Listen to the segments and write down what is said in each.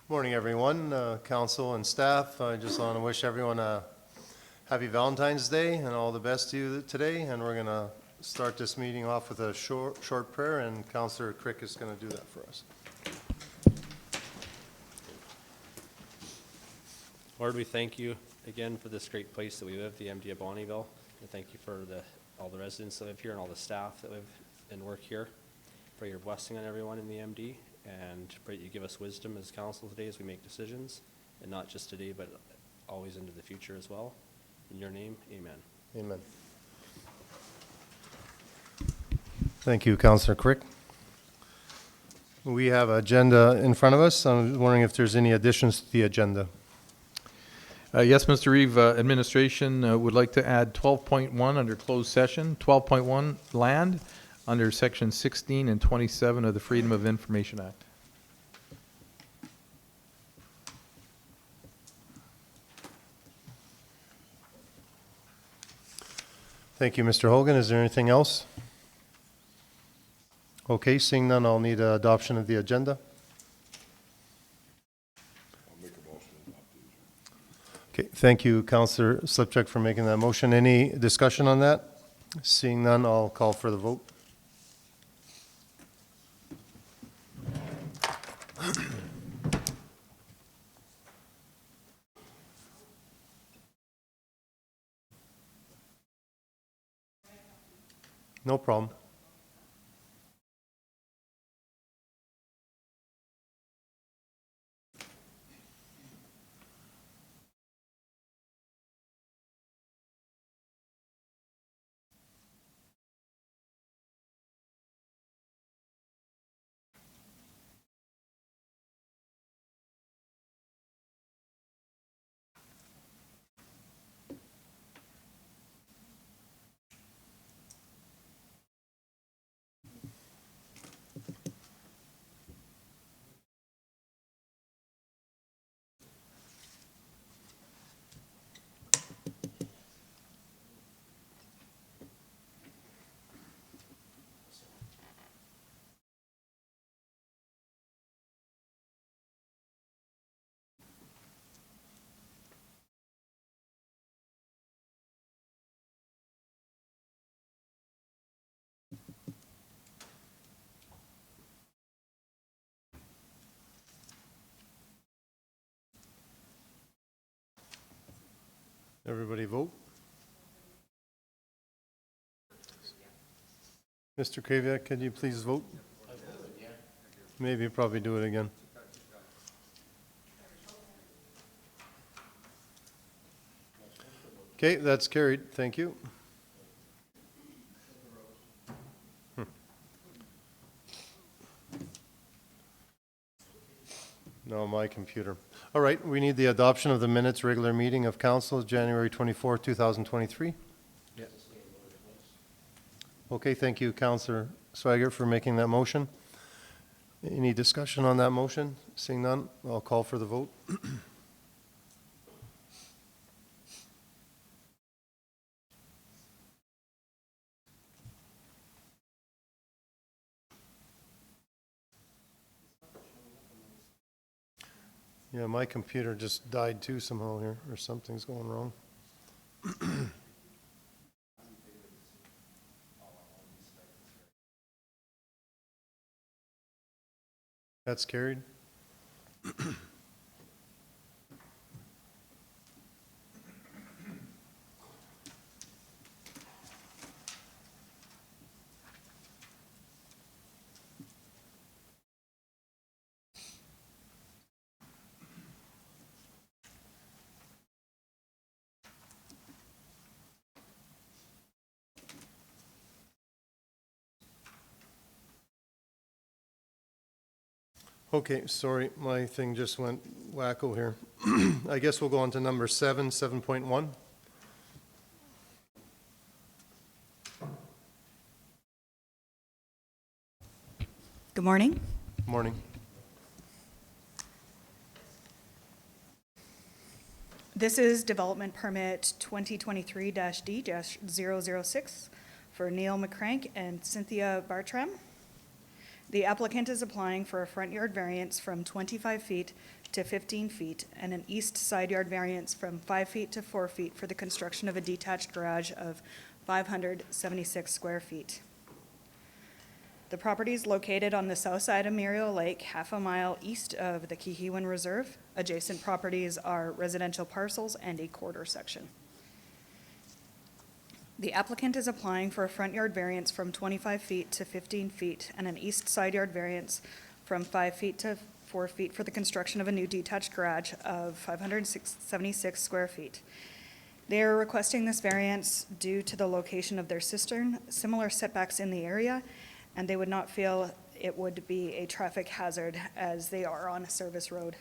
Morning, everyone, council and staff. I just want to wish everyone a happy Valentine's Day and all the best to you today. And we're going to start this meeting off with a short prayer, and Councillor Crick is going to do that for us. Lord, we thank you again for this great place that we live, the MD of Bonnyville. And thank you for all the residents that live here and all the staff that live and work here. Pray your blessing on everyone in the MD, and pray that you give us wisdom as council today as we make decisions, and not just today, but always into the future as well. In your name, amen. Amen. Thank you, Councillor Crick. We have an agenda in front of us. I'm wondering if there's any additions to the agenda. Yes, Mr. Reeve, administration would like to add 12.1 under closed session, 12.1 land under section 16 and 27 of the Freedom of Information Act. Thank you, Mr. Hogan. Is there anything else? Okay, seeing none, I'll need adoption of the agenda. Okay, thank you, Councillor Slipchuk, for making that motion. Any discussion on that? Seeing none, I'll call for the vote. No problem. Everybody vote. Mr. Kraviak, could you please vote? Maybe probably do it again. Okay, that's carried. Thank you. No, my computer. All right, we need the adoption of the minutes regular meeting of council, January 24, 2023. Yes. Okay, thank you, Councillor Swaggart, for making that motion. Any discussion on that motion? Seeing none, I'll call for the vote. Yeah, my computer just died too somehow here, or something's going wrong. That's carried. Okay, sorry, my thing just went wacko here. I guess we'll go on to number 7.1. Good morning. Morning. This is development permit 2023-D-006 for Neil McCrank and Cynthia Bartram. The applicant is applying for a front yard variance from 25 feet to 15 feet, and an east side yard variance from 5 feet to 4 feet for the construction of a detached garage of 576 square feet. The property is located on the south side of Muriel Lake, half a mile east of the Kihiwan Reserve. Adjacent properties are residential parcels and a quarter section. The applicant is applying for a front yard variance from 25 feet to 15 feet and an east side yard variance from 5 feet to 4 feet for the construction of a new detached garage of 576 square feet. They are requesting this variance due to the location of their cistern, similar setbacks in the area, and they would not feel it would be a traffic hazard as they are on a service road.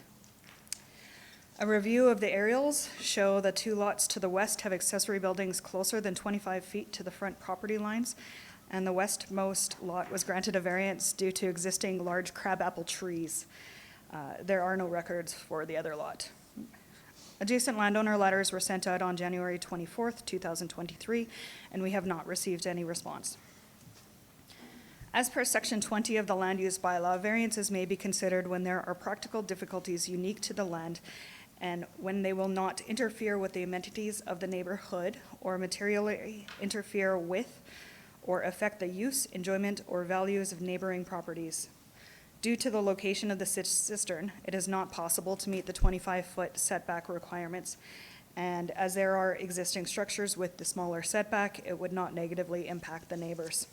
A review of the aerials show the two lots to the west have accessory buildings closer than 25 feet to the front property lines, and the westmost lot was granted a variance due to existing large crabapple trees. There are no records for the other lot. Adjacent landowner letters were sent out on January 24th, 2023, and we have not received any response. As per Section 20 of the Land Use Bylaw, variances may be considered when there are practical difficulties unique to the land and when they will not interfere with the amenities of the neighborhood or materially interfere with or affect the use, enjoyment, or values of neighboring properties. Due to the location of the cistern, it is not possible to meet the 25-foot setback requirements, and as there are existing structures with the smaller setback, it would not negatively impact the neighbors.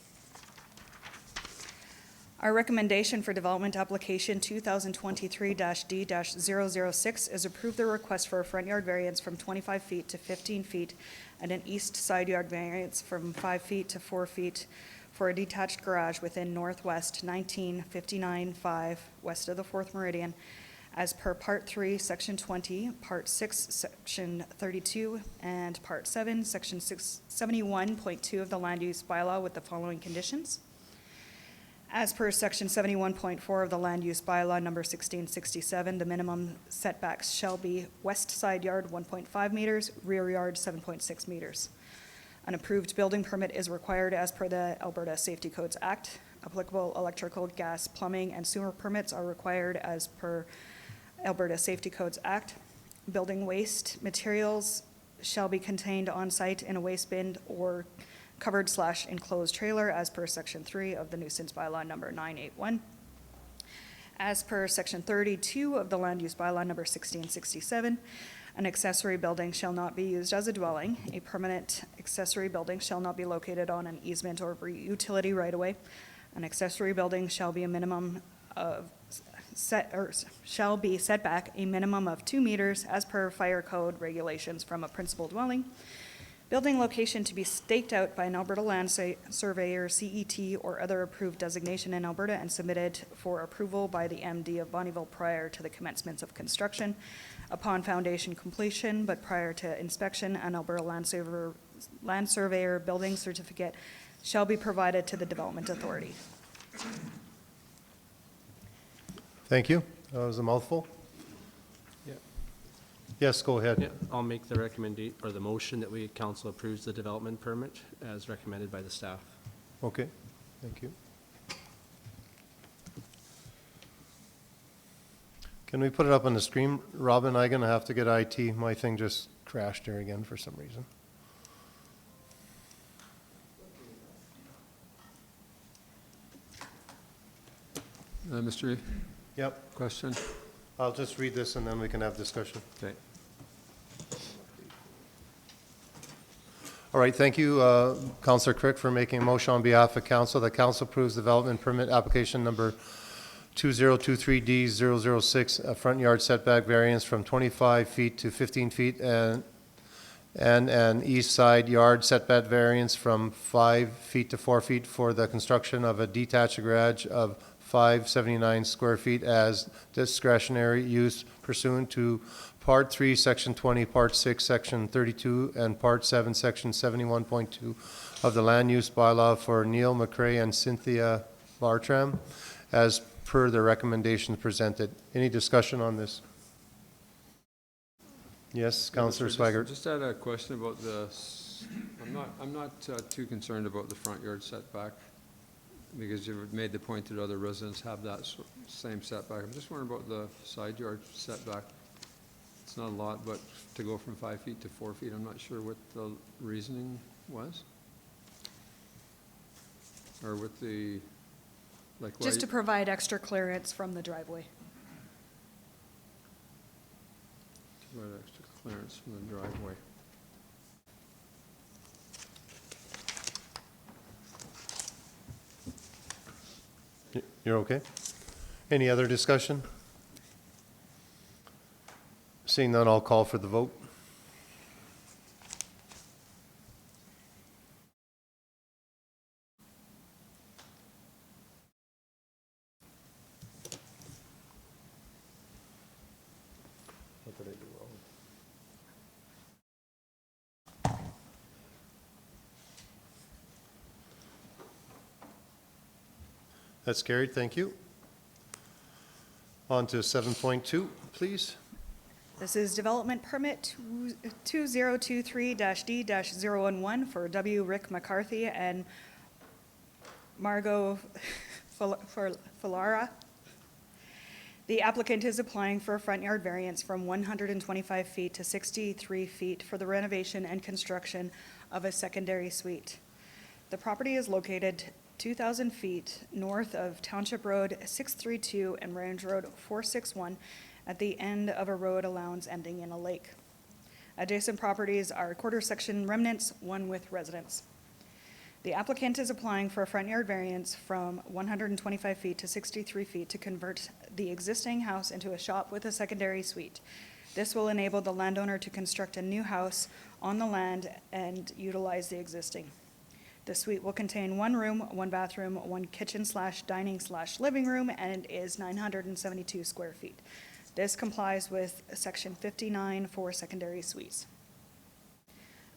Our recommendation for development application 2023-D-006 is approve the request for a front yard variance from 25 feet to 15 feet and an east side yard variance from 5 feet to 4 feet for a detached garage within Northwest 1959-5 west of the 4th Meridian as per Part 3, Section 20, Part 6, Section 32, and Part 7, Section 71.2 of the Land Use Bylaw with the following conditions. As per Section 71.4 of the Land Use Bylaw number 1667, the minimum setbacks shall be west side yard 1.5 meters, rear yard 7.6 meters. An approved building permit is required as per the Alberta Safety Codes Act. Applicable electrical, gas, plumbing, and sewer permits are required as per Alberta Safety Codes Act. Building waste materials shall be contained on site in a waste bin or covered/enclosed trailer as per Section 3 of the nuisance bylaw number 981. As per Section 32 of the Land Use Bylaw number 1667, an accessory building shall not be used as a dwelling. A permanent accessory building shall not be located on an easement or utility right-of-way. An accessory building shall be a minimum of shall be set back a minimum of 2 meters as per fire code regulations from a principal dwelling. Building location to be staked out by an Alberta Land Surveyor, CET, or other approved designation in Alberta and submitted for approval by the MD of Bonnyville prior to the commencement of construction. Upon foundation completion, but prior to inspection, an Alberta Land Surveyor building certificate shall be provided to the Development Authority. Thank you. That was a mouthful. Yeah. Yes, go ahead. Yeah, I'll make the recommendation, or the motion that we, council approves the development permit as recommended by the staff. Okay, thank you. Can we put it up on the screen? Robin, I'm gonna have to get IT. My thing just crashed there again for some reason. Mr. Reeve, Yep, question? I'll just read this and then we can have discussion. Okay. All right, thank you, Councillor Crick, for making a motion on behalf of council. The council approves development permit application number 2023-D-006, a front yard setback variance from 25 feet to 15 feet and an east side yard setback variance from 5 feet to 4 feet for the construction of a detached garage of 579 square feet as discretionary use pursuant to Part 3, Section 20, Part 6, Section 32, and Part 7, Section 71.2 of the Land Use Bylaw for Neil McCrae and Cynthia Bartram, as per the recommendations presented. Any discussion on this? Yes, Councillor Swaggart. Just had a question about the, I'm not too concerned about the front yard setback because you've made the point that other residents have that same setback. I'm just wondering about the side yard setback. It's not a lot, but to go from 5 feet to 4 feet, I'm not sure what the reasoning was? Or with the, like, why? Just to provide extra clearance from the driveway. Provide extra clearance from the driveway. You're okay? Any other discussion? Seeing none, I'll call for the vote. What did I do wrong? That's carried, thank you. On to 7.2, please. This is development permit 2023-D-011 for W. Rick McCarthy and Margot Falara. The applicant is applying for a front yard variance from 125 feet to 63 feet for the renovation and construction of a secondary suite. The property is located 2,000 feet north of Township Road 632 and Range Road 461 at the end of a road allowance ending in a lake. Adjacent properties are quarter section remnants, one with residence. The applicant is applying for a front yard variance from 125 feet to 63 feet to convert the existing house into a shop with a secondary suite. This will enable the landowner to construct a new house on the land and utilize the existing. The suite will contain one room, one bathroom, one kitchen/dining/living room, and is 972 square feet. This complies with Section 59 for secondary suites.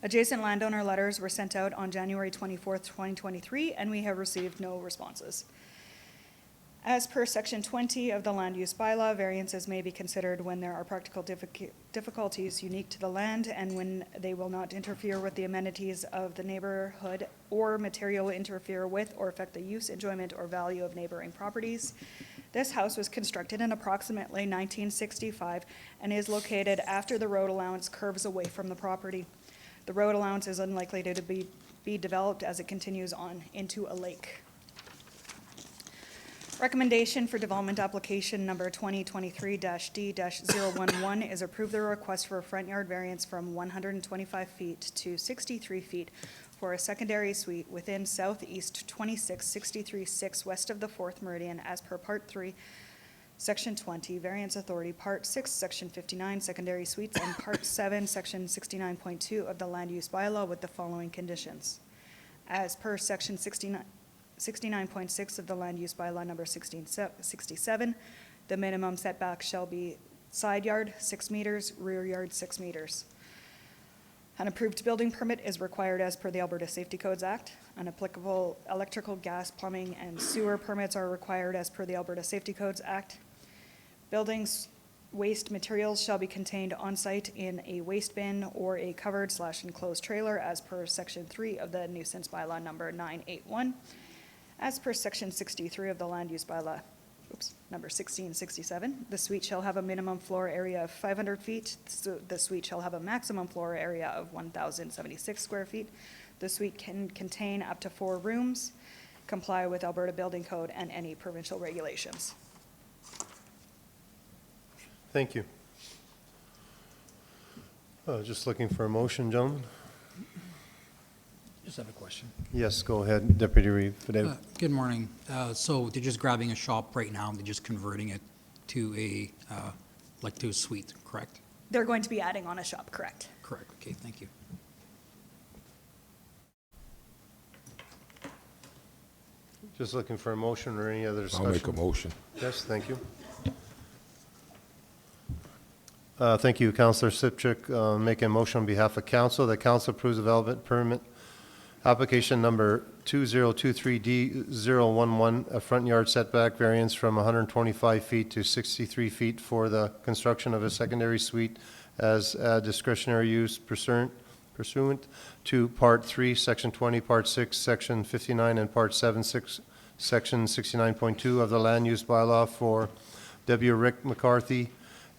Adjacent landowner letters were sent out on January 24th, 2023, and we have received no responses. As per Section 20 of the Land Use Bylaw, variances may be considered when there are practical difficulties unique to the land and when they will not interfere with the amenities of the neighborhood or materially interfere with or affect the use, enjoyment, or value of neighboring properties. This house was constructed in approximately 1965 and is located after the road allowance curves away from the property. The road allowance is unlikely to be developed as it continues on into a lake. Recommendation for development application number 2023-D-011 is approve the request for a front yard variance from 125 feet to 63 feet for a secondary suite within Southeast 2663-6 west of the 4th Meridian as per Part 3, Section 20, Variance Authority, Part 6, Section 59, Secondary Suites, and Part 7, Section 69.2 of the Land Use Bylaw with the following conditions. As per Section 69.6 of the Land Use Bylaw number 1667, the minimum setback shall be side yard 6 meters, rear yard 6 meters. An approved building permit is required as per the Alberta Safety Codes Act. An applicable electrical, gas, plumbing, and sewer permits are required as per the Alberta Safety Codes Act. Buildings waste materials shall be contained on-site in a waste bin or a covered/enclosed trailer as per Section 3 of the Nuisance Bylaw number 981. As per Section 63 of the Land Use Bylaw, number 1667, the suite shall have a minimum floor area of 500 feet. So the suite shall have a maximum floor area of 1,076 square feet. The suite can contain up to 4 rooms, comply with Alberta Building Code and any provincial regulations. Thank you. Just looking for a motion, gentlemen. Just have a question. Yes, go ahead, Deputy Reeve. Good morning. So they're just grabbing a shop right now, they're just converting it to a, to a suite, correct? They're going to be adding on a shop, correct? Correct, okay, thank you. Just looking for a motion or any other discussion. I'll make a motion. Yes, thank you. Thank you, Councillor Sipchik. Making a motion on behalf of council that council approves development permit application number 2023-D-011, a front yard setback variance from 125 feet to 63 feet for the construction of a secondary suite as a discretionary use pursuant to Part 3, Section 20, Part 6, Section 59, and Part 7, Section 69.2 of the Land Use Bylaw for W. Rick McCarthy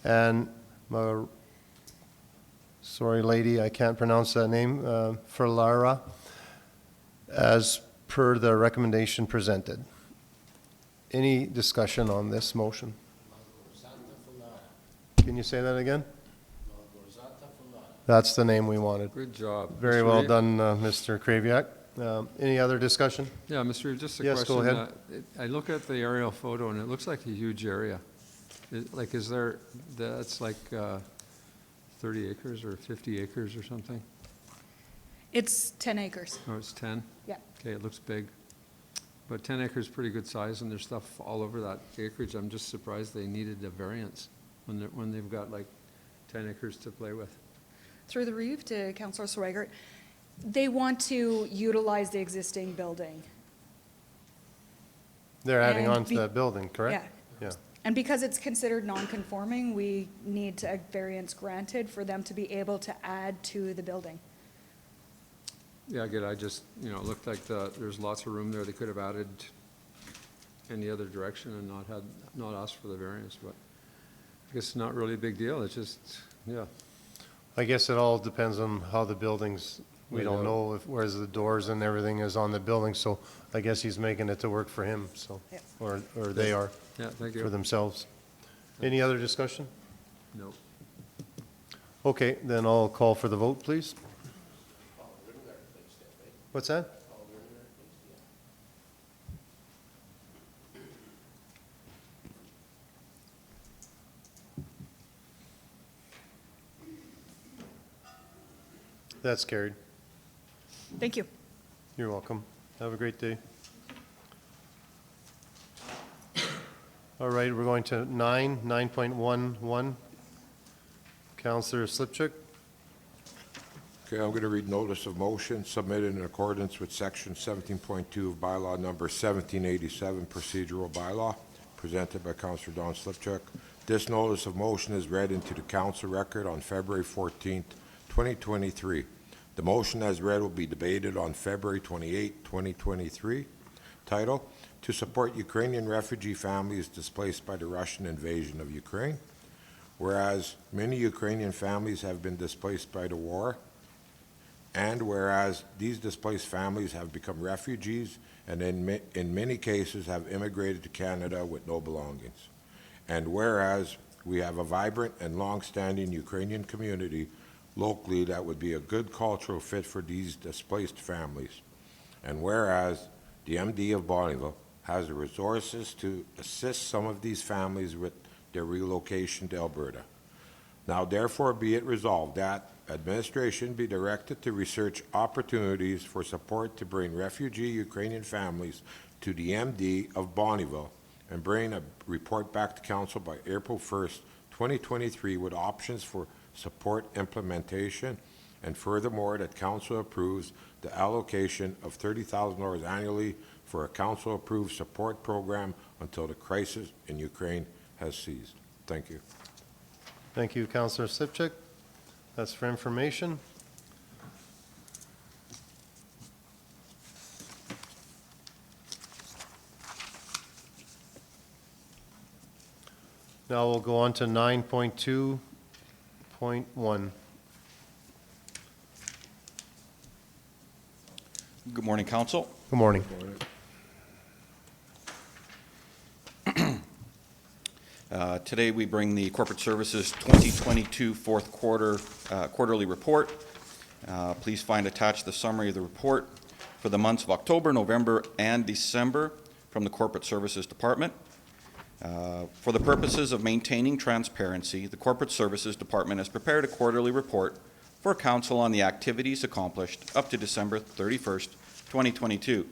and, sorry, lady, I can't pronounce that name, for Lara, as per the recommendation presented. Any discussion on this motion? Can you say that again? That's the name we wanted. Good job. Very Mr. well Reeve? done, Mr. Kraviak. Any other discussion? Yeah, Mr. Reeve, just a Yes, question. go ahead. I look at the aerial photo, and it looks like a huge area. Is there, that's like 30 acres or 50 acres or something? It's 10 acres. Or it's 10? Yeah. Okay, it looks big. But 10 acres is pretty good size, and there's stuff all over that acreage. I'm just surprised they needed a variance when they've got like 10 acres to play with. Through the Reeve to Councillor Swigert, they want to utilize the existing building. They're adding And on to that building, correct? Yeah. And because it's considered non-conforming, we need a variance granted for them to be able to add to the building. Yeah, good. I just, it looked like there's lots of room there. They could have added any other direction and not asked for the variance, but I guess it's not really a big deal. It's just, yeah. I guess it all depends on how the buildings, we Laid don't out. know where's the doors and everything is on the building, so I guess he's making it to work for him, so, Yeah. or they are Yeah, thank for you. themselves. Any other discussion? No. Okay, then I'll call for the vote, please. What's that? That's carried. Thank you. You're welcome. Have a great day. All right, we're going to 9.11. Counselor Slipchuk. Okay, I'm going to read notice of motion submitted in accordance with Section 17.2 of Bylaw Number 1787, Procedural Bylaw, presented by Councillor Don Slipchuk. This notice of motion is read into the council record on February 14th, 2023. The motion as read will be debated on February 28, 2023. Title: To support Ukrainian refugee families displaced by the Russian invasion of Ukraine. Whereas many Ukrainian families have been displaced by the war, and whereas these displaced families have become refugees and in many cases have immigrated to Canada with no belongings. And whereas we have a vibrant and long-standing Ukrainian community locally that would be a good cultural fit for these displaced families. And whereas the MD of Bonnyville has the resources to assist some of these families with their relocation to Alberta. Now therefore be it resolved that administration be directed to research opportunities for support to bring refugee Ukrainian families to the MD of Bonnyville and bring a report back to council by April 1st, 2023 with options for support implementation, and furthermore that council approves the allocation of $30,000 annually for a council-approved support program until the crisis in Ukraine has ceased. Thank you. Thank you, Counselor Slipchuk. That's for information. Now we'll go on to 9.2.1. Good morning, Council. Good morning. Today, we bring the Corporate Services 2022 fourth quarter quarterly report. Please find attached the summary of the report for the months of October, November, and December from the Corporate Services Department. For the purposes of maintaining transparency, the Corporate Services Department has prepared a quarterly report for Council on the activities accomplished up to December 31st, 2022.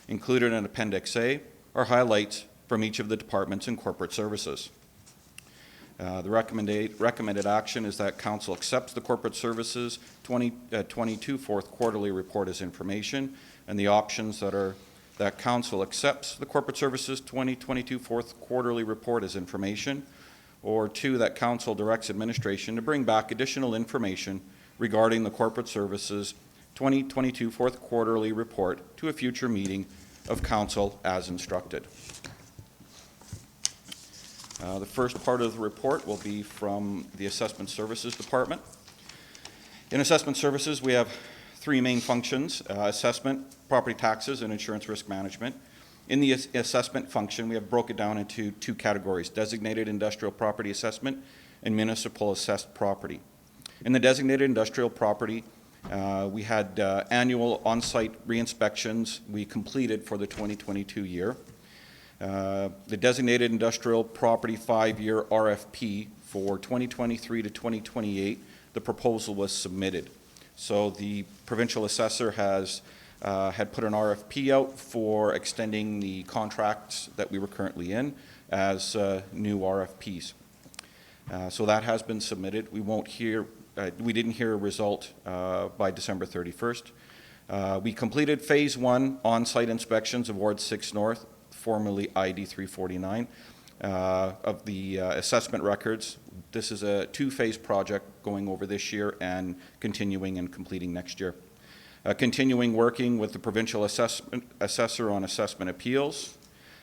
Included in Appendix A are highlights from each of the departments and corporate services. The recommended action is that Council accepts the Corporate Services 2022 fourth quarterly report as information, and the options that Council accepts the Corporate Services 2022 fourth quarterly report as information, or 2, that Council directs administration to bring back additional information regarding the Corporate Services 2022 fourth quarterly report to a future meeting of council as instructed. The first part of the report will be from the Assessment Services Department. In Assessment Services, we have three main functions: assessment, property taxes, and insurance risk management. In the assessment function, we have broken it down into two categories: designated industrial property assessment and municipal assessed property. In the designated industrial property, we had annual on-site re-inspections we completed for the 2022 year. The designated industrial property 5-year RFP for 2023 to 2028, the proposal was submitted. So the provincial assessor has had put an RFP out for extending the contracts that we were currently in as new RFPs. So that has been submitted. We didn't hear a result by December 31st. We completed Phase 1 on-site inspections of Ward 6 North, formerly ID 349, of the assessment records. This is a two-phase project going over this year and continuing and completing next year. Continuing working with the provincial assessor on assessment appeals.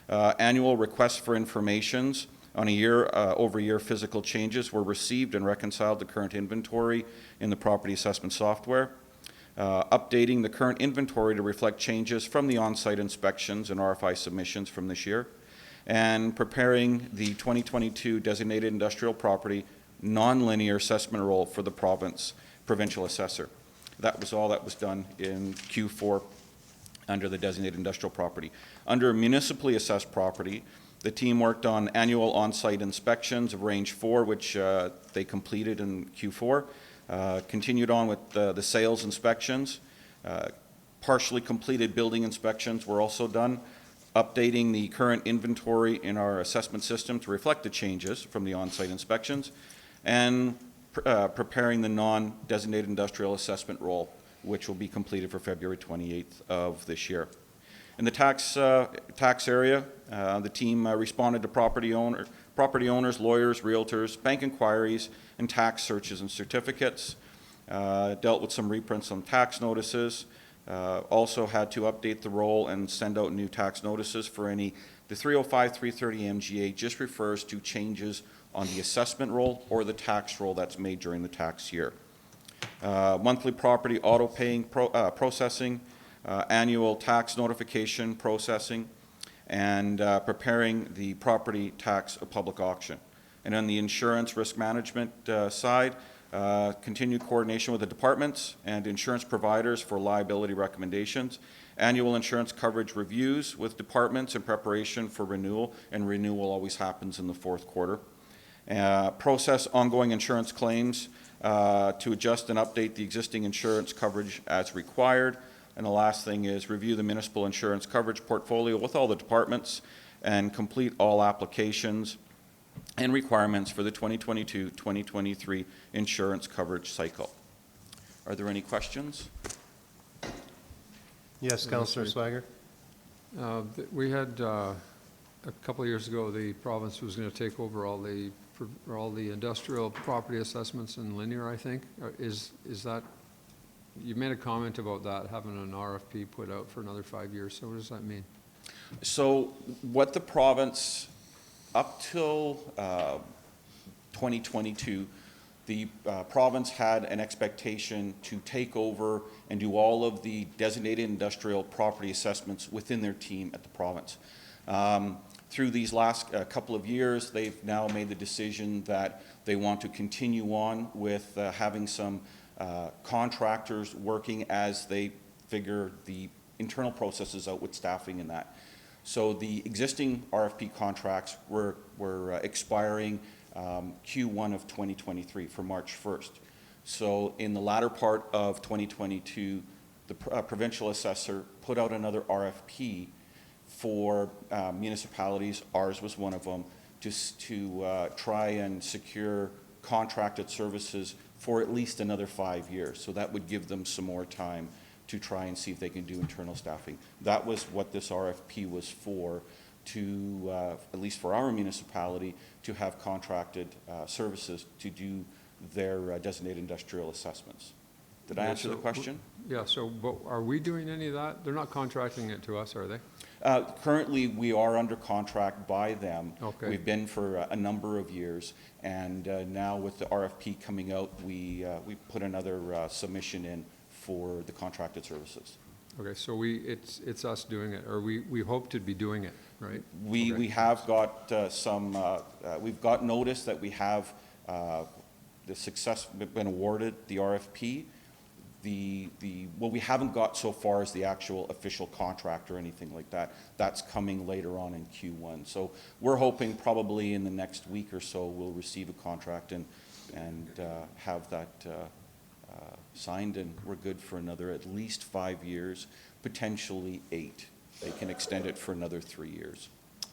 Annual requests for informations on a year-over-year physical changes were received and reconciled to current inventory in the property assessment software. Updating the current inventory to reflect changes from the on-site inspections and RFI submissions from this year, and preparing the 2022 designated industrial property non-linear assessment roll for the provincial assessor. That was all that was done in Q4 under the designated industrial property. Under municipally assessed property, the team worked on annual on-site inspections of Range 4, which they completed in Q4. Continued on with the sales inspections. Partially completed building inspections were also done. Updating the current inventory in our assessment system to reflect the changes from the on-site inspections, and preparing the non-designated industrial assessment roll, which will be completed for February 28th of this year. In the tax area, the team responded to property owners, lawyers, realtors, bank inquiries, and tax searches and certificates. Dealt with some reprints on tax notices. Also had to update the roll and send out new tax notices for any. The 305, 330 MGA just refers to changes on the assessment roll or the tax roll that's made during the tax year. Monthly property auto paying processing, annual tax notification processing, and preparing the property tax public auction. And on the insurance risk management side, continued coordination with the departments and insurance providers for liability recommendations, annual insurance coverage reviews with departments in preparation for renewal, and renewal always happens in the fourth quarter. Process ongoing insurance claims to adjust and update the existing insurance coverage as required. And the last thing is review the municipal insurance coverage portfolio with all the departments and complete all applications and requirements for the 2022-2023 insurance coverage cycle. Are there any questions? Yes, Councillor Swager. We had, a couple of years ago, the province was going to take over all the industrial property assessments in linear, I think. Is that, you made a comment about that, having an RFP put out for another 5 years. So what does that mean? So what the province, up till 2022, the province had an expectation to take over and do all of the designated industrial property assessments within their team at the province. Through these last couple of years, they've now made the decision that they want to continue on with having some contractors working as they figure the internal processes out with staffing and that. So the existing RFP contracts were expiring Q1 of 2023 for March 1st. So in the latter part of 2022, the provincial assessor put out another RFP for municipalities, ours was one of them, just to try and secure contracted services for at least another 5 years. So that would give them some more time to try and see if they can do internal staffing. That was what this RFP was for, to, at least for our municipality, to have contracted services to do their designated industrial assessments. Did I answer the question? Yeah, so but are we doing any of that? They're not contracting it to us, are they? Currently, we are under contract by them. Okay. We've been for a number of years, and now with the RFP coming out, we put another submission in for the contracted services. Okay, so it's us doing it, or we hope to be doing it, right? We Okay. have got we've got notice that we have been awarded the RFP. What we haven't got so far is the actual official contract or anything like that. That's coming later on in Q1. So we're hoping probably in the next week or so, we'll receive a contract and have that signed, and we're good for another at least 5 years, potentially 8. They can extend it for another 3 years.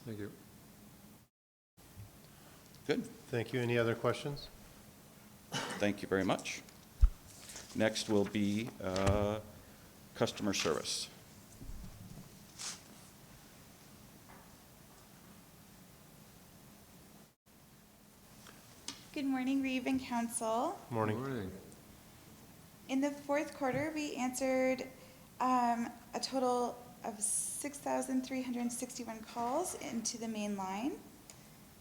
Thank you. Good. Thank you. Any other questions? Thank you very much. Next will be customer service. Good morning, Reeve and Council. Morning. Morning. In the fourth quarter, we answered a total of 6,361 calls into the main line.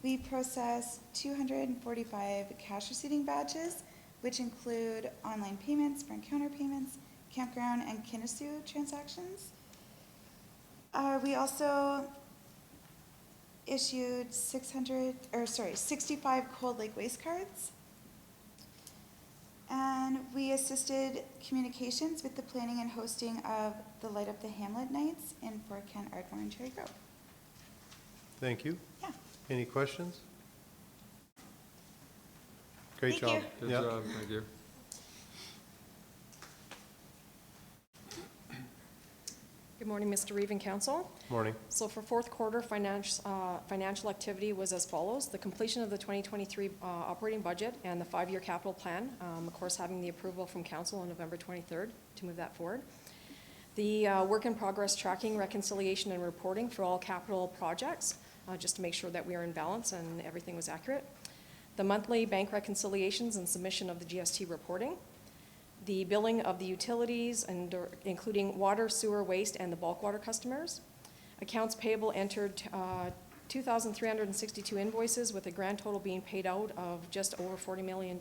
We processed 245 cash receiving badges, which include online payments, front counter payments, campground, and Kinesu transactions. We also issued 65 Cold Lake waste cards. And we assisted communications with the planning and hosting of the Light Up the Hamlet Nights in Fort Kent, Ardmore, and Cherry Grove. Thank you. Yeah. Any questions? Great Thank job. you. Good Yep. job, thank you. Good morning, Mr. Reeve and Council. Morning. So for fourth quarter, financial activity was as follows. The completion of the 2023 operating budget and the 5-year capital plan, of course, having the approval from council on November 23rd to move that forward. The work in progress tracking, reconciliation, and reporting for all capital projects, just to make sure that we are in balance and everything was accurate. The monthly bank reconciliations and submission of the GST reporting. The billing of the utilities, and including water, sewer, waste, and the bulk water customers. Accounts payable entered 2,362 invoices with a grand total being paid out of just over $40 million.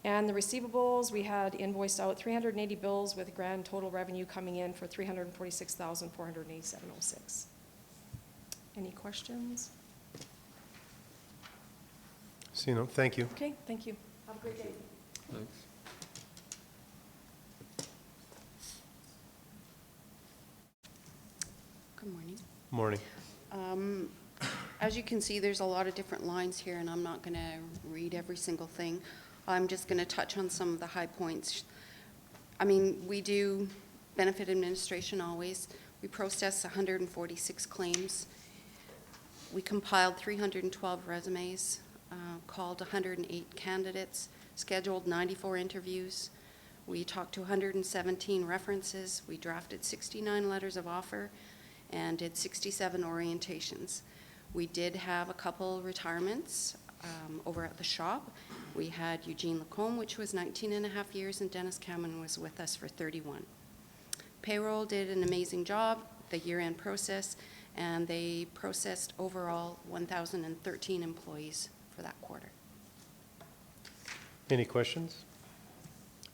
And the receivables, we had invoiced out 380 bills with a grand total revenue coming in for $346,487.06. Any questions? See, no, thank you. Okay, thank you. Have a great day. Thanks. Good morning. Morning. As you can see, there's a lot of different lines here, and I'm not going to read every single thing. I'm just going to touch on some of the high points. I mean, we do benefit administration always. We processed 146 claims. We compiled 312 resumes, called 108 candidates, scheduled 94 interviews. We talked to 117 references. We drafted 69 letters of offer and did 67 orientations. We did have a couple retirements over at the shop. We had Eugene Lacombe, which was 19 and a half years, and Dennis Cameron was with us for 31. Payroll did an amazing job, the year-end process, and they processed overall 1,013 employees for that quarter. Any questions?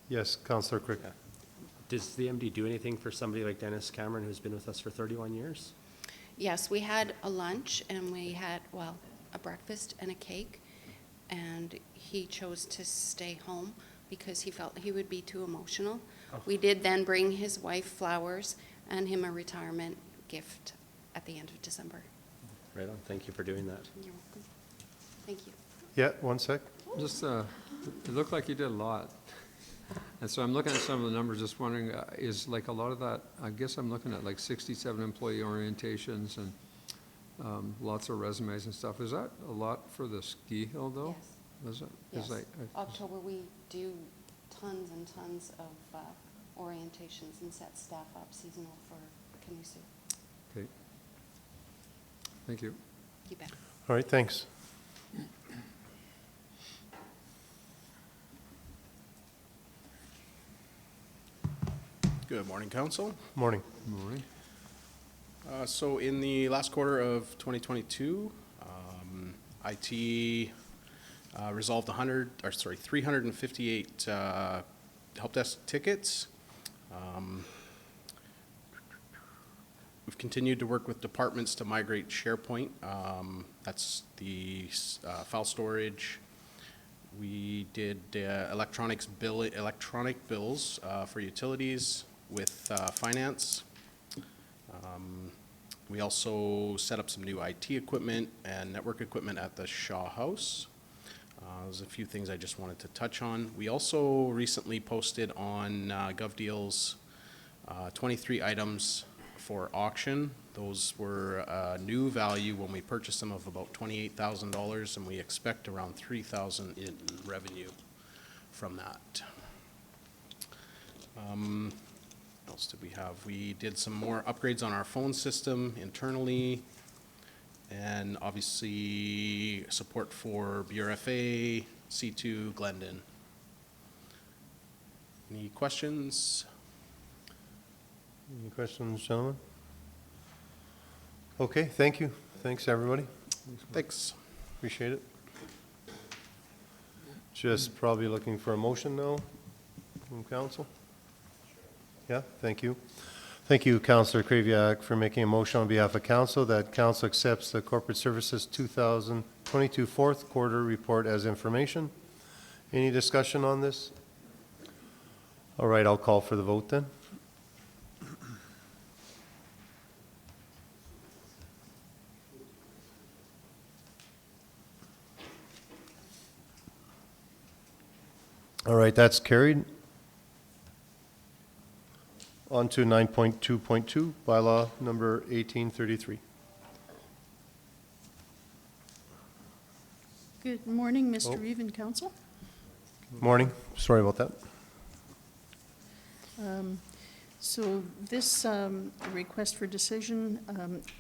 Yes, Councillor Crick. Does the MD do anything for somebody like Dennis Cameron, who's been with us for 31 years? Yes, we had a lunch and we had, well, a breakfast and a cake, and he chose to stay home because he felt he would be too emotional. Oh. We did then bring his wife flowers and him a retirement gift at the end of December. Right on. Thank you for doing that. You're welcome. Thank you. Yeah, one sec. Just, it looked like you did a lot. And so I'm looking at some of the numbers, just wondering, is like a lot of that, I guess I'm looking at like 67 employee orientations and lots of resumes and stuff. Is that a lot for the ski hill though? Yes. Is it? Yes. Is October, we do tons and tons of orientations and set staff up seasonal for Kinesu. Okay. Thank you. You bet. All right, thanks. Good morning, Council. Morning. Morning. So in the last quarter of 2022, IT resolved 358 help desk tickets. We've continued to work with departments to migrate SharePoint. That's the file storage. We did electronic bills for utilities with finance. We also set up some new IT equipment and network equipment at the Shaw House. There's a few things I just wanted to touch on. We also recently posted on GovDeals 23 items for auction. Those were new value when we purchased them of about $28,000, and we expect around $3,000 in revenue from that. What else did we have? We did some more upgrades on our phone system internally, and obviously support for BRFA, C2, Glendon. Any questions? Any questions, gentlemen? Okay, thank you. Thanks, everybody. Thanks. Appreciate it. Just probably looking for a motion now from council. Yeah, thank you. Thank you, Councillor Kraviak, for making a motion on behalf of council that council accepts the Corporate Services 2022 fourth quarter report as information. Any discussion on this? All right, I'll call for the vote then. All right, that's carried. On to 9.2.2, bylaw number 1833. Good morning, Oh. Mr. Reeve and council. Morning, sorry about that. So this request for decision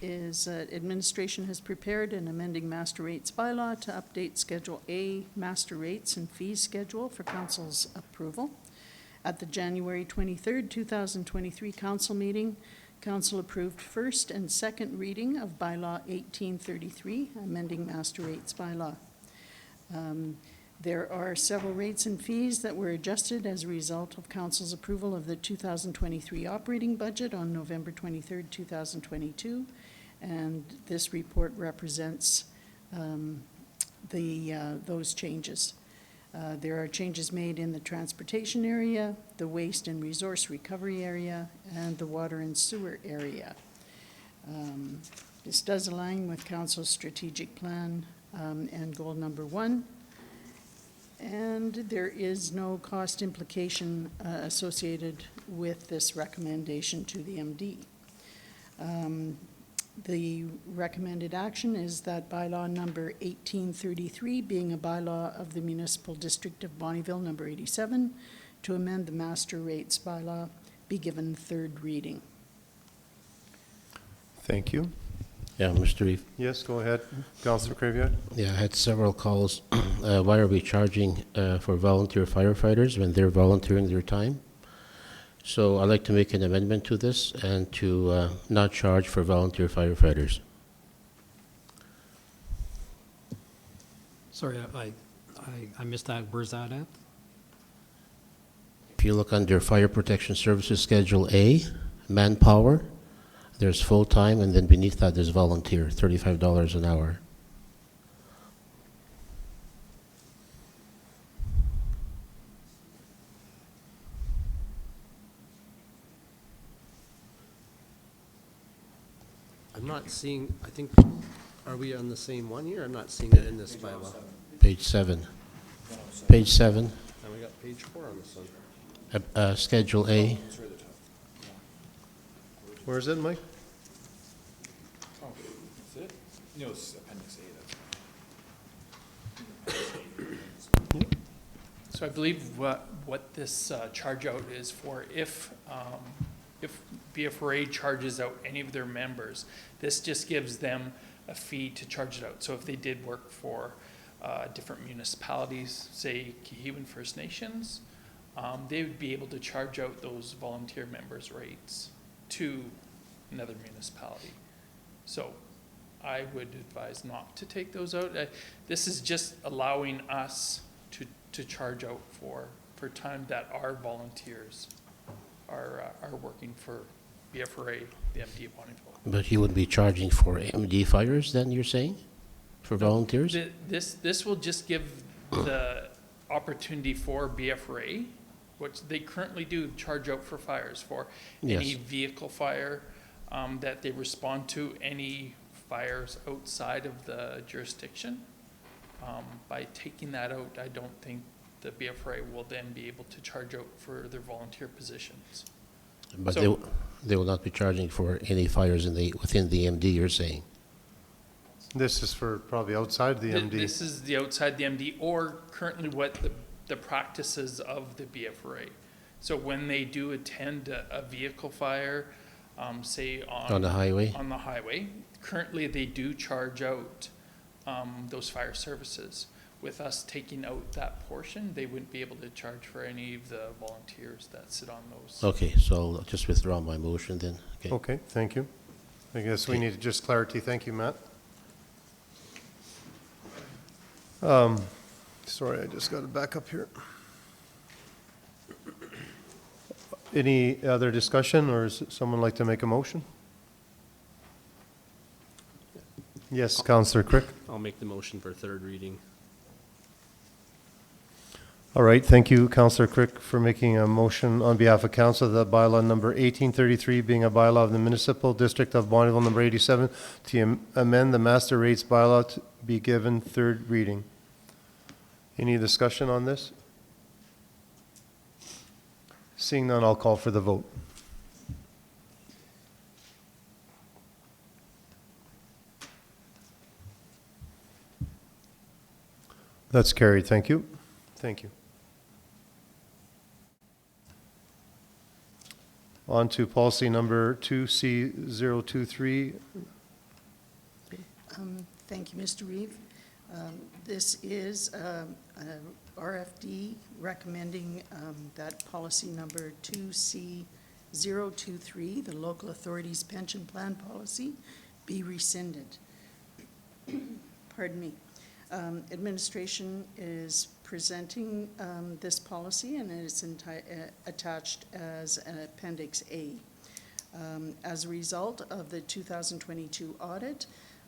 is administration has prepared an amending master rates bylaw to update Schedule A master rates and fees schedule for council's approval. At the January 23rd, 2023 council meeting, council approved first and second reading of bylaw 1833, amending master rates bylaw. There are several rates and fees that were adjusted as a result of council's approval of the 2023 operating budget on November 23rd, 2022, and this report represents those changes. There are changes made in the transportation area, the waste and resource recovery area, and the water and sewer area. This does align with council's strategic plan and goal number 1. And there is no cost implication associated with this recommendation to the MD. The recommended action is that bylaw number 1833, being a bylaw of the Municipal District of Bonnyville, number 87, to amend the master rates bylaw, be given third reading. Thank you. Yeah, Mr. Reeve. Yes, go ahead, Councillor Kraviak. Yeah, I had several calls. Why are we charging for volunteer firefighters when they're volunteering their time? So I'd like to make an amendment to this and to not charge for volunteer firefighters. Sorry, I missed that. Where's that at? If you look under Fire Protection Services Schedule A, manpower, there's full-time, and then beneath that there's volunteer, $35 an hour. I'm not seeing, I think, are we on the same one here? I'm not seeing it in this bylaw. Page 7. Page 7, And we got page 4 on this one. Schedule A. Where is it, Mike? Oh, that's it? No, it's appendix A. So I believe what this charge out is for, if BFRA charges out any of their members, this just gives them a fee to charge it out. So if they did work for different municipalities, say Cohewan First Nations, they would be able to charge out those volunteer members' rates to another municipality. So I would advise not to take those out. This is just allowing us to charge out for time that our volunteers are working for BFRA, the MD of Bonnyville. But you would be charging for MD fires then, you're saying? For volunteers? This will just give the opportunity for BFRA, which they currently do charge out for fires, for any Yes. vehicle fire that they respond to, any fires outside of the jurisdiction. By taking that out, I don't think the BFRA will then be able to charge out for their volunteer positions. But So- they will not be charging for any fires within the MD, you're saying? This is for probably outside the MD. This is the outside the MD, or currently what the practices of the BFRA. So when they do attend a vehicle fire, say On the highway? On the highway, currently they do charge out those fire services. With us taking out that portion, they wouldn't be able to charge for any of the volunteers that sit on those. Okay, so I'll just withdraw my motion then. Okay. Okay, thank you. I guess we need just clarity. Thank you, Matt. Sorry, I just got to back up here. Any other discussion, or is someone like to make a motion? Yes, Counselor Crick. I'll make the motion for third reading. All right, thank you, Counselor Crick, for making a motion on behalf of council that bylaw number 1833 being a bylaw of the municipal district of Bonnyville number 87 to amend the master rates bylaw to be given third reading. Any discussion on this? Seeing none, I'll call for the vote. That's carried. Thank you. Thank you. On to policy number 2C023. Thank you, Mr. Reeve. This is RFD recommending that policy number 2C023, the local authorities pension plan policy, be rescinded. Pardon me. Administration is presenting this policy, and it is attached as an Appendix A. As a result of the 2022 audit,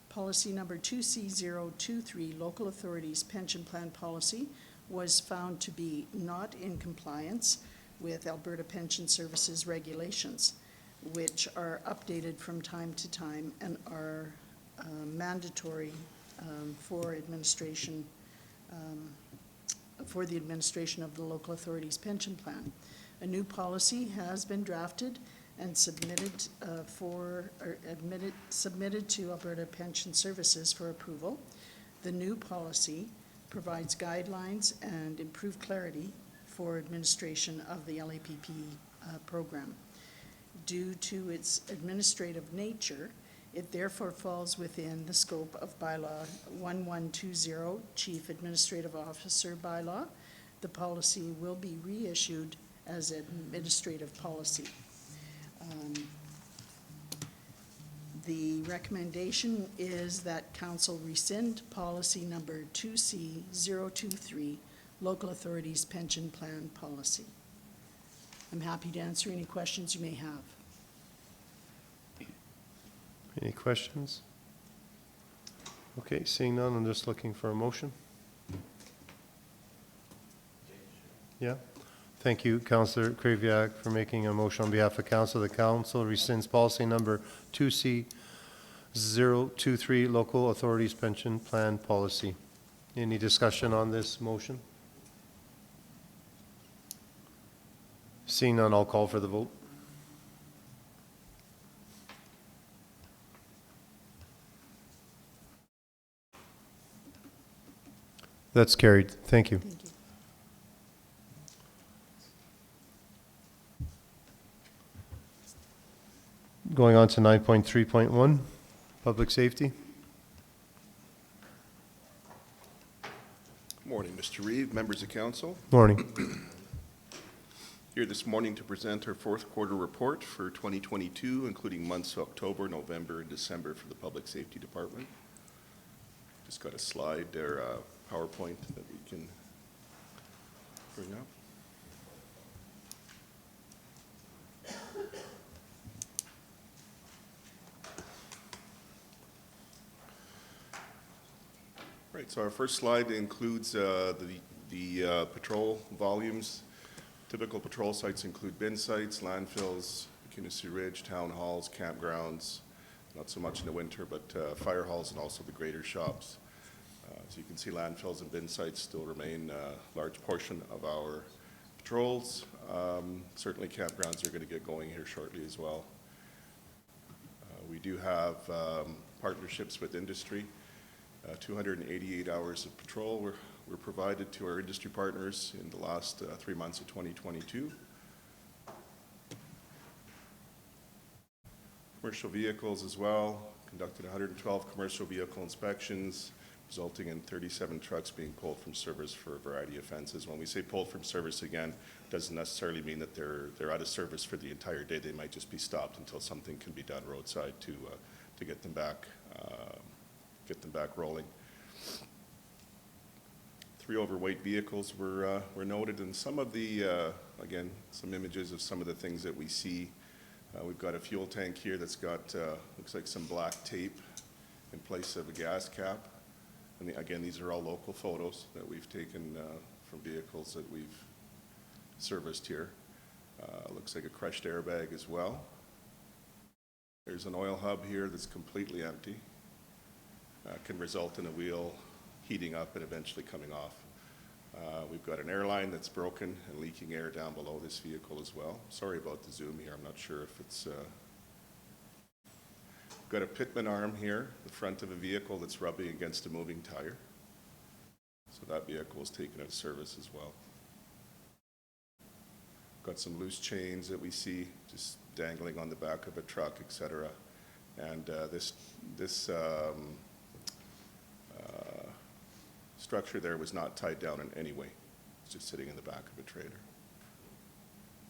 policy number 2C023, local authorities pension plan policy, was found to be not in compliance with Alberta Pension Services regulations, which are updated from time to time and are mandatory for administration, for the administration of the local authorities pension plan. A new policy has been drafted and submitted submitted to Alberta Pension Services for approval. The new policy provides guidelines and improved clarity for administration of the LAPP program. Due to its administrative nature, it therefore falls within the scope of bylaw 1120, Chief Administrative Officer bylaw. The policy will be reissued as administrative policy. The recommendation is that council rescind policy number 2C023, local authorities pension plan policy. I'm happy to answer any questions you may have. Any questions? Okay, seeing none, I'm just looking for a motion. Yeah? Thank you, Councillor Kraviak, for making a motion on behalf of council. The council rescinds policy number 2C023, local authorities pension plan policy. Any discussion on this motion? Seeing none, I'll call for the vote. That's carried. Thank you. Thank you. Going on to 9.3.1, public safety. Morning, Mr. Reeve, members of council. Morning. Here this morning to present our fourth quarter report for 2022, including months of October, November, and December for the Public Safety Department. Just got a slide there, PowerPoint that we can bring up. Right, so our first slide includes the patrol volumes. Typical patrol sites include bin sites, landfills, McKinney Ridge, town halls, campgrounds, not so much in the winter, but fire halls and also the greater shops. So you can see landfills and bin sites still remain a large portion of our patrols. Certainly campgrounds are going to get going here shortly as well. We do have partnerships with industry. 288 hours of patrol were provided to our industry partners in the last 3 months of 2022. Commercial vehicles as well, conducted 112 commercial vehicle inspections, resulting in 37 trucks being pulled from service for a variety of offenses. When we say pulled from service, again, doesn't necessarily mean that they're out of service for the entire day. They might just be stopped until something can be done roadside to get them back rolling. 3 overweight vehicles were noted, and some of the, again, some images of some of the things that we see. We've got a fuel tank here that's got, looks like some black tape in place of a gas cap. And again, these are all local photos that we've taken from vehicles that we've serviced here. Looks like a crushed airbag as well. There's an oil hub here that's completely empty. Can result in a wheel heating up and eventually coming off. We've got an airline that's broken and leaking air down below this vehicle as well. Sorry about the zoom here. I'm not sure if it's... Got a pitman arm here, the front of a vehicle that's rubbing against a moving tire. So that vehicle is taken out of service as well. Got some loose chains that we see just dangling on the back of a truck, etc. And this structure there was not tied down in any way. It's just sitting in the back of a trailer.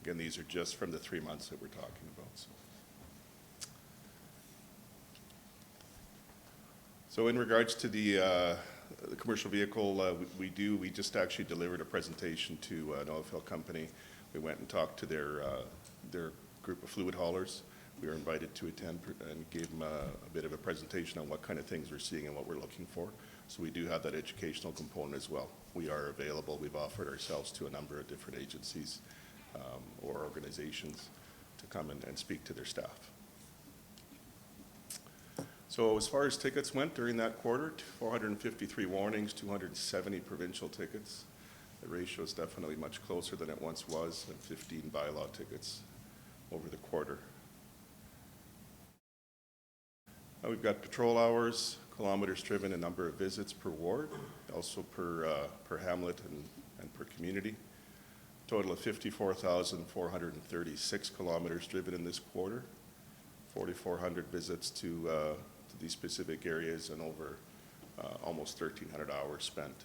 Again, these are just from the 3 months that we're talking about. So in regards to the commercial vehicle, we just actually delivered a presentation to an oil field company. We went and talked to their group of fluid haulers. We were invited to attend and gave them a bit of a presentation on what kind of things we're seeing and what we're looking for. So we do have that educational component as well. We are available. We've offered ourselves to a number of different agencies or organizations to come and speak to their staff. So as far as tickets went during that quarter, 453 warnings, 270 provincial tickets. The ratio is definitely much closer than it once was, and 15 bylaw tickets over the quarter. We've got patrol hours, kilometers driven, and number of visits per ward, also per hamlet and per community. Total of 54,436 kilometers driven in this quarter, 4,400 visits to these specific areas, and over almost 1,300 hours spent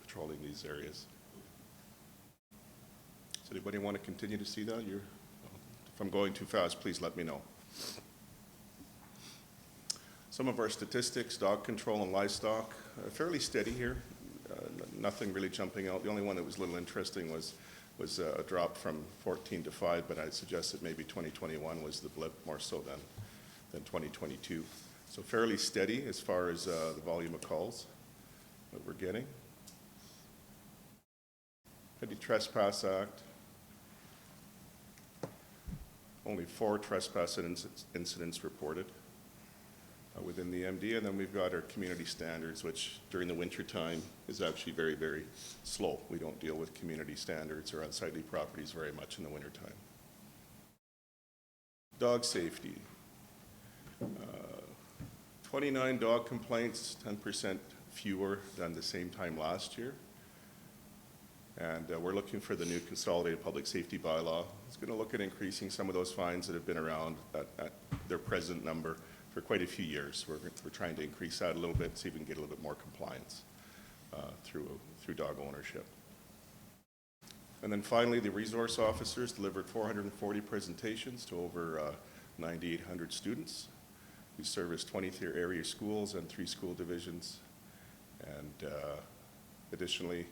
patrolling these areas. Does anybody want to continue to see that? If I'm going too fast, please let me know. Some of our statistics, dog control and livestock, fairly steady here. Nothing really jumping out. The only one that was a little interesting was a drop from 14 to 5, but I'd suggest that maybe 2021 was the blip more so than 2022. So fairly steady as far as the volume of calls that we're getting. Petty Trespass Act. Only 4 trespass incidents reported within the MD, and then we've got our community standards, which during the winter time is actually very, very slow. We don't deal with community standards or unsightly properties very much in the winter time. Dog safety. 29 dog complaints, 10% fewer than the same time last year. And we're looking for the new consolidated public safety bylaw. It's going to look at increasing some of those fines that have been around at their present number for quite a few years. We're trying to increase that a little bit, see if we can get a little bit more compliance through dog ownership. And then finally, the resource officers delivered 440 presentations to over 9,800 students. We service 23 area schools and 3 school divisions. And additionally,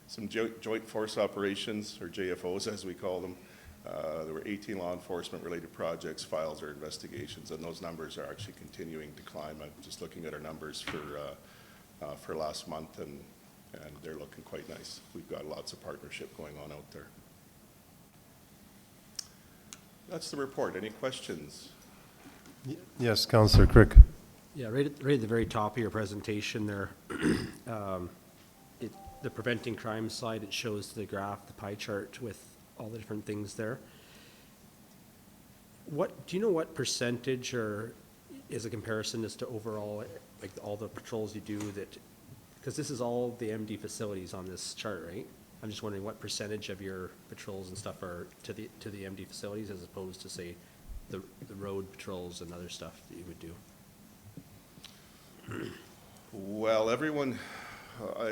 some joint force operations, or JFOs as we call them. There were 18 law enforcement related projects, files, or investigations, and those numbers are actually continuing to climb. I'm just looking at our numbers for last month, and they're looking quite nice. We've got lots of partnership going on out there. That's the report. Any questions? Yes, Councillor Crick. Yeah, right at the very top of your presentation there, the preventing crime slide, it shows the graph, the pie chart with all the different things there. Do you know what percentage or is a comparison as to overall, like all the patrols you do that, because this is all the MD facilities on this chart, right? I'm just wondering what percentage of your patrols and stuff are to the MD facilities as opposed to, say, the road patrols and other stuff that you would do? Well, everyone,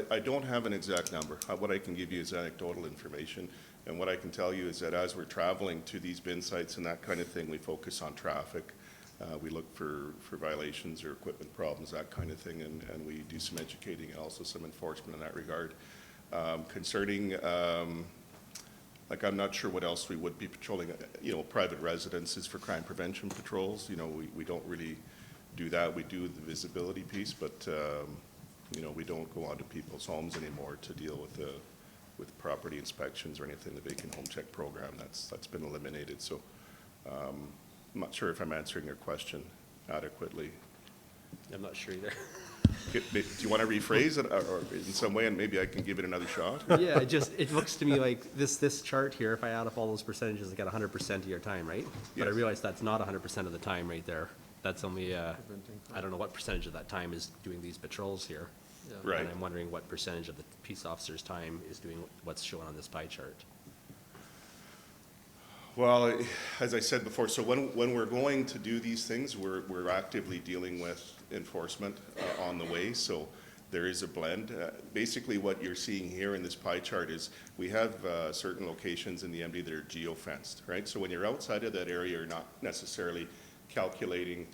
I don't have an exact number. What I can give you is anecdotal information. And what I can tell you is that as we're traveling to these bin sites and that kind of thing, we focus on traffic. We look for violations or equipment problems, that kind of thing, and we do some educating and also some enforcement in that regard. Concerning, like, I'm not sure what else we would be patrolling. You know, private residences for crime prevention patrols. You know, we don't really do that. We do the visibility piece, but you know, we don't go onto people's homes anymore to deal with property inspections or anything. The vacant home check program, that's been eliminated. So I'm not sure if I'm answering your question adequately. I'm not sure either. Do you want to rephrase it or in some way, and maybe I can give it another shot? Yeah, it looks to me like this chart here, if I add up all those percentages, I get 100% of your time, right? But I Yes. realize that's not 100% of the time right there. That's only, I don't know what percentage of that time is doing these patrols here. Yeah. Right. And I'm wondering what percentage of the peace officer's time is doing what's shown on this pie chart. Well, as I said before, so when we're going to do these things, we're actively dealing with enforcement on the way, so there is a blend. Basically, what you're seeing here in this pie chart is we have certain locations in the MD that are geo-fenced, right? So when you're outside of that area, you're not necessarily calculating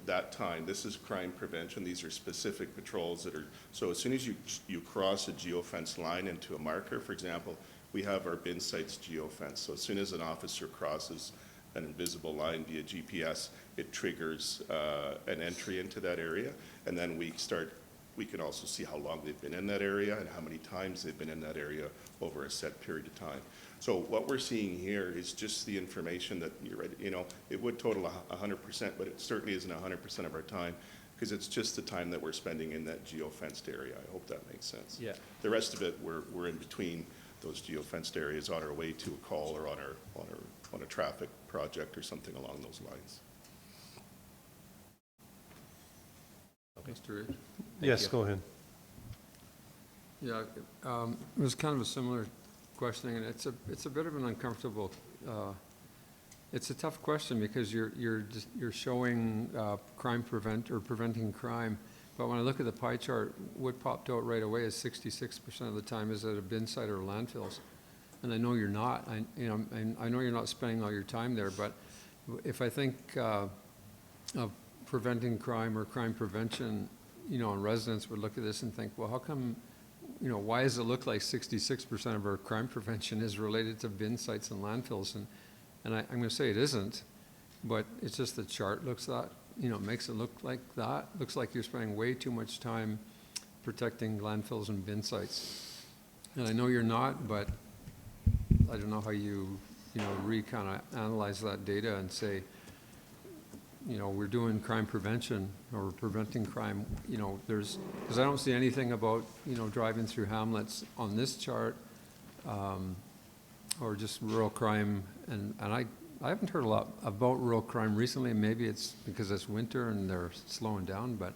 that time. This is crime prevention. These are specific patrols that are, so as soon as you cross a geo-fence line into a marker, for example, we have our bin sites geo-fenced. So as soon as an officer crosses an invisible line via GPS, it triggers an entry into that area. And then we can also see how long they've been in that area and how many times they've been in that area over a set period of time. So what we're seeing here is just the information that you're ready, you know, it would total 100%, but it certainly isn't 100% of our time because it's just the time that we're spending in that geo-fenced area. I hope that makes sense. Yeah. The rest of it, we're in between those geo-fenced areas on our way to a call or on a traffic project or something along those lines. Mr. Reed? Yes, go ahead. Yeah, it was kind of a similar questioning, and it's a bit of an uncomfortable. It's a tough question because you're showing preventing crime, but when I look at the pie chart, what popped out right away is 66% of the time is at a bin site or landfills, and I know you're not. I know you're not spending all your time there, but if I think of preventing crime or crime prevention, you know, and residents would look at this and think, well, how come, you know, why does it look like 66% of our crime prevention is related to bin sites and landfills? And I'm going to say it isn't, but it's just the chart looks that, you know, makes it look like that. Looks like you're spending way too much time protecting landfills and bin sites. And I know you're not, but I don't know how you kind of analyze that data and say, you know, we're doing crime prevention or we're preventing crime, you know, because I don't see anything about, you know, driving through hamlets on this chart, or just rural crime. And I haven't heard a lot about rural crime recently. Maybe it's because it's winter and they're slowing down, but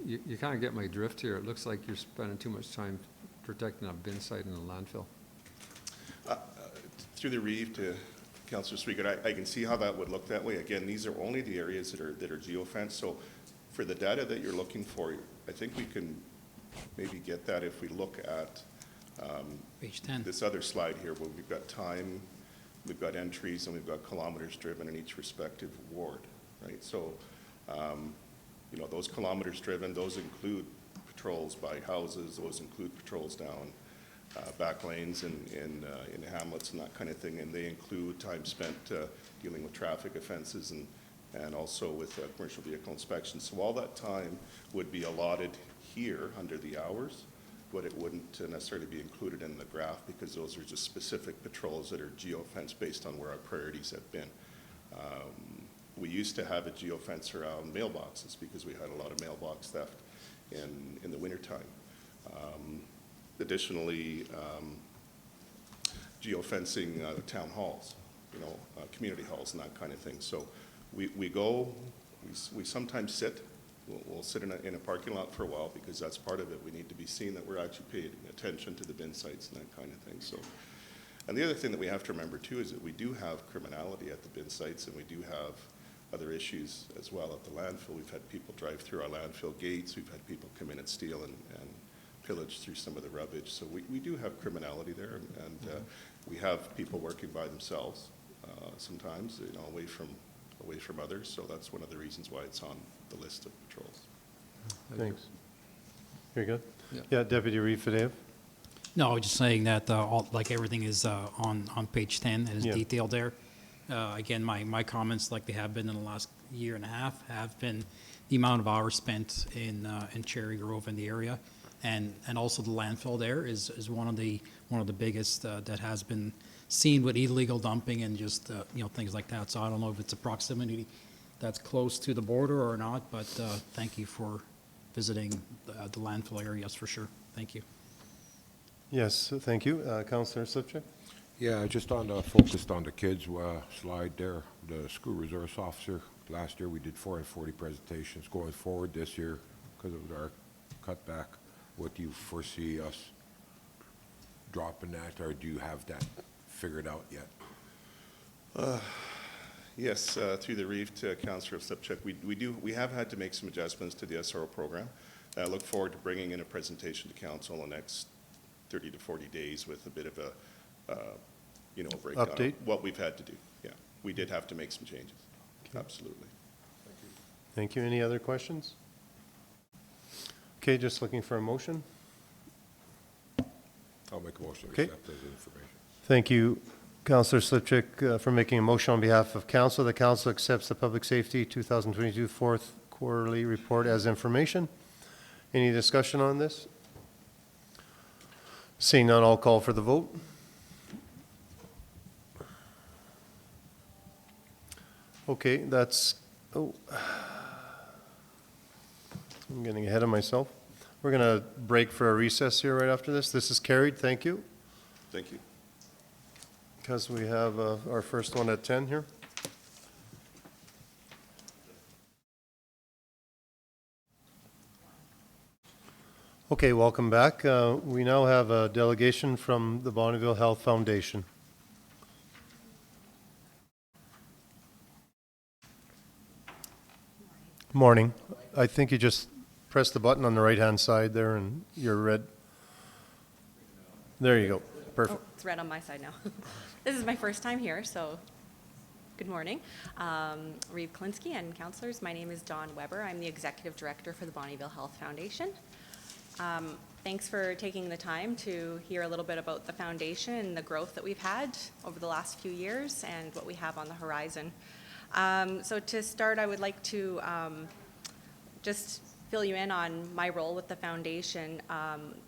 you kind of get my drift here. It looks like you're spending too much time protecting a bin site and a landfill. Through the Reeve to Councillor Sweegat, I can see how that would look that way. Again, these are only the areas that are geo-fenced. So for the data that you're looking for, I think we can maybe get that if we look at Page 10. This other slide here, where we've got time, we've got entries, and we've got kilometers driven in each respective ward, right? So, you know, those kilometers driven, those include patrols by houses, those include patrols down back lanes in hamlets and that kind of thing, and they include time spent dealing with traffic offenses and also with commercial vehicle inspections. So all that time would be allotted here under the hours, but it wouldn't necessarily be included in the graph because those are just specific patrols that are geofence based on where our priorities have been. We used to have a geofence around mailboxes because we had a lot of mailbox theft in the wintertime. Additionally, geofencing town halls, you know, community halls and that kind of thing. So we sometimes sit. We'll sit in a parking lot for a while because that's part of it. We need to be seen that we're actually paying attention to the bin sites and that kind of thing. So, and the other thing that we have to remember too is that we do have criminality at the bin sites, and we do have other issues as well at the landfill. We've had people drive through our landfill gates. We've had people come in and steal and pillage through some of the rubbish. So we do have criminality there, and we have people working by themselves sometimes, you know, away from others. So that's one of the reasons why it's on the list of patrols. Thanks. Very good. Yeah. Yeah, Deputy Reeve Fadeo. No, I was just saying that like everything is on page 10, it is Yeah. detailed there. Again, my comments, like they have been in the last year and a half, have been the amount of hours spent in Cherry Grove and the area, and also the landfill there is one of the biggest that has been seen with illegal dumping and just you know, things like that. So I don't know if it's a proximity that's close to the border or not, but thank you for visiting the landfill areas for sure. Thank you. Yes, thank you. Councillor Slipchuk? Yeah, just focused on the kids slide there, the school resource officer. Last year, we did 440 presentations. Going forward this year, because of our cutback, what do you foresee us dropping that, or do you have that figured out yet? Yes, through the Reeve to Councillor Slipchuk, we have had to make some adjustments to the SRO program. I look forward to bringing in a presentation to council in the next 30 to 40 days with a bit of a you know, a breakdown Update? of what we've had to do. Yeah, we did have to make some changes. Okay. Absolutely. Thank you. Any other questions? Okay, just looking for a motion. I'll make a motion to Okay. accept as information. Thank you, Councillor Slipchuk, for making a motion on behalf of council. The council accepts the Public Safety 2022 fourth quarterly report as information. Any discussion on this? Seeing none, I'll call for the vote. Okay, that's, I'm getting ahead of myself. We're going to break for a recess here right after this. This is carried. Thank you. Thank you. Because we have our first one at 10 here. Okay, welcome back. We now have a delegation from the Bonneville Health Foundation. Morning. I think you just press the button on the right-hand side there and you're red. There you go. Perfect. Oh, it's red on my side now. This is my first time here, so good morning. Reeve Klinsky and councillors, my name is Dawn Weber. I'm the Executive Director for the Bonneville Health Foundation. Thanks for taking the time to hear a little bit about the foundation and the growth that we've had over the last few years and what we have on the horizon. So to start, I would like to just fill you in on my role with the foundation.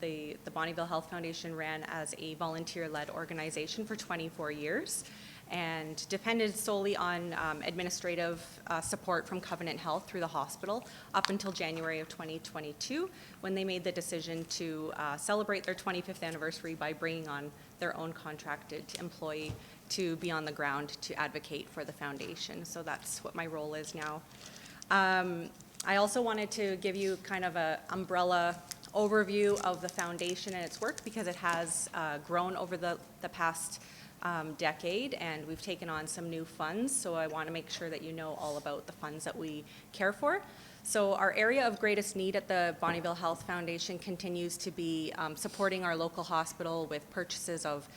The Bonneville Health Foundation ran as a volunteer-led organization for 24 years and depended solely on administrative support from Covenant Health through the hospital up until January of 2022, when they made the decision to celebrate their 25th anniversary by bringing on their own contracted employee to be on the ground to advocate for the foundation. So that's what my role is now. I also wanted to give you kind of an umbrella overview of the foundation and its work, because it has grown over the past decade, and we've taken on some new funds, so I want to make sure that you know all about the funds that we care for. So our area of greatest need at the Bonnyville Health Foundation continues to be supporting our local hospital with purchases of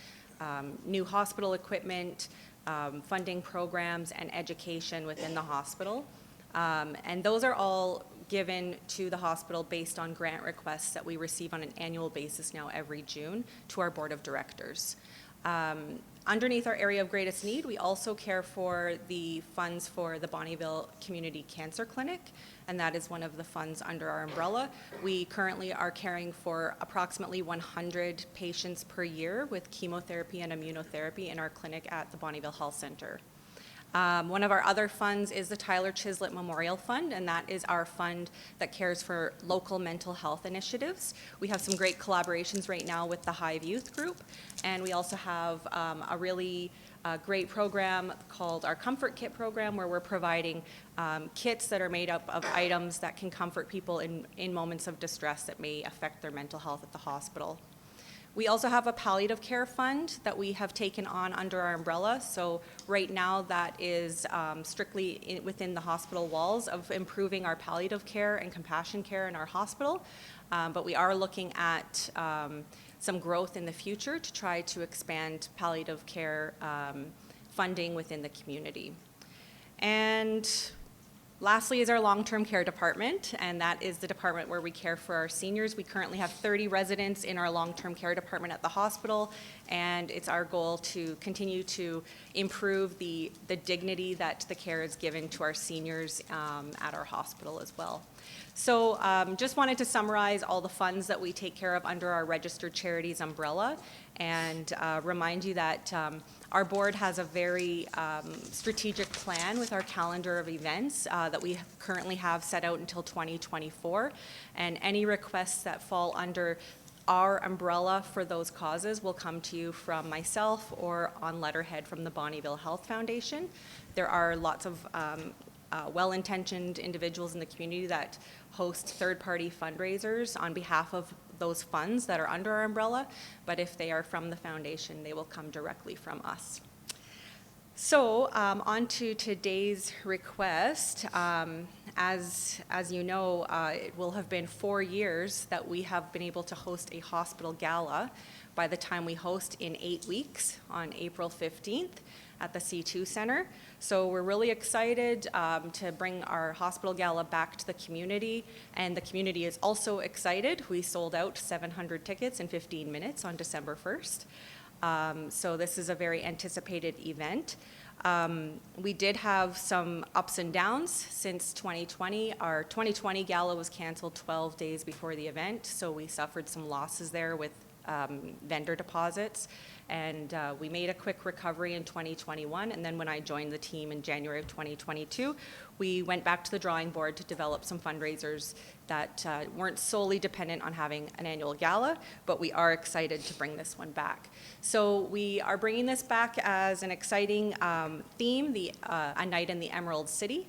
new hospital equipment, funding programs, and education within the hospital. And those are all given to the hospital based on grant requests that we receive on an annual basis now every June to our board of directors. Underneath our area of greatest need, we also care for the funds for the Bonnyville Community Cancer Clinic, and that is one of the funds under our umbrella. We currently are caring for approximately 100 patients per year with chemotherapy and immunotherapy in our clinic at the Bonnyville Health Center. One of our other funds is the Tyler Chislett Memorial Fund, and that is our fund that cares for local mental health initiatives. We have some great collaborations right now with the Hive Youth Group, and we also have a really great program called our Comfort Kit program, where we're providing kits that are made up of items that can comfort people in moments of distress that may affect their mental health at the hospital. We also have a palliative care fund that we have taken on under our umbrella. So right now that is strictly within the hospital walls of improving our palliative care and compassion care in our hospital. But we are looking at some growth in the future to try to expand palliative care funding within the community. And lastly is our long-term care department, and that is the department where we care for our seniors. We currently have 30 residents in our long-term care department at the hospital, and it's our goal to continue to improve the dignity that the care is given to our seniors at our hospital as well. So just wanted to summarize all the funds that we take care of under our registered charities umbrella, and remind you that our board has a very strategic plan with our calendar of events that we currently have set out until 2024, and any requests that fall under our umbrella for those causes will come to you from myself or on letterhead from the Bonnyville Health Foundation. There are lots of well-intentioned individuals in the community that host third-party fundraisers on behalf of those funds that are under our umbrella, but if they are from the foundation, they will come directly from us. So on to today's request. As you know, it will have been 4 years that we have been able to host a hospital gala by the time we host in 8 weeks on April 15th at the C2 Center. So we're really excited to bring our hospital gala back to the community, and the community is also excited. We sold out 700 tickets in 15 minutes on December 1st. So this is a very anticipated event. We did have some ups and downs since 2020. Our 2020 gala was canceled 12 days before the event, so we suffered some losses there with vendor deposits, and we made a quick recovery in 2021, and then when I joined the team in January of 2022, we went back to the drawing board to develop some fundraisers that weren't solely dependent on having an annual gala, but we are excited to bring this one back. So we are bringing this back as an exciting theme, A Night in the Emerald City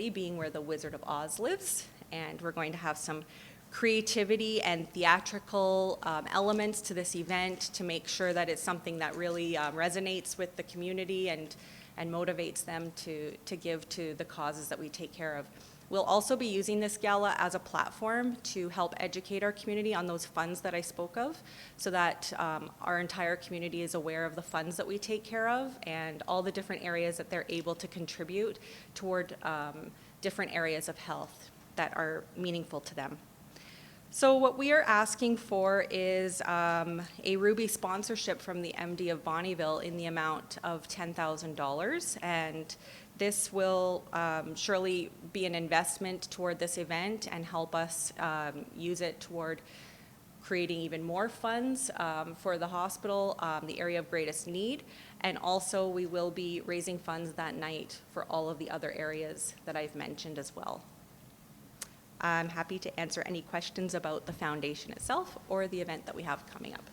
being where the Wizard of Oz lives, and we're going to have some creativity and theatrical elements to this event to make sure that it's something that really resonates with the community and motivates them to give to the causes that we take care of. We'll also be using this gala as a platform to help educate our community on those funds that I spoke of, so that our entire community is aware of the funds that we take care of and all the different areas that they're able to contribute toward different areas of health that are meaningful to them. So what we are asking for is a Ruby sponsorship from the MD of Bonnyville in the amount of $10,000, and this will surely be an investment toward this event and help us use it toward creating even more funds for the hospital, the area of greatest need, and also we will be raising funds that night for all of the other areas that I've mentioned as well. I'm happy to answer any questions about the foundation itself or the event that we have coming up.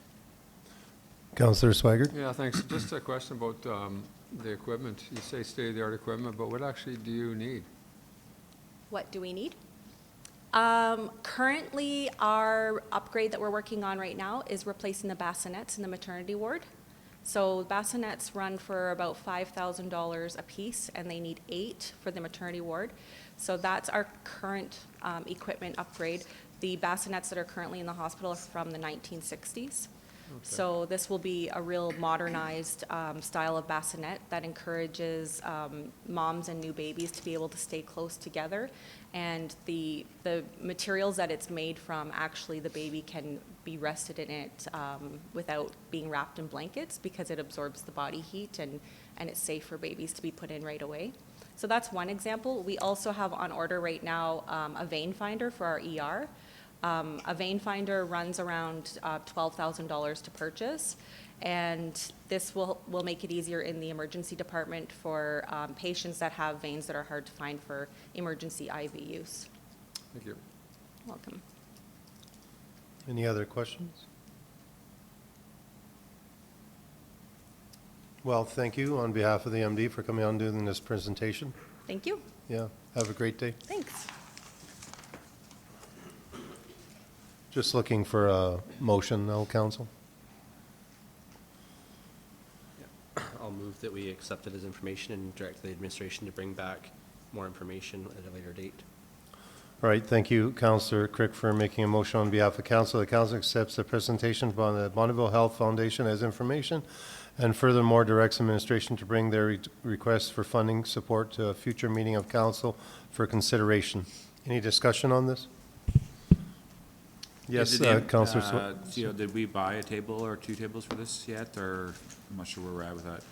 Councillor Swigert? Yeah, thanks. Just a question about the equipment. You say state-of-the-art equipment, but what actually do you need? What do we need? Currently, our upgrade that we're working on right now is replacing the bassinets in the maternity ward. So bassinets run for about $5,000 a piece, and they need 8 for the maternity ward. So that's our current equipment upgrade. The bassinets that are currently in the hospital are from the 1960s. So this will be a real modernized style of bassinet that encourages moms and new babies to be able to stay close together. And the materials that it's made from, actually the baby can be rested in it without being wrapped in blankets, because it absorbs the body heat, and it's safe for babies to be put in right away. So that's one example. We also have on order right now a vein finder for our ER. A vein finder runs around $12,000 to purchase, and this will make it easier in the emergency department for patients that have veins that are hard to find for emergency IV use. Thank you. Welcome. Any other questions? Well, thank you on behalf of the MD for coming out and doing this presentation. Thank you. Yeah, have a great day. Thanks. Just looking for a motion now, council. I'll move that we accept it as information and direct the administration to bring back more information at a later date. All right, thank you, Councillor Crick, for making a motion on behalf of council. The council accepts the presentation from the Bonneville Health Foundation as information, and furthermore directs administration to bring their requests for funding support to a future meeting of council for consideration. Any discussion on this? Yes, Councillor Did we buy a table or 2 tables for this yet, or I'm not sure where we're at with that?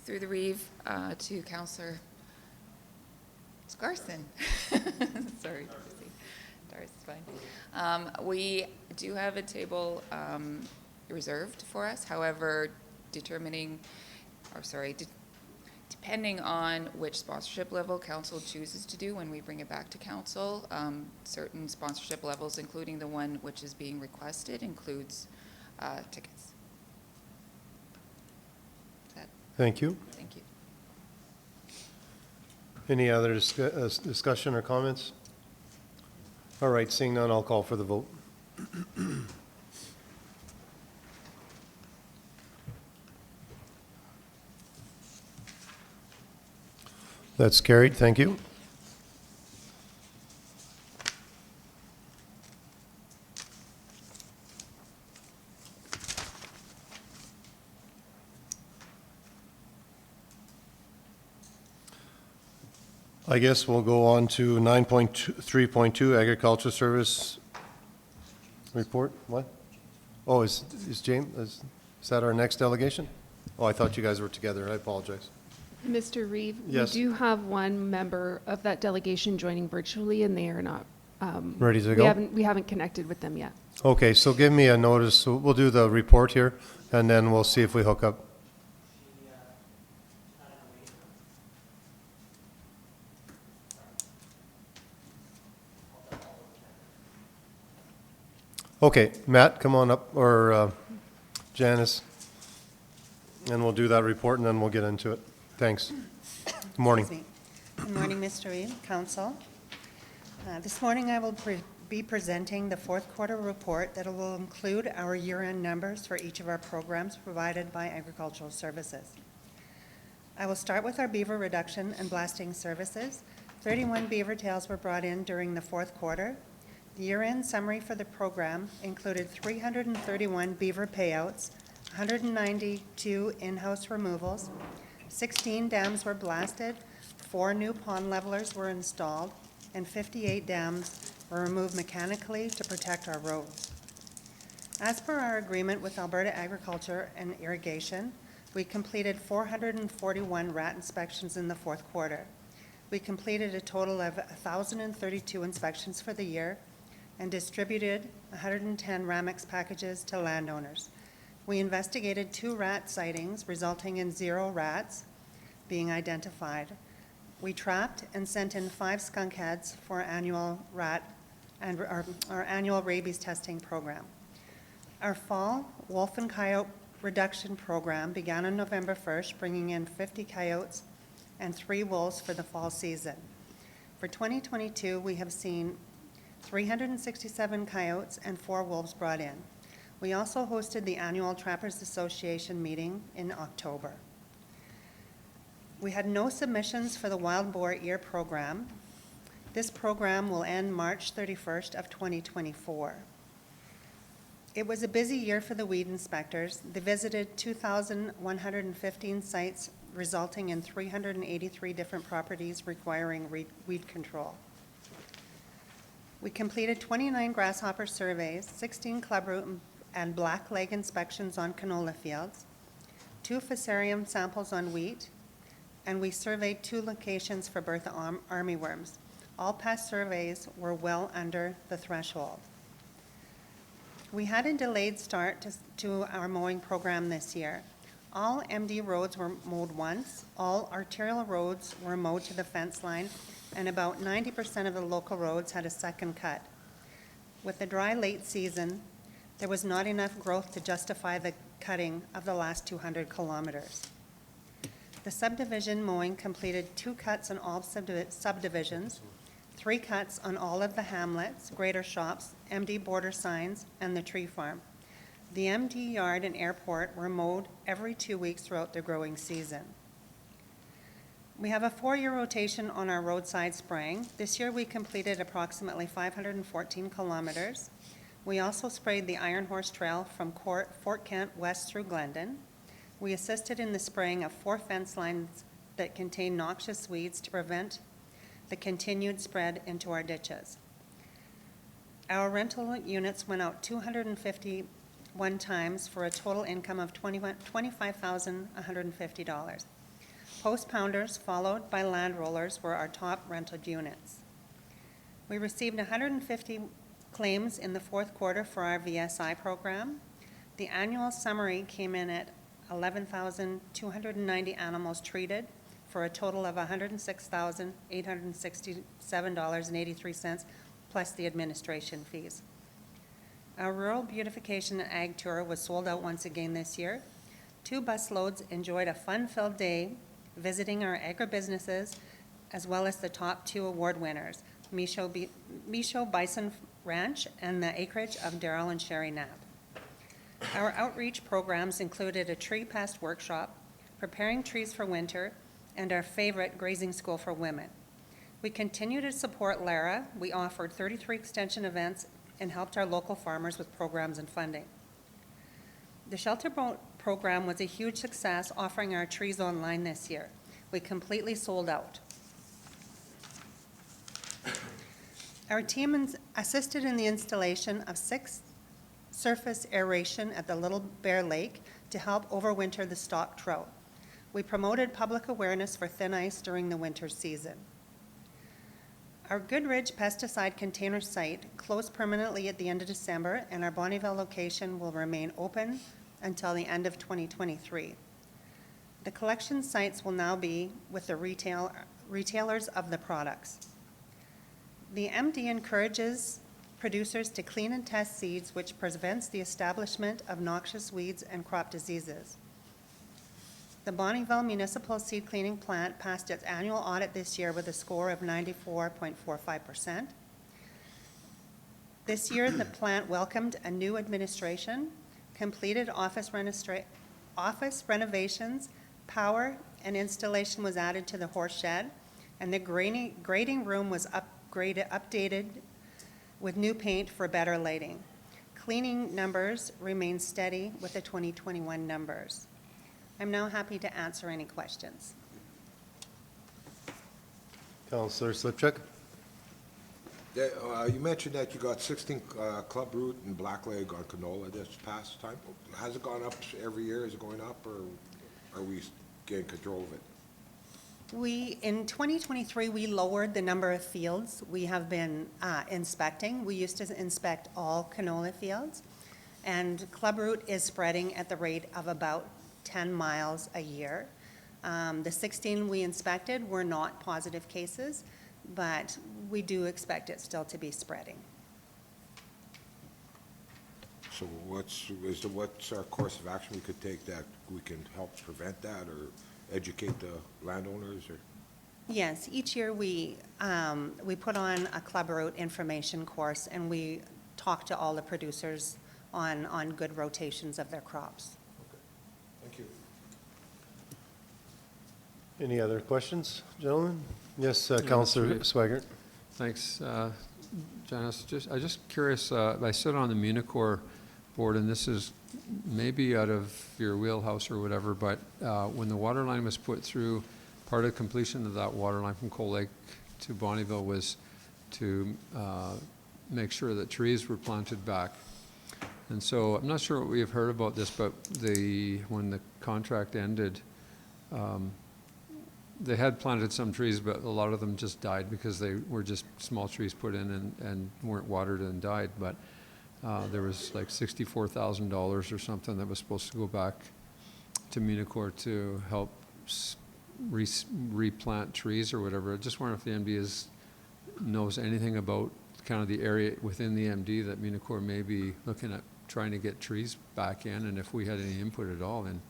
Through the Reeve to Councillor Scarson. Sorry, Darcy, it's fine. We do have a table reserved for us. However, depending on which sponsorship level council chooses to do when we bring it back to council, certain sponsorship levels, including the one which is being requested, includes tickets. Thank you. Thank you. Any other discussion or comments? All right, seeing none, I'll call for the vote. That's carried. Thank you. I guess we'll go on to 9.3.2 Agriculture Service Report. What? Oh, is James, is that our next delegation? Oh, I thought you guys were together. I apologize. Mr. Reeve, Yes. we do have one member of that delegation joining virtually, and they are not Ready to go? We haven't connected with them yet. Okay, so give me a notice. So we'll do the report here, and then we'll see if we hook up. Okay, Matt, come on up, or Janice, and we'll do that report, and then we'll get into it. Thanks. Good morning. Excuse me. Good morning, Mr. Reeve, Council. This morning I will be presenting the fourth quarter report that will include our year-end numbers for each of our programs provided by Agricultural Services. I will start with our beaver reduction and blasting services. 31 beaver tails were brought in during the fourth quarter. The year-end summary for the program included 331 beaver payouts, 192 in-house removals, 16 dams were blasted, 4 new pond levelers were installed, and 58 dams were removed mechanically to protect our roads. As per our agreement with Alberta Agriculture and Irrigation, we completed 441 rat inspections in the fourth quarter. We completed a total of 1,032 inspections for the year and distributed 110 Ramex packages to landowners. We investigated 2 rat sightings, resulting in 0 rats being identified. We trapped and sent in 5 skunk heads for annual rat and our annual rabies testing program. Our fall wolf and coyote reduction program began on November 1st, bringing in 50 coyotes and 3 wolves for the fall season. For 2022, we have seen 367 coyotes and 4 wolves brought in. We also hosted the annual Trappers Association meeting in October. We had no submissions for the wild boar ear program. This program will end March 31st of 2024. It was a busy year for the weed inspectors. They visited 2,115 sites, resulting in 383 different properties requiring weed control. We completed 29 grasshopper surveys, 16 clubroot and blackleg inspections on canola fields, 2 fusarium samples on wheat, and we surveyed 2 locations for Bertha armyworms. All past surveys were well under the threshold. We had a delayed start to our mowing program this year. All MD roads were mowed once, all arterial roads were mowed to the fence line, and about 90% of the local roads had a second cut. With the dry late season, there was not enough growth to justify the cutting of the last 200 kilometers. The subdivision mowing completed 2 cuts on all subdivisions, 3 cuts on all of the hamlets, greater shops, MD border signs, and the tree farm. The MD yard and airport were mowed every 2 weeks throughout the growing season. We have a 4-year rotation on our roadside spraying. This year we completed approximately 514 kilometers. We also sprayed the Iron Horse Trail from Fort Kent west through Glendon. We assisted in the spraying of 4 fence lines that contain noxious weeds to prevent the continued spread into our ditches. Our rental units went out 251 times for a total income of $25,150. Post pounders followed by land rollers were our top rented units. We received 150 claims in the 4th quarter for our VSI program. The annual summary came in at 11,290 animals treated for a total of $106,867.83 plus the administration fees. Our Rural Beautification and Ag Tour was sold out once again this year. 2 busloads enjoyed a fun-filled day visiting our agribusinesses as well as the top 2 award winners, Michaud Bison Ranch and the acreage of Darrell and Sherry Knapp. Our outreach programs included a tree pest workshop, preparing trees for winter, and our favorite grazing school for women. We continue to support LARA. We offered 33 extension events and helped our local farmers with programs and funding. The Shelter Boat program was a huge success, offering our trees online this year. We completely sold out. Our team assisted in the installation of 6 surface aeration at the Little Bear Lake to help overwinter the stock trout. We promoted public awareness for thin ice during the winter season. Our Goodridge pesticide container site closed permanently at the end of December, and our Bonnyville location will remain open until the end of 2023. The collection sites will now be with the retailers of the products. The MD encourages producers to clean and test seeds, which prevents the establishment of noxious weeds and crop diseases. The Bonnyville Municipal Seed Cleaning Plant passed its annual audit this year with a score of 94.45%. This year, the plant welcomed a new administration, completed office renovations, power and installation was added to the horse shed, and the grading room was updated with new paint for better lighting. Cleaning numbers remain steady with the 2021 numbers. I'm now happy to answer any questions. Councillor Slipchuk? Yeah, you mentioned that you got 16 clubroot and blackleg on canola this past time. Has it gone up every year? Is it going up, or are we getting control of it? In 2023, we lowered the number of fields we have been inspecting. We used to inspect all canola fields, and clubroot is spreading at the rate of about 10 miles a year. The 16 we inspected were not positive cases, but we do expect it still to be spreading. So what's our course of action we could take that we can help prevent that or educate the landowners? Or? Yes, each year we put on a clubroot information course, and we talk to all the producers on good rotations of their crops. Okay. Thank you. Any other questions, gentlemen? Yes, Counselor Swaggart. Thanks, Janice. I'm just curious, I sit on the Municore board, and this is maybe out of your wheelhouse or whatever, but when the water line was put through, part of the completion of that water line from Cold Lake to Bonnyville was to make sure that trees were planted back. And so I'm not sure what we have heard about this, but when the contract ended, they had planted some trees, but a lot of them just died because they were just small trees put in and weren't watered and died. But there was like $64,000 or something that was supposed to go back to Municore to help replant trees or whatever. I just wonder if the MD knows anything about kind of the area within the MD that Municore may be looking at trying to get trees back in, and if we had any input at all in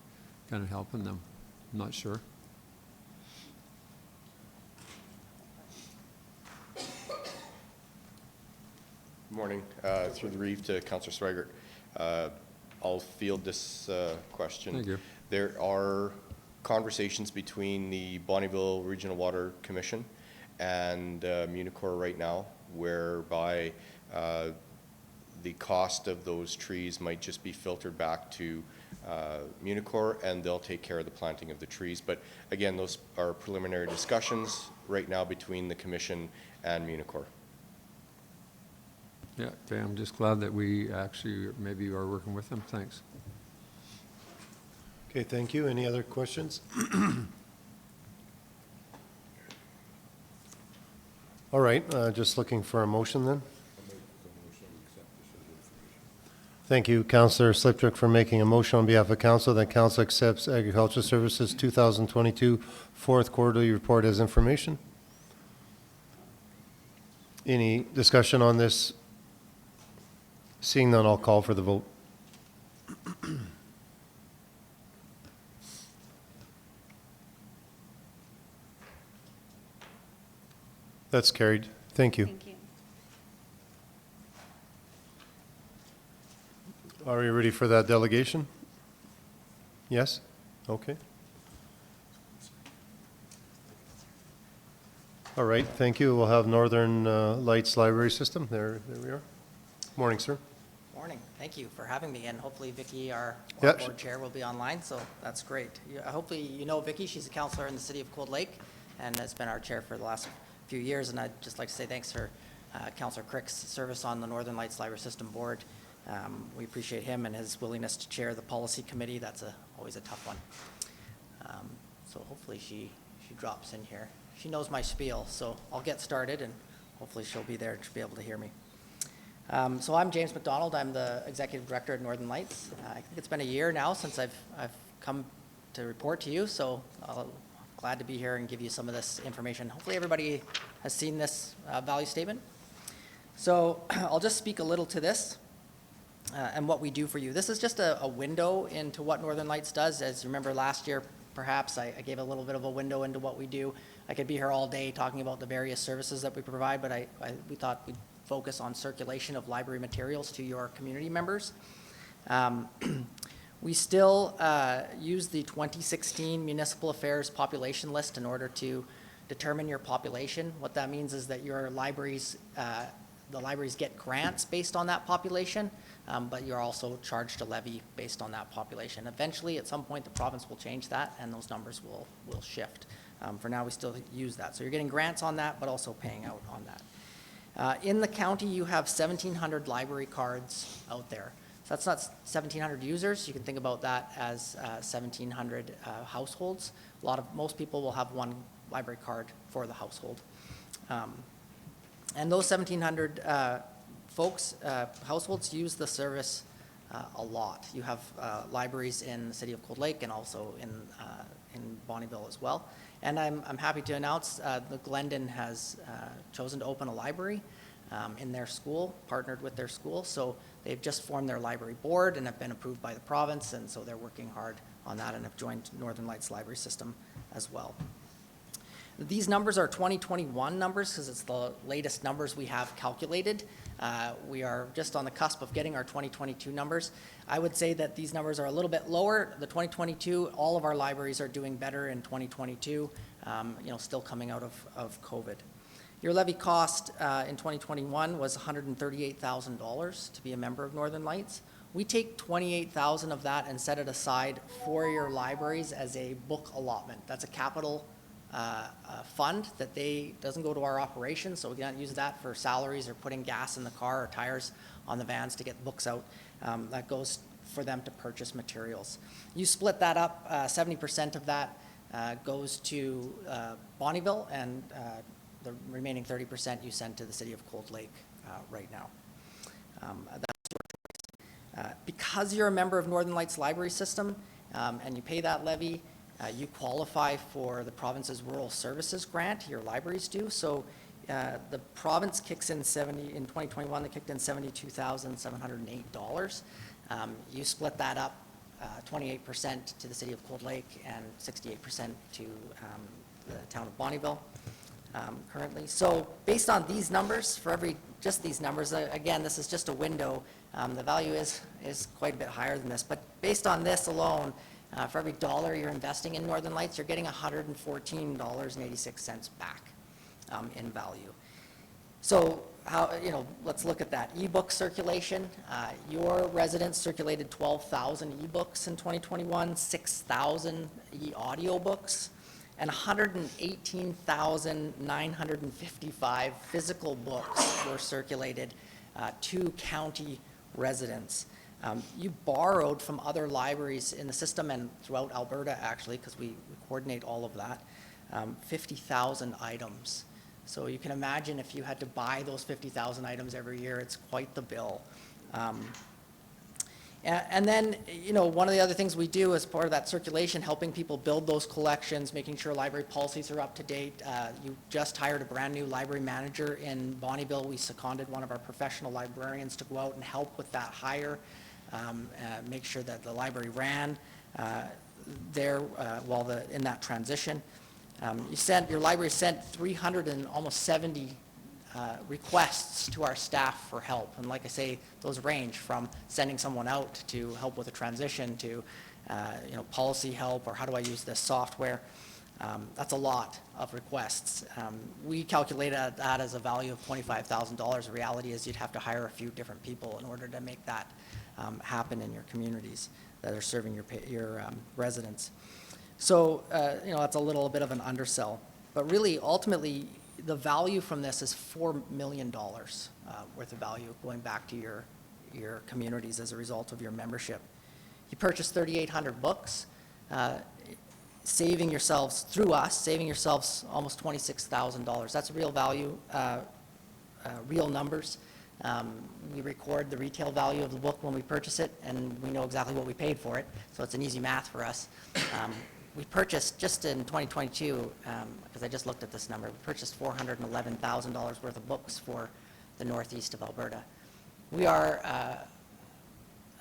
kind of helping them. I'm not sure. Morning. Through the Reeve to Councillor Swaggart. I'll field this question. Thank you. There are conversations between the Bonnyville Regional Water Commission and Municore right now, whereby the cost of those trees might just be filtered back to Municore, and they'll take care of the planting of the trees. But again, those are preliminary discussions right now between the Commission and Municore. Yeah, okay, I'm just glad that we actually maybe are working with them. Thanks. Okay, thank you. Any other questions? All right, just looking for a motion then. Thank you, Councillor Slipchuk, for making a motion on behalf of council that council accepts Agricultural Services 2022 fourth quarterly report as information. Any discussion on this? Seeing none, I'll call for the vote. That's carried. Thank you. Thank you. Are we ready for that delegation? Yes? Okay. All right, thank you. We'll have Northern Lights Library System. There we are. Morning, sir. Morning. Thank you for having me, and hopefully Vicky, our Yep. board chair, will be online, so that's great. Hopefully you know Vicky. She's a counselor in the city of Cold Lake and has been our chair for the last few years, and I'd just like to say thanks for Councillor Crick's service on the Northern Lights Library System Board. We appreciate him and his willingness to chair the policy committee. That's always a tough one. So hopefully she drops in here. She knows my spiel, so I'll get started, and hopefully she'll be there to be able to hear me. So I'm James McDonald. I'm the Executive Director at Northern Lights. I think it's been a year now since I've come to report to you, so I'm glad to be here and give you some of this information. Hopefully everybody has seen this value statement. So I'll just speak a little to this and what we do for you. This is just a window into what Northern Lights does. As you remember last year, perhaps I gave a little bit of a window into what we do. I could be here all day talking about the various services that we provide, but we thought we'd focus on circulation of library materials to your community members. We still use the 2016 Municipal Affairs Population List in order to determine your population. What that means is that your libraries, the libraries get grants based on that population, but you're also charged a levy based on that population. Eventually, at some point, the province will change that, and those numbers will shift. For now, we still use that. So you're getting grants on that, but also paying out on that. In the county, you have 1,700 library cards out there. So that's not 1,700 users. You can think about that as 1,700 households. Most people will have one library card for the household. And those 1,700 households use the service a lot. You have libraries in the city of Cold Lake and also in Bonnyville as well. And I'm happy to announce the Glendon has chosen to open a library in their school, partnered with their school. So they've just formed their library board and have been approved by the province, and so they're working hard on that and have joined Northern Lights Library System as well. These numbers are 2021 numbers because it's the latest numbers we have calculated. We are just on the cusp of getting our 2022 numbers. I would say that these numbers are a little bit lower. The 2022, all of our libraries are doing better in 2022, still coming out of COVID. Your levy cost in 2021 was $138,000 to be a member of Northern Lights. We take $28,000 of that and set it aside for your libraries as a book allotment. That's a capital fund that doesn't go to our operations, so we can't use that for salaries or putting gas in the car or tires on the vans to get books out. That goes for them to purchase materials. You split that up, 70% of that goes to Bonnyville, and the remaining 30% you send to the city of Cold Lake right now. Because you're a member of Northern Lights Library System and you pay that levy, you qualify for the province's Rural Services Grant, your libraries do. So the province kicks in in 2021, they kicked in $72,708. You split that up, 28% to the city of Cold Lake and 68% to the town of Bonnyville currently. So based on these numbers, just these numbers, again, this is just a window. The value is quite a bit higher than this, but based on this alone, for every dollar you're investing in Northern Lights, you're getting $114.86 back in value. So let's look at that. Ebook circulation. Your residents circulated 12,000 ebooks in 2021, 6,000 e-audiobooks, and 118,955 physical books were circulated to county residents. You borrowed from other libraries in the system and throughout Alberta, actually, because we coordinate all of that, 50,000 items. So you can imagine if you had to buy those 50,000 items every year, it's quite the bill. And then, one of the other things we do as part of that circulation, helping people build those collections, making sure library policies are up to date. You just hired a brand new library manager in Bonnyville. We seconded one of our professional librarians to go out and help with that hire. Make sure that the library ran there while in that transition. Your library sent 370 requests to our staff for help, and like I say, those range from sending someone out to help with a transition to policy help or how do I use this software. That's a lot of requests. We calculated that as a value of $25,000. The reality is you'd have to hire a few different people in order to make that happen in your communities that are serving your residents. So, that's a little bit of an undersell. But really, ultimately, the value from this is $4 million worth of value going back to your communities as a result of your membership. You purchased 3,800 books, saving yourselves, through us, saving yourselves almost $26,000. That's real value, real numbers. We record the retail value of the book when we purchase it, and we know exactly what we paid for it, so it's an easy math for us. We purchased, just in 2022, because I just looked at this number, we purchased $411,000 worth of books for the northeast of Alberta. We are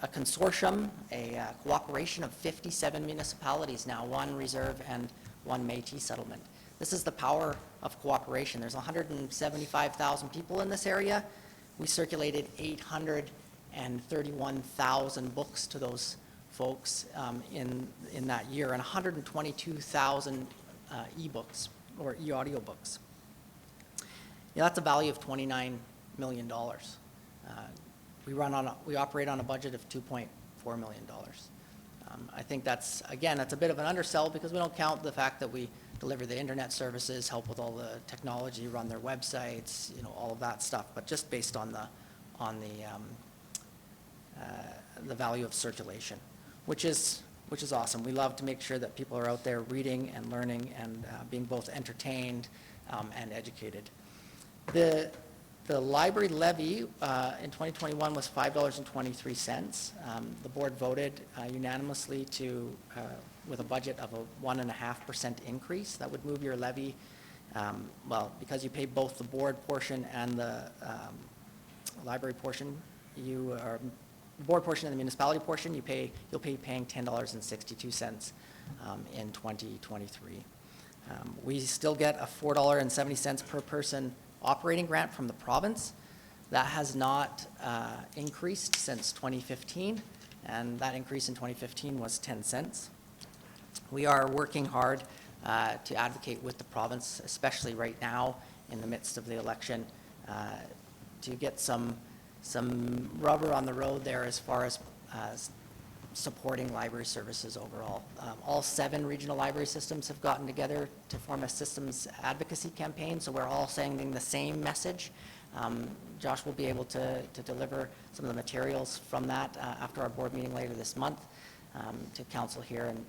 a consortium, a cooperation of 57 municipalities now, one reserve and one Métis settlement. This is the power of cooperation. There's 175,000 people in this area. We circulated 831,000 books to those folks in that year, and 122,000 ebooks or e-audiobooks. That's a value of $29 million. We operate on a budget of $2.4 million. I think that's a bit of an undersell because we don't count the fact that we deliver the internet services, help with all the technology, run their websites, all of that stuff. But just based on the value of circulation, which is awesome. We love to make sure that people are out there reading and learning and being both entertained and educated. The library levy in 2021 was $5.23. The board voted unanimously with a budget of a 1.5% increase. That would move your levy, because you pay both the board portion and the library portion, the board portion and the municipality portion, you'll be paying $10.62 in 2023. We still get a $4.70 per person operating grant from the province. That has not increased since 2015, and that increase in 2015 was 10 cents. We are working hard to advocate with the province, especially right now in the midst of the election, to get some rubber on the road there as far as supporting library services overall. All 7 regional library systems have gotten together to form a systems advocacy campaign, so we're all sending the same message. Josh will be able to deliver some of the materials from that after our board meeting later this month to council here and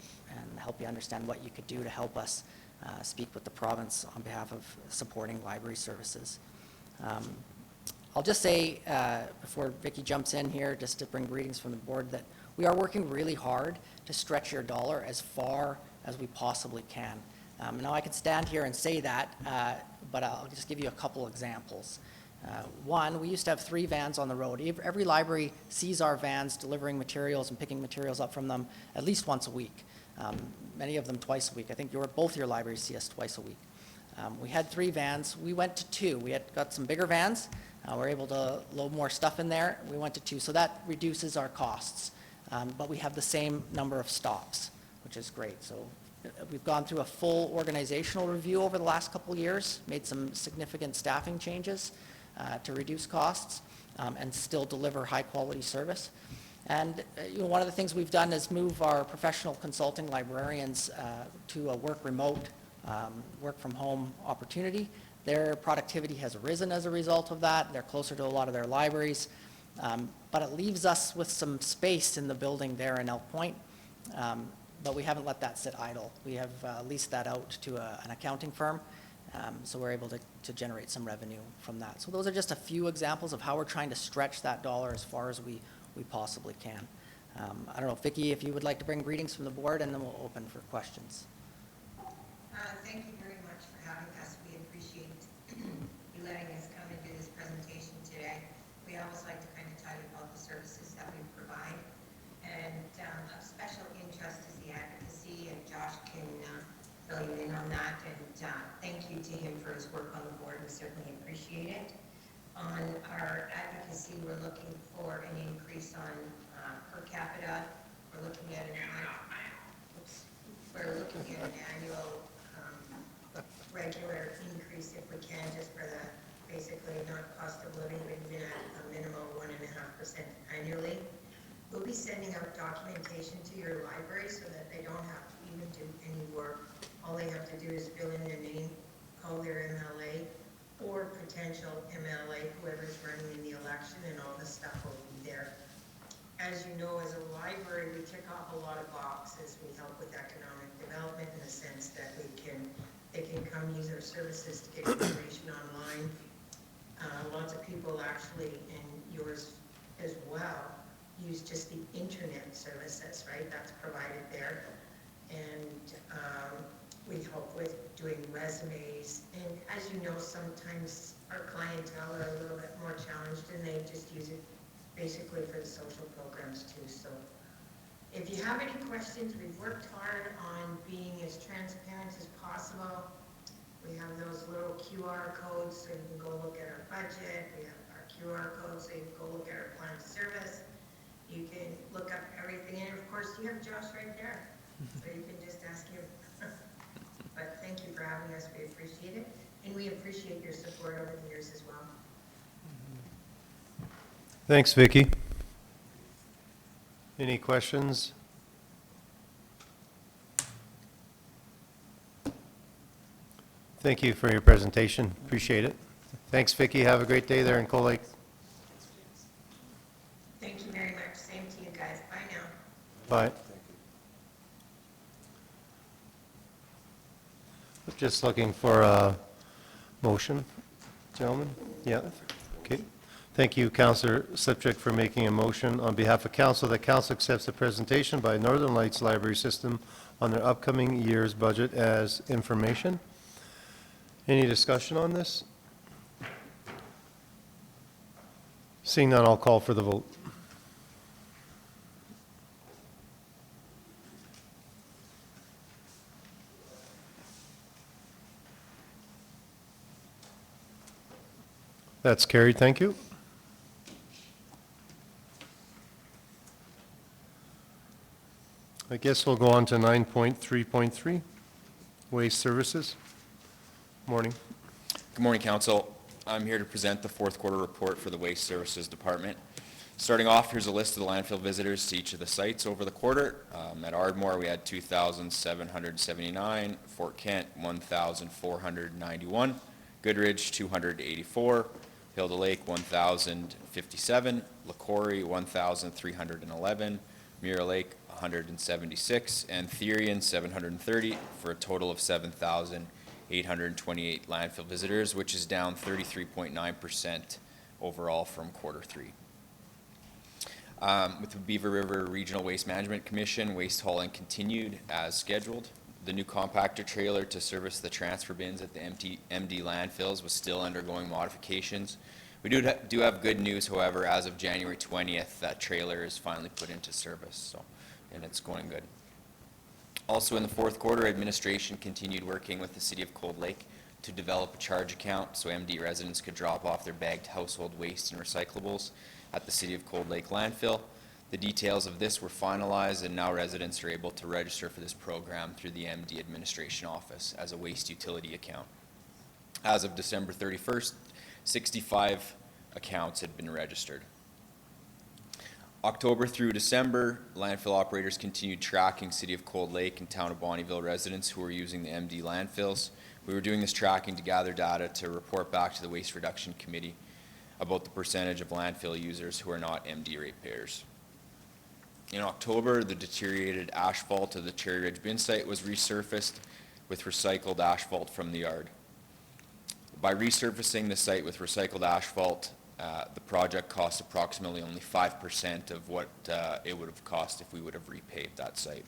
help you understand what you could do to help us speak with the province on behalf of supporting library services. I'll just say, before Vicki jumps in here, just to bring greetings from the board, that we are working really hard to stretch your dollar as far as we possibly can. Now, I could stand here and say that, but I'll just give you a couple examples. One, we used to have 3 vans on the road. Every library sees our vans delivering materials and picking materials up from them at least once a week, many of them twice a week. I think both your libraries see us twice a week. We had 3 vans. We went to 2. We had got some bigger vans. We're able to load more stuff in there. We went to 2, so that reduces our costs. But we have the same number of stops, which is great. So we've gone through a full organizational review over the last couple of years, made some significant staffing changes to reduce costs and still deliver high-quality service. And one of the things we've done is move our professional consulting librarians to a work remote, work from home opportunity. Their productivity has risen as a result of that. They're closer to a lot of their libraries. But it leaves us with some space in the building there in Elk Point. But we haven't let that sit idle. We have leased that out to an accounting firm. So we're able to generate some revenue from that. So those are just a few examples of how we're trying to stretch that dollar as far as we possibly can. I don't know, Vicki, if you would like to bring greetings from the board, and then we'll open for questions. Thank you very much for having us. We appreciate you letting us come and do this presentation today. We always like to kind of tell you about the services that we provide. And of special interest is the advocacy, and Josh can fill you in on that. And thank you to him for his work on the board. We certainly appreciate it. On our advocacy, we're looking for an increase on per capita. We're looking at an annual regular increase if we can, just for the basically not cost of living. We've been at a minimum 1.5% annually. We'll be sending out documentation to your library so that they don't have to even do any work. All they have to do is fill in their name, call their MLA or potential MLA, whoever's running in the election, and all the stuff will be there. As you know, as a library, we tick off a lot of boxes. We help with economic development in the sense that they can come use our services to get information online. Lots of people actually, and yours as well, use just the internet services, right? That's provided there. And we help with doing resumes. And as you know, sometimes our clientele are a little bit more challenged and they just use it basically for the social programs too. So if you have any questions, we've worked hard on being as transparent as possible. We have those little QR codes so you can go look at our budget. We have our QR codes so you can go look at our plan of service. You can look up everything, and of course you have Josh right there, so you can just ask him. But thank you for having us. We appreciate it, and we appreciate your support over the years as well. Thanks, Vicki. Any questions? Thank you for your presentation. Appreciate it. Thanks, Vicki. Have a great day there in Cold Lake. Thank you very much. Same to you guys. Bye now. Bye. Just looking for a motion, gentlemen. Yeah, okay. Thank you, Councillor Slipchuk, for making a motion on behalf of Council that Council accepts the presentation by Northern Lights Library System on their upcoming year's budget as information. Any discussion on this? Seeing none, I'll call for the vote. That's carried, thank you. I guess we'll go on to 9.3.3, Waste Services. Morning. Good morning, Council. I'm here to present the fourth quarter report for the Waste Services Department. Starting off, here's a list of the landfill visitors to each of the sites over the quarter. At Ardmore, we had 2,779, Fort Kent, 1,491, Goodridge, 284, Hilda Lake, 1,057, LaCorey, 1,311, Mirror Lake, 176, and Therian, 730, for a total of 7,828 landfill visitors, which is down 33.9% overall from quarter three. With the Beaver River Regional Waste Management Commission, waste hauling continued as scheduled. The new compactor trailer to service the transfer bins at the MD landfills was still undergoing modifications. We do have good news, however, as of January 20th, that trailer is finally put into service, and it's going good. Also in the fourth quarter, administration continued working with the City of Cold Lake to develop a charge account so MD residents could drop off their bagged household waste and recyclables at the City of Cold Lake landfill. The details of this were finalized, and now residents are able to register for this program through the MD administration office as a waste utility account. As of December 31st, 65 accounts had been registered. October through December, landfill operators continued tracking City of Cold Lake and Town of Bonnyville residents who were using the MD landfills. We were doing this tracking to gather data to report back to the Waste Reduction Committee about the percentage of landfill users who are not MD ratepayers. In October, the deteriorated asphalt of the Cherry Ridge bin site was resurfaced with recycled asphalt from the yard. By resurfacing the site with recycled asphalt, the project cost approximately only 5% of what it would have cost if we would have repaved that site.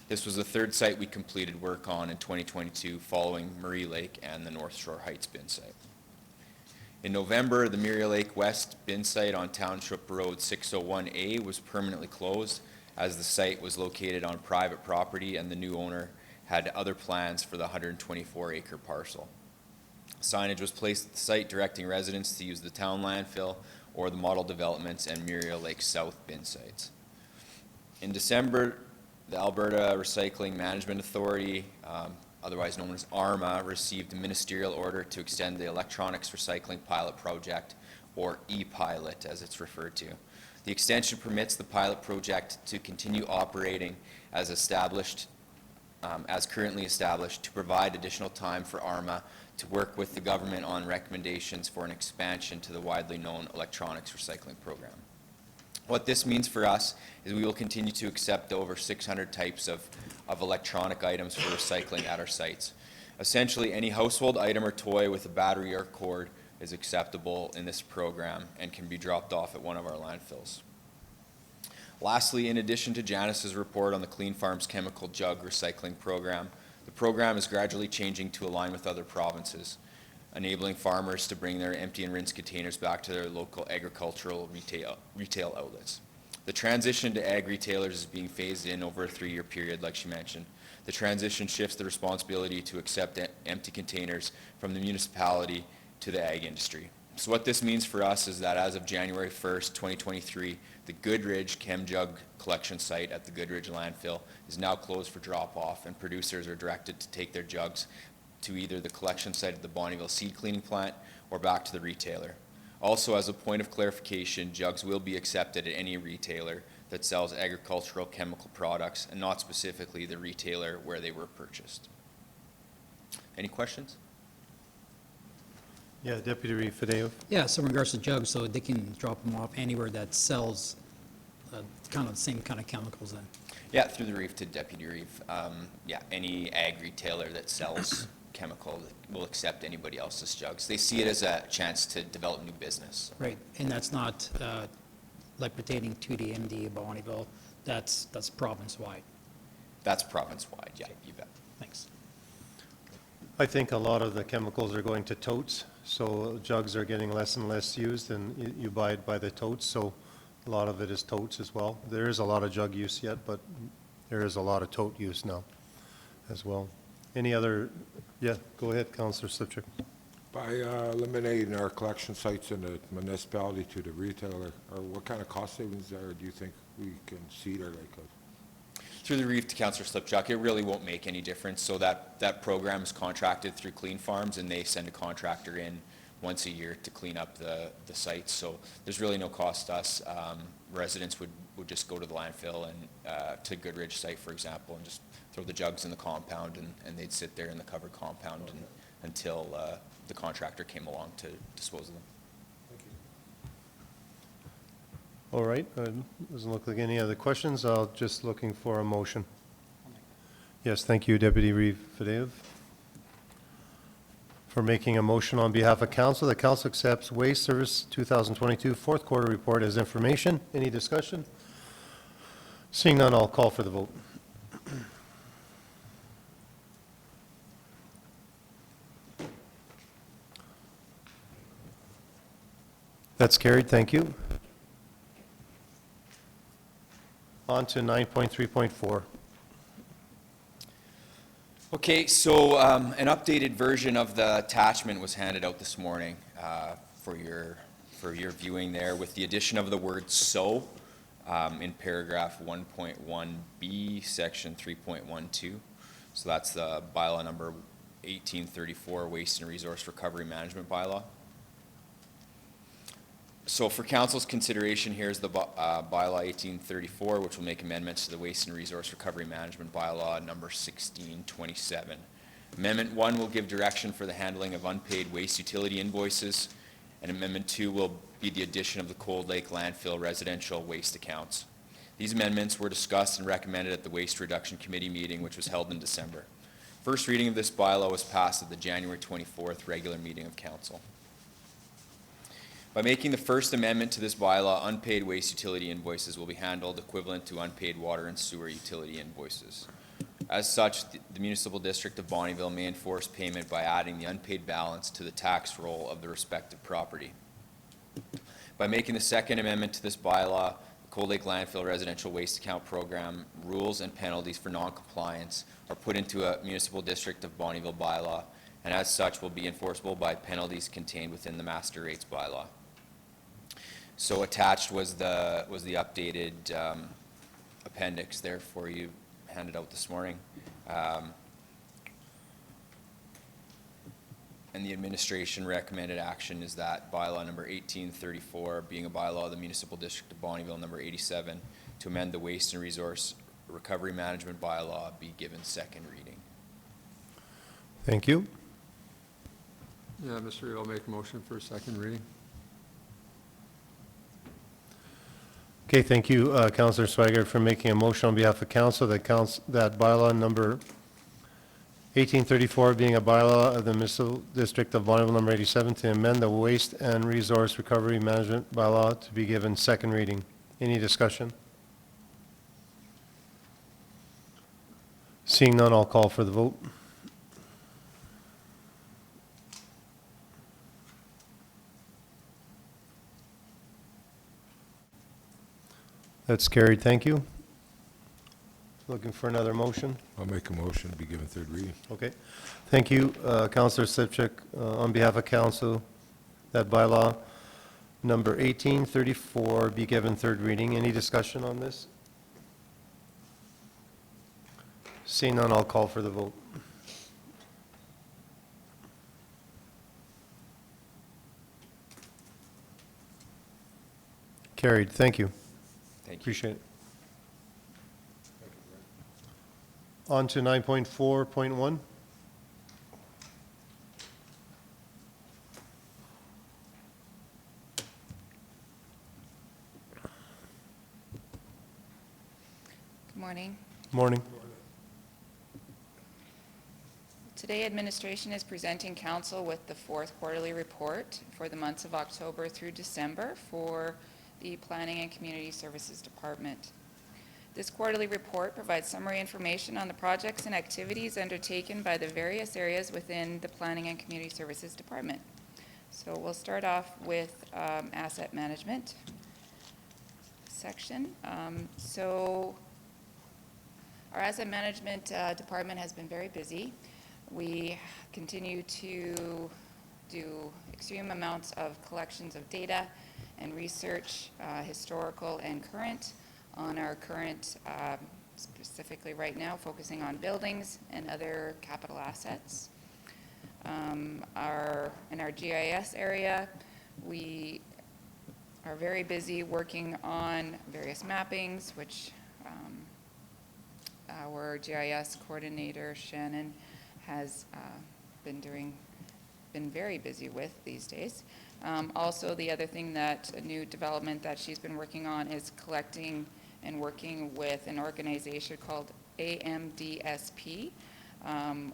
This was the third site we completed work on in 2022, following Murray Lake and the North Shore Heights bin site. In November, the Murray Lake West bin site on Township Road 601A was permanently closed as the site was located on private property and the new owner had other plans for the 124-acre parcel. Signage was placed at the site directing residents to use the town landfill or the model developments and Muriel Lake South bin sites. In December, the Alberta Recycling Management Authority, otherwise known as ARMA, received a ministerial order to extend the electronics recycling pilot project, or e-pilot as it's referred to. The extension permits the pilot project to continue operating as currently established, to provide additional time for ARMA to work with the government on recommendations for an expansion to the widely known electronics recycling program. What this means for us is we will continue to accept over 600 types of electronic items for recycling at our sites. Essentially, any household item or toy with a battery or cord is acceptable in this program and can be dropped off at one of our landfills. Lastly, in addition to Janice's report on the Clean Farms chemical jug recycling program, the program is gradually changing to align with other provinces, enabling farmers to bring their empty and rinse containers back to their local agricultural retail outlets. The transition to ag retailers is being phased in over a 3-year period, like she mentioned. The transition shifts the responsibility to accept empty containers from the municipality to the ag industry. So what this means for us is that as of January 1st, 2023, the Goodridge Chem Jug collection site at the Goodridge landfill is now closed for drop-off, and producers are directed to take their jugs to either the collection site at the Bonnyville seed cleaning plant or back to the retailer. Also, as a point of clarification, jugs will be accepted at any retailer that sells agricultural chemical products and not specifically the retailer where they were purchased. Any questions? Yeah, Deputy Reeve Fideo. Yeah, so in regards to jugs, so they can drop them off anywhere that sells kind of the same kind of chemicals then? Yeah, through the Reeve to Deputy Reeve. Yeah, any ag retailer that sells chemical will accept anybody else's jugs. They see it as a chance to develop new business. Right, and that's not like pertaining to the MD of Bonnyville, that's province-wide? That's province-wide, yeah, you bet. Thanks. I think a lot of the chemicals are going to totes, so jugs are getting less and less used, and you buy it by the totes, so a lot of it is totes as well. There is a lot of jug use yet, but there is a lot of tote use now as well. Any other, yeah, go ahead, Councillor Slipchuk. By eliminating our collection sites in the municipality to the retailer, or what kind of cost savings there do you think we can see there? Through the reef to Councillor Slipchuk, it really won't make any difference. So that program is contracted through Clean Farms, and they send a contractor in once a year to clean up the sites. So there's really no cost to us. Residents would just go to the landfill and to Goodridge site, for example, and just throw the jugs in the compound, and they'd sit there in the covered compound until the contractor came along to dispose of them. All right, doesn't look like any other questions. I'll just looking for a motion. Yes, thank you, Deputy Reeve Fadeev, for making a motion on behalf of council. The council accepts Waste Service 2022 fourth quarter report as information. Any discussion? Seeing none, I'll call for the vote. That's carried, thank you. On to 9.3.4. Okay, so an updated version of the attachment was handed out this morning for your viewing there, with the addition of the word "so" in paragraph 1.1B, section 3.12. So that's the bylaw number 1834, Waste and Resource Recovery Management Bylaw. So for council's consideration, here's the bylaw 1834, which will make amendments to the Waste and Resource Recovery Management Bylaw number 1627. Amendment 1 will give direction for the handling of unpaid waste utility invoices, and Amendment 2 will be the addition of the Cold Lake Landfill residential waste accounts. These amendments were discussed and recommended at the Waste Reduction Committee meeting, which was held in December. First reading of this bylaw was passed at the January 24th regular meeting of council. By making the first amendment to this bylaw, unpaid waste utility invoices will be handled equivalent to unpaid water and sewer utility invoices. As such, the Municipal District of Bonnyville may enforce payment by adding the unpaid balance to the tax roll of the respective property. By making the second amendment to this bylaw, the Cold Lake Landfill Residential Waste Account Program rules and penalties for non-compliance are put into a Municipal District of Bonnyville bylaw, and as such will be enforceable by penalties contained within the Master Rates bylaw. So attached was the updated appendix there for you, handed out this morning. And the administration recommended action is that bylaw number 1834, being a bylaw of the Municipal District of Bonnyville number 87, to amend the Waste and Resource Recovery Management bylaw, be given second reading. Thank you. Yeah, Mr. Reeve, I'll make a motion for a second reading. Okay, thank you, Councillor Swigert, for making a motion on behalf of council that bylaw number 1834 being a bylaw of the Municipal District of Bonnyville number 87 to amend the Waste and Resource Recovery Management bylaw to be given second reading. Any discussion? Seeing none, I'll call for the vote. That's carried, thank you. Looking for another motion? I'll make a motion to be given third reading. Okay. Thank you, Councillor Slipchuk. On behalf of council, that bylaw number 1834 be given third reading. Any discussion on this? Seeing none, I'll call for the vote. Carried, thank you. Thank you. Appreciate it. On to 9.4.1. Good morning. Morning. Today, administration is presenting council with the fourth quarterly report for the months of October through December for the Planning and Community Services Department. This quarterly report provides summary information on the projects and activities undertaken by the various areas within the Planning and Community Services Department. So we'll start off with asset management section. So our asset management department has been very busy. We continue to do extreme amounts of collections of data and research, historical and current, on our current, specifically right now, focusing on buildings and other capital assets. In our GIS area, we are very busy working on various mappings, which our GIS coordinator, Shannon, has been very busy with these days. Also, the other thing that, a new development that she's been working on is collecting and working with an organization called AMDSP,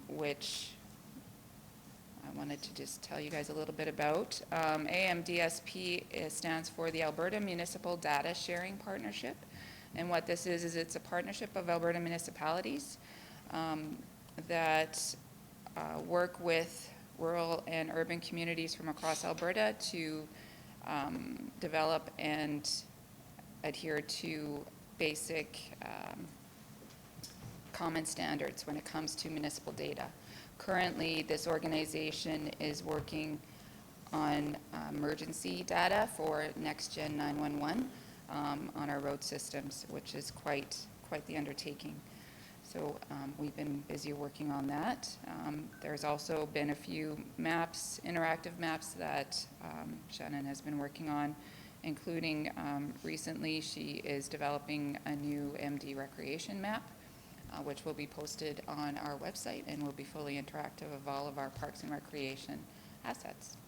which I wanted to just tell you guys a little bit about. AMDSP stands for the Alberta Municipal Data Sharing Partnership. And what this is it's a partnership of Alberta municipalities that work with rural and urban communities from across Alberta to develop and adhere to basic common standards when it comes to municipal data. Currently, this organization is working on emergency data for NextGen 911 on our road systems, which is quite the undertaking. So we've been busy working on that. There's also been a few maps, interactive maps that Shannon has been working on, including recently she is developing a new MD recreation map, which will be posted on our website and will be fully interactive of all of our parks and recreation assets.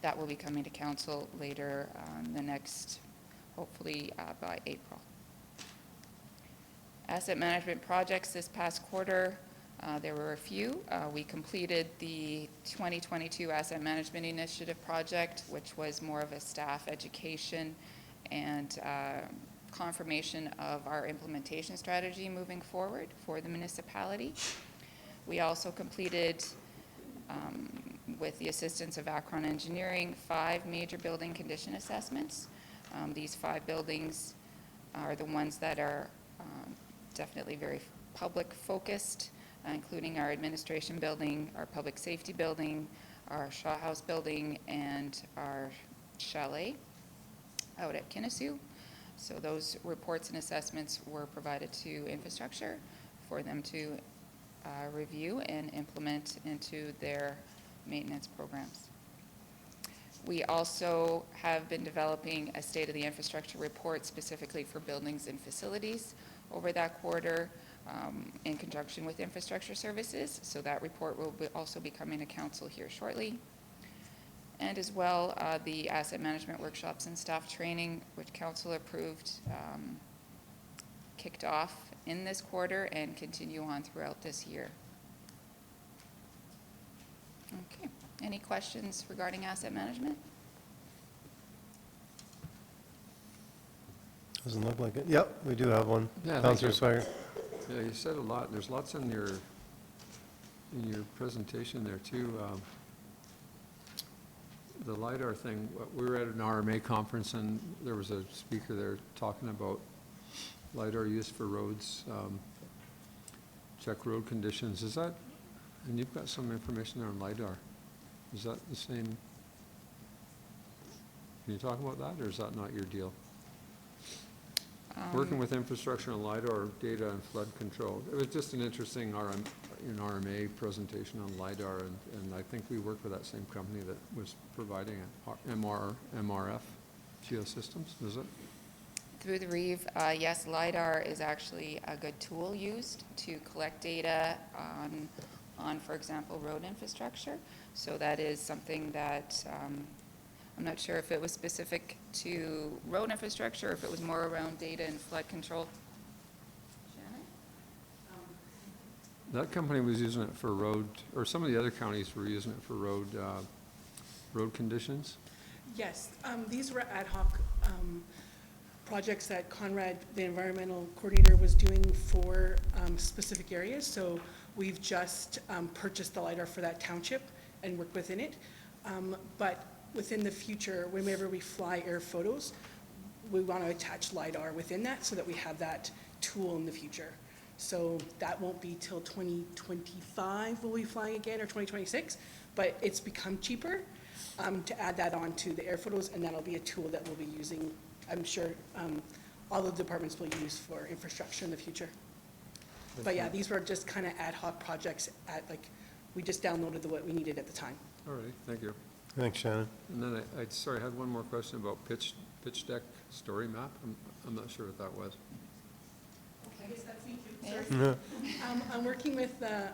That will be coming to council later the next, hopefully by April. Asset management projects this past quarter, there were a few. We completed the 2022 Asset Management Initiative project, which was more of a staff education and confirmation of our implementation strategy moving forward for the municipality. We also completed, with the assistance of Akron Engineering, 5 major building condition assessments. These 5 buildings are the ones that are definitely very public focused, including our administration building, our public safety building, our Shaw House building, and our chalet out at Kinnasoo. So those reports and assessments were provided to infrastructure for them to review and implement into their maintenance programs. We also have been developing a state of the infrastructure report specifically for buildings and facilities over that quarter in conjunction with infrastructure services. So that report will also be coming to council here shortly. And as well, the asset management workshops and staff training, which council approved, kicked off in this quarter and continue on throughout this year. Okay, any questions regarding asset management? Doesn't look like it. Yep, we do have one. Yeah, Councillor thank you. Swiger. Yeah, you said a lot. There's lots in your presentation there too. The LiDAR thing, we were at an RMA conference and there was a speaker there talking about LiDAR use for roads, check road conditions. Is that, and you've got some information there on LiDAR. Is that the same? Can you talk about that, or is that not your deal? Working with infrastructure and LiDAR data and flood control. It was just an interesting RMA presentation on LiDAR, and I think we work with that same company that was providing it, MRF Geosystems, is it? Through the Reeve, yes, LiDAR is actually a good tool used to collect data on, for example, road infrastructure. So that is something that I'm not sure if it was specific to road infrastructure or if it was more around data and flood control. Shannon? That company was using it for road, or some of the other counties were using it for road conditions? Yes, these were ad hoc projects that Conrad, the environmental coordinator, was doing for specific areas. So we've just purchased the LiDAR for that township and worked within it. But within the future, whenever we fly air photos, we want to attach LiDAR within that so that we have that tool in the future. So that won't be till 2025 we'll be flying again, or 2026, but it's become cheaper to add that on to the air photos, and that'll be a tool that we'll be using, I'm sure, all the departments will use for infrastructure in the future. But yeah, these were just kind of ad hoc projects we just downloaded what we needed at the time. All right, thank you. Thanks, Shannon. And then sorry, I had one more question about pitch deck story map. I'm not sure what that was. I guess that's me too, sorry. I'm working with the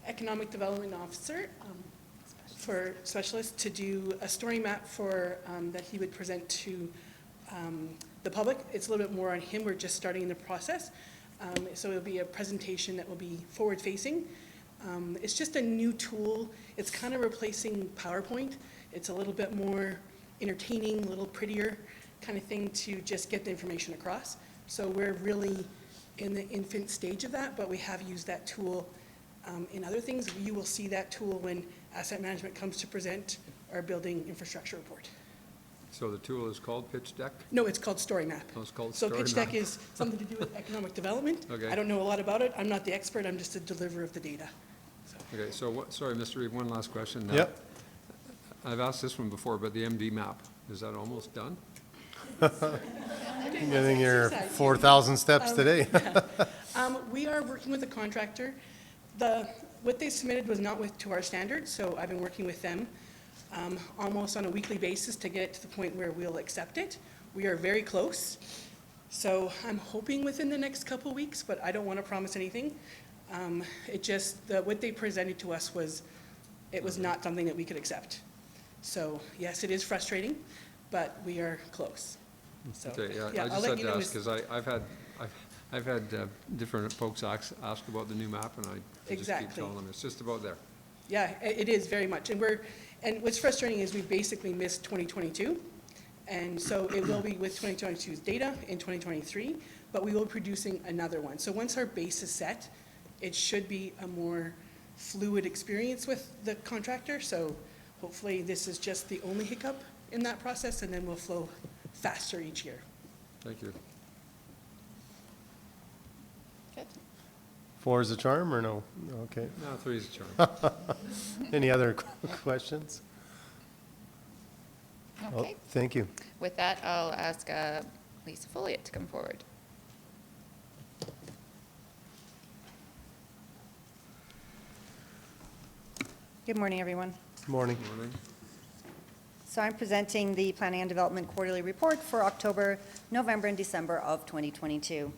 Economic Development Officer for specialists to do a story map for, that he would present to the public. It's a little bit more on him, we're just starting in the process. So it'll be a presentation that will be forward-facing. It's just a new tool. It's kind of replacing PowerPoint. It's a little bit more entertaining, a little prettier kind of thing to just get the information across. So we're really in the infant stage of that, but we have used that tool in other things. You will see that tool when asset management comes to present our building infrastructure report. So the tool is called pitch deck? No, it's called Story Map. Oh, it's called So Story pitch Map. deck is something to do with economic development. Okay. I don't know a lot about it. I'm not the expert. I'm just a deliverer of the data. Okay, so sorry, Mr. Reeve, one last question. Now, Yep. I've asked this one before, but the MD map, is that almost done? Getting your 4,000 steps today. We are working with a contractor. What they submitted was not to our standards, so I've been working with them almost on a weekly basis to get it to the point where we'll accept it. We are very close, so I'm hoping within the next couple weeks, but I don't want to promise anything. What they presented to us was not something that we could accept. So yes, it is frustrating, but we are close. So, Okay, yeah, I I'll just let had you to know ask, because I've had different folks ask about the new map, and I just keep Exactly. telling them, it's just about there. Yeah, it is very much. And what's frustrating is we basically missed 2022. And so it will be with 2022's data in 2023, but we will be producing another one. So once our base is set, it should be a more fluid experience with the contractor. So hopefully this is just the only hiccup in that process, and then we'll flow faster each year. Thank you. Four is the charm or no? Okay. No, 3 is a charm. Any other questions? Well, Okay. thank you. With that, I'll ask Lisa Folliott to come forward. Good morning, everyone. Morning. Morning. So I'm presenting the Planning and Development Quarterly Report for October, November, and December of 2022.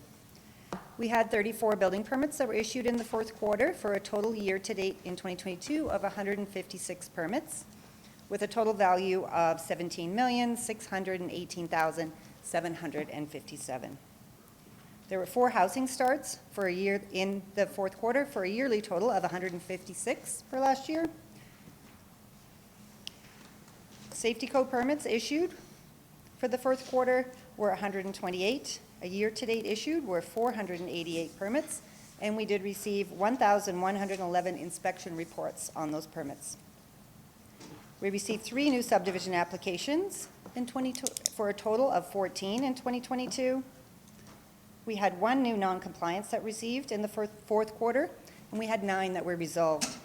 We had 34 building permits that were issued in the fourth quarter for a total year-to-date in 2022 of 156 permits, with a total value of $17,618,757. There were 4 housing starts for a year in the fourth quarter for a yearly total of 156 for last year. Safety code permits issued for the fourth quarter were 128. A year-to-date issued were 488 permits, and we did receive 1,111 inspection reports on those permits. We received 3 new subdivision applications for a total of 14 in 2022. We had 1 new non-compliance that received in the fourth quarter, and we had 9 that were resolved.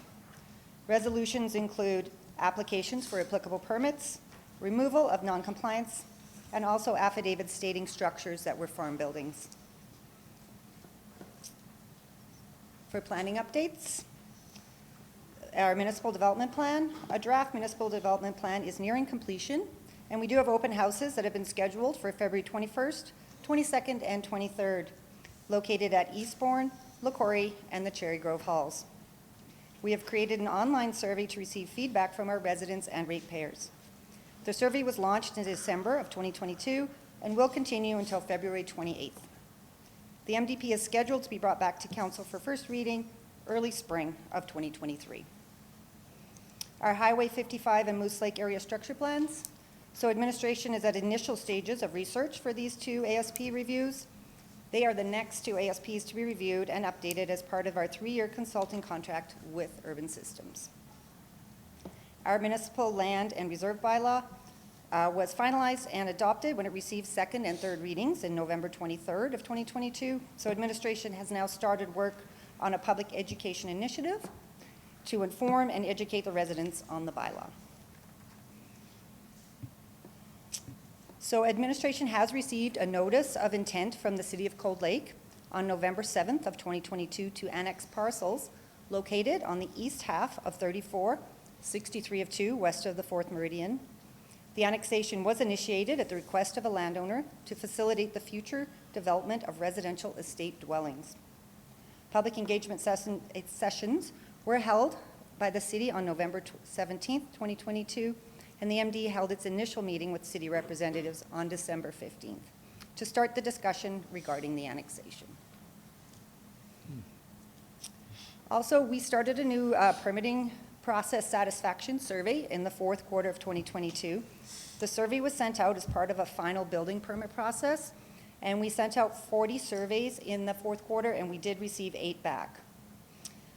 Resolutions include applications for applicable permits, removal of non-compliance, and also affidavits stating structures that were farm buildings. For planning updates, our municipal development plan, a draft municipal development plan is nearing completion, and we do have open houses that have been scheduled for February 21st, 22nd, and 23rd, located at Eastbourne, LaCorrie, and the Cherry Grove Halls. We have created an online survey to receive feedback from our residents and ratepayers. The survey was launched in December of 2022 and will continue until February 28th. The MDP is scheduled to be brought back to council for first reading early spring of 2023. Our Highway 55 and Moose Lake area structure plans. So administration is at initial stages of research for these 2 ASP reviews. They are the next 2 ASPs to be reviewed and updated as part of our 3-year consulting contract with Urban Systems. Our municipal land and reserve bylaw was finalized and adopted when it received 2nd and 3rd readings in November 23rd of 2022. So administration has now started work on a public education initiative to inform and educate the residents on the bylaw. So administration has received a notice of intent from the City of Cold Lake on November 7th of 2022 to annex parcels located on the east half of 3463 of 2 west of the 4th Meridian. The annexation was initiated at the request of a landowner to facilitate the future development of residential estate dwellings. Public engagement sessions were held by the city on November 17th, 2022, and the MD held its initial meeting with city representatives on December 15th to start the discussion regarding the annexation. Also, we started a new permitting process satisfaction survey in the fourth quarter of 2022. The survey was sent out as part of a final building permit process, and we sent out 40 surveys in the fourth quarter, and we did receive 8 back.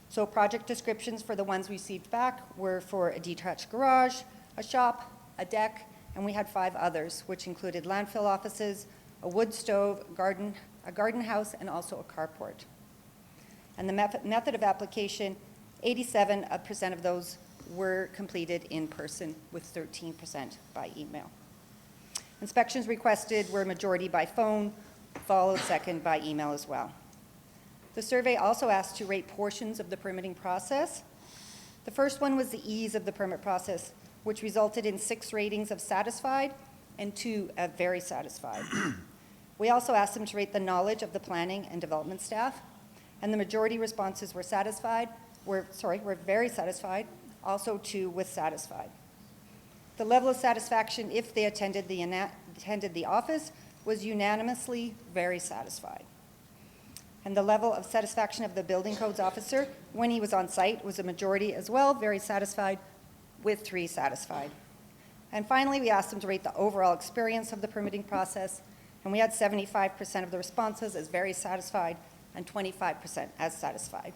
So project descriptions for the ones received back were for a detached garage, a shop, a deck, and we had 5 others, which included landfill offices, a wood stove, a garden house, and also a carport. And the method of application, 87% of those were completed in person, with 13% by email. Inspections requested were majority by phone, followed second by email as well. The survey also asked to rate portions of the permitting process. The first one was the ease of the permit process, which resulted in 6 ratings of satisfied and 2 of very satisfied. We also asked them to rate the knowledge of the planning and development staff, and the majority responses were were very satisfied, also 2 with satisfied. The level of satisfaction if they attended the office was unanimously very satisfied. And the level of satisfaction of the building codes officer when he was on site was a majority as well, very satisfied, with 3 satisfied. And finally, we asked them to rate the overall experience of the permitting process, and we had 75% of the responses as very satisfied and 25% as satisfied.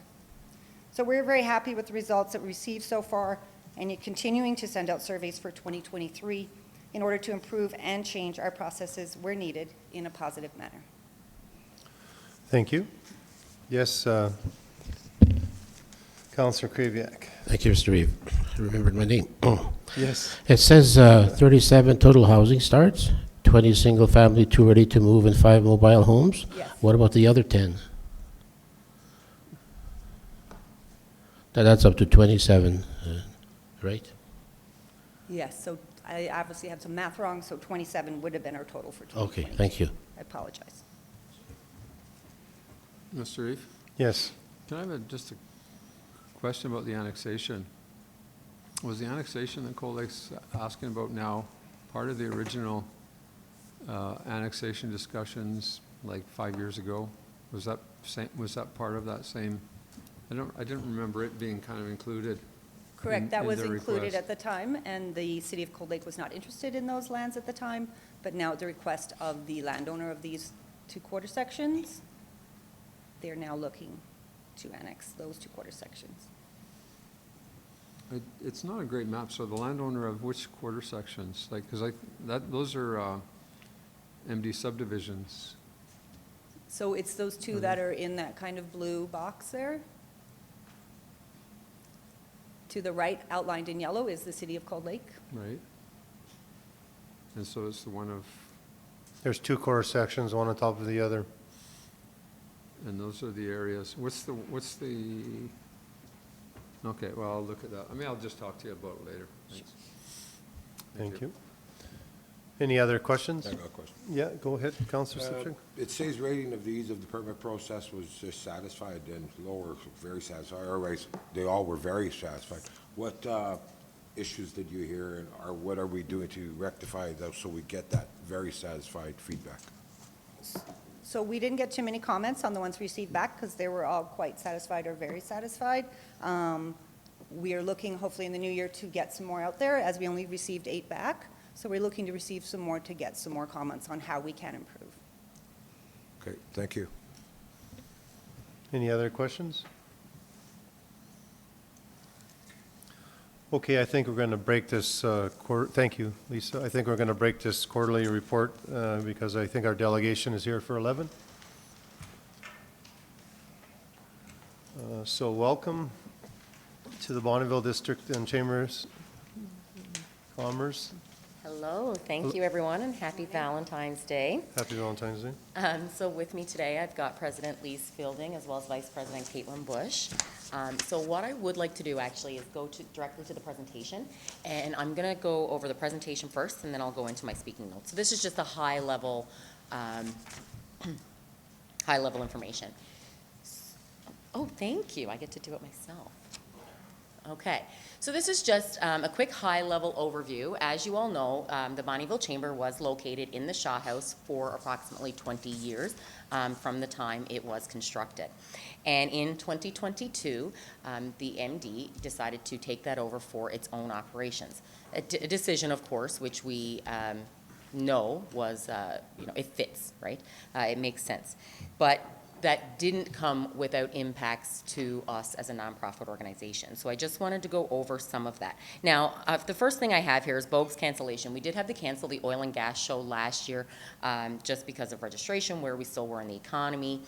So we're very happy with the results that we received so far, and you're continuing to send out surveys for 2023 in order to improve and change our processes where needed in a positive manner. Thank you. Yes, Councillor Kraviak. Thank you, Mr. Reeve. I remembered my name. Yes. It says 37 total housing starts, 20 single-family, 2 ready-to-move, and 5 mobile homes. Yes. What about the other 10? That's up to 27, right? Yes, so I obviously had some math wrong, so 27 would have been our total for 2020. Okay, thank you. I apologize. Mr. Reeve? Yes. Can I have just a question about the annexation? Was the annexation that Cold Lake's asking about now part of the original annexation discussions like 5 years ago? Was that part of that same? I didn't remember it being kind of included. Correct, that in was the included request. at the time, and the City of Cold Lake was not interested in those lands at the time, but now at the request of the landowner of these 2 quarter sections, they're now looking to annex those 2 quarter sections. It's not a great map, so the landowner of which quarter sections? Like, because those are MD subdivisions. So it's those 2 that are in that kind of blue box there. To the right, outlined in yellow, is the City of Cold Lake. Right. And so it's the one of, There's 2 quarter sections, one on top of the other. and those are the areas. What's the, okay, well, I'll look at that. I mean, I'll just talk to you about it later. Thanks. Thank you. Any other questions? I got a question. Yeah, go ahead, Councillor Stipchuk. It says rating of these of the permit process was just satisfied and lower, very satisfied, otherwise, they all were very satisfied. What issues did you hear, or what are we doing to rectify those so we get that very satisfied feedback? So we didn't get too many comments on the ones received back because they were all quite satisfied or very satisfied. We are looking hopefully in the new year to get some more out there, as we only received 8 back. So we're looking to receive some more to get some more comments on how we can improve. Okay, thank you. Any other questions? Okay, I think we're going to break this thank you, Lisa. I think we're going to break this quarterly report because I think our delegation is here for 11. So welcome to the Bonneville District and Chambers Commerce. Hello, thank you, everyone, and happy Valentine's Day. Happy Valentine's Day. So with me today, I've got President Lise Fielding as well as Vice President Caitlin Bush. So what I would like to do actually is go directly to the presentation, and I'm going to go over the presentation first, and then I'll go into my speaking notes. So this is just a high-level high-level information. Oh, thank you. I get to do it myself. Okay, so this is just a quick high-level overview. As you all know, the Bonnyville Chamber was located in the Shaw House for approximately 20 years from the time it was constructed. And in 2022, the MD decided to take that over for its own operations. A decision, of course, which we know was, it fits, right? It makes sense. But that didn't come without impacts to us as a nonprofit organization. So I just wanted to go over some of that. Now, the first thing I have here is Bogue's cancellation. We did have to cancel the oil and gas show last year just because of registration, where we still were in the economy,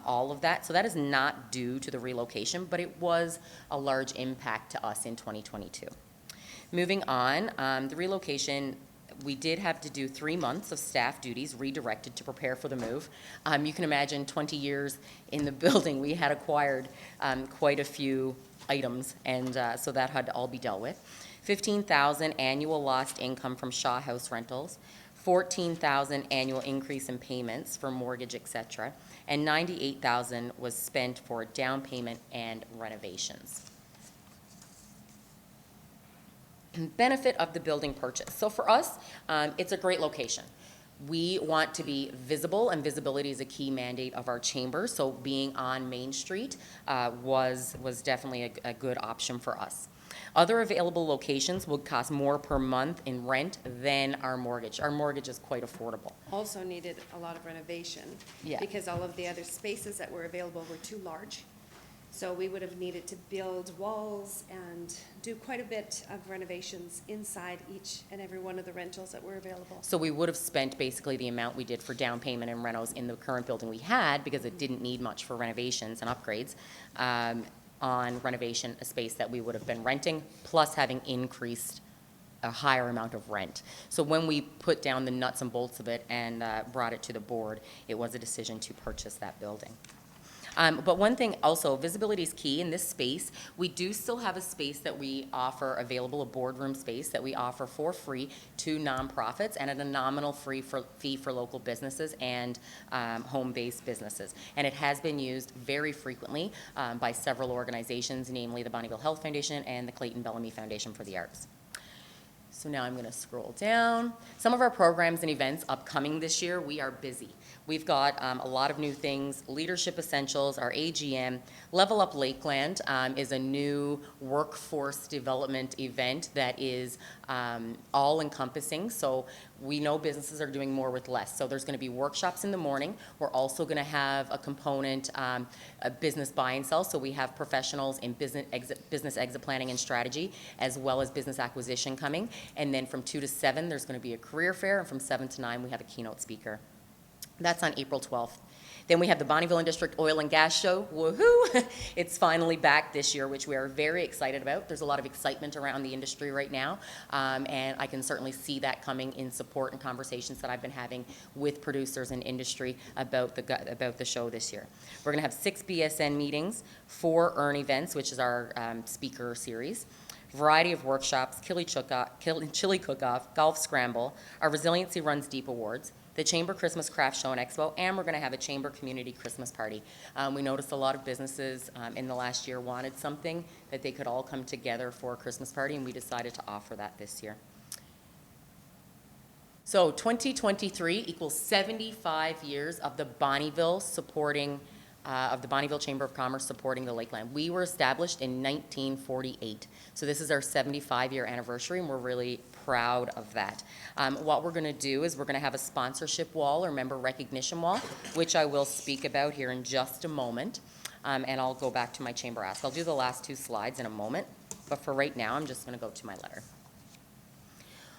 all of that. So that is not due to the relocation, but it was a large impact to us in 2022. Moving on, the relocation, we did have to do 3 months of staff duties redirected to prepare for the move. You can imagine 20 years in the building, we had acquired quite a few items, and so that had to all be dealt with. $15,000 annual lost income from Shaw House rentals, $14,000 annual increase in payments for mortgage, etc., and $98,000 was spent for down payment and renovations. Benefit of the building purchase. So for us, it's a great location. We want to be visible, and visibility is a key mandate of our chamber. So being on Main Street was definitely a good option for us. Other available locations would cost more per month in rent than our mortgage. Our mortgage is quite affordable. Also needed a lot of renovation. Yeah. Because all of the other spaces that were available were too large. So we would have needed to build walls and do quite a bit of renovations inside each and every one of the rentals that were available. So we would have spent basically the amount we did for down payment and renos in the current building we had, because it didn't need much for renovations and upgrades, on renovation, a space that we would have been renting, plus having increased a higher amount of rent. So when we put down the nuts and bolts of it and brought it to the board, it was a decision to purchase that building. But one thing also, visibility is key in this space. We do still have a space that we offer available, a boardroom space that we offer for free to nonprofits and at a nominal fee for local businesses and home-based businesses. And it has been used very frequently by several organizations, namely the Bonnyville Health Foundation and the Clayton Bellamy Foundation for the Arts. So now I'm going to scroll down. Some of our programs and events upcoming this year, we are busy. We've got a lot of new things, Leadership Essentials, our AGM. Level Up Lakeland is a new workforce development event that is all-encompassing. So we know businesses are doing more with less. So there's going to be workshops in the morning. We're also going to have a component, a business buy and sell. So we have professionals in business exit planning and strategy, as well as business acquisition coming. And then from 2 to 7, there's going to be a career fair. And from 7 to 9, we have a keynote speaker. That's on April 12th. Then we have the Bonnyville and District Oil and Gas Show. Woohoo! It's finally back this year, which we are very excited about. There's a lot of excitement around the industry right now, and I can certainly see that coming in support and conversations that I've been having with producers and industry about the show this year. We're going to have 6 BSN meetings, 4 EARN events, which is our speaker series, variety of workshops, chili cook-off, golf scramble, our Resiliency Runs Deep Awards, the Chamber Christmas Craft Show and Expo, and we're going to have a Chamber Community Christmas Party. We noticed a lot of businesses in the last year wanted something that they could all come together for a Christmas party, and we decided to offer that this year. So 2023 equals 75 years of the Bonnyville supporting of the Bonnyville Chamber of Commerce supporting the Lakeland. We were established in 1948. So this is our 75-year anniversary, and we're really proud of that. What we're going to do is we're going to have a sponsorship wall or member recognition wall, which I will speak about here in just a moment. And I'll go back to my chamber ask. I'll do the last 2 slides in a moment, but for right now, I'm just going to go to my letter.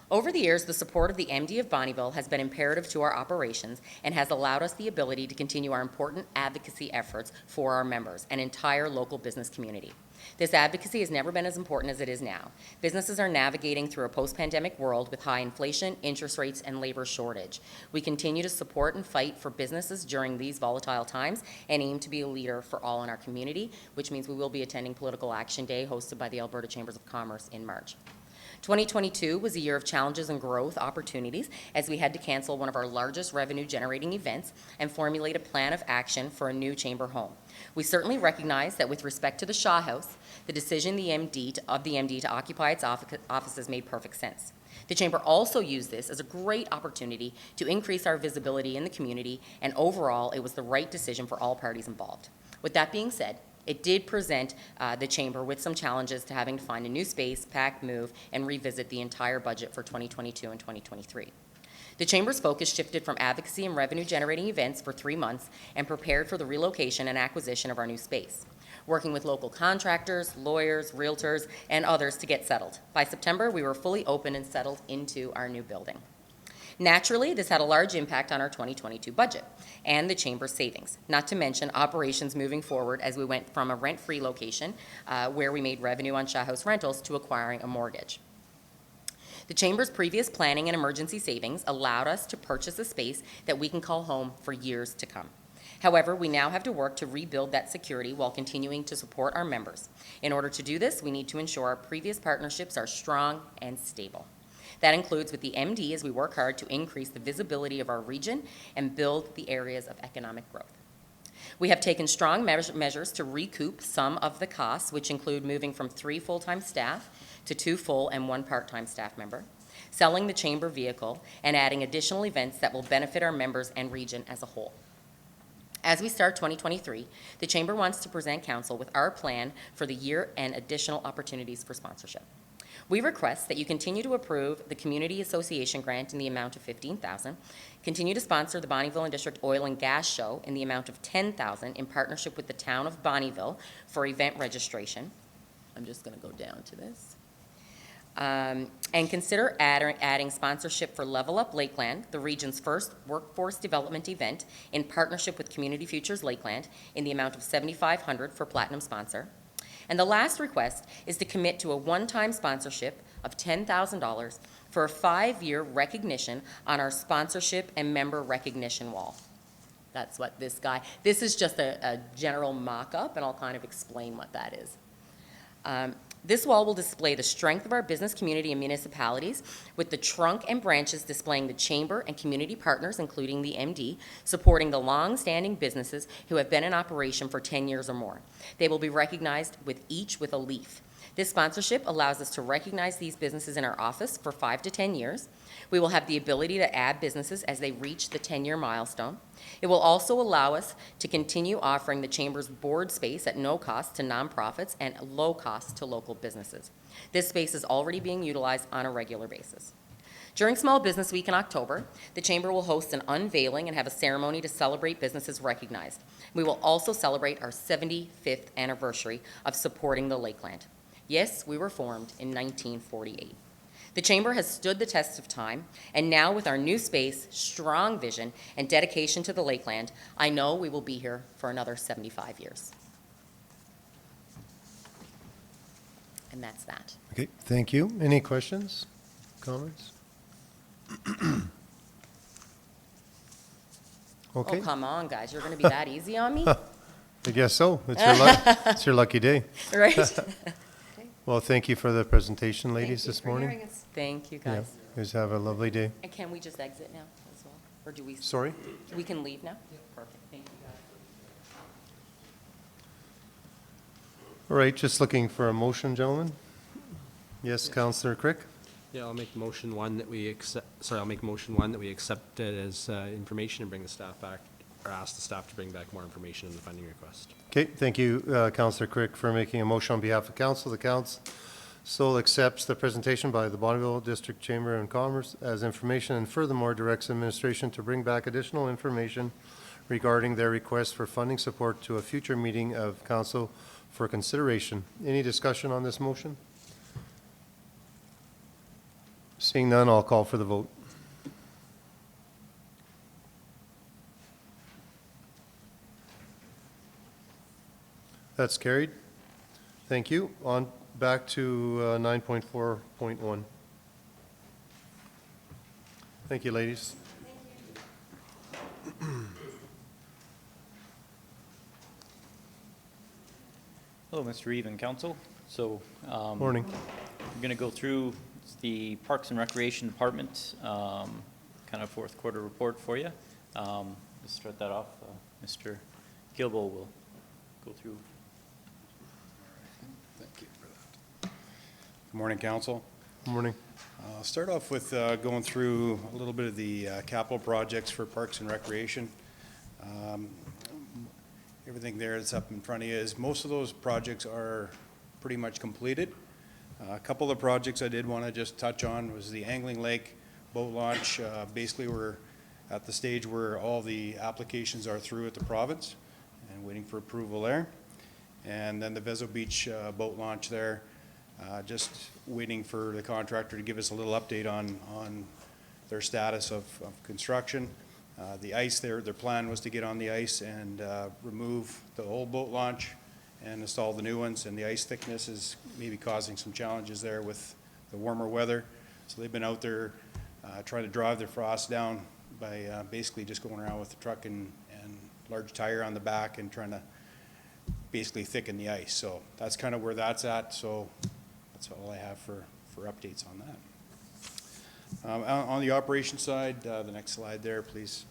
Over the years, the support of the MD of Bonnyville has been imperative to our operations and has allowed us the ability to continue our important advocacy efforts for our members and entire local business community. This advocacy has never been as important as it is now. Businesses are navigating through a post-pandemic world with high inflation, interest rates, and labor shortage. We continue to support and fight for businesses during these volatile times and aim to be a leader for all in our community, which means we will be attending Political Action Day hosted by the Alberta Chambers of Commerce in March. 2022 was a year of challenges and growth opportunities as we had to cancel one of our largest revenue-generating events and formulate a plan of action for a new chamber home. We certainly recognize that with respect to the Shaw House, the decision of the MD to occupy its offices made perfect sense. The Chamber also used this as a great opportunity to increase our visibility in the community, and overall, it was the right decision for all parties involved. With that being said, it did present the Chamber with some challenges to having to find a new space, pack, move, and revisit the entire budget for 2022 and 2023. The Chamber's focus shifted from advocacy and revenue-generating events for 3 months and prepared for the relocation and acquisition of our new space, working with local contractors, lawyers, realtors, and others to get settled. By September, we were fully open and settled into our new building. Naturally, this had a large impact on our 2022 budget and the Chamber's savings, not to mention operations moving forward as we went from a rent-free location where we made revenue on Shaw House rentals to acquiring a mortgage. The Chamber's previous planning and emergency savings allowed us to purchase a space that we can call home for years to come. However, we now have to work to rebuild that security while continuing to support our members. In order to do this, we need to ensure our previous partnerships are strong and stable. That includes with the MD as we work hard to increase the visibility of our region and build the areas of economic growth. We have taken strong measures to recoup some of the costs, which include moving from 3 full-time staff to 2 full and 1 part-time staff member, selling the Chamber vehicle, and adding additional events that will benefit our members and region as a whole. As we start 2023, the Chamber wants to present Council with our plan for the year and additional opportunities for sponsorship. We request that you continue to approve the Community Association grant in the amount of $15,000, continue to sponsor the Bonnyville and District Oil and Gas Show in the amount of $10,000 in partnership with the Town of Bonnyville for event registration. I'm just going to go down to this. And consider adding sponsorship for Level Up Lakeland, the region's first workforce development event in partnership with Community Futures Lakeland in the amount of $7,500 for Platinum sponsor. And the last request is to commit to a one-time sponsorship of $10,000 for a 5-year recognition on our sponsorship and member recognition wall. That's what this is just a general mock-up, and I'll kind of explain what that is. This wall will display the strength of our business community and municipalities, with the trunk and branches displaying the Chamber and community partners, including the MD, supporting the long-standing businesses who have been in operation for 10 years or more. They will be recognized with each with a leaf. This sponsorship allows us to recognize these businesses in our office for 5 to 10 years. We will have the ability to add businesses as they reach the 10-year milestone. It will also allow us to continue offering the Chamber's board space at no cost to nonprofits and low cost to local businesses. This space is already being utilized on a regular basis. During Small Business Week in October, the Chamber will host an unveiling and have a ceremony to celebrate businesses recognized. We will also celebrate our 75th anniversary of supporting the Lakeland. Yes, we were formed in 1948. The Chamber has stood the test of time, and now with our new space, strong vision, and dedication to the Lakeland, I know we will be here for another 75 years. And that's that. Okay, thank you. Any questions, comments? Okay. Oh, come on, guys. You're going to be that easy on me? I guess so. It's your lucky day. Right? Well, thank you for the presentation, ladies, this morning. Thank you, Yeah, guys. you guys have a lovely day. And can we just exit now as well? Or do we? Sorry? We can leave now? Perfect. Thank you, guys. All right, just looking for a motion, gentlemen. Yes, Councillor Crick? Yeah, I'll make motion one that we accept it as information and bring the staff back, or ask the staff to bring back more information on the funding request. Okay, thank you, Councillor Crick, for making a motion on behalf of council. The council accepts the presentation by the Bonnyville District Chamber of Commerce as information, and furthermore directs administration to bring back additional information regarding their request for funding support to a future meeting of council for consideration. Any discussion on this motion? Seeing none, I'll call for the vote. That's carried. Thank you. On, back to 9.4.1. Thank you, ladies. Hello, Mr. Reeve and Council. So, Morning. I'm going to go through the Parks and Recreation Department, kind of fourth quarter report for you. To start that off, Mr. Gilbo will go through. Thank you for that. Good morning, Council. Morning. I'll start off with going through a little bit of the capital projects for Parks and Recreation. Everything there that's up in front of you is, most of those projects are pretty much completed. A couple of projects I did want to just touch on was the Angling Lake boat launch. Basically, we're at the stage where all the applications are through at the province and waiting for approval there. And then the Vezo Beach boat launch there, just waiting for the contractor to give us a little update on their status of construction. The ice there, their plan was to get on the ice and remove the old boat launch and install the new ones, and the ice thickness is maybe causing some challenges there with the warmer weather. So they've been out there trying to drive their frost down by basically just going around with the truck and large tire on the back and trying to basically thicken the ice. So that's kind of where that's at. So that's all I have for updates on that. On the operation side, the next slide there, please.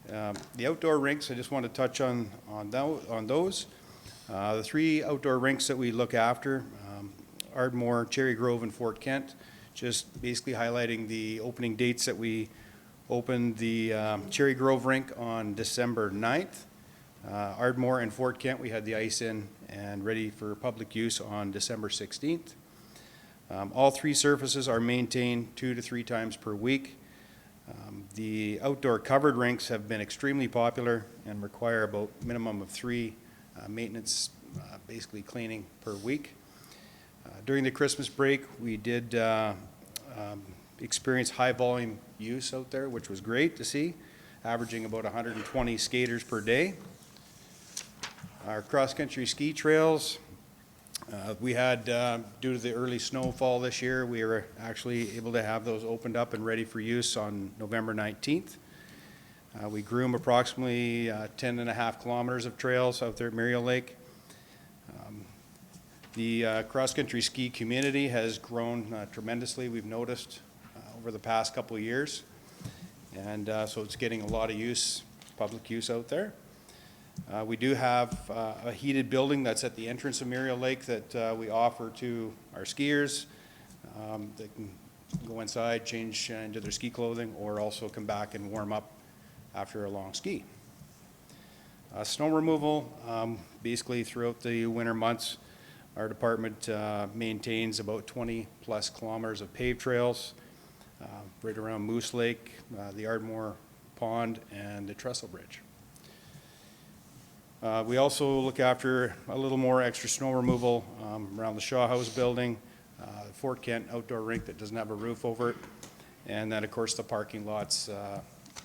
The outdoor rinks, I just want to touch on those. The three outdoor rinks that we look after, Ardmore, Cherry Grove, and Fort Kent, just basically highlighting the opening dates that we opened the Cherry Grove rink on December 9th. Ardmore and Fort Kent, we had the ice in and ready for public use on December 16th. All three surfaces are maintained 2 to 3 times per week. The outdoor covered rinks have been extremely popular and require about minimum of 3 maintenance, basically cleaning per week. During the Christmas break, we did experience high volume use out there, which was great to see, averaging about 120 skaters per day. Our cross-country ski trails, we had, due to the early snowfall this year, we were actually able to have those opened up and ready for use on November 19th. We groom approximately 10.5 kilometers of trails out there at Muriel Lake. The cross-country ski community has grown tremendously, we've noticed, over the past couple of years. And so it's getting a lot of use, public use out there. We do have a heated building that's at the entrance of Muriel Lake that we offer to our skiers. They can go inside, change into their ski clothing, or also come back and warm up after a long ski. Snow removal, basically throughout the winter months, our department maintains about 20 plus kilometers of paved trails right around Moose Lake, the Ardmore Pond, and the Trestle Bridge. We also look after a little more extra snow removal around the Shaw House building, Fort Kent outdoor rink that doesn't have a roof over it, and then of course the parking lots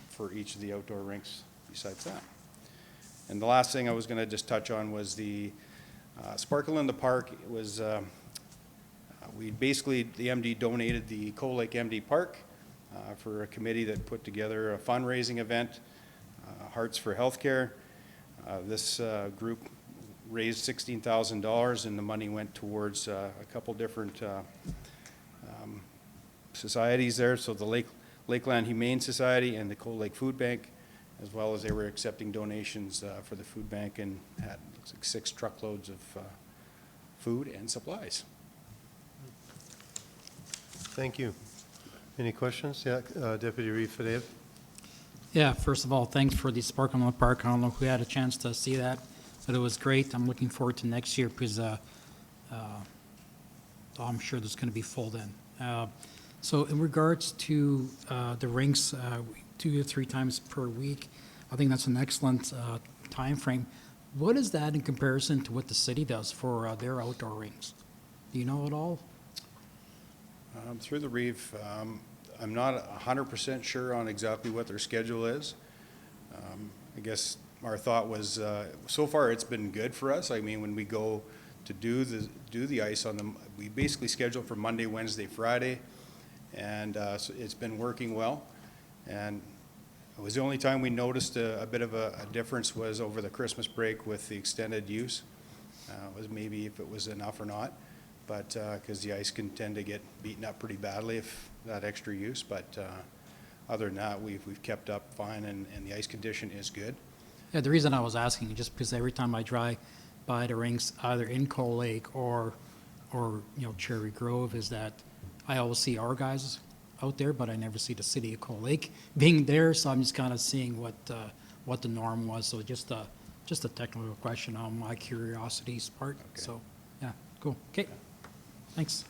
for each of the outdoor rinks besides that. And the last thing I was going to just touch on was the Sparkle in the Park. It was, we basically, the MD donated the Cold Lake MD Park for a committee that put together a fundraising event, Hearts for Healthcare. This group raised $16,000 and the money went towards a couple different societies there. So the Lakeland Humane Society and the Cold Lake Food Bank, as well as they were accepting donations for the food bank and had, looks like 6 truckloads of food and supplies. Thank you. Any questions? Yeah, Deputy Reeve Fadeev. Yeah, first of all, thanks for the Sparkle in the Park. I don't know if we had a chance to see that, but it was great. I'm looking forward to next year because I'm sure there's going to be full then. So in regards to the rinks, 2 to 3 times per week, I think that's an excellent time frame. What is that in comparison to what the city does for their outdoor rinks? Do you know at all? Through the Reeve, I'm not 100% sure on exactly what their schedule is. I guess our thought was, so far it's been good for us. I mean, when we go to do the ice on them. We basically schedule for Monday, Wednesday, Friday, and so it's been working well. And it was the only time we noticed a bit of a difference was over the Christmas break with the extended use. Was maybe if it was enough or not, but because the ice can tend to get beaten up pretty badly if that extra use. But other than that, we've kept up fine, and the ice condition is good. Yeah, the reason I was asking is just because every time I drive by the rinks, either in Cold Lake or Cherry Grove, is that I always see our guys out there, but I never see the city of Cold Lake being there. So I'm just kind of seeing what the norm was. So just a technical question on my curiosity's part. Okay. So yeah, cool. Okay, thanks.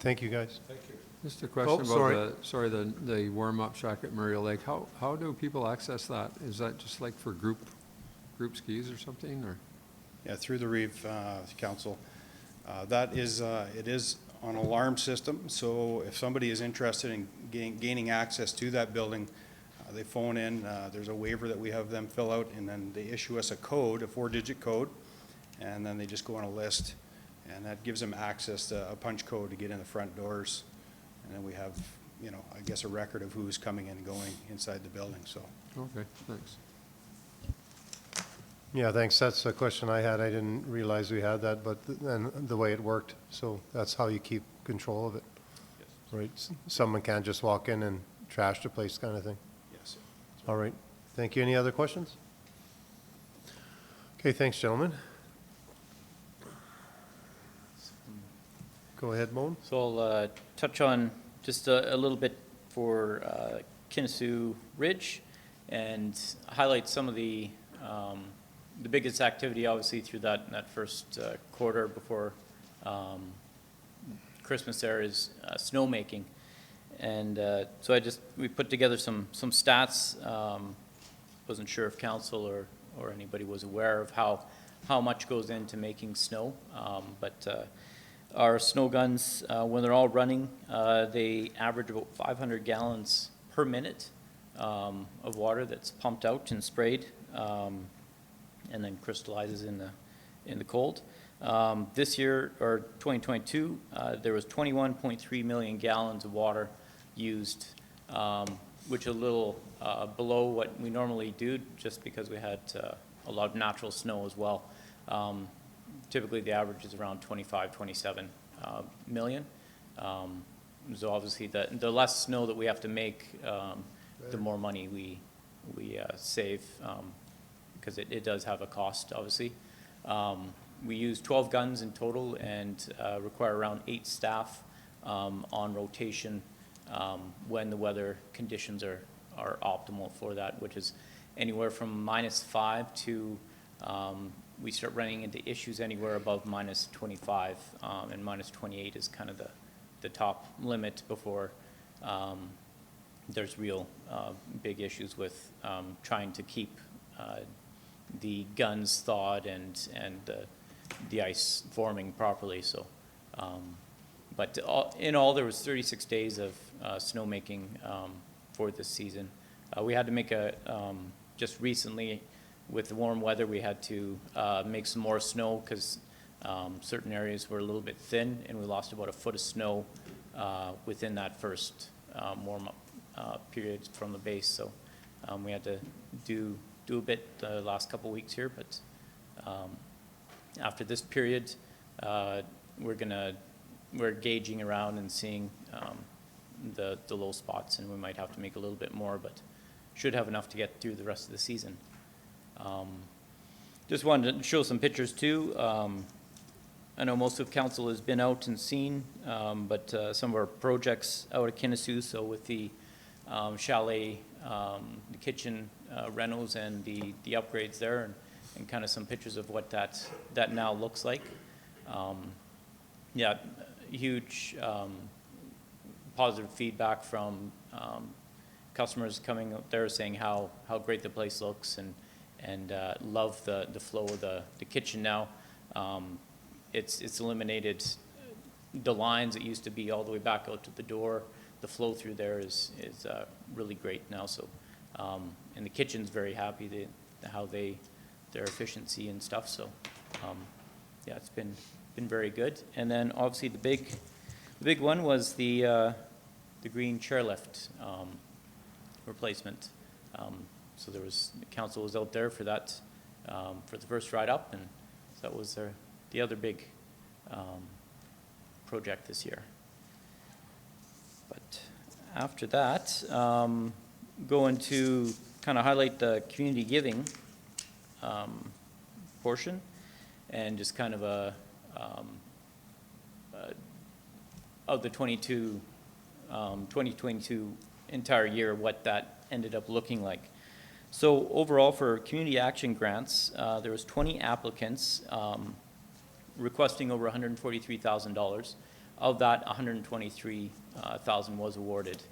Thank you, guys. Thank you. Just a question about the warm-up shack at Murray Lake. How do people access that? Is that just like for group skis or something, or? Yeah, through the Reeve Council. That is, it is on an alarm system, so if somebody is interested in gaining access to that building, they phone in, there's a waiver that we have them fill out, and then they issue us a code, a 4-digit code, and then they just go on a list, and that gives them access to a punch code to get in the front doors. And then we have, I guess a record of who's coming and going inside the building, so. Okay, thanks. Yeah, thanks. That's a question I had. I didn't realize we had that, but then the way it worked. So that's how you keep control of it. Yes. Right? Someone can't just walk in and trash the place kind of thing. Yes. All right. Thank you. Any other questions? Okay, thanks, gentlemen. Go ahead, Moan. So I'll touch on just a little bit for Kinnessoo Ridge and highlight some of the biggest activity, obviously, through that first quarter before Christmas there is snowmaking. And so we put together some stats. Wasn't sure if council or anybody was aware of how much goes into making snow, but our snow guns, when they're all running, they average about 500 gallons per minute of water that's pumped out and sprayed, and then crystallizes in the cold. This year, or 2022, there was 21.3 million gallons of water used, which is a little below what we normally do, just because we had a lot of natural snow as well. Typically, the average is around 25, 27 million. So obviously, the less snow that we have to make, the more money we save, because it does have a cost, obviously. We use 12 guns in total and require around 8 staff on rotation when the weather conditions are optimal for that, which is anywhere from -5 to we start running into issues anywhere above -25, and -28 is kind of the top limit before there's real big issues with trying to keep the guns thawed and the ice forming properly. So, but in all, there was 36 days of snowmaking for this season. We had to make just recently, with the warm weather, we had to make some more snow because certain areas were a little bit thin, and we lost about 1 foot of snow within that first warm-up period from the base. So we had to do a bit the last couple weeks here, but after this period, we're gauging around and seeing the low spots, and we might have to make a little bit more, but should have enough to get through the rest of the season. Just wanted to show some pictures too. I know most of council has been out and seen, but some of our projects out at Kinnessoo, so with the chalet, the kitchen renos and the upgrades there, and kind of some pictures of what that now looks like. Yeah, huge positive feedback from customers coming out there saying how great the place looks and love the flow of the kitchen now. It's eliminated the lines that used to be all the way back out to the door. The flow through there is really great now. So, and the kitchen's very happy how they their efficiency and stuff, so, yeah, it's been very good. And then obviously the big one was the green chairlift, replacement. So there was, the council was out there for that, for the first ride up, and so that was the other big, project this year. But after that, going to kind of highlight the community giving portion, and just kind of of the 2022 entire year, what that ended up looking like. So overall, for community action grants, there was 20 applicants requesting over $143,000. Of that, $123,000 was awarded.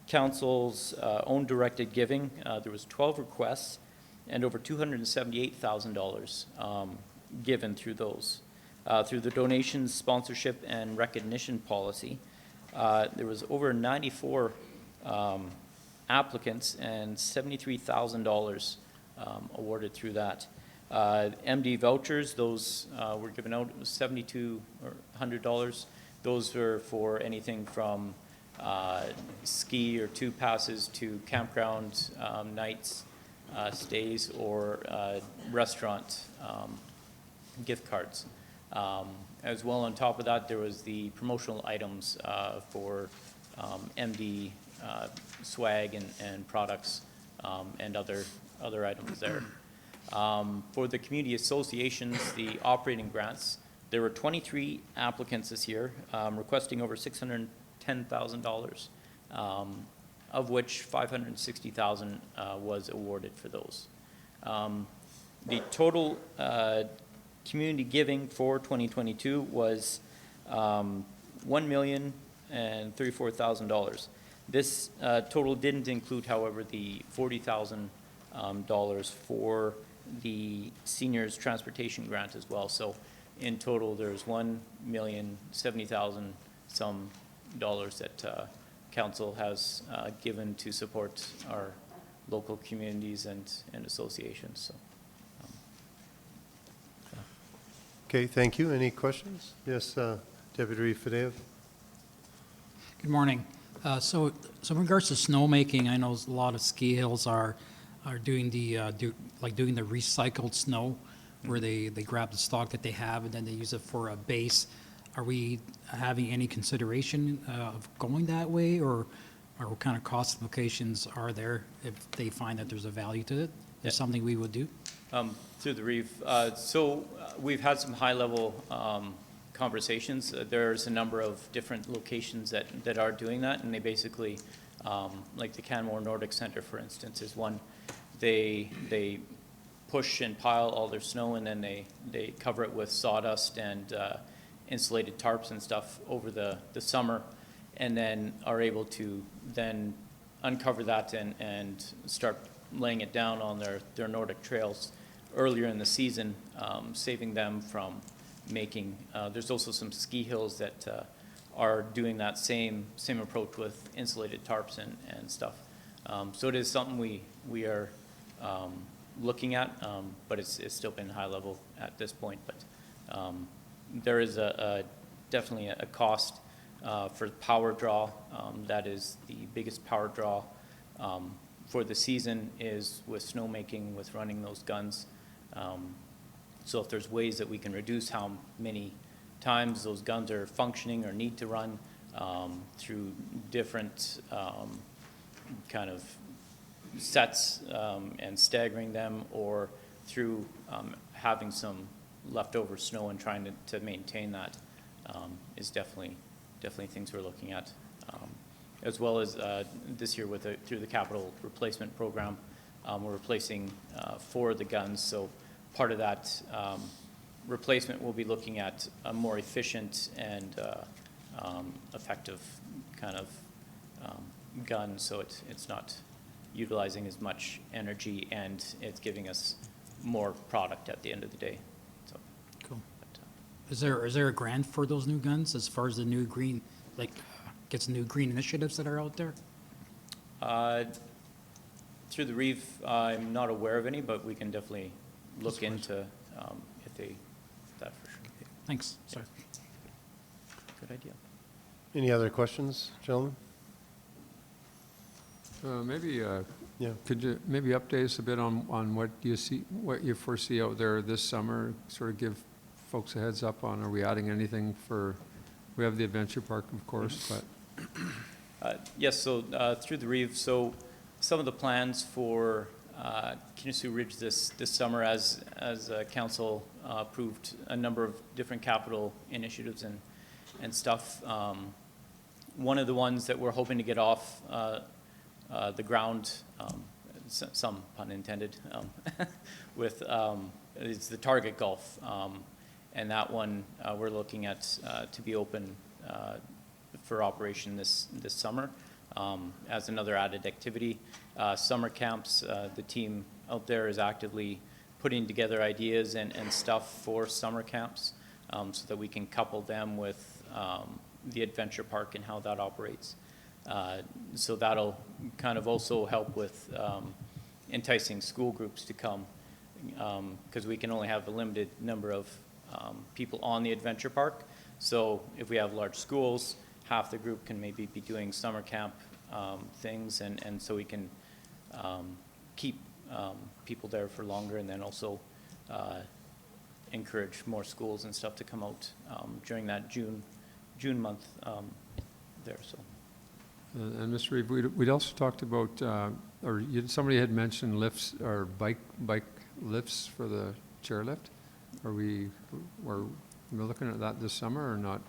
Council's own directed giving, there was 12 requests and over $278,000 given through those. Through the donations, sponsorship, and recognition policy, there was over 94 applicants and $73,000 awarded through that. MD vouchers, those were given out, it was $7,200. Those were for anything from ski or tube passes to campground nights, stays, or restaurant gift cards. As well, on top of that, there was the promotional items for MD swag and products and other items there. For the community associations, the operating grants, there were 23 applicants this year requesting over $610,000, of which $560,000 was awarded for those. The total community giving for 2022 was $1,034,000. This total didn't include, however, the $40,000 for the seniors transportation grant as well. So in total, there's $1,070,000 some dollars that council has given to support our local communities and associations. So. Okay, thank you. Any questions? Yes, Deputy Reeve Fadeev. Good morning. So in regards to snowmaking, I know a lot of ski hills are doing the doing the recycled snow, where they grab the stock that they have and then they use it for a base. Are we having any consideration of going that way, or what kind of cost implications are there if they find that there's a value to it? Is something we would do? Through the Reeve. So we've had some high-level conversations. There's a number of different locations that are doing that, and they basically, like the Canmore Nordic Center, for instance, is one. They push and pile all their snow, and then they cover it with sawdust and insulated tarps and stuff over the summer, and then are able to then uncover that and start laying it down on their Nordic trails earlier in the season, saving them from making, there's also some ski hills that are doing that same approach with insulated tarps and stuff. So it is something we are looking at, but it's still been high level at this point. But there is definitely a cost for power draw. That is the biggest power draw for the season, is with snowmaking, with running those guns. So if there's ways that we can reduce how many times those guns are functioning or need to run through different kind of sets and staggering them, or through having some leftover snow and trying to maintain that, is definitely things we're looking at. As well as this year through the capital replacement program, we're replacing 4 of the guns. So part of that replacement will be looking at a more efficient and effective kind of gun, so it's not utilizing as much energy, and it's giving us more product at the end of the day. So, cool. Is there a grant for those new guns as far as the new green, gets new green initiatives that are out there? Through the Reeve, I'm not aware of any, but we can definitely look into if that for sure. Thanks. Sorry. Good idea. Any other questions, gentlemen? Maybe, Yeah. could you maybe update us a bit on what you see, what you foresee out there this summer? Sort of give folks a heads up on, are we adding anything for, we have the adventure park, of course, but. Yes, so through the Reeve, so some of the plans for Kinusu Ridge this summer, as council approved a number of different capital initiatives and stuff. One of the ones that we're hoping to get off the ground, some pun intended, with is the Target Golf, and that one we're looking at to be open for operation this summer as another added activity. Summer camps, the team out there is actively putting together ideas and stuff for summer camps so that we can couple them with the adventure park and how that operates. So that'll kind of also help with enticing school groups to come because we can only have a limited number of people on the adventure park. So if we have large schools, half the group can maybe be doing summer camp things, and so we can keep people there for longer, and then also encourage more schools and stuff to come out during that June month there. So. And Mr. Reeve, we'd also talked about, or somebody had mentioned lifts or bike lifts for the chairlift. Are we looking at that this summer or not?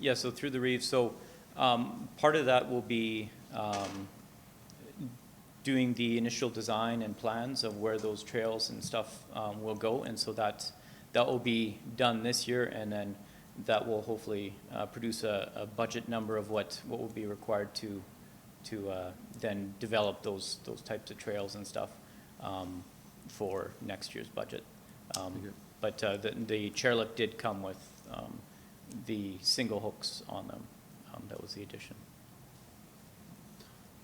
Yeah, so through the Reeve, so part of that will be doing the initial design and plans of where those trails and stuff will go, and so that will be done this year, and then that will hopefully produce a budget number of what will be required to then develop those types of trails and stuff for next year's budget. But the chairlift did come with the single hooks on them. That was the addition.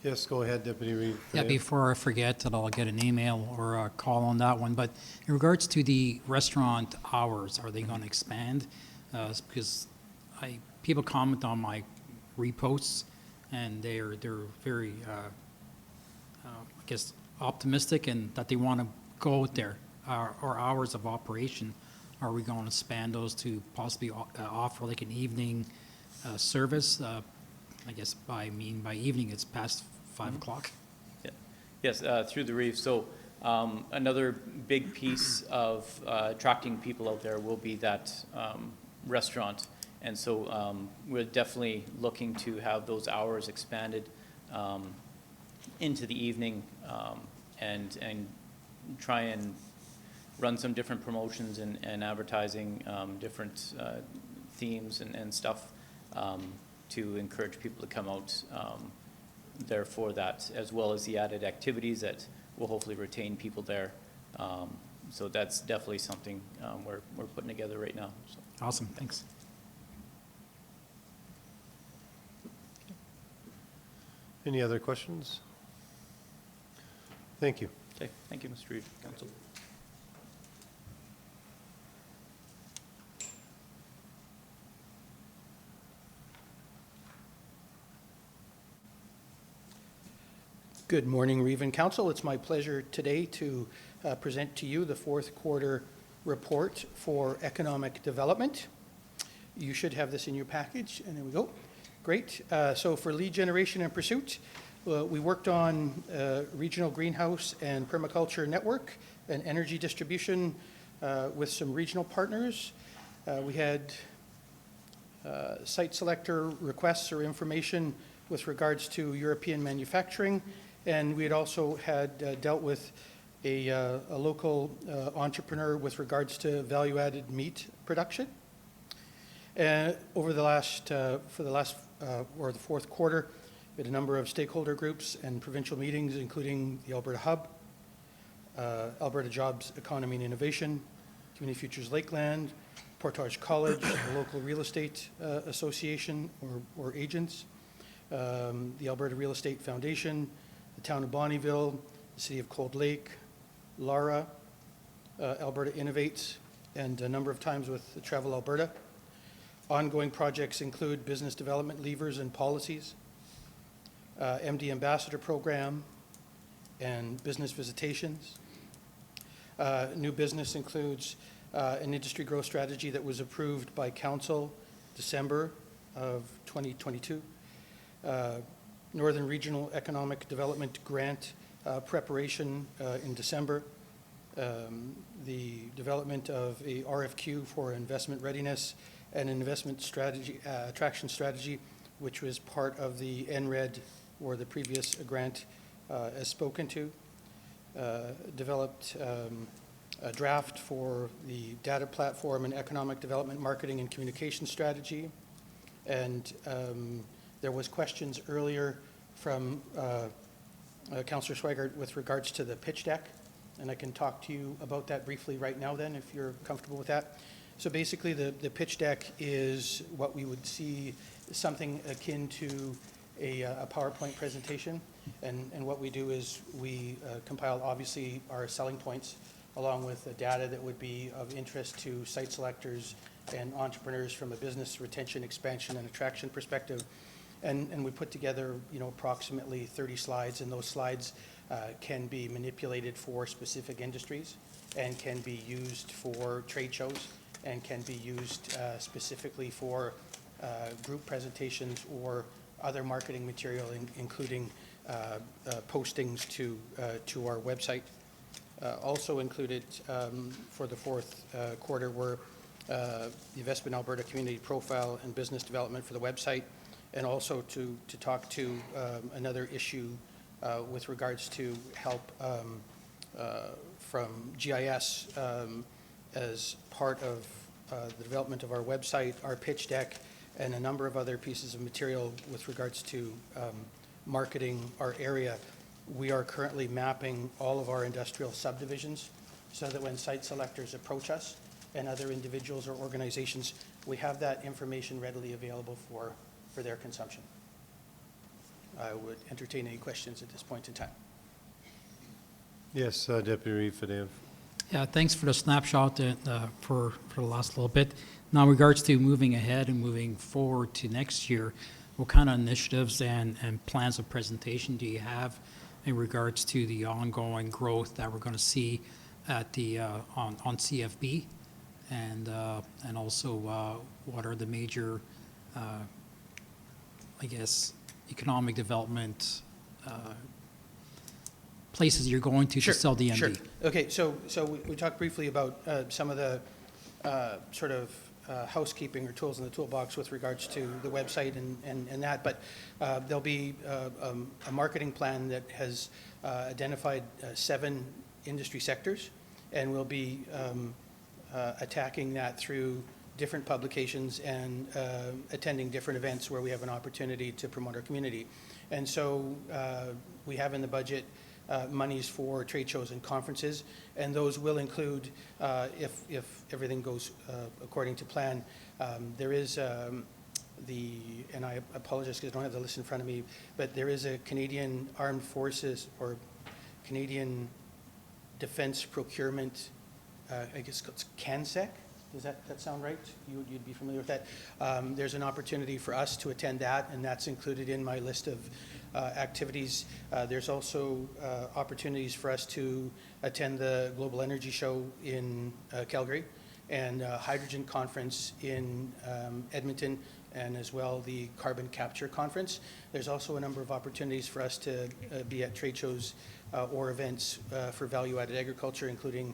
Yes, go ahead, Deputy Reeve. Yeah, before I forget that I'll get an email or a call on that one, but in regards to the restaurant hours, are they going to expand? Because people comment on my reposts, and they're very, I guess, optimistic and that they want to go out there. Our hours of operation, are we going to expand those to possibly offer like an evening service? I guess by evening, it's past 5 o'clock. Yeah. Yes, through the Reeve. So another big piece of attracting people out there will be that restaurant. And so we're definitely looking to have those hours expanded into the evening and try and run some different promotions and advertising, different themes and stuff to encourage people to come out there for that, as well as the added activities that will hopefully retain people there. So that's definitely something we're putting together right now. So. Awesome, thanks. Any other questions? Thank you. Okay, thank you, Mr. Reeve, Council. Good morning, Reeve and Council. It's my pleasure today to present to you the fourth quarter report for economic development. You should have this in your package, and there we go. Great. So for lead generation and pursuit, we worked on regional greenhouse and permaculture network and energy distribution with some regional partners. We had site selector requests or information with regards to European manufacturing. And we had also had dealt with a local entrepreneur with regards to value-added meat production. Over the last, or the fourth quarter, we had a number of stakeholder groups and provincial meetings, including the Alberta Hub, Alberta Jobs, Economy and Innovation, Community Futures Lakeland, Portage College, the local real estate association or agents, the Alberta Real Estate Foundation, the Town of Bonnyville, the City of Cold Lake, Lara, Alberta Innovates, and a number of times with Travel Alberta. Ongoing projects include business development levers and policies, MD Ambassador Program, and business visitations. New business includes an industry growth strategy that was approved by Council December of 2022. Northern Regional Economic Development Grant preparation in December. The development of a RFQ for investment readiness and an investment strategy, attraction strategy, which was part of the NRED or the previous grant as spoken to. Developed a draft for the data platform and economic development marketing and communication strategy. And there was questions earlier from Councillor Swigert with regards to the pitch deck. And I can talk to you about that briefly right now then, if you're comfortable with that. So basically, the pitch deck is what we would see something akin to a PowerPoint presentation. And what we do is we compile, obviously, our selling points along with the data that would be of interest to site selectors and entrepreneurs from a business retention, expansion, and attraction perspective. And we put together, approximately 30 slides, and those slides can be manipulated for specific industries and can be used for trade shows and can be used specifically for group presentations or other marketing material, including postings to our website. Also included for the fourth quarter were the Investment Alberta Community Profile and Business Development for the website, and also to talk to another issue with regards to help from GIS as part of the development of our website, our pitch deck, and a number of other pieces of material with regards to marketing our area. We are currently mapping all of our industrial subdivisions so that when site selectors approach us and other individuals or organizations, we have that information readily available for their consumption. I would entertain any questions at this point in time. Yes, Deputy Reeve Fadeev. Yeah, thanks for the snapshot for the last little bit. Now, in regards to moving ahead and moving forward to next year, what kind of initiatives and plans of presentation do you have in regards to the ongoing growth that we're going to see at the on CFB, and also what are the major, I guess, economic development places you're going to sell the MD? Sure. Okay, so we talked briefly about some of the sort of housekeeping or tools in the toolbox with regards to the website and that, but there'll be a marketing plan that has identified 7 industry sectors, and we'll be attacking that through different publications and attending different events where we have an opportunity to promote our community. And so we have in the budget monies for trade shows and conferences, and those will include, if everything goes according to plan, there is and I apologize because I don't have the list in front of me, but there is a Canadian Armed Forces or Canadian Defense Procurement, I guess it's CANSEC. Does that sound right? You'd be familiar with that. There's an opportunity for us to attend that, and that's included in my list of activities. There's also opportunities for us to attend the Global Energy Show in Calgary and Hydrogen Conference in Edmonton, and as well the Carbon Capture Conference. There's also a number of opportunities for us to be at trade shows or events for value-added agriculture, including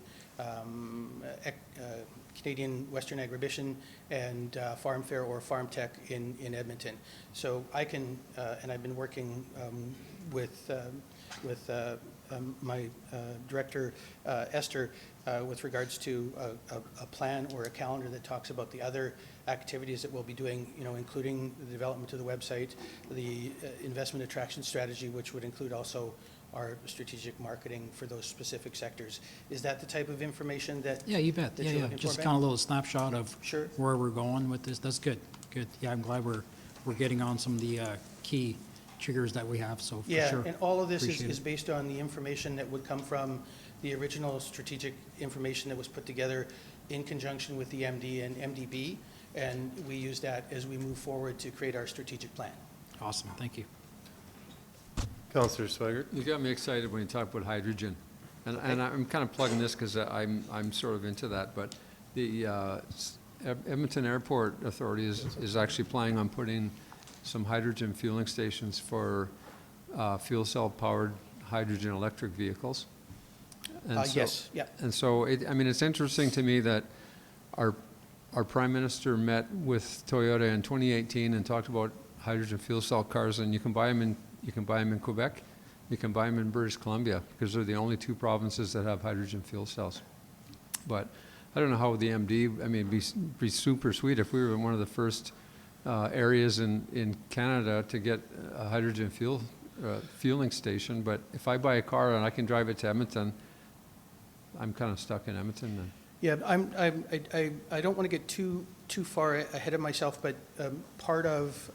Canadian Western Agribition and Farm Fair or Farm Tech in Edmonton. So I can, and I've been working with my director, Esther, with regards to a plan or a calendar that talks about the other activities that we'll be doing, including the development of the website, the investment attraction strategy, which would include also our strategic marketing for those specific sectors. Is that the type of information that? Yeah, you bet. That you're Yeah. looking Just for, kind of Ben? a little snapshot of Sure. where we're going with this. That's good. Good. Yeah, I'm glad we're getting on some of the key triggers that we have, so for Yeah, sure. and all of this appreciate is it. based on the information that would come from the original strategic information that was put together in conjunction with the MD and MDB, and we use that as we move forward to create our strategic plan. Awesome, thank you. Councillor Swigert? You got me excited when you talk about hydrogen. And I'm kind of plugging this because I'm sort of into that, but the Edmonton Airport Authority is actually planning on putting some hydrogen fueling stations for fuel cell-powered hydrogen electric vehicles. And so- Yes, yeah. And so, I mean, it's interesting to me that our Prime Minister met with Toyota in 2018 and talked about hydrogen fuel cell cars, and you can buy them in Quebec, you can buy them in British Columbia, because they're the only two provinces that have hydrogen fuel cells. But I don't know how the MD, I mean, it'd be super sweet if we were in one of the first areas in Canada to get a hydrogen fueling station, but if I buy a car and I can drive it to Edmonton, I'm kind of stuck in Edmonton then. Yeah, I don't want to get too far ahead of myself, but part of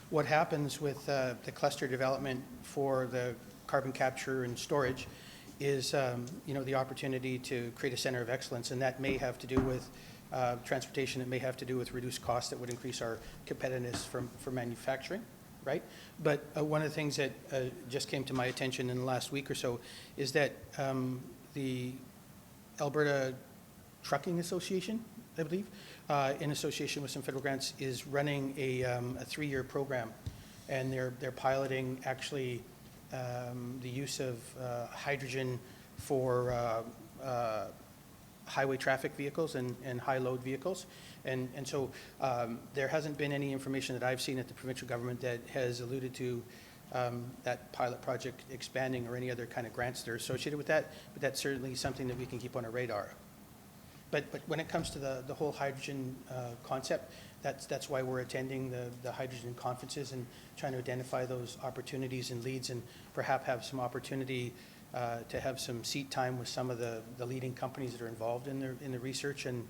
what happens with the cluster development for the carbon capture and storage is, the opportunity to create a center of excellence, and that may have to do with transportation, it may have to do with reduced costs that would increase our competitiveness for manufacturing, right? But one of the things that just came to my attention in the last week or so is that the Alberta Trucking Association, I believe, in association with some federal grants, is running a 3-year program, and they're piloting actually the use of hydrogen for highway traffic vehicles and high-load vehicles. And so there hasn't been any information that I've seen at the provincial government that has alluded to that pilot project expanding or any other kind of grants that are associated with that, but that's certainly something that we can keep on our radar. But when it comes to the whole hydrogen concept, that's why we're attending the hydrogen conferences and trying to identify those opportunities and leads, and perhaps have some opportunity to have some seat time with some of the leading companies that are involved in the research and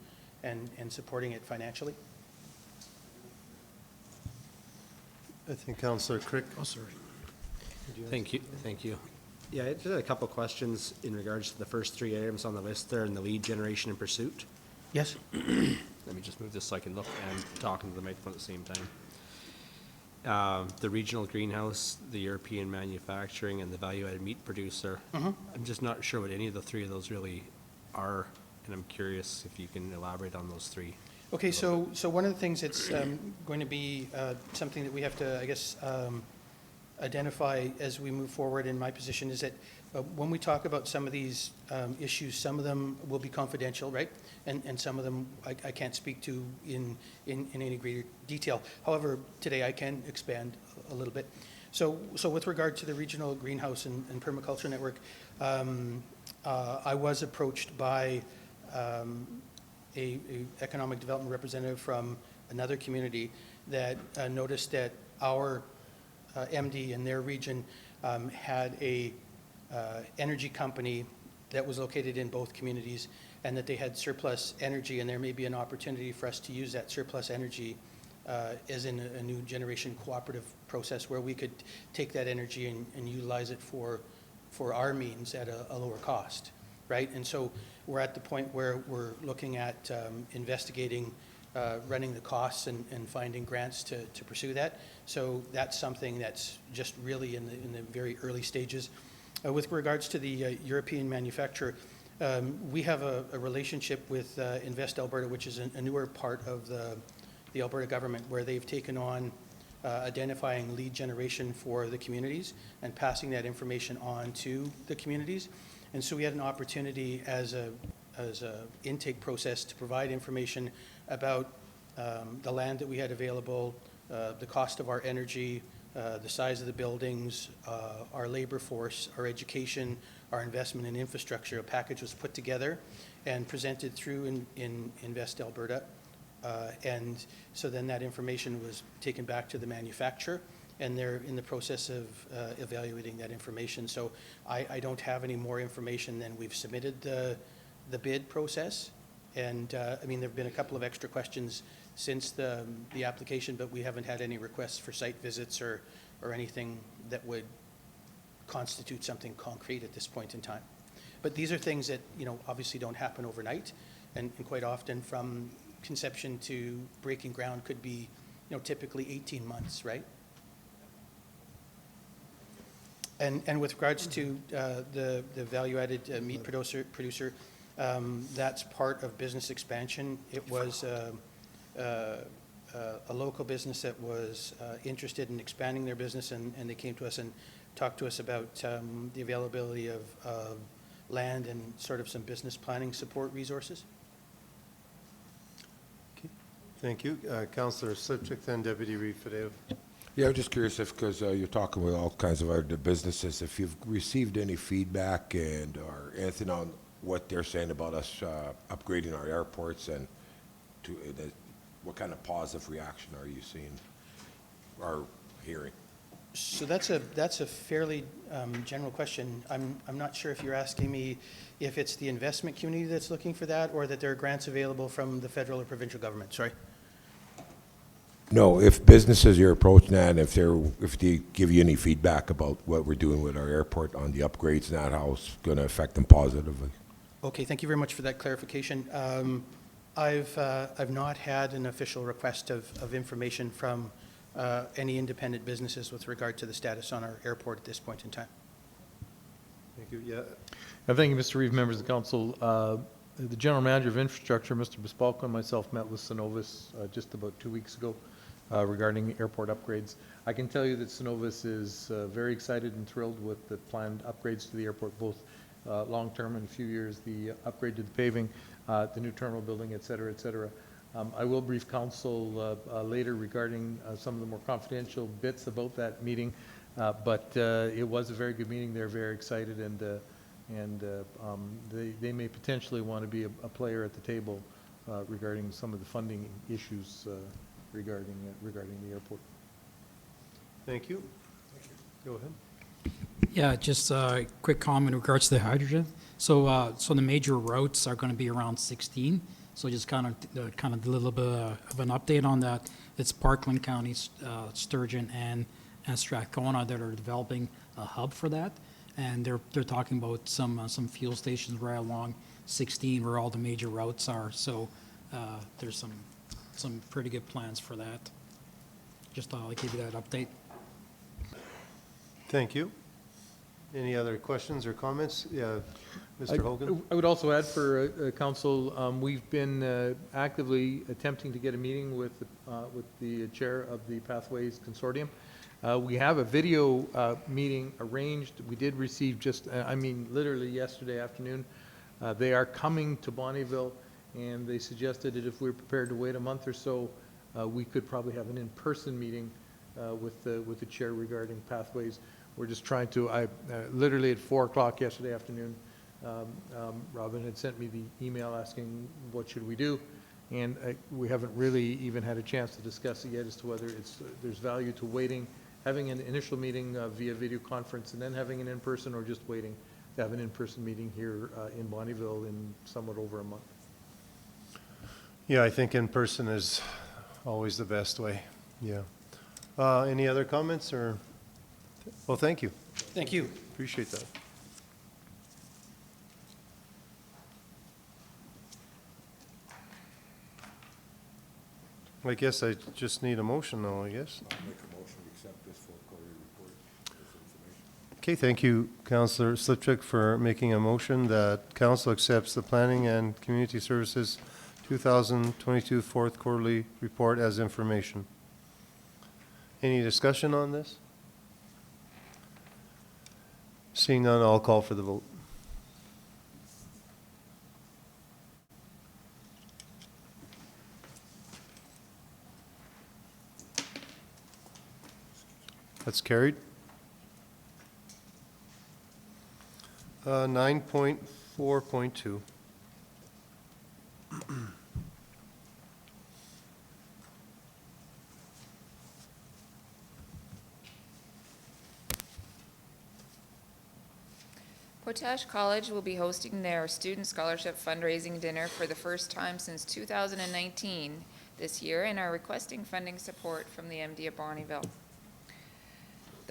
supporting it financially. I think Councillor Crick. Oh, sorry. Thank you. Yeah, I just had a couple of questions in regards to the first 3 items on the list there in the lead generation and pursuit. Yes. Let me just move this so I can look and talk into the microphone at the same time. The regional greenhouse, the European manufacturing, and the value-added meat producer. Mhm. I'm just not sure what any of the 3 of those really are, and I'm curious if you can elaborate on those 3. Okay, so one of the things that's going to be something that we have to, I guess, identify as we move forward in my position is that when we talk about some of these issues, some of them will be confidential, right? And some of them I can't speak to in any greater detail. However, today I can expand a little bit. So with regard to the regional greenhouse and permaculture network, I was approached by a economic development representative from another community that noticed that our MD in their region had a energy company that was located in both communities, and that they had surplus energy, and there may be an opportunity for us to use that surplus energy as in a new generation cooperative process where we could take that energy and utilize it for our means at a lower cost, right? And so we're at the point where we're looking at investigating running the costs and finding grants to pursue that. So that's something that's just really in the very early stages. With regards to the European manufacturer, we have a relationship with Invest Alberta, which is a newer part of the Alberta government, where they've taken on identifying lead generation for the communities and passing that information on to the communities. And so we had an opportunity as a intake process to provide information about the land that we had available, the cost of our energy, the size of the buildings, our labor force, our education, our investment in infrastructure. A package was put together and presented through in Invest Alberta. And so then that information was taken back to the manufacturer, and they're in the process of evaluating that information. So I don't have any more information than we've submitted the bid process. And I mean, there have been a couple of extra questions since the application, but we haven't had any requests for site visits or or anything that would constitute something concrete at this point in time. But these are things that, obviously don't happen overnight, and quite often from conception to breaking ground could be, typically 18 months, right? And with regards to the value-added meat producer, that's part of business expansion. It was a local business that was interested in expanding their business, and they came to us and talked to us about the availability of land and sort of some business planning support resources. Thank you. Councillor Slipchuk, then Deputy Reeve Fadeo. Yeah, I'm just curious if, because you're talking with all kinds of other businesses, if you've received any feedback or anything on what they're saying about us upgrading our airports, and what kind of positive reaction are you seeing or hearing? So that's a fairly general question. I'm not sure if you're asking me if it's the investment community that's looking for that, or that there are grants available from the federal or provincial government. Sorry. No, if businesses you're approaching that, if they give you any feedback about what we're doing with our airport on the upgrades and that, how it's going to affect them positively. Okay, thank you very much for that clarification. I've not had an official request of information from any independent businesses with regard to the status on our airport at this point in time. Thank you. Yeah. Thank you, Mr. Reeve, members of the council. The General Manager of Infrastructure, Mr. Bespalko, and myself met with Cenovus just about 2 weeks ago regarding airport upgrades. I can tell you that Cenovus is very excited and thrilled with the planned upgrades to the airport, both long-term in a few years, the upgrade to the paving, the new terminal building, et cetera, et cetera. I will brief council later regarding some of the more confidential bits about that meeting, but it was a very good meeting. They're very excited, and they may potentially want to be a player at the table regarding some of the funding issues regarding the airport. Thank you. Go ahead. Yeah, just a quick comment in regards to the hydrogen. So the major routes are going to be around 16. So just kind of a little bit of an update on that. It's Parkland County, Sturgeon, and Strathcona that are developing a hub for that, and they're talking about some fuel stations right along 16 where all the major routes are. So there's some pretty good plans for that. Just thought I'd give you that update. Thank you. Any other questions or comments? Yeah, Mr. Hogan? I would also add for council, we've been actively attempting to get a meeting with the chair of the Pathways Consortium. We have a video meeting arranged. We did receive literally yesterday afternoon. They are coming to Bonnyville, and they suggested that if we were prepared to wait a month or so, we could probably have an in-person meeting with the chair regarding Pathways. We're just trying to, literally at 4 o'clock yesterday afternoon, Robin had sent me the email asking what should we do, and we haven't really even had a chance to discuss it yet as to whether there's value to waiting, having an initial meeting via video conference, and then having an in-person, or just waiting to have an in-person meeting here in Bonnyville in somewhat over a month. Yeah, I think in-person is always the best way. Yeah. Any other comments or? Well, thank you. Thank you. Appreciate that. I guess I just need a motion though, I guess. I'll make a motion to accept this full quarterly report, this information. Okay, thank you, Councillor Slipchuk, for making a motion that council accepts the Planning and Community Services 2022 fourth quarterly report as information. Any discussion on this? Seeing none, I'll call for the vote. That's carried. 9.4.2. Potash College will be hosting their Student Scholarship Fundraising Dinner for the first time since 2019 this year, and are requesting funding support from the MD of Bonnyville.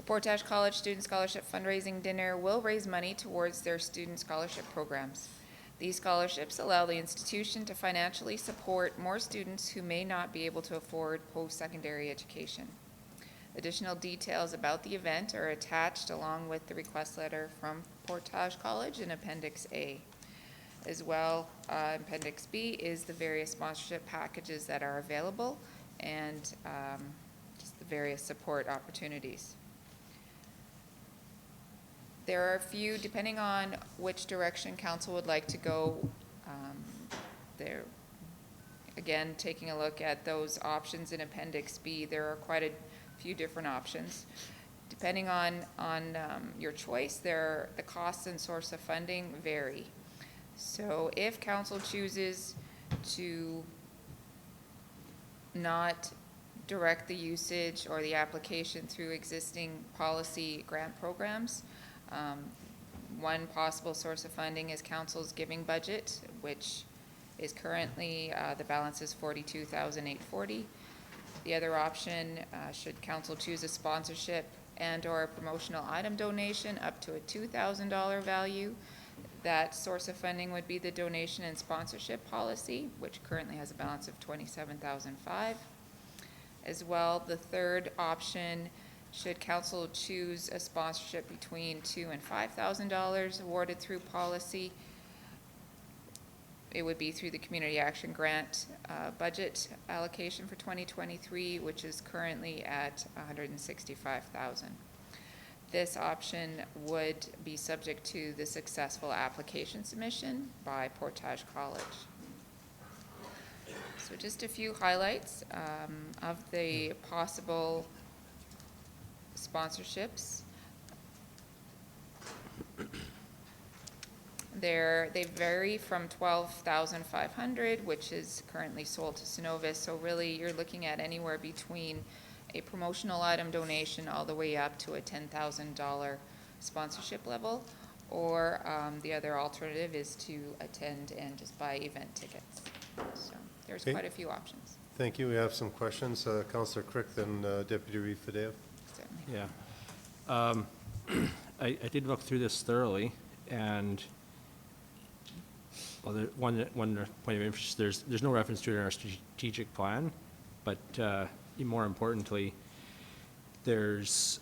Portage College Student Scholarship Fundraising Dinner will raise money towards their student scholarship programs. These scholarships allow the institution to financially support more students who may not be able to afford post-secondary education. Additional details about the event are attached along with the request letter from Portage College in Appendix A. As well, Appendix B is the various sponsorship packages that are available and just the various support opportunities. There are a few, depending on which direction council would like to go, there, again, taking a look at those options in Appendix B, there are quite a few different options. Depending on your choice, the costs and source of funding vary. So if council chooses to not direct the usage or the application through existing policy grant programs, one possible source of funding is council's giving budget, which is currently, the balance is $42,840. The other option, should council choose a sponsorship and or a promotional item donation up to a $2,000 value, that source of funding would be the donation and sponsorship policy, which currently has a balance of $27,005. As well, the third option, should council choose a sponsorship between $2,000 and $5,000 awarded through policy, it would be through the Community Action Grant budget allocation for 2023, which is currently at $165,000. This option would be subject to the successful application submission by Portage College. So just a few highlights of the possible sponsorships. They vary from $12,500, which is currently sold to Synovus. So really, you're looking at anywhere between a promotional item donation all the way up to a $10,000 sponsorship level, or the other alternative is to attend and just buy event tickets. So there's Okay. quite a few options. Thank you. We have some questions. Councillor Crick, then Deputy Reeve Fadeo. Certainly. Yeah. I did look through this thoroughly, and well, one point of interest, there's no reference to it in our strategic plan, but more importantly, there's,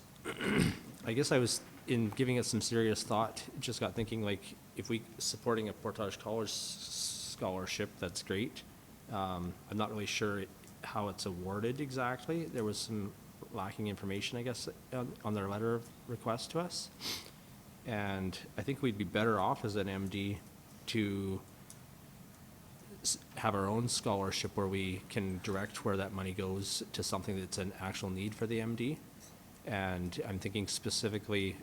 I guess I was, in giving it some serious thought, just got thinking, like, if we supporting a Portage College scholarship, that's great. I'm not really sure how it's awarded exactly. There was some lacking information, I guess, on their letter of request to us. And I think we'd be better off as an MD to have our own scholarship where we can direct where that money goes to something that's an actual need for the MD. And I'm thinking specifically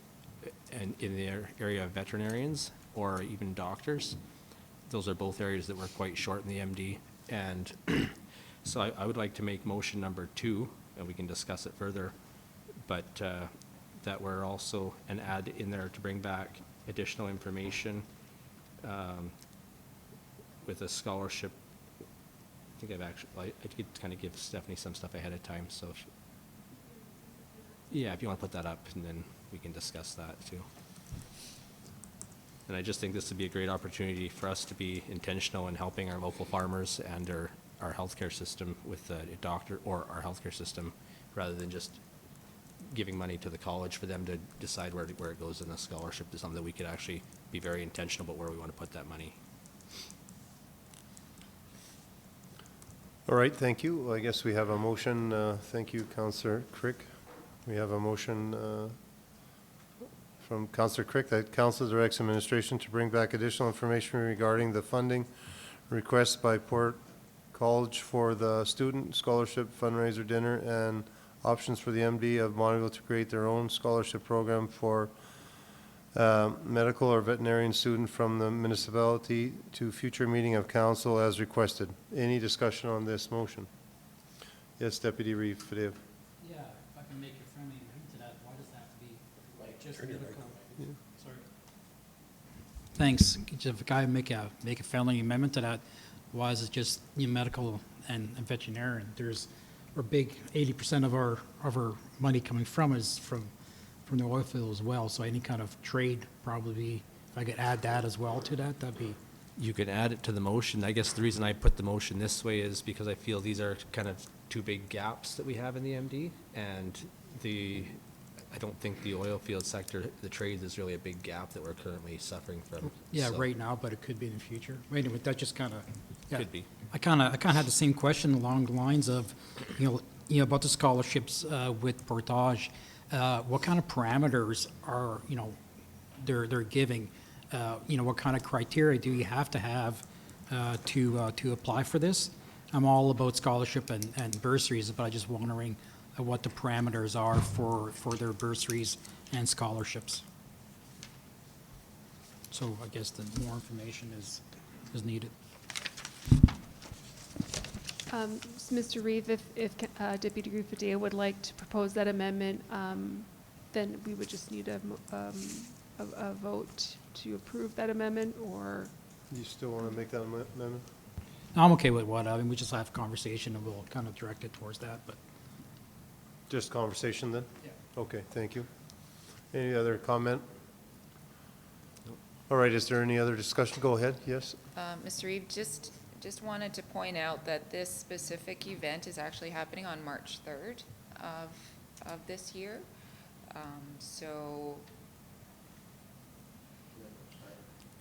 in the area of veterinarians or even doctors. Those are both areas that we're quite short in the MD. And so I would like to make motion number 2, and we can discuss it further, but that we're also an add in there to bring back additional information with a scholarship. I think I've actually, I could kind of give Stephanie some stuff ahead of time, so yeah, if you want to put that up, and then we can discuss that too. And I just think this would be a great opportunity for us to be intentional in helping our local farmers and our healthcare system with a doctor, or our healthcare system, rather than just giving money to the college for them to decide where it goes in a scholarship, to something that we could actually be very intentional about where we want to put that money. All right, thank you. I guess we have a motion. Thank you, Councillor Crick. We have a motion from Councillor Crick that council directs administration to bring back additional information regarding the funding request by Port College for the student scholarship fundraiser dinner and options for the MD of Bonneville to create their own scholarship program for medical or veterinarian student from the municipality to future meeting of council as requested. Any discussion on this motion? Yes, Deputy Reeve Fadeo. Yeah, if I can make a friendly amendment to that, why does that have to be just medical? Sorry. Thanks. If I make a friendly amendment to that, why is it just medical and veterinarian? We're big, 80% of our money coming from is from from the oil field as well, so any kind of trade probably, if I could add that as well to that, that'd be, You could add it to the motion. I guess the reason I put the motion this way is because I feel these are kind of two big gaps that we have in the MD. And I don't think the oil field sector, the trades is really a big gap that we're currently suffering from. yeah, So, right now, but it could be in the future. Anyway, that just kind of, yeah. Could be. I kind of had the same question along the lines of, about the scholarships with Portage. What kind of parameters are, they're giving? What kind of criteria do you have to have to apply for this? I'm all about scholarship and bursaries, but I'm just wondering what the parameters are for their bursaries and scholarships. So I guess the more information is needed. Mr. Reeve, if Deputy Groupadilla would like to propose that amendment, then we would just need a vote to approve that amendment, or? You still want to make that amendment? I'm okay with what, I mean, we just have a conversation and we'll kind of direct it towards that, but. Just conversation then? Yeah. Okay, thank you. Any other comment? All right, is there any other discussion? Go ahead, yes? Mr. Reeve, just wanted to point out that this specific event is actually happening on March 3rd of this year. So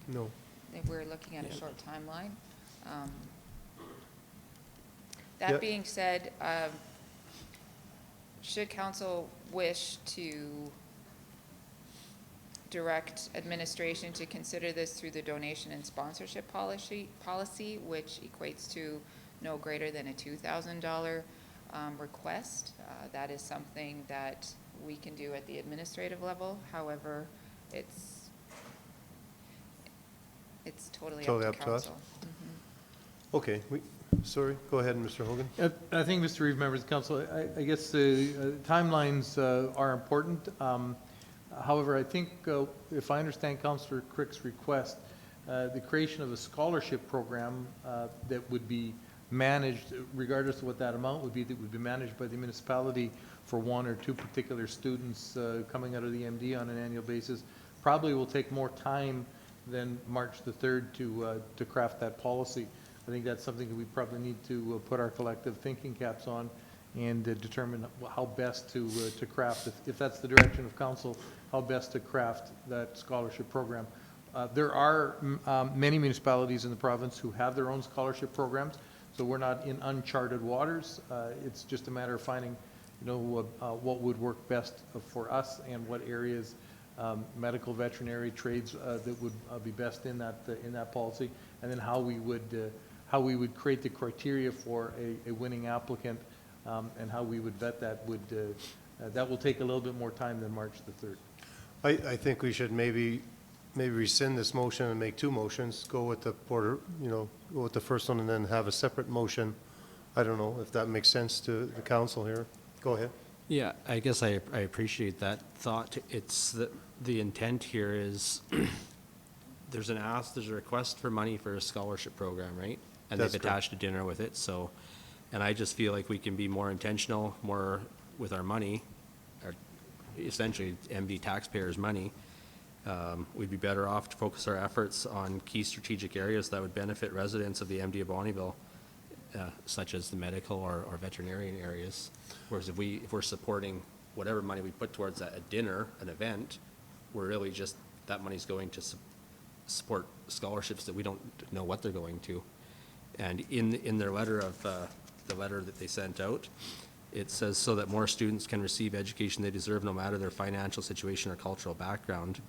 No. if we're looking at a short timeline. Yeah. That being said, should council wish to direct administration to consider this through the donation and sponsorship policy, which equates to no greater than a $2,000 request, that is something that we can do at the administrative level. However, it's totally up to council. Okay, sorry, go ahead, Mr. Hogan. I think, Mr. Reeve, members of the council, I guess the timelines are important. However, I think if I understand Councillor Crick's request, the creation of a scholarship program that would be managed, regardless of what that amount would be, that would be managed by the municipality for one or two particular students coming out of the MD on an annual basis, probably will take more time than March the 3rd to craft that policy. I think that's something that we probably need to put our collective thinking caps on and determine how best to craft, if that's the direction of council, how best to craft that scholarship program. There are many municipalities in the province who have their own scholarship programs, so we're not in uncharted waters. It's just a matter of finding, what would work best for us and what areas, medical, veterinary, trades that would be best in that policy, and then how we would create the criteria for a winning applicant, and how we would vet that that will take a little bit more time than March the 3rd. I think we should maybe rescind this motion and make two motions, go with the go with the first one and then have a separate motion. I don't know if that makes sense to the council here. Go ahead. Yeah, I guess I appreciate that thought. It's the intent here is there's a request for money for a scholarship program, right? And That's they've attached a dinner with it, so, and I just feel like we can be more intentional, more with our money, essentially MD taxpayers' money. We'd be better off to focus our efforts on key strategic areas that would benefit residents of the MD of Bonnyville, such as the medical or veterinarian areas. Whereas if we're supporting whatever money we put towards a dinner, an event, we're really just, that money's going to support scholarships that we don't know what they're going to. And in their letter the letter that they sent out, it says so that more students can receive education they deserve no matter their financial situation or cultural background.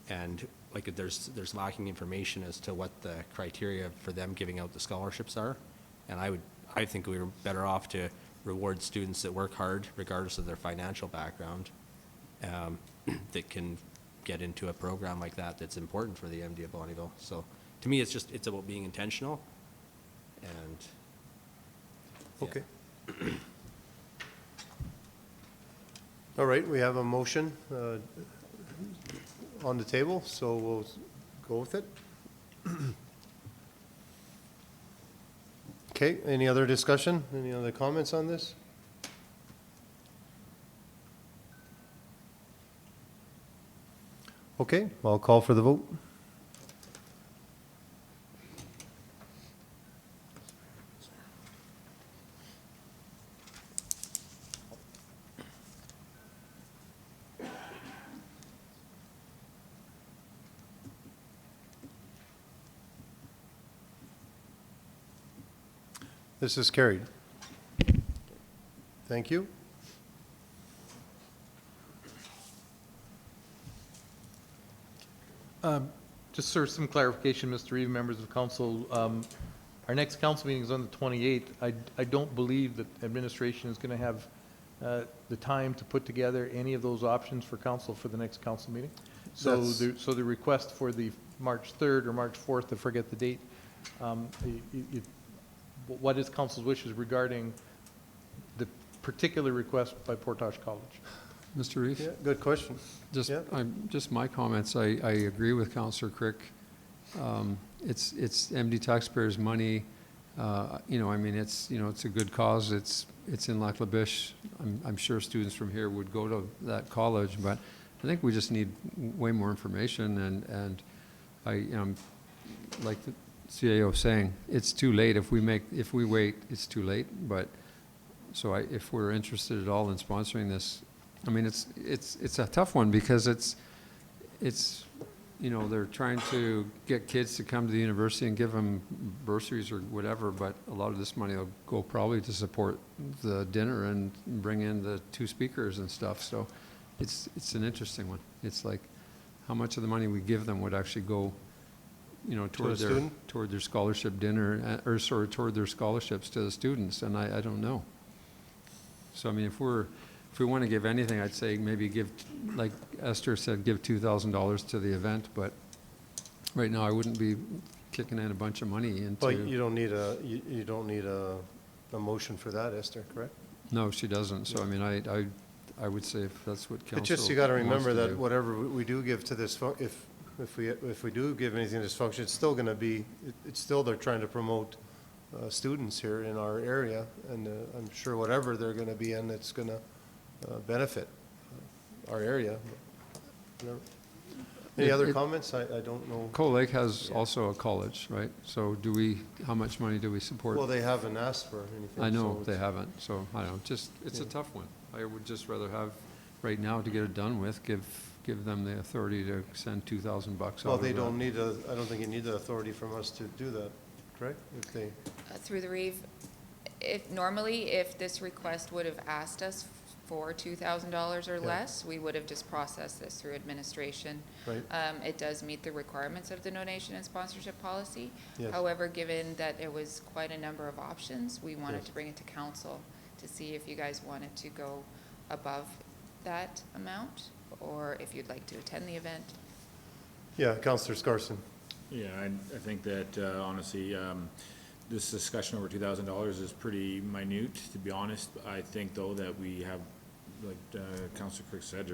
And like there's lacking information as to what the criteria for them giving out the scholarships are. And I think we were better off to reward students that work hard regardless of their financial background, that can get into a program like that that's important for the MD of Bonnyville. So to me, it's about being intentional and. Yeah. Okay. All right, we have a motion on the table, so we'll go with it. Okay, any other discussion? Any other comments on this? Okay, I'll call for the vote. This is carried. Thank you. Just for some clarification, Mr. Reeve, members of council, our next council meeting is on the 28th. I don't believe that administration is going to have the time to put together any of those options for council for the next council meeting. So the request for the March 3rd or March 4th, I forget the date, what is council's wishes regarding the particular request by Portage College? Mr. Reeve? Yeah, good question. Just my comments, I agree with Councillor Crick. It's MD taxpayers' money. You know, I mean, it's a good cause. It's in Lac La Biche. I'm sure students from here would go to that college, but I think we just need way more information. And like the CAO was saying, it's too late. If we wait, it's too late. But so if we're interested at all in sponsoring this, I mean, it's a tough one because it's you know, they're trying to get kids to come to the university and give them bursaries or whatever, but a lot of this money will go probably to support the dinner and bring in the 2 speakers and stuff. So it's an interesting one. It's like how much of the money we give them would actually go, you know, toward their scholarship dinner, or sorry, toward their scholarships to the students, and I don't know. So I mean, if we want to give anything, I'd say maybe give, like Esther said, give $2,000 to the event, but right now I wouldn't be kicking in a bunch of money into. But you don't need a motion for that, Esther, correct? No, she doesn't. So I mean, I would say if that's what council It's just you got to remember wants to that do. whatever we do give to this, if we do give anything to this function, it's still going to be, it's still they're trying to promote students here in our area, and I'm sure whatever they're going to be in, it's going to benefit our area. Any other comments? I don't know. Cold Lake has also a college, right? So how much money do we support? Well, they haven't asked for anything. I know so they haven't, so I don't know, it's a tough one. I would just rather have, right now, to get it done with, give them the authority to send $2,000 out. Well, they don't need I don't think you need the authority from us to do that, correct? If they. Through the Reeve, normally, if this request would have asked us for $2,000 or less, we would have just processed this through administration. Right. It does meet the requirements of the donation and sponsorship policy. Yes. However, given that it was quite a number of options, we wanted to bring it to council to see if you guys wanted to go above that amount, or if you'd like to attend the event. Yeah, Councillor Scarson. Yeah, I think that honestly, this discussion over $2,000 is pretty minute, to be honest. I think though that we have, like Councillor Crick said,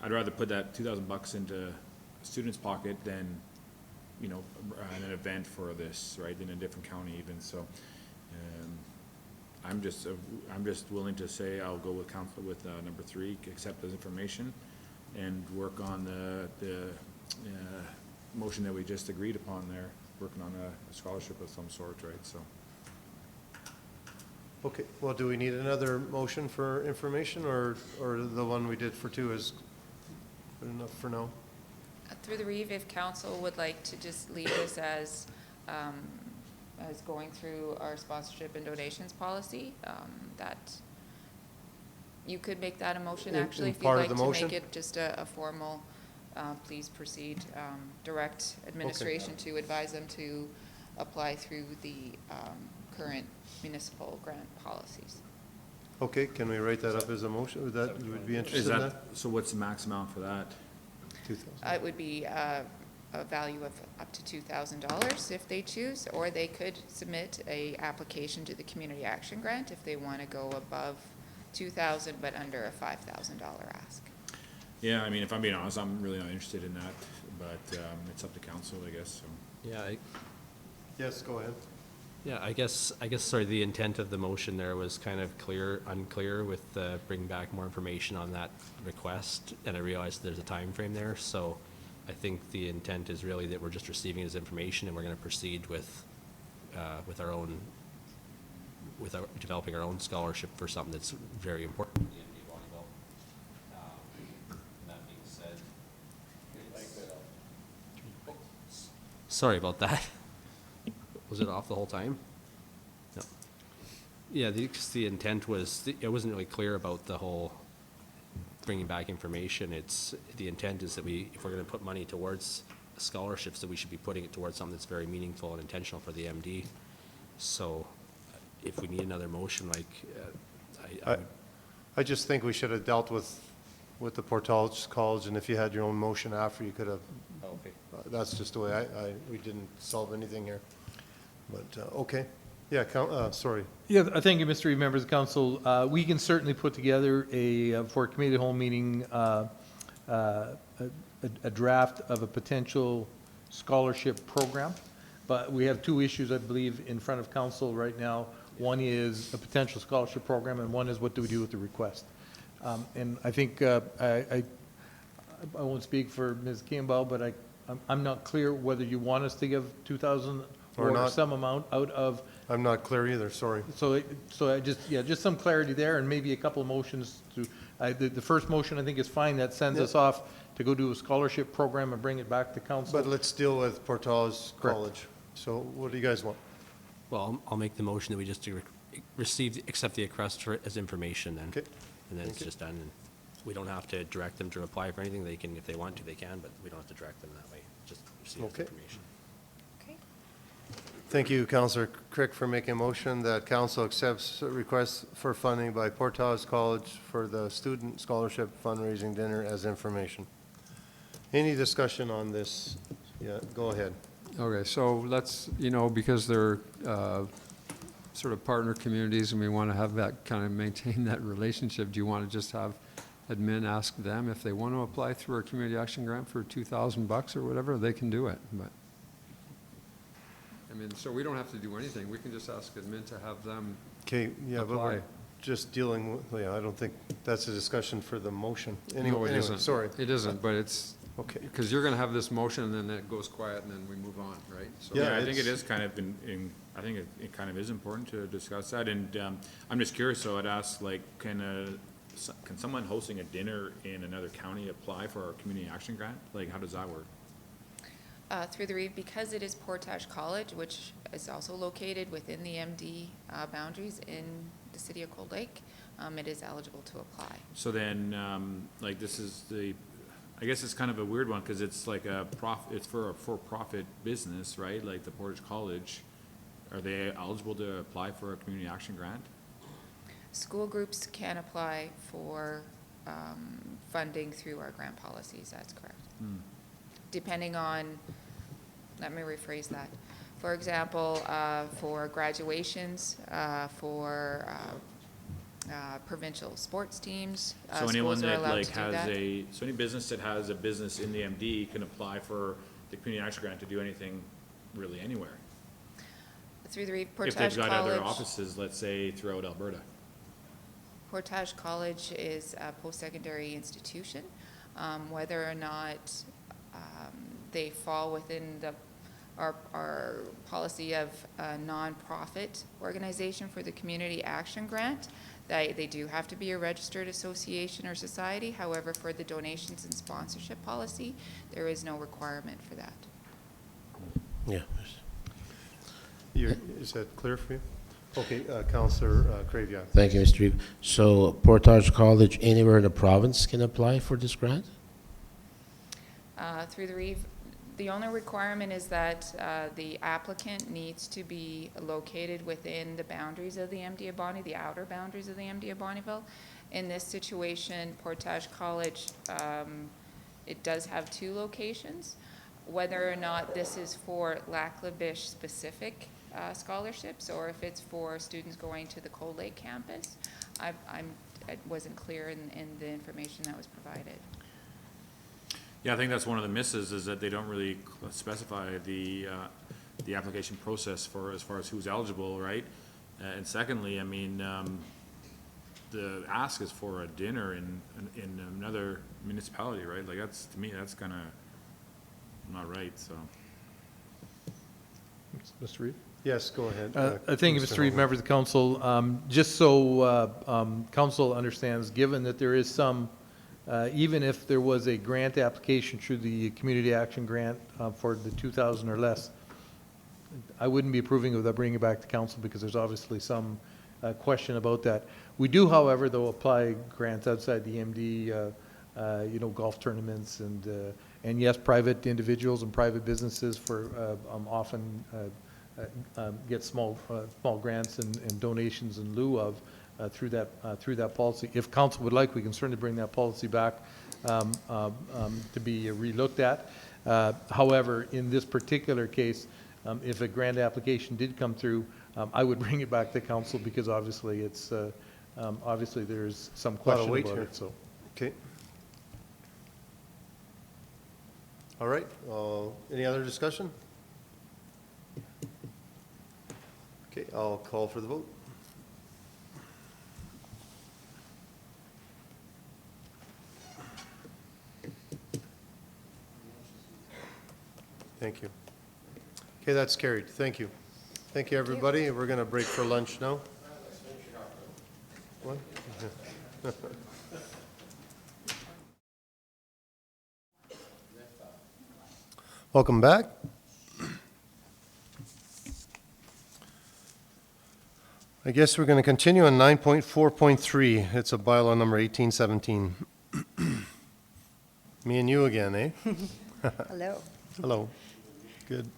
I'd rather put that $2,000 into a student's pocket than, you know, an event for this, right, in a different county even. So I'm just willing to say I'll go with number 3, accept this information, and work on the motion that we just agreed upon there, working on a scholarship of some sort, right? So. Okay, well, do we need another motion for information, or the one we did for 2 is good enough for now? Through the Reeve, if council would like to just leave this as going through our sponsorship and donations policy, that you could make that a motion, actually, if you'd like to make it just a formal, please proceed, direct administration to advise them to apply through the current municipal grant policies. Okay, can we write that up as a motion? Would that, you would be interested in that? So what's the max amount for that? 2,000. It would be a value of up to $2,000 if they choose, or they could submit a application to the Community Action Grant if they want to go above $2,000 but under a $5,000 ask. Yeah, I mean, if I'm being honest, I'm really not interested in that, but it's up to council, I guess, so. Yeah, Yes, go ahead. Yeah, I guess, sorry, the intent of the motion there was kind of unclear with bringing back more information on that request, and I realized there's a time frame there, so I think the intent is really that we're just receiving it as information, and we're gonna proceed with our own, developing our own scholarship for something that's very important to the MD volleyball. That being said, sorry about that. Was it off the whole time? No. Yeah, the intent was, it wasn't really clear about the whole bringing back information. The intent is that if we're gonna put money towards scholarships, that we should be putting it towards something that's very meaningful and intentional for the MD. So if we need another motion, I just think we should have dealt with the Portage College, and if you had your own motion after, you could have. Okay. That's just the way we didn't solve anything here. But, okay. Yeah, sorry. Yeah, thank you, Mr. Reed, members of council. We can certainly put together for a committee hall meeting, a draft of a potential scholarship program. But we have two issues, I believe, in front of council right now. One is a potential scholarship program, and one is what do we do with the request. And I think, I won't speak for Ms. Campbell, but I'm not clear whether you want us to give 2,000 Or or not. some amount out of. I'm not clear either, sorry. So I just some clarity there, and maybe a couple of motions to, the first motion I think is fine, that sends us off to go do a scholarship program and bring it back to council. But let's deal with Portage Correct. College. So what do you guys want? Well, I'll make the motion that we just accept the request for it as information then. Okay. And then Thank it's you. just done, and we don't have to direct them to apply for anything. They can, if they want to, they can, but we don't have to direct them that way. Just receive the Okay. information. Okay. Thank you, Councillor Crick, for making a motion that council accepts requests for funding by Portage College for the student scholarship fundraising dinner as information. Any discussion on this? Yeah, go ahead. Okay, so let's, because they're sort of partner communities and we want to have that, kind of maintain that relationship, do you want to just have admin ask them if they want to apply through our community action grant for $2,000 or whatever? They can do it, but, so we don't have to do anything. We can just ask admin to have them Okay, yeah, but we're apply. just dealing with, I don't think that's a discussion for the motion. No, Anyway, it isn't. sorry. It isn't, but it's, Okay. because you're going to have this motion and then it goes quiet and then we move on, right? So Yeah, I think it it's- is kind of I think it kind of is important to discuss that, and I'm just curious, so I'd ask, like, can someone hosting a dinner in another county apply for our community action grant? Like, how does that work? Through the Reeve, because it is Portage College, which is also located within the MD boundaries in the city of Cold Lake, it is eligible to apply. So then, like, this is I guess it's kind of a weird one, because it's like it's for a for-profit business, right? Like the Portage College, are they eligible to apply for a community action grant? School groups can apply for funding through our grant policies, that's correct. Depending on, let me rephrase that. For example, for graduations, for provincial sports teams, So anyone schools are that allowed like to do has that. so any business that has a business in the MD can apply for the community action grant to do anything really anywhere? Through the Reeve, If Portage they've got other College, offices, let's say throughout Alberta. Portage College is a post-secondary institution. Whether or not they fall within our policy of a nonprofit organization for the community action grant, they do have to be a registered association or society. However, for the donations and sponsorship policy, there is no requirement for that. Yeah. Is that clear for you? Okay, Councillor Craviot. Thank you, Mr. Reeve. So Portage College anywhere in the province can apply for this grant? Through the Reeve, the only requirement is that the applicant needs to be located within the boundaries of the MD of Bonnie, the outer boundaries of the MD of Bonnieville. In this situation, Portage College, it does have 2 locations. Whether or not this is for Lac La Biche specific scholarships, or if it's for students going to the Cold Lake campus, I wasn't clear in the information that was provided. Yeah, I think that's one of the misses, is that they don't really specify the application process for, as far as who's eligible, right? And secondly, I mean, the ask is for a dinner in another municipality, right? Like, that's, to me, that's kind of right, so. Mr. Reed? Yes, go ahead. Thank you, Mr. Reed, members of the council. Just so council understands, given that there is some, even if there was a grant application through the Community Action Grant for the 2,000 or less, I wouldn't be approving of that bringing it back to council because there's obviously some question about that. We do, however, though, apply grants outside the MD, golf tournaments and yes, private individuals and private businesses for often get small grants and donations in lieu of through that policy. If council would like, we can certainly bring that policy back to be relooked at. However, in this particular case, if a grant application did come through, I would bring it back to council because obviously it's obviously there's some question about it. So, okay. All right. Any other discussion? Okay, I'll call for the vote. Thank you. Okay, that's carried. Thank you. Thank you, everybody. We're going to break for lunch now. What? Welcome back. I guess we're going to continue on 9.4.3. It's a bylaw number 1817. Me and you again, eh? Hello. Hello. Good.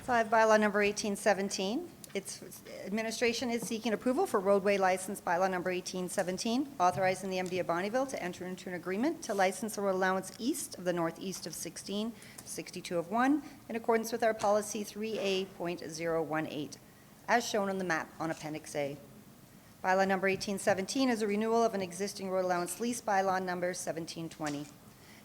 So I have bylaw number 1817. Its administration is seeking approval for roadway license bylaw number 1817, authorizing the MD of Bonnyville to enter into an agreement to license a road allowance east of the northeast of 16, 62 of 1, in accordance with our policy 3A.018, as shown on the map on Appendix A. Bylaw number 1817 is a renewal of an existing road allowance lease bylaw number 1720.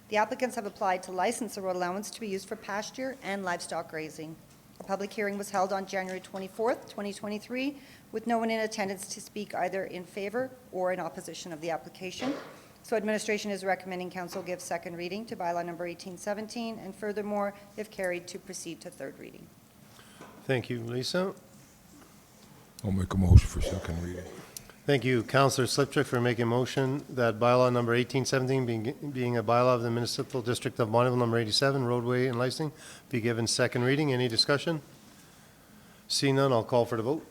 The applicants have applied to license the road allowance to be used for pasture and livestock grazing. A public hearing was held on January 24th, 2023, with no one in attendance to speak either in favor or in opposition of the application. So administration is recommending council give second reading to bylaw number 1817, and furthermore, if carried, to proceed to third reading. Thank you, Lisa. I'll make a motion for second reading. Thank you, Councillor Slipchuk, for making a motion that bylaw number 1817, being a bylaw of the Municipal District of Bonnyville, number 87, roadway and licensing, be given second reading. Any discussion? Seeing none, I'll call for the vote.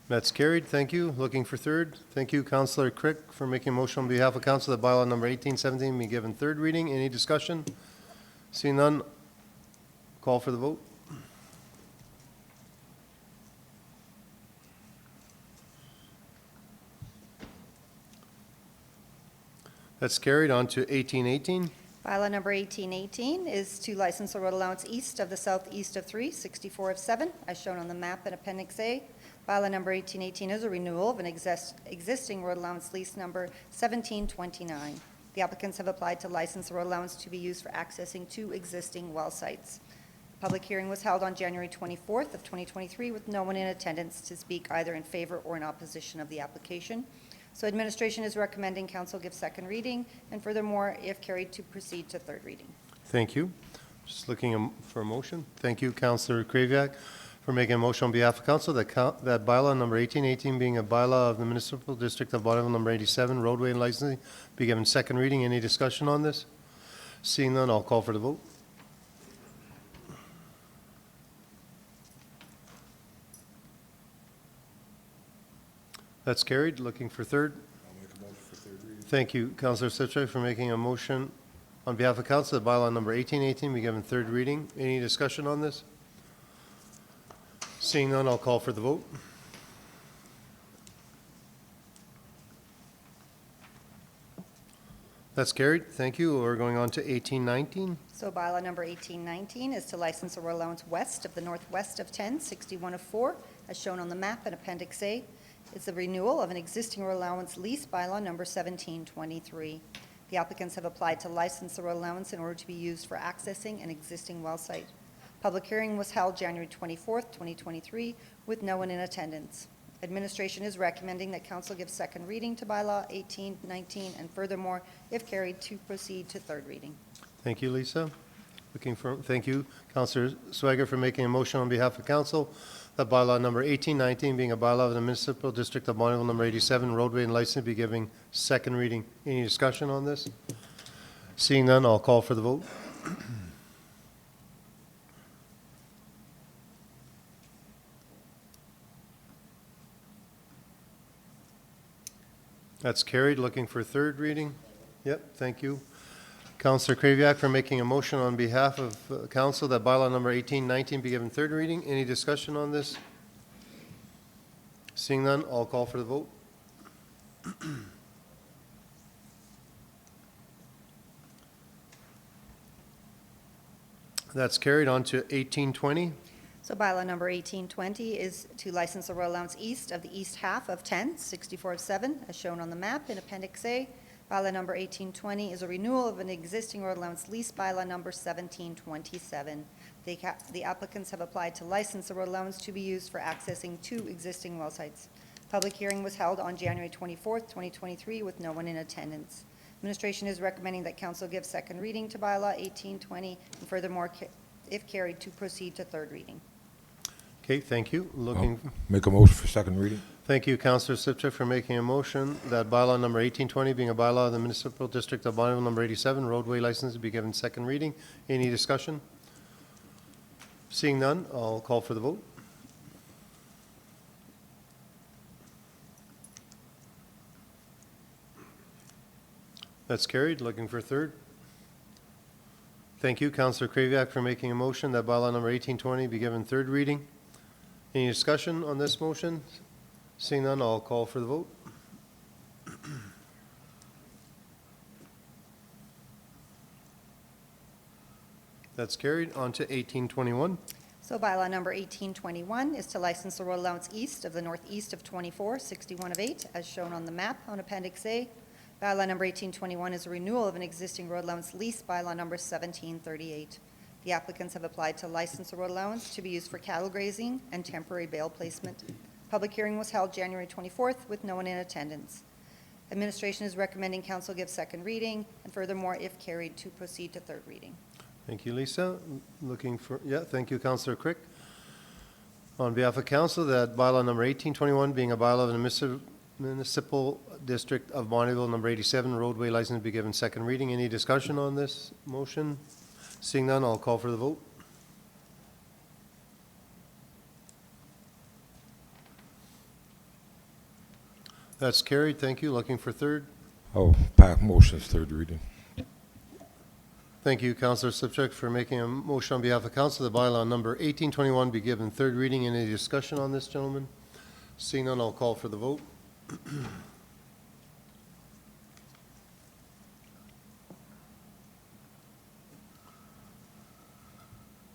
That's carried. Thank you. Looking for third. Thank you, Councillor Crick, for making a motion on behalf of council that bylaw number 1817 be given third reading. Any discussion? Seeing none, call for the vote. That's carried. On to 1818. Bylaw number 1818 is to license a road allowance east of the southeast of 3, 64 of 7, as shown on the map in Appendix A. Bylaw number 1818 is a renewal of an existing road allowance lease number 1729. The applicants have applied to license the road allowance to be used for accessing 2 existing well sites. The public hearing was held on January 24th of 2023 with no one in attendance to speak either in favor or in opposition of the application. So administration is recommending council give second reading, and furthermore, if carried, to proceed to third reading. Thank you. Just looking for a motion. Thank you, Councillor Kraviak, for making a motion on behalf of council that bylaw number 1818, being a bylaw of the Municipal District of Bonnyville, number 87, roadway and licensing, be given second reading. Any discussion on this? Seeing none, I'll call for the vote. That's carried. Looking for third. I'll make a motion for third reading. Thank you, Councillor Sitchak, for making a motion on behalf of council that bylaw number 1818 be given third reading. Any discussion on this? Seeing none, I'll call for the vote. That's carried. Thank you. We're going on to 1819. So bylaw number 1819 is to license a road allowance west of the northwest of 10, 61 of 4, as shown on the map in Appendix A. It's a renewal of an existing road allowance lease bylaw number 1723. The applicants have applied to license the road allowance in order to be used for accessing an existing well site. Public hearing was held January 24th, 2023, with no one in attendance. Administration is recommending that council give second reading to bylaw 1819, and furthermore, if carried, to proceed to third reading. Thank you, Lisa. Thank you, Councillor Swager, for making a motion on behalf of council that bylaw number 1819, being a bylaw of the municipal district of Bonneville, number 87, roadway and license, be giving second reading. Any discussion on this? Seeing none, I'll call for the vote. That's carried. Looking for third reading. Yep, thank you. Councillor Kraviak for making a motion on behalf of council that bylaw number 1819 be given third reading. Any discussion on this? Seeing none, I'll call for the vote. That's carried. On to 1820. So bylaw number 1820 is to license the road allowance east of the east half of 1064 of 7, as shown on the map in Appendix A. Bylaw number 1820 is a renewal of an existing road allowance lease, bylaw number 1727. The applicants have applied to license the road allowance to be used for accessing 2 existing well sites. Public hearing was held on January 24th, 2023, with no one in attendance. Administration is recommending that council give second reading to bylaw 1820, and furthermore, if carried, to proceed to third reading. Okay, thank you. Make a motion for second reading. Thank you, Councillor Sipchak, for making a motion that bylaw number 1820, being a bylaw of the municipal district of Bonneville, number 87, roadway license, be given second reading. Any discussion? Seeing none, I'll call for the vote. That's carried. Looking for third. Thank you, Councillor Kraviak, for making a motion that bylaw number 1820 be given third reading. Any discussion on this motion? Seeing none, I'll call for the vote. That's carried. On to 1821. So bylaw number 1821 is to license the road allowance east of the northeast of 2461 of 8, as shown on the map on Appendix A. Bylaw number 1821 is a renewal of an existing road allowance lease, bylaw number 1738. The applicants have applied to license the road allowance to be used for cattle grazing and temporary bale placement. Public hearing was held January 24th with no one in attendance. Administration is recommending council give second reading, and furthermore, if carried, to proceed to third reading. Thank you, Lisa. Thank you, Councillor Crick. On behalf of council, that bylaw number 1821, being a bylaw of the municipal district of Bonneville, number 87, roadway license, be given second reading. Any discussion on this motion? Seeing none, I'll call for the vote. That's carried. Thank you. Looking for third. Motion's third reading. Thank you, Councillor Sipchak, for making a motion on behalf of council. The bylaw number 1821 be given third reading. Any discussion on this, gentlemen? Seeing none, I'll call for the vote.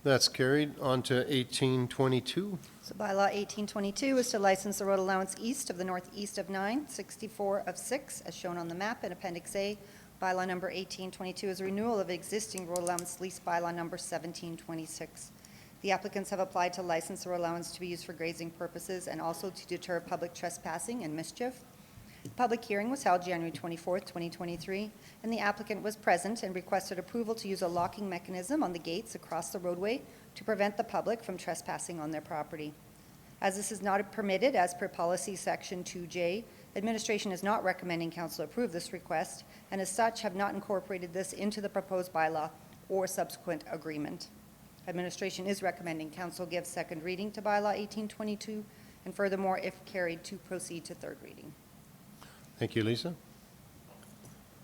That's carried. On to 1822. So bylaw 1822 is to license the road allowance east of the northeast of 964 of 6, as shown on the map in Appendix A. Bylaw number 1822 is a renewal of existing road allowance lease, bylaw number 1726. The applicants have applied to license the road allowance to be used for grazing purposes and also to deter public trespassing and mischief. The public hearing was held January 24th, 2023, and the applicant was present and requested approval to use a locking mechanism on the gates across the roadway to prevent the public from trespassing on their property. As this is not permitted as per policy section 2J, administration is not recommending council approve this request, and as such have not incorporated this into the proposed bylaw or subsequent agreement. Administration is recommending council give second reading to bylaw 1822, and furthermore, if carried, to proceed to third reading. Thank you, Lisa.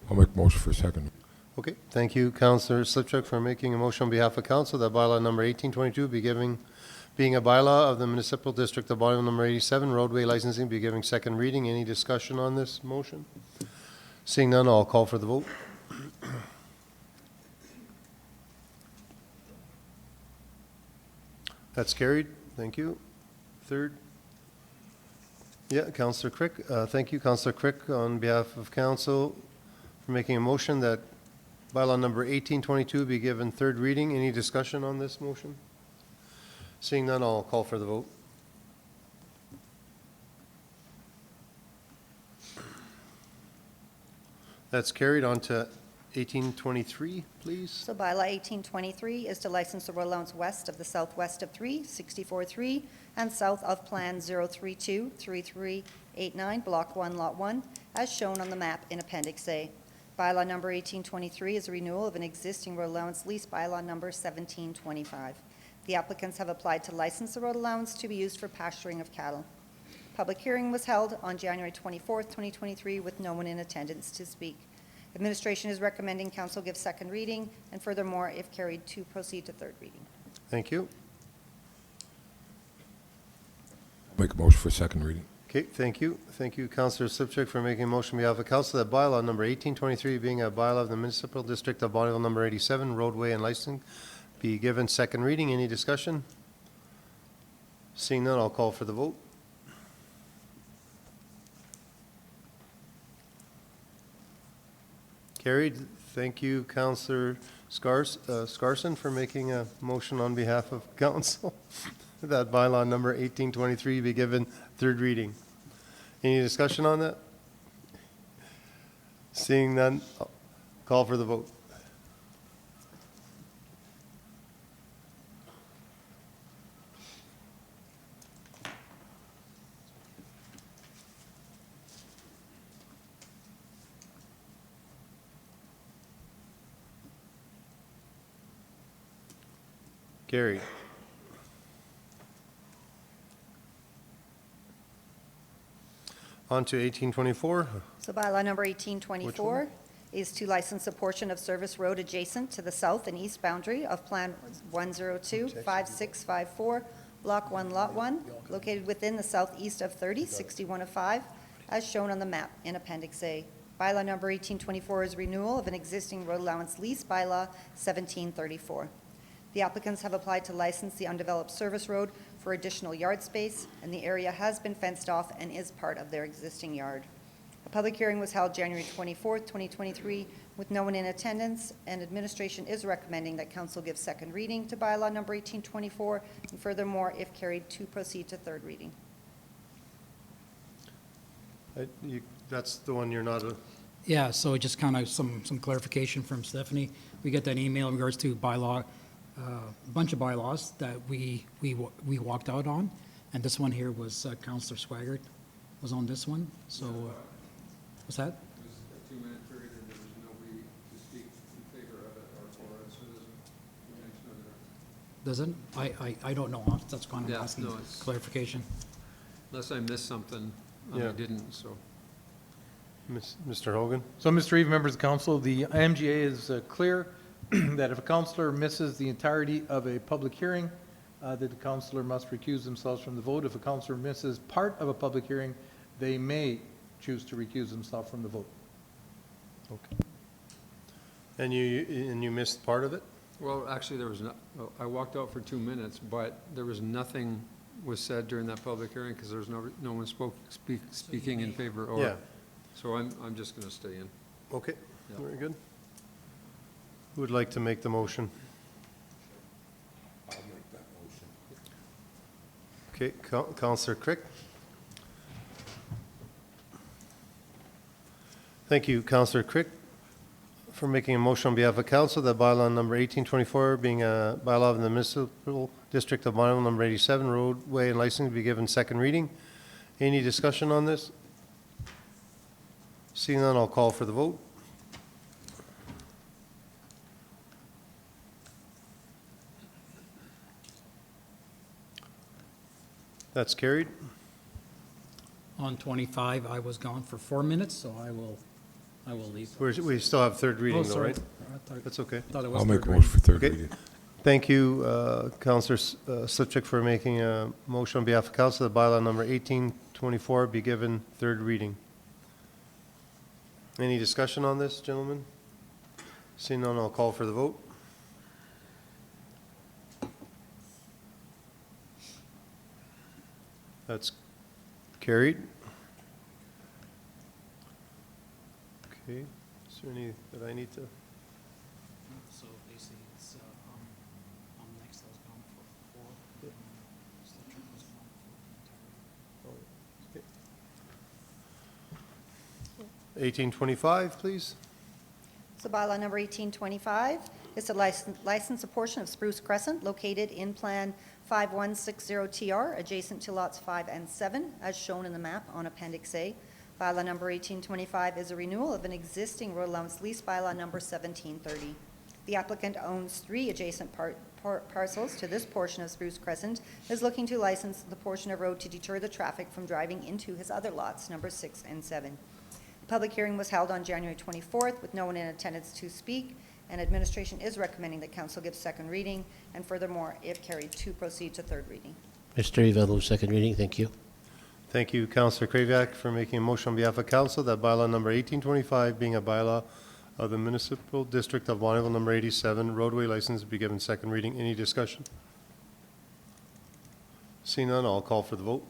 I'll make a motion for second. Okay, thank you, Councillor Slipchuk, for making a motion on behalf of council that bylaw number 1822 being a bylaw of the municipal district of Bonneville, number 87, roadway licensing, be giving second reading. Any discussion on this motion? Seeing none, I'll call for the vote. That's carried. Thank you. Third. Yeah, Councillor Crick. Thank you, Councillor Crick, on behalf of council, for making a motion that bylaw number 1822 be given third reading. Any discussion on this motion? Seeing none, I'll call for the vote. That's carried. On to 1823, please. So bylaw 1823 is to license the road allowance west of the southwest of 3, 64-3, and south of Plan 032-3389, Block 1, Lot 1, as shown on the map in Appendix A. Bylaw number 1823 is a renewal of an existing road allowance lease, bylaw number 1725. The applicants have applied to license the road allowance to be used for pasturing of cattle. Public hearing was held on January 24th, 2023, with no one in attendance to speak. Administration is recommending council give second reading, and furthermore, if carried, to proceed to third reading. Thank you. Make a motion for second reading. Okay, thank you. Thank you, Councillor Slipchuk, for making a motion on behalf of council that bylaw number 1823, being a bylaw of the municipal district of Bonneville number 87, roadway and licensing, be given second reading. Any discussion? Seeing none, I'll call for the vote. Carried. Thank you, Councillor Scarson, for making a motion on behalf of council that bylaw number 1823 be given third reading. Any discussion on that? Seeing none, I'll call for the vote. Carried. On to 1824. So bylaw number 1824 Which one? is to license a portion of service road adjacent to the south and east boundary of Plan 102-5654, Block 1, Lot 1, located within the southeast of 30-6105, as shown on the map in Appendix A. Bylaw number 1824 is renewal of an existing road allowance lease, bylaw 1734. The applicants have applied to license the undeveloped service road for additional yard space, and the area has been fenced off and is part of their existing yard. A public hearing was held January 24th, 2023, with no one in attendance, and administration is recommending that council give second reading to bylaw number 1824, and furthermore, if carried, to proceed to third reading. That's the one you're not a... Yeah, so just kind of some clarification from Stephanie. We got that email in regards to bylaw, a bunch of bylaws that we walked out on, and this one here was Councillor Swaggart was on this one, so, what's that? It was a 2-minute period, and there was nobody to speak in favor of it or for it, so doesn't mention it. Doesn't? I don't know, that's kind of Yeah, asking no, it's- clarification. Unless I missed something, Yeah. I didn't, so. Mr. Hogan? So, Mr. Reeve, members of council, the MGA is clear that if a councillor misses the entirety of a public hearing, that the councillor must recuse themselves from the vote. If a councillor misses part of a public hearing, they may choose to recuse themselves from the vote. Okay. And you missed part of it? Well, actually, there was no, I walked out for 2 minutes, but there was nothing was said during that public hearing because there was no one speaking in favor or. Yeah. So I'm just going to stay in. Okay, Yeah. very good. Who would like to make the motion? I'll make that motion. Okay, Councillor Crick. Thank you, Councillor Crick, for making a motion on behalf of council that bylaw number 1824, being a bylaw of the municipal district of Bonneville number 87, roadway and licensing, be given second reading. Any discussion on this? Seeing none, I'll call for the vote. That's carried. On 25, I was gone for 4 minutes, so I will leave. We still have third reading Oh, though, sorry. right? I thought- That's okay. thought it was I'll make third a motion for third Okay. reading. Thank you, Councillor Slipchuk, for making a motion on behalf of council that bylaw number 1824 be given third reading. Any discussion on this, gentlemen? Seeing none, I'll call for the vote. That's carried. Okay, is there any that I need to? So basically, it's, I'm next, I was gone for 4, and Slipchuk was gone for the entire. 1825, please. So bylaw number 1825 is to license a portion of Spruce Crescent located in Plan 5160TR, adjacent to lots 5 and 7, as shown in the map on Appendix A. Bylaw number 1825 is a renewal of an existing road allowance lease bylaw number 1730. The applicant owns 3 adjacent parcels to this portion of Spruce Crescent, is looking to license the portion of road to deter the traffic from driving into his other lots, number 6 and 7. The public hearing was held on January 24th with no one in attendance to speak, and administration is recommending that council give second reading, and furthermore, if carried, to proceed to third reading. Mr. Reeve, I move second reading. Thank you. Thank you, Councillor Kraviak, for making a motion on behalf of council that bylaw number 1825, being a bylaw of the municipal district of Bonneville number 87, roadway license, be given second reading. Any discussion? Seeing none, I'll call for the vote.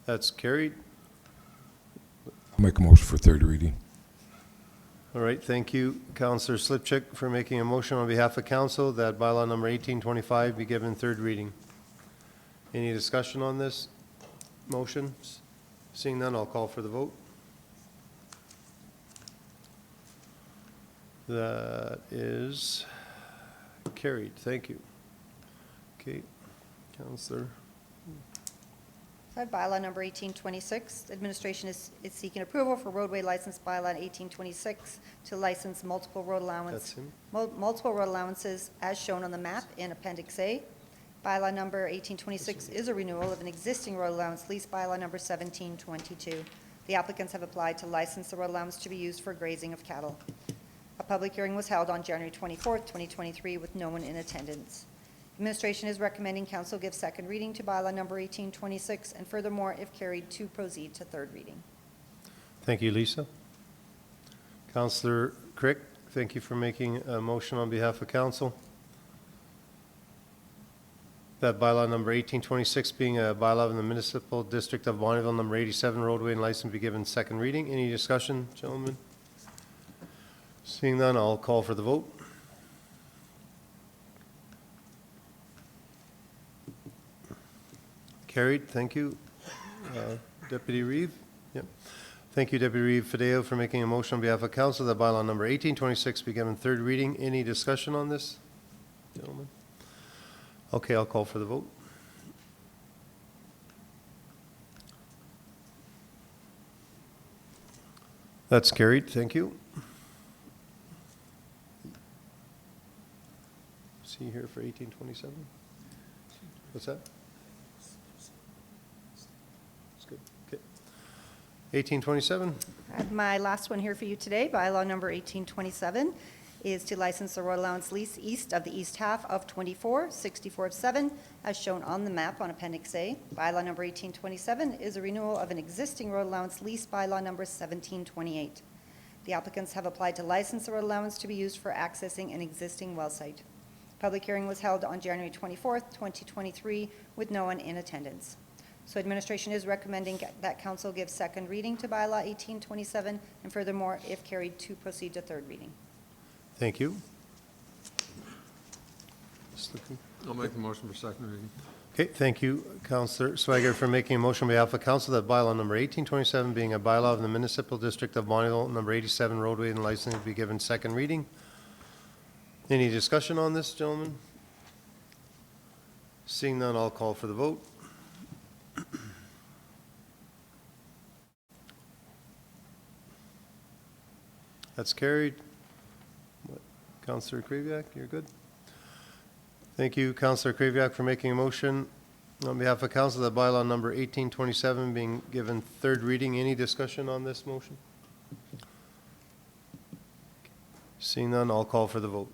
That's carried. I'll make a motion for third reading. All right, thank you, Councillor Slipchuk, for making a motion on behalf of council that bylaw number 1825 be given third reading. Any discussion on this motion? Seeing none, I'll call for the vote. That is carried. Thank you. Okay, Councillor. So bylaw number 1826, administration is seeking approval for roadway license bylaw 1826 to license multiple road That's him. multiple road allowances as shown on the map in Appendix A. Bylaw number 1826 is a renewal of an existing road allowance lease bylaw number 1722. The applicants have applied to license the road allowance to be used for grazing of cattle. A public hearing was held on January 24th, 2023 with no one in attendance. Administration is recommending council give second reading to bylaw number 1826, and furthermore, if carried, to proceed to third reading. Thank you, Lisa. Councillor Crick, thank you for making a motion on behalf of council. That bylaw number 1826 being a bylaw of the municipal district of Bonneville number 87, roadway and license be given second reading. Any discussion, gentlemen? Seeing none, I'll call for the vote. Carried, thank you. Deputy Reeve? Yep. Thank you, Deputy Reeve Fideo, for making a motion on behalf of council that bylaw number 1826 be given third reading. Any discussion on this, gentlemen? Okay, I'll call for the vote. That's carried, thank you. See here for 1827? What's that? That's good, okay. 1827? I have my last one here for you today. Bylaw number 1827 is to license the road allowance lease east of the east half of 24/64/7, as shown on the map on Appendix A. Bylaw number 1827 is a renewal of an existing road allowance lease bylaw number 1728. The applicants have applied to license the road allowance to be used for accessing an existing well site. Public hearing was held on January 24th, 2023, with no one in attendance. So administration is recommending that council give second reading to bylaw 1827, and furthermore, if carried, to proceed to third reading. Thank you. I'll make the motion for second reading. Okay, thank you, Councillor Swagger, for making a motion on behalf of council that bylaw number 1827 being a bylaw of the municipal district of Bonneville, number 87, roadway and license be given second reading. Any discussion on this, gentlemen? Seeing none, I'll call for the vote. That's carried. Councillor Kraviak, you're good? Thank you, Councillor Kraviak, for making a motion on behalf of council that bylaw number 1827 being given third reading. Any discussion on this motion? Seeing none, I'll call for the vote.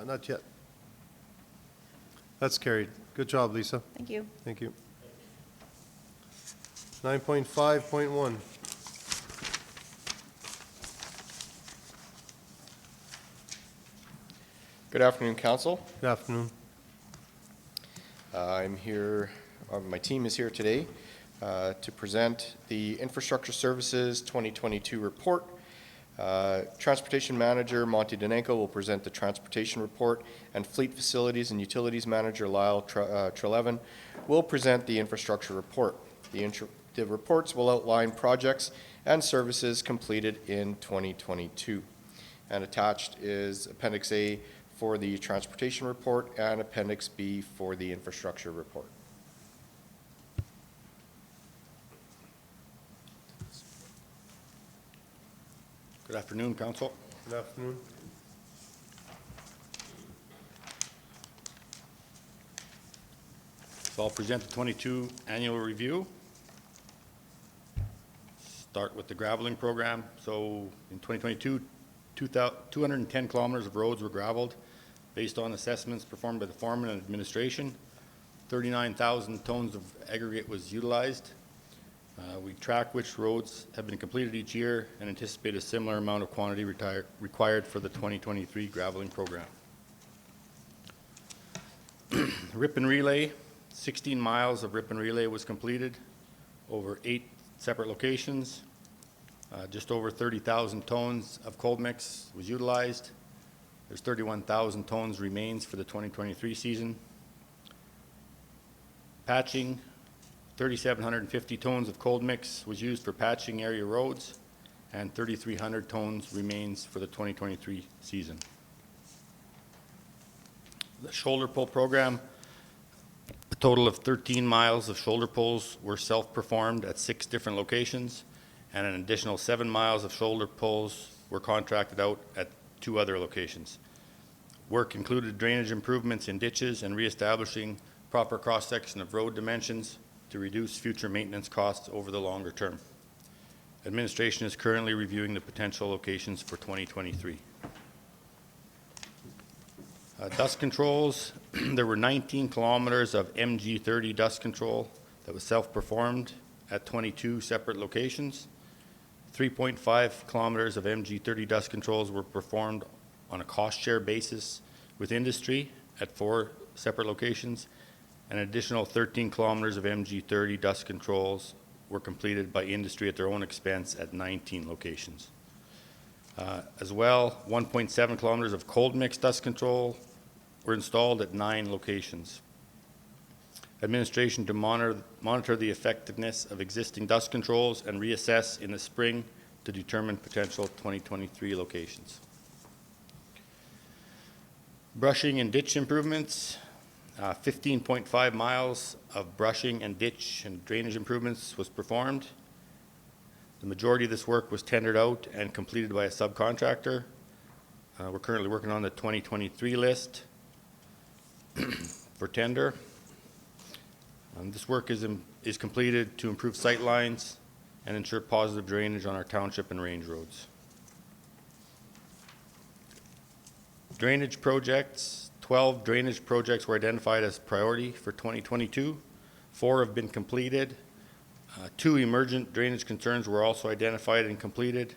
Not yet. That's carried. Good job, Lisa. Thank you. Thank you. 9.5.1. Good afternoon, Council. Good afternoon. I'm here, my team is here today to present the Infrastructure Services 2022 report. Transportation Manager Monty Danenko will present the transportation report, and Fleet Facilities and Utilities Manager Lyle Trelevin will present the infrastructure report. The reports will outline projects and services completed in 2022. And attached is Appendix A for the transportation report and Appendix B for the infrastructure report. Good afternoon, Council. Good afternoon. So I'll present the 22 annual review. Start with the graveling program. So in 2022, 210 kilometers of roads were graveled based on assessments performed by the foreman and administration. 39,000 tons of aggregate was utilized. We track which roads have been completed each year and anticipate a similar amount of quantity required for the 2023 graveling program. Rip and relay, 16 miles of rip and relay was completed over 8 separate locations. Just over 30,000 tons of cold mix was utilized. There's 31,000 tons remains for the 2023 season. Patching, 3,750 tons of cold mix was used for patching area roads, and 3,300 tons remains for the 2023 season. The shoulder pull program, a total of 13 miles of shoulder pulls were self-performed at 6 different locations, and an additional 7 miles of shoulder pulls were contracted out at 2 other locations. Work included drainage improvements in ditches and reestablishing proper cross-section of road dimensions to reduce future maintenance costs over the longer term. Administration is currently reviewing the potential locations for 2023. Dust controls, there were 19 kilometers of MG30 dust control that was self-performed at 22 separate locations. 3.5 kilometers of MG30 dust controls were performed on a cost share basis with industry at 4 separate locations. An additional 13 kilometers of MG30 dust controls were completed by industry at their own expense at 19 locations. As well, 1.7 kilometers of cold mix dust control were installed at 9 locations. Administration to monitor the effectiveness of existing dust controls and reassess in the spring to determine potential 2023 locations. Brushing and ditch improvements, 15.5 miles of brushing and ditch and drainage improvements was performed. The majority of this work was tendered out and completed by a subcontractor. We're currently working on the 2023 list for tender. This work is completed to improve sight lines and ensure positive drainage on our township and range roads. Drainage projects, 12 drainage projects were identified as priority for 2022. 4 have been completed. 2 emergent drainage concerns were also identified and completed.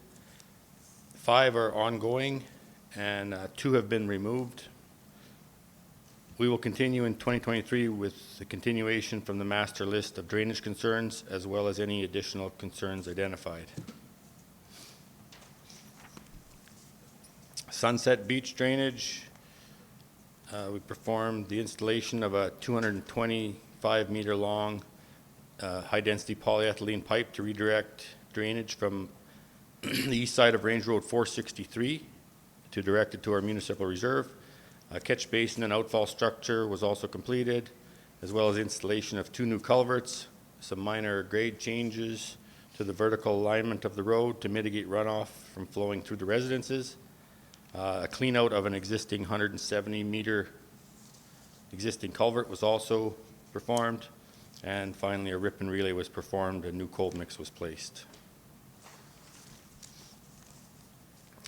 5 are ongoing, and 2 have been removed. We will continue in 2023 with the continuation from the master list of drainage concerns, as well as any additional concerns identified. Sunset Beach drainage. We performed the installation of a 225-meter long high-density polyethylene pipe to redirect drainage from the east side of Range Road 463 to direct it to our municipal reserve. A catch basin and outfall structure was also completed, as well as installation of 2 new culverts, some minor grade changes to the vertical alignment of the road to mitigate runoff from flowing through the residences. A clean out of an existing 170-meter existing culvert was also performed, and finally a rip and relay was performed, a new cold mix was placed.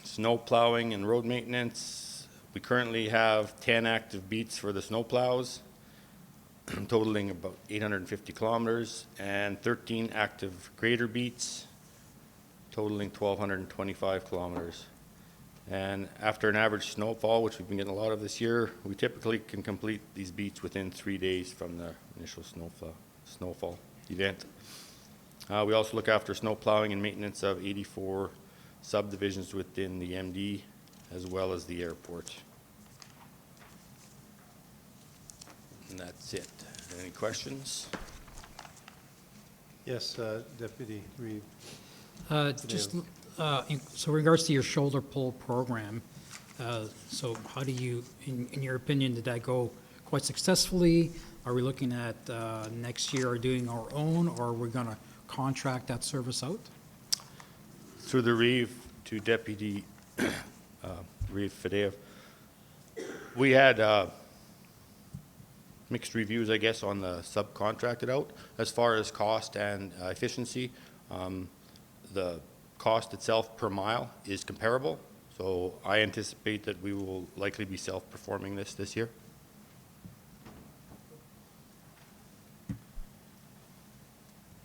Snow plowing and road maintenance. We currently have 10 active beats for the snow plows, totaling about 850 kilometers, and 13 active grader beats, totaling 1,225 kilometers. And after an average snowfall, which we've been getting a lot of this year, we typically can complete these beats within 3 days from the initial snowfall event. We also look after snow plowing and maintenance of 84 subdivisions within the MD, as well as the airport. And that's it. Any questions? Yes, Deputy Reeve. Just, so in regards to your shoulder pull program, so how do you, in your opinion, did that go quite successfully? Are we looking at next year doing our own, or are we going to contract that service out? Through the Reeve to Deputy Reeve Fadeev, we had mixed reviews, I guess, on the subcontracted out. As far as cost and efficiency, the cost itself per mile is comparable, so I anticipate that we will likely be self-performing this year.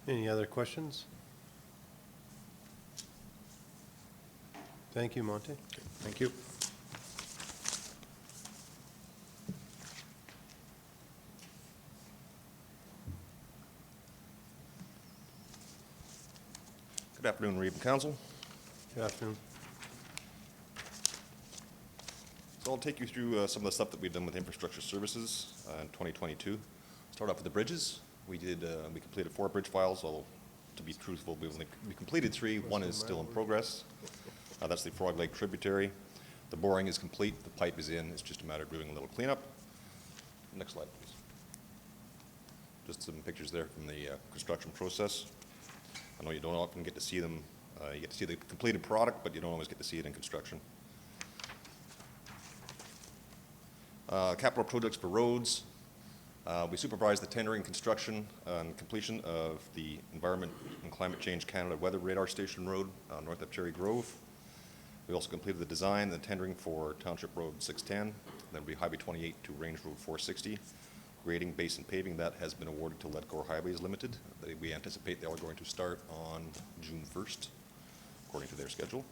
Any other questions? Thank you, Monty. Thank you. Good afternoon, Reeve and Council. Good afternoon. So I'll take you through some of the stuff that we've done with infrastructure services in 2022. Start off with the bridges. We completed 4 bridge files, although to be truthful, we completed 3. 1 is still in progress. That's the Frog Lake tributary. The boring is complete, the pipe is in, it's just a matter of doing a little cleanup. Next slide, please. Just some pictures there from the construction process. I know you don't often get to see them. You get to see the completed product, but you don't always get to see it in construction. Capital projects for roads. We supervise the tendering, construction, and completion of the Environment and Climate Change Canada Weather Radar Station Road north of Cherry Grove. We also completed the design and tendering for Township Road 610, then be Highway 28 to Range Road 460. Grading, base, and paving, that has been awarded to Ledcor Highways Limited. We anticipate they are going to start on June 1st, according to their schedule.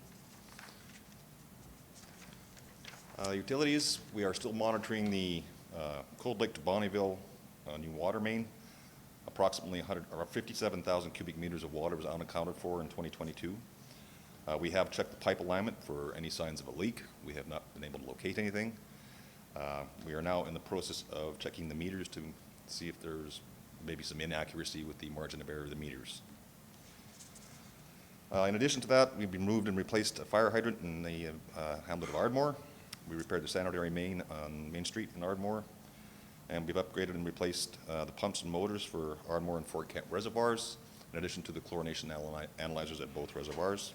Utilities, we are still monitoring the Cold Lake to Bonnyville new water main. Approximately 57,000 cubic meters of water was unaccounted for in 2022. We have checked the pipe alignment for any signs of a leak. We have not been able to locate anything. We are now in the process of checking the meters to see if there's maybe some inaccuracy with the margin of error of the meters. In addition to that, we've removed and replaced a fire hydrant in the hamlet of Ardmore. We repaired the sanitary main on Main Street in Ardmore, and we've upgraded and replaced the pumps and motors for Ardmore and Fort Kent reservoirs, in addition to the chlorination analyzers at both reservoirs.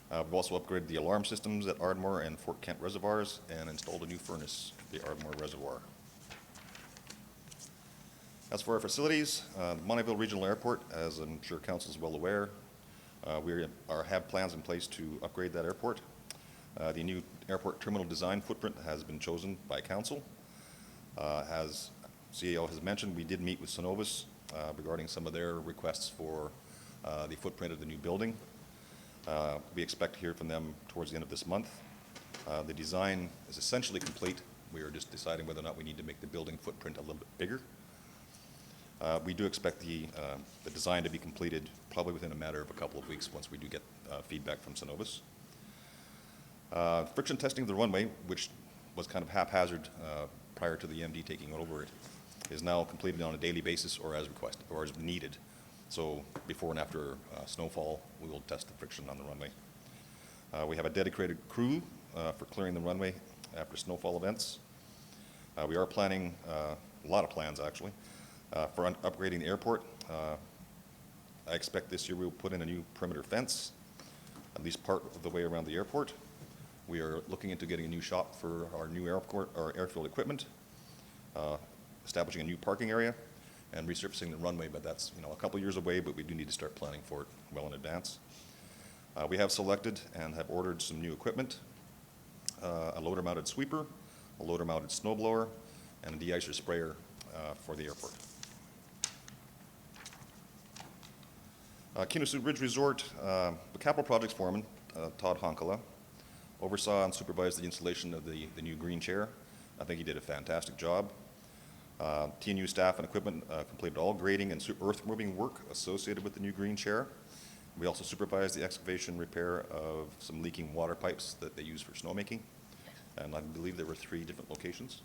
We've also upgraded the alarm systems at Ardmore and Fort Kent reservoirs and installed a new furnace at the Ardmore reservoir. As for our facilities, Bonnyville Regional Airport, as I'm sure Council is well aware, we have plans in place to upgrade that airport. The new airport terminal design footprint has been chosen by Council. As CAO has mentioned, we did meet with Cenovus regarding some of their requests for the footprint of the new building. We expect to hear from them towards the end of this month. The design is essentially complete. We are just deciding whether or not we need to make the building footprint a little bit bigger. We do expect the design to be completed probably within a matter of a couple of weeks once we do get feedback from Cenovus. Friction testing of the runway, which was kind of haphazard prior to the MD taking over it, is now completed on a daily basis or as requested or as needed. So before and after snowfall, we will test the friction on the runway. We have a dedicated crew for clearing the runway after snowfall events. We are planning, a lot of plans actually, for upgrading the airport. I expect this year we'll put in a new perimeter fence, at least part of the way around the airport. We are looking into getting a new shop for our new airport, our airfield equipment, establishing a new parking area, and resurfacing the runway, but that's a couple years away, but we do need to start planning for it well in advance. We have selected and have ordered some new equipment, a loader-mounted sweeper, a loader-mounted snow blower, and a de-icer sprayer for the airport. Kinosoo Ridge Resort, the capital projects foreman, Todd Honkala, oversaw and supervised the installation of the new green chair. I think he did a fantastic job. TNU staff and equipment completed all grading and earth moving work associated with the new green chair, We also supervise the excavation repair of some leaking water pipes that they use for snowmaking. And I believe there were 3 different locations.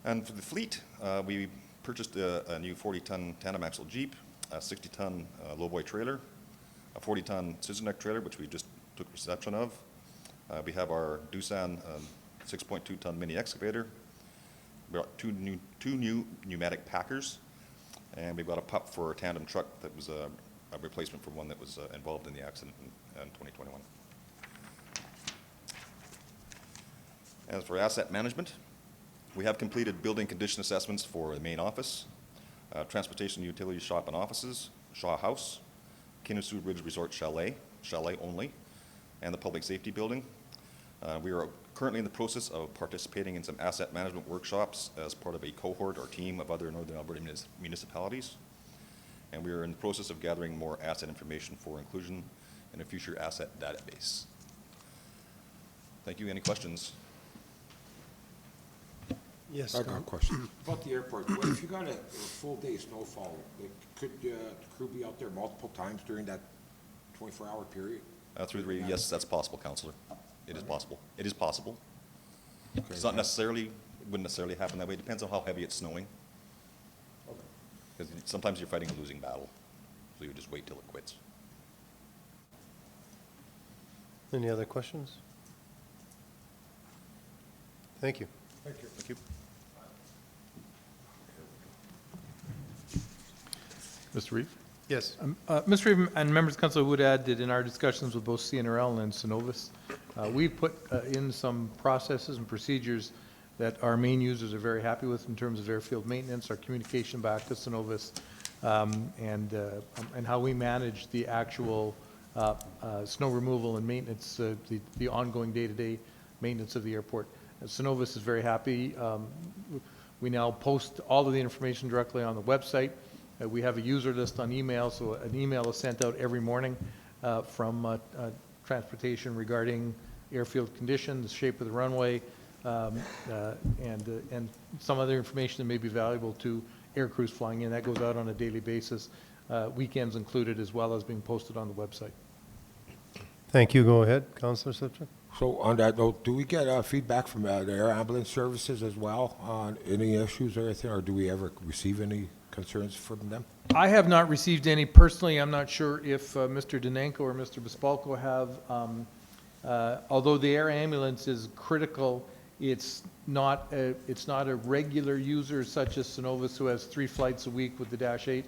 And for the fleet, we purchased a new 40-ton tandem axle Jeep, a 60-ton lowboy trailer, a 40-ton scissor neck trailer, which we just took reception of. We have our Doosan 6.2-ton mini excavator. We got two new pneumatic packers, and we've got a pup for a tandem truck that was a replacement for one that was involved in the accident in 2021. As for asset management, we have completed building condition assessments for the main office, transportation utility shop and offices, Shaw House, Kinnasoo Ridge Resort Chalet only, and the public safety building. We are currently in the process of participating in some asset management workshops as part of a cohort or team of other Northern Alberta municipalities. And we are in the process of gathering more asset information for inclusion in a future asset database. Thank you. Any questions? Yes. I got a question. About the airport, what if you got a full day snowfall, like, could the crew be out there multiple times during that 24-hour period? Yes, that's possible, Councillor. It is possible. It is possible. It's not necessarily, it wouldn't necessarily happen that way. It depends on how heavy it's snowing. Because sometimes you're fighting a losing battle, so you just wait till it quits. Any other questions? Thank you. Thank you. Thank you. Mr. Reeve? Yes. Mr. Reeve and members of council would add that in our discussions with both CNRL and Cenovus, we put in some processes and procedures that our main users are very happy with in terms of airfield maintenance, our communication back to Cenovus, and how we manage the actual snow removal and maintenance, the ongoing day-to-day maintenance of the airport. Cenovus is very happy. We now post all of the information directly on the website. We have a user list on email, so an email is sent out every morning from transportation regarding airfield condition, the shape of the runway, and some other information that may be valuable to air crews flying in. That goes out on a daily basis, weekends included, as well as being posted on the website. Thank you. Go ahead, Councillor Slipchuk. So on that note, do we get feedback from the air ambulance services as well on any issues or anything, or do we ever receive any concerns from them? I have not received any personally. I'm not sure if Mr. Denenko or Mr. Bespalko have. Although the air ambulance is critical, it's not a regular user such as Cenovus, who has 3 flights a week with the Dash 8,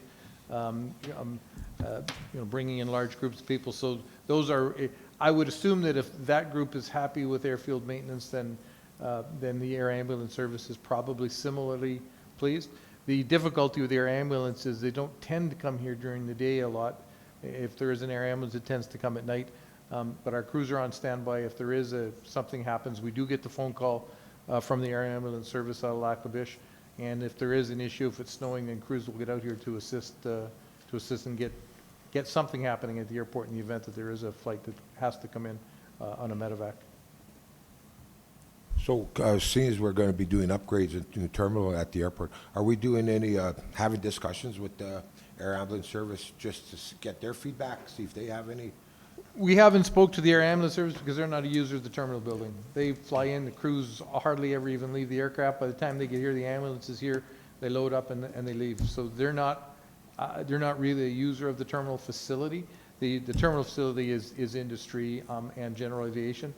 bringing in large groups of people. So those are. I would assume that if that group is happy with airfield maintenance, then the air ambulance service is probably similarly pleased. The difficulty with air ambulance is they don't tend to come here during the day a lot. If there is an air ambulance, it tends to come at night. But our crews are on standby. If there is something happens, we do get the phone call from the air ambulance service out of Lac La Biche. And if there is an issue, if it's snowing, then crews will get out here to assist and get something happening at the airport in the event that there is a flight that has to come in on a medevac. So seeing as we're going to be doing upgrades in the terminal at the airport, are we doing any, having discussions with the air ambulance service just to get their feedback, see if they have any? We haven't spoke to the air ambulance service because they're not a user of the terminal building. They fly in, the crews hardly ever even leave the aircraft. By the time they get here, the ambulance is here, they load up and they leave. So they're not really a user of the terminal facility. The terminal facility is industry and general aviation.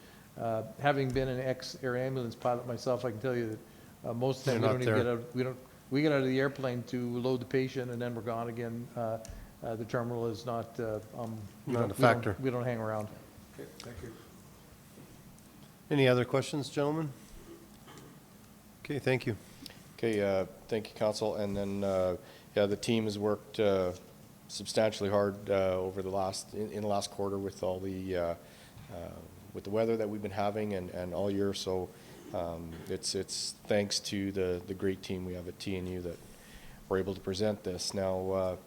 Having been an ex-air ambulance pilot myself, I can tell you that most of the time we don't even get out. We get out of the airplane to load the patient, and then we're gone again. The terminal is not a factor. We don't hang around. Okay, thank you. Any other questions, gentlemen? Okay, thank you. Okay, thank you, Council. And then, yeah, the team has worked substantially hard over the in the last quarter with all the with the weather that we've been having and all year. So it's thanks to the great team we have at TNU that we're able to present this. Now,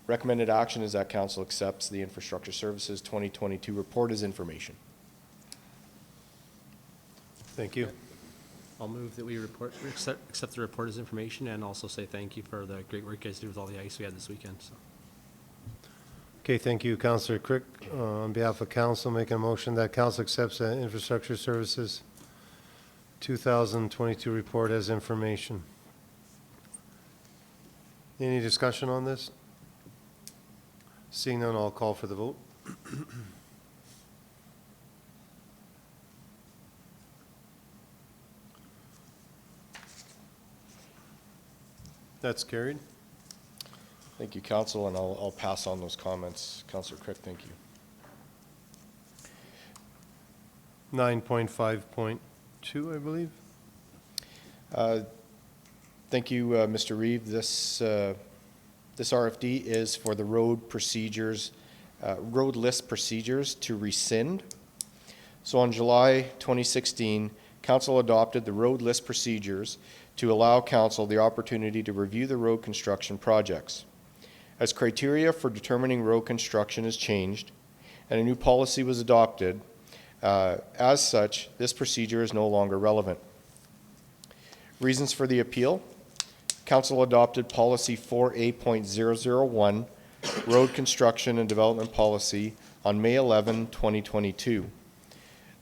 recommended action is that Council accepts the Infrastructure Services 2022 report as information. Thank you. I'll move that we accept the report as information and also say thank you for the great work you guys did with all the ice we had this weekend. So. Okay, thank you, Councillor Crick. On behalf of council, making a motion that council accepts the Infrastructure Services 2022 report as information. Any discussion on this? Seeing none, I'll call for the vote. That's carried. Thank you, Council, and I'll pass on those comments. Councillor Crick, thank you. 9.5.2, I believe. Thank you, Mr. Reeve. This RFD is for the road procedures, road list procedures to rescind. So on July 2016, Council adopted the road list procedures to allow Council the opportunity to review the road construction projects. As criteria for determining road construction has changed and a new policy was adopted, as such, this procedure is no longer relevant. Reasons for the appeal: Council adopted Policy 4A.001, Road Construction and Development Policy, on May 11, 2022.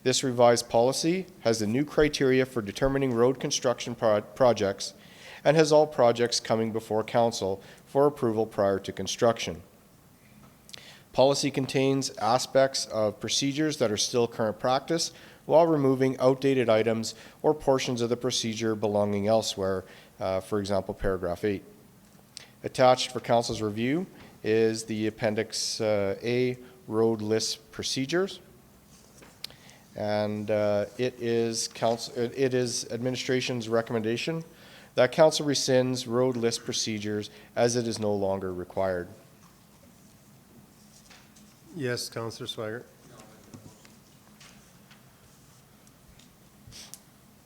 This revised policy has the new criteria for determining road construction projects and has all projects coming before Council for approval prior to construction. Policy contains aspects of procedures that are still current practice while removing outdated items or portions of the procedure belonging elsewhere, for example, paragraph 8. Attached for Council's review is the Appendix A, Road List Procedures. And it is administration's recommendation that Council rescinds road list procedures as it is no longer required. Yes, Councillor Swaggart.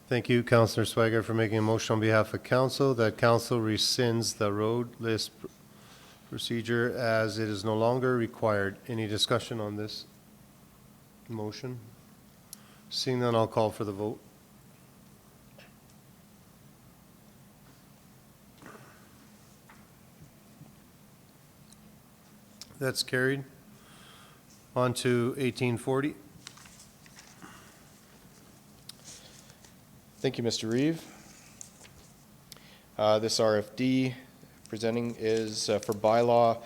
Thank you, Councillor Swaggart, for making a motion on behalf of council that council rescinds the road list procedure as it is no longer required. Any discussion on this motion? Seeing none, I'll call for the vote. That's carried. On to 1840. Thank you, Mr. Reeve. This RFD presenting is for bylaw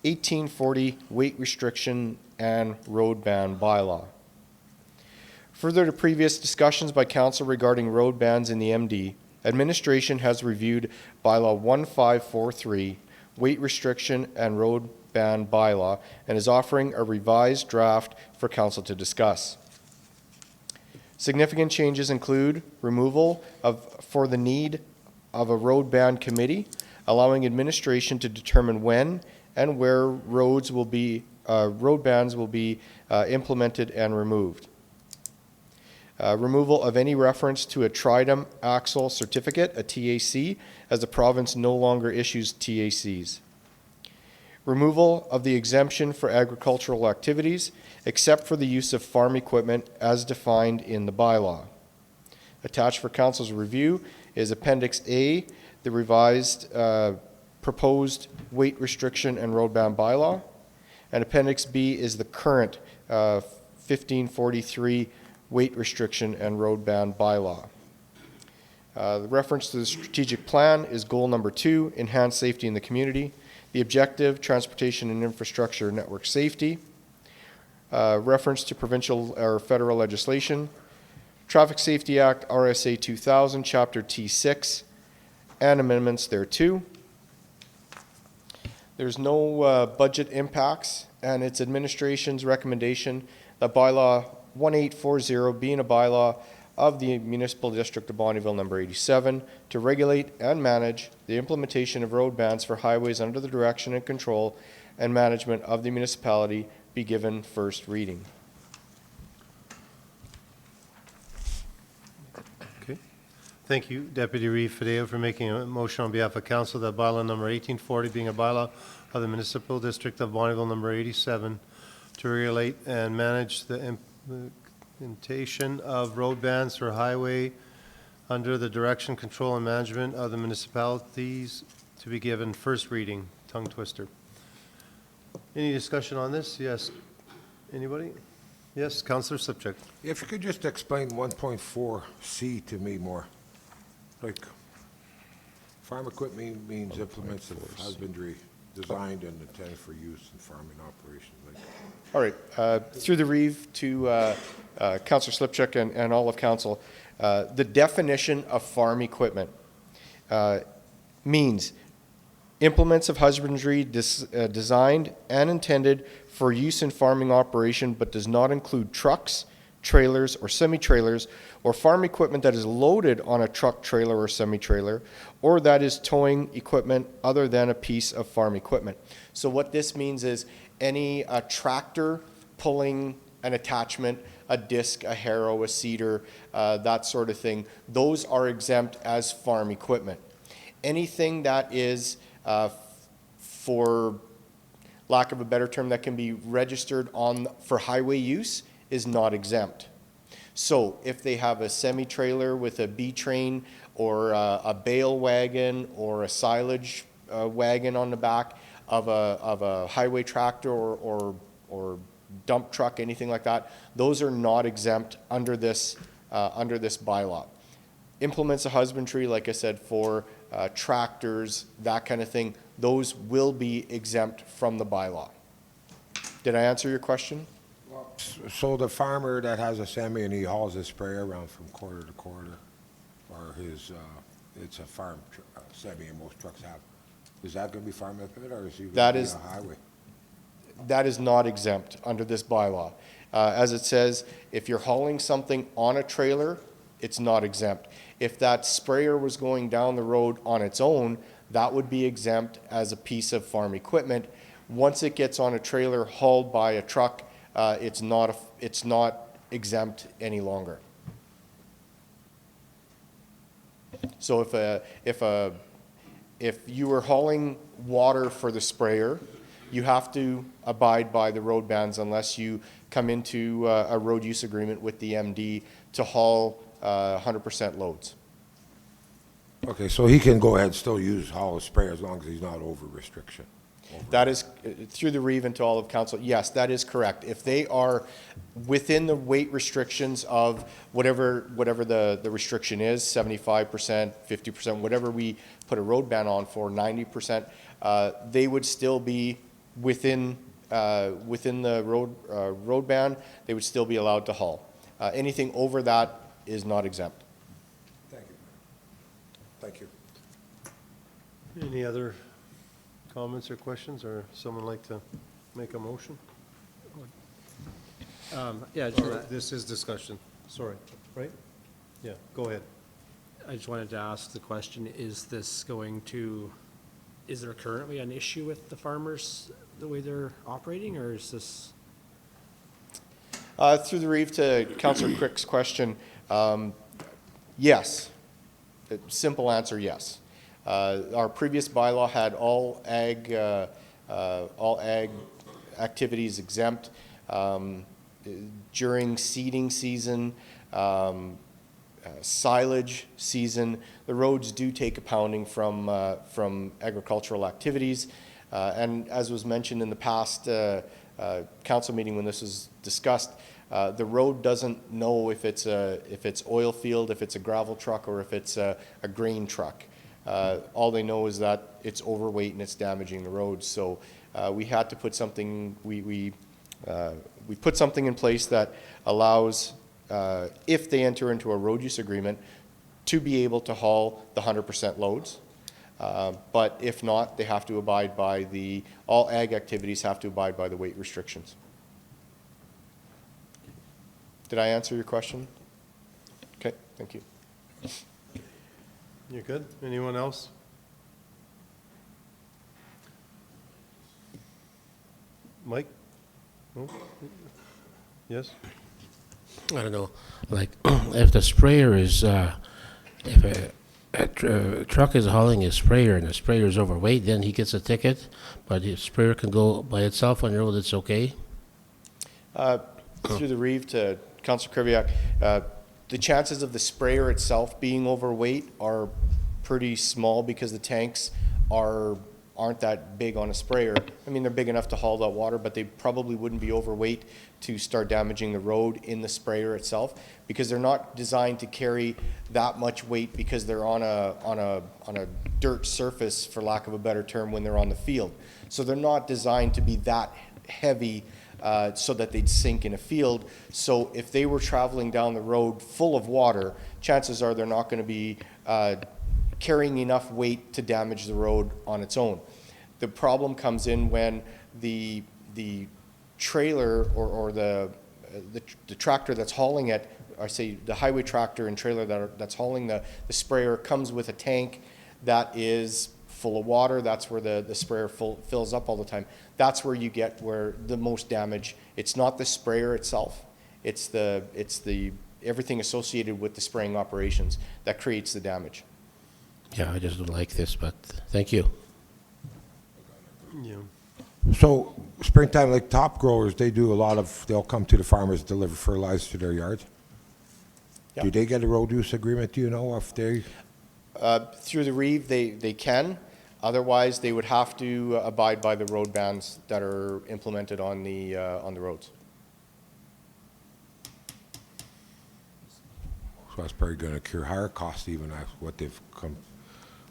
1840, weight restriction and road ban bylaw. Further to previous discussions by council regarding road bans in the MD, administration has reviewed bylaw 1543, weight restriction and road ban bylaw, and is offering a revised draft for council to discuss. Significant changes include removal for the need of a road ban committee, allowing administration to determine when and where road bans will be implemented and removed. Removal of any reference to a Tridem Axle Certificate, a TAC, as the province no longer issues TACs. Removal of the exemption for agricultural activities, except for the use of farm equipment as defined in the bylaw. Attached for council's review is Appendix A, the revised proposed weight restriction and road ban bylaw, and Appendix B is the current 1543 weight restriction and road ban bylaw. The reference to the strategic plan is goal number 2, enhance safety in the community. The objective, transportation and infrastructure network safety. Reference to provincial or federal legislation. Traffic Safety Act, RSA 2000, Chapter T6, and amendments thereto. There's no budget impacts, and it's administration's recommendation that bylaw 1840 being a bylaw of the Municipal District of Bonnyville number 87 to regulate and manage the implementation of road bans for highways under the direction and control and management of the municipality be given first reading. Okay. Thank you, Deputy Reeve Fideo, for making a motion on behalf of council that bylaw number 1840 being a bylaw of the Municipal District of Bonnyville number 87 to regulate and manage the implementation of road bans for highway under the direction, control, and management of the municipalities to be given first reading. Tongue twister. Any discussion on this? Yes. Anybody? Yes, Counselor Slipchuk. If you could just explain 1.4C to me more. Like, farm equipment means implements of husbandry designed and intended for use in farming operations. Like, All right, through the Reeve to Councillor Slipchuk and all of council, the definition of farm equipment means implements of husbandry designed and intended for use in farming operation, but does not include trucks, trailers, or semi-trailers, or farm equipment that is loaded on a truck, trailer, or semi-trailer, or that is towing equipment other than a piece of farm equipment. So what this means is any tractor pulling an attachment, a disc, a harrow, a seeder, that sort of thing, those are exempt as farm equipment. Anything that is, for lack of a better term, that can be registered for highway use is not exempt. So if they have a semi-trailer with a B-train or a bale wagon or a silage wagon on the back of a highway tractor or dump truck, anything like that, those are not exempt under this bylaw. Implements of husbandry, like I said, for tractors, that kind of thing, those will be exempt from the bylaw. Did I answer your question? so the farmer that has a semi and he hauls his sprayer around from quarter to quarter, or his, it's a farm semi and most trucks have, is that going to be farm equipment or is he going to be on a highway? That is not exempt under this bylaw. As it says, if you're hauling something on a trailer, it's not exempt. If that sprayer was going down the road on its own, that would be exempt as a piece of farm equipment. Once it gets on a trailer hauled by a truck, it's not exempt any longer. So if you were hauling water for the sprayer, you have to abide by the road bans unless you come into a road use agreement with the MD to haul 100% loads. Okay, so he can go ahead and still haul a sprayer as long as he's not over restriction. That is, through the Reeve and to all of council, yes, that is correct. If they are within the weight restrictions of whatever the restriction is, 75%, 50%, whatever we put a road ban on for, 90%, they would still be within the road ban. They would still be allowed to haul. Anything over that is not exempt. Thank you. Thank you. Any other comments or questions, or someone like to make a motion? Yeah, Or this is discussion, sorry, right? Yeah, go ahead. I just wanted to ask the question, is there currently an issue with the farmers, the way they're operating, or is this? Through the Reeve to Councillor Crick's question, yes. Simple answer, yes. Our previous bylaw had all ag activities exempt. During seeding season, silage season, the roads do take a pounding from agricultural activities. And as was mentioned in the past council meeting when this was discussed, the road doesn't know if it's oil field, if it's a gravel truck, or if it's a grain truck. All they know is that it's overweight and it's damaging the roads. So we had to put something, we put something in place that allows, if they enter into a road use agreement, to be able to haul the 100% loads. But if not, they have to abide by all ag activities have to abide by the weight restrictions. Did I answer your question? Okay, thank you. You're good? Anyone else? Mike? No? Yes? I don't know, like, if the sprayer is, if a truck is hauling a sprayer and the sprayer is overweight, then he gets a ticket, but the sprayer can go by itself on the road, it's okay? Through the Reeve to Councillor Kreviak, the chances of the sprayer itself being overweight are pretty small because the tanks are aren't that big on a sprayer. I mean, they're big enough to haul that water, but they probably wouldn't be overweight to start damaging the road in the sprayer itself, because they're not designed to carry that much weight, because they're on a dirt surface, for lack of a better term, when they're on the field. So they're not designed to be that heavy so that they'd sink in a field. So if they were traveling down the road full of water, chances are they're not going to be carrying enough weight to damage the road on its own. The problem comes in when the trailer or the tractor that's hauling it, I say the highway tractor and trailer that's hauling the sprayer, comes with a tank that is full of water. That's where the sprayer fills up all the time. That's where you get the most damage. It's not the sprayer itself. It's the everything associated with the spraying operations that creates the damage. Yeah, I just don't like this, but thank you. Yeah. So springtime, like top growers, they'll come to the farmers, deliver fertilizer to their yards? Yeah. Do they get a road use agreement, do you know, if they? Through the Reeve, they can. Otherwise, they would have to abide by the road bans that are implemented on the roads. So that's probably going to cure higher costs even as what they've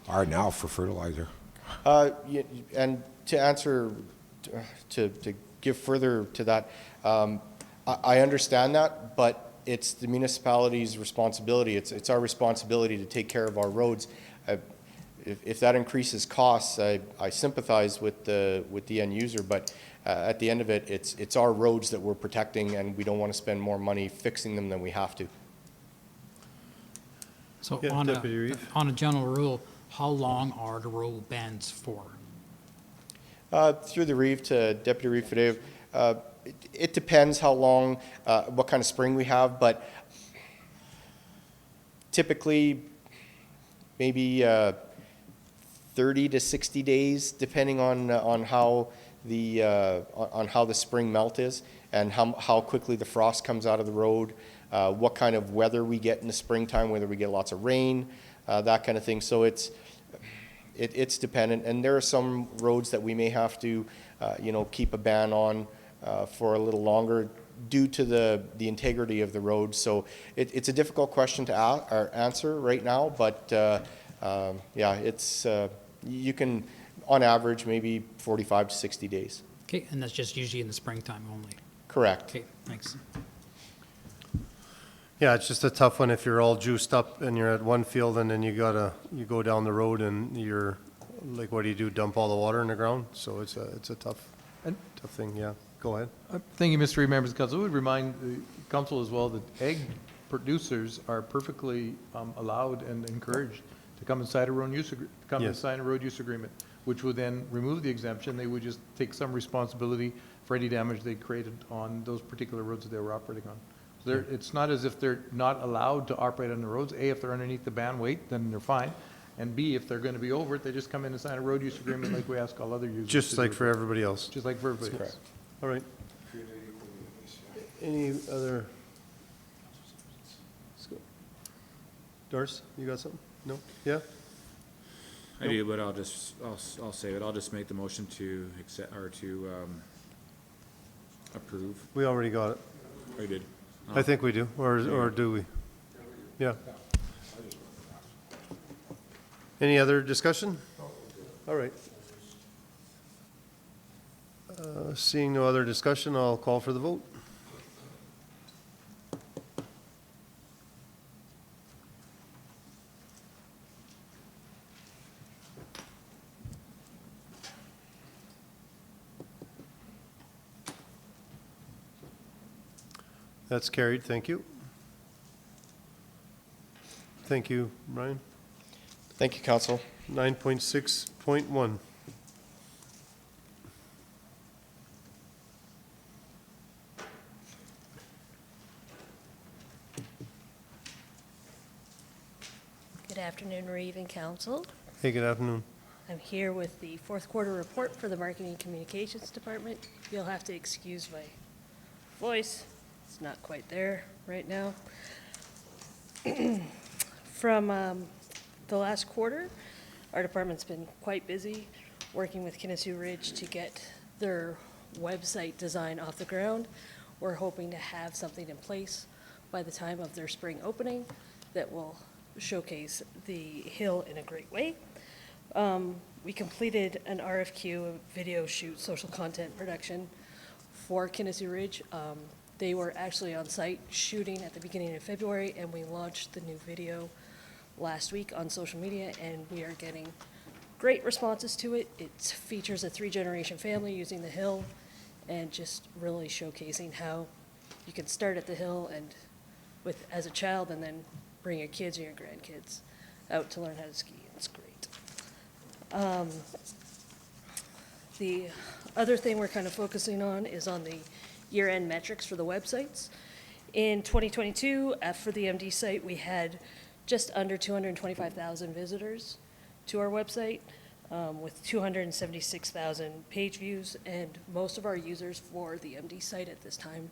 are now for fertilizer. And to answer, to give further to that, I understand that, but it's the municipality's responsibility. It's our responsibility to take care of our roads. If that increases costs, I sympathize with the end user, but at the end of it, it's our roads that we're protecting, and we don't want to spend more money fixing them than we have to. So Yeah, Deputy Reeve. on a general rule, how long are the road bans for? Through the Reeve to Deputy Reeve Fadeo, it depends how long, what kind of spring we have, but typically maybe 30 to 60 days, depending on how the spring melt is and how quickly the frost comes out of the road, what kind of weather we get in the springtime, whether we get lots of rain, that kind of thing. So it's dependent, and there are some roads that we may have to, keep a ban on for a little longer due to the integrity of the road. So it's a difficult question to answer right now, but it's you can, on average, maybe 45 to 60 days. Okay, and that's just usually in the springtime only? Correct. Okay, thanks. Yeah, it's just a tough one if you're all juiced up and you're at one field and then you go down the road and you're, like, what do? Dump all the water in the ground? So it's a tough thing, yeah. Go ahead. Thank you, Mr. Reeve, members of the council. I would remind the council as well that egg producers are perfectly allowed and encouraged to come inside a road use agreement, which would then remove the exemption. They would just take some responsibility for any damage they created on those particular roads that they were operating on. So it's not as if they're not allowed to operate on the roads. A, if they're underneath the ban weight, then they're fine. And B, if they're going to be over it, they just come in and sign a road use agreement like we ask all other users. Just like for everybody else. Just like for everybody else. All right. Any other? Doris, you got something? No? Yeah? I do, but I'll save it. I'll just make the motion to accept, or to approve. We already got it. I did. I think we do, or do we? Yeah. Any other discussion? All right. Seeing no other discussion, I'll call for the vote. That's carried, thank you. Thank you, Brian. Thank you, Council. 9.6.1. Good afternoon, Reeve and Council. Hey, good afternoon. I'm here with the fourth quarter report for the Marketing and Communications Department. You'll have to excuse my voice. It's not quite there right now. From the last quarter, our department's been quite busy working with Kinnessoo Ridge to get their website design off the ground. We're hoping to have something in place by the time of their spring opening that will showcase the hill in a great way. We completed an RFQ, a video shoot, social content production for Kinnessoo Ridge. They were actually on site shooting at the beginning of February, and we launched the new video last week on social media, and we are getting great responses to it. It features a 3-generation family using the hill and just really showcasing how you can start at the hill and as a child and then bring your kids and your grandkids out to learn how to ski. It's great. The other thing we're kind of focusing on is on the year-end metrics for the websites. In 2022, for the MD site, we had just under 225,000 visitors to our website, with 276,000 page views, and most of our users for the MD site at this time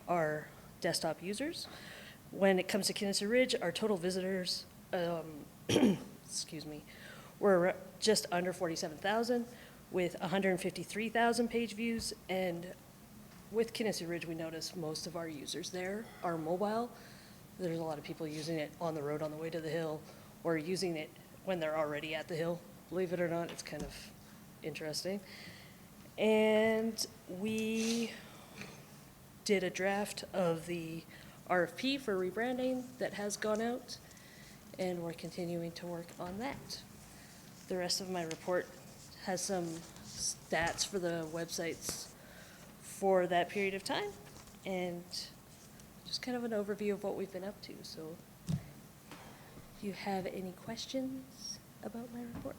are desktop users. When it comes to Kinnessoo Ridge, our total visitors, excuse me, were just under 47,000 with 153,000 page views, and with Kinnessoo Ridge, we noticed most of our users there are mobile. There's a lot of people using it on the road on the way to the hill, or using it when they're already at the hill. Believe it or not, it's kind of interesting. And we did a draft of the RFP for rebranding that has gone out, and we're continuing to work on that. The rest of my report has some stats for the websites for that period of time, and just kind of an overview of what we've been up to. So if you have any questions about my report.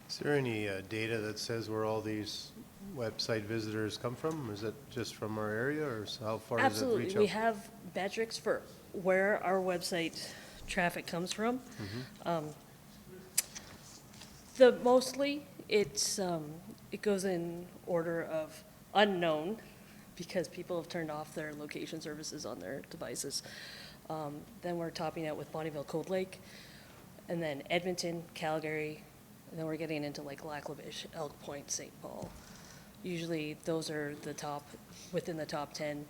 Is there any data that says where all these website visitors come from? Is it just from our area, or how far does it reach Absolutely. out? We have metrics for where our website traffic comes from. Mostly, it goes in order of unknown, because people have turned off their location services on their devices. Then we're topping out with Bonnyville, Cold Lake, and then Edmonton, Calgary, and then we're getting into like Lac-La-Biche, Elk Point, St. Paul. Usually those are the top, within the top 10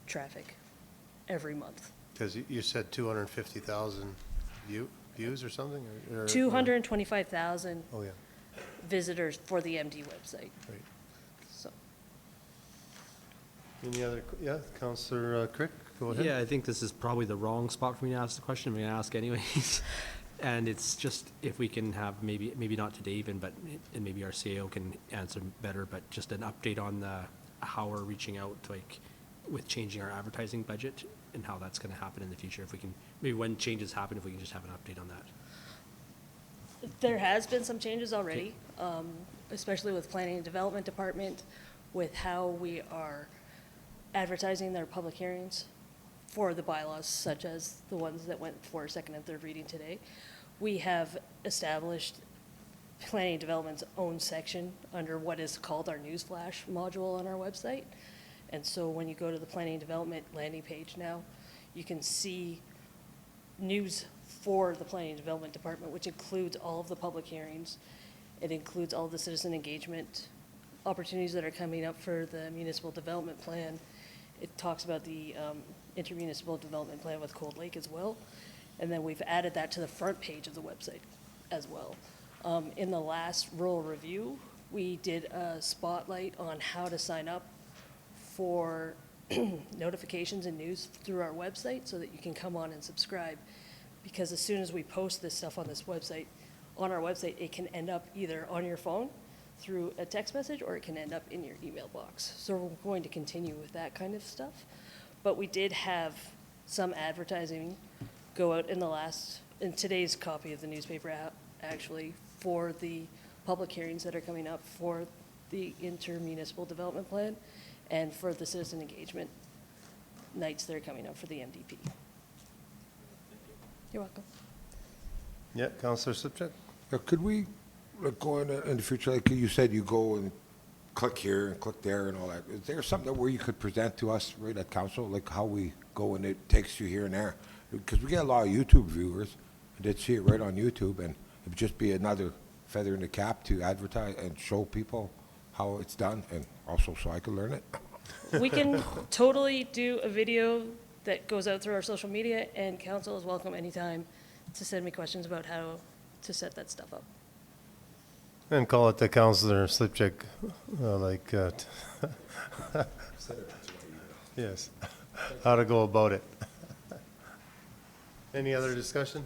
traffic every month. Because you said 250,000 views or something? Or 225,000 Oh, yeah. visitors for the MD website. Right. So. Any other, yeah, Councillor Crick, go ahead. Yeah, I think this is probably the wrong spot for me to ask the question. I'm going to ask anyways. And it's just if we can have maybe not today even, but and maybe our CAO can answer better, but just an update on how we're reaching out, like with changing our advertising budget and how that's going to happen in the future. If we can, maybe when changes happen, if we can just have an update on that. There has been some changes already, especially with Planning and Development Department, with how we are advertising their public hearings for the bylaws, such as the ones that went for second and third reading today. We have established Planning and Development's own section under what is called our Newsflash module on our website. And so when you go to the Planning and Development landing page now, you can see news for the Planning and Development Department, which includes all of the public hearings. It includes all of the citizen engagement opportunities that are coming up for the municipal development plan. It talks about the intermunicipal development plan with Cold Lake as well. And then we've added that to the front page of the website as well. In the last rural review, we did a spotlight on how to sign up for notifications and news through our website so that you can come on and subscribe. Because as soon as we post this stuff on this website, on our website, it can end up either on your phone through a text message, or it can end up in your email box. So we're going to continue with that kind of stuff. But we did have some advertising go out in today's copy of the newspaper actually, for the public hearings that are coming up for the intermunicipal development plan and for the citizen engagement nights that are coming up for the MDP. You're welcome. Yeah, Councillor Slipchuk? Could we go in the future, like you said, you go and click here and click there and all that. Is there something where you could present to us right at council, like how we go and it takes you here and there? Because we get a lot of YouTube viewers. I did see it right on YouTube, and It'd just be another feather in the cap to advertise and show people how it's done, and also so I could learn it. We can totally do a video that goes out through our social media, and council is welcome anytime to send me questions about how to set that stuff up. And call it the Councillor Slipcheck, yes, how to go about it. Any other discussion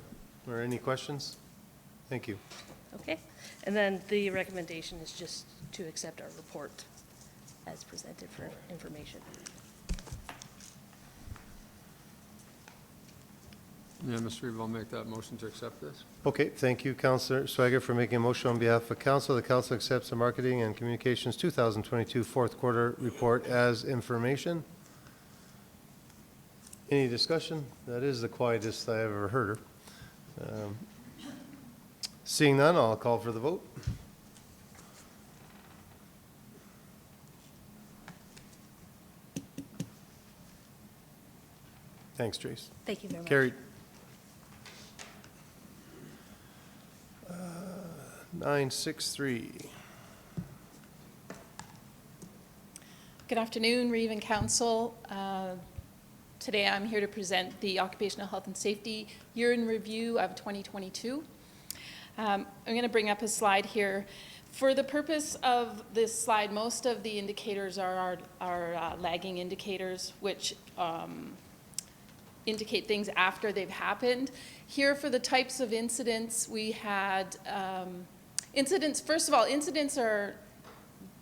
or any questions? Thank you. Okay, and then the recommendation is just to accept our report as presented for information. Yeah, Mr. Reeve, I'll make that motion to accept this. Okay, thank you, Councillor Swager, for making a motion on behalf of council. The council accepts the Marketing and Communications 2022 fourth quarter report as information. Any discussion? That is the quietest I ever heard her. Seeing none, I'll call for the vote. Thanks, Trace. Thank you very much. Carried. 963. Good afternoon, Reeve and Council. Today I'm here to present the Occupational Health and Safety Year in Review of 2022. I'm going to bring up a slide here. For the purpose of this slide, most of the indicators are our lagging indicators, which indicate things after they've happened. Here for the types of incidents, we had incidents. First of all, incidents are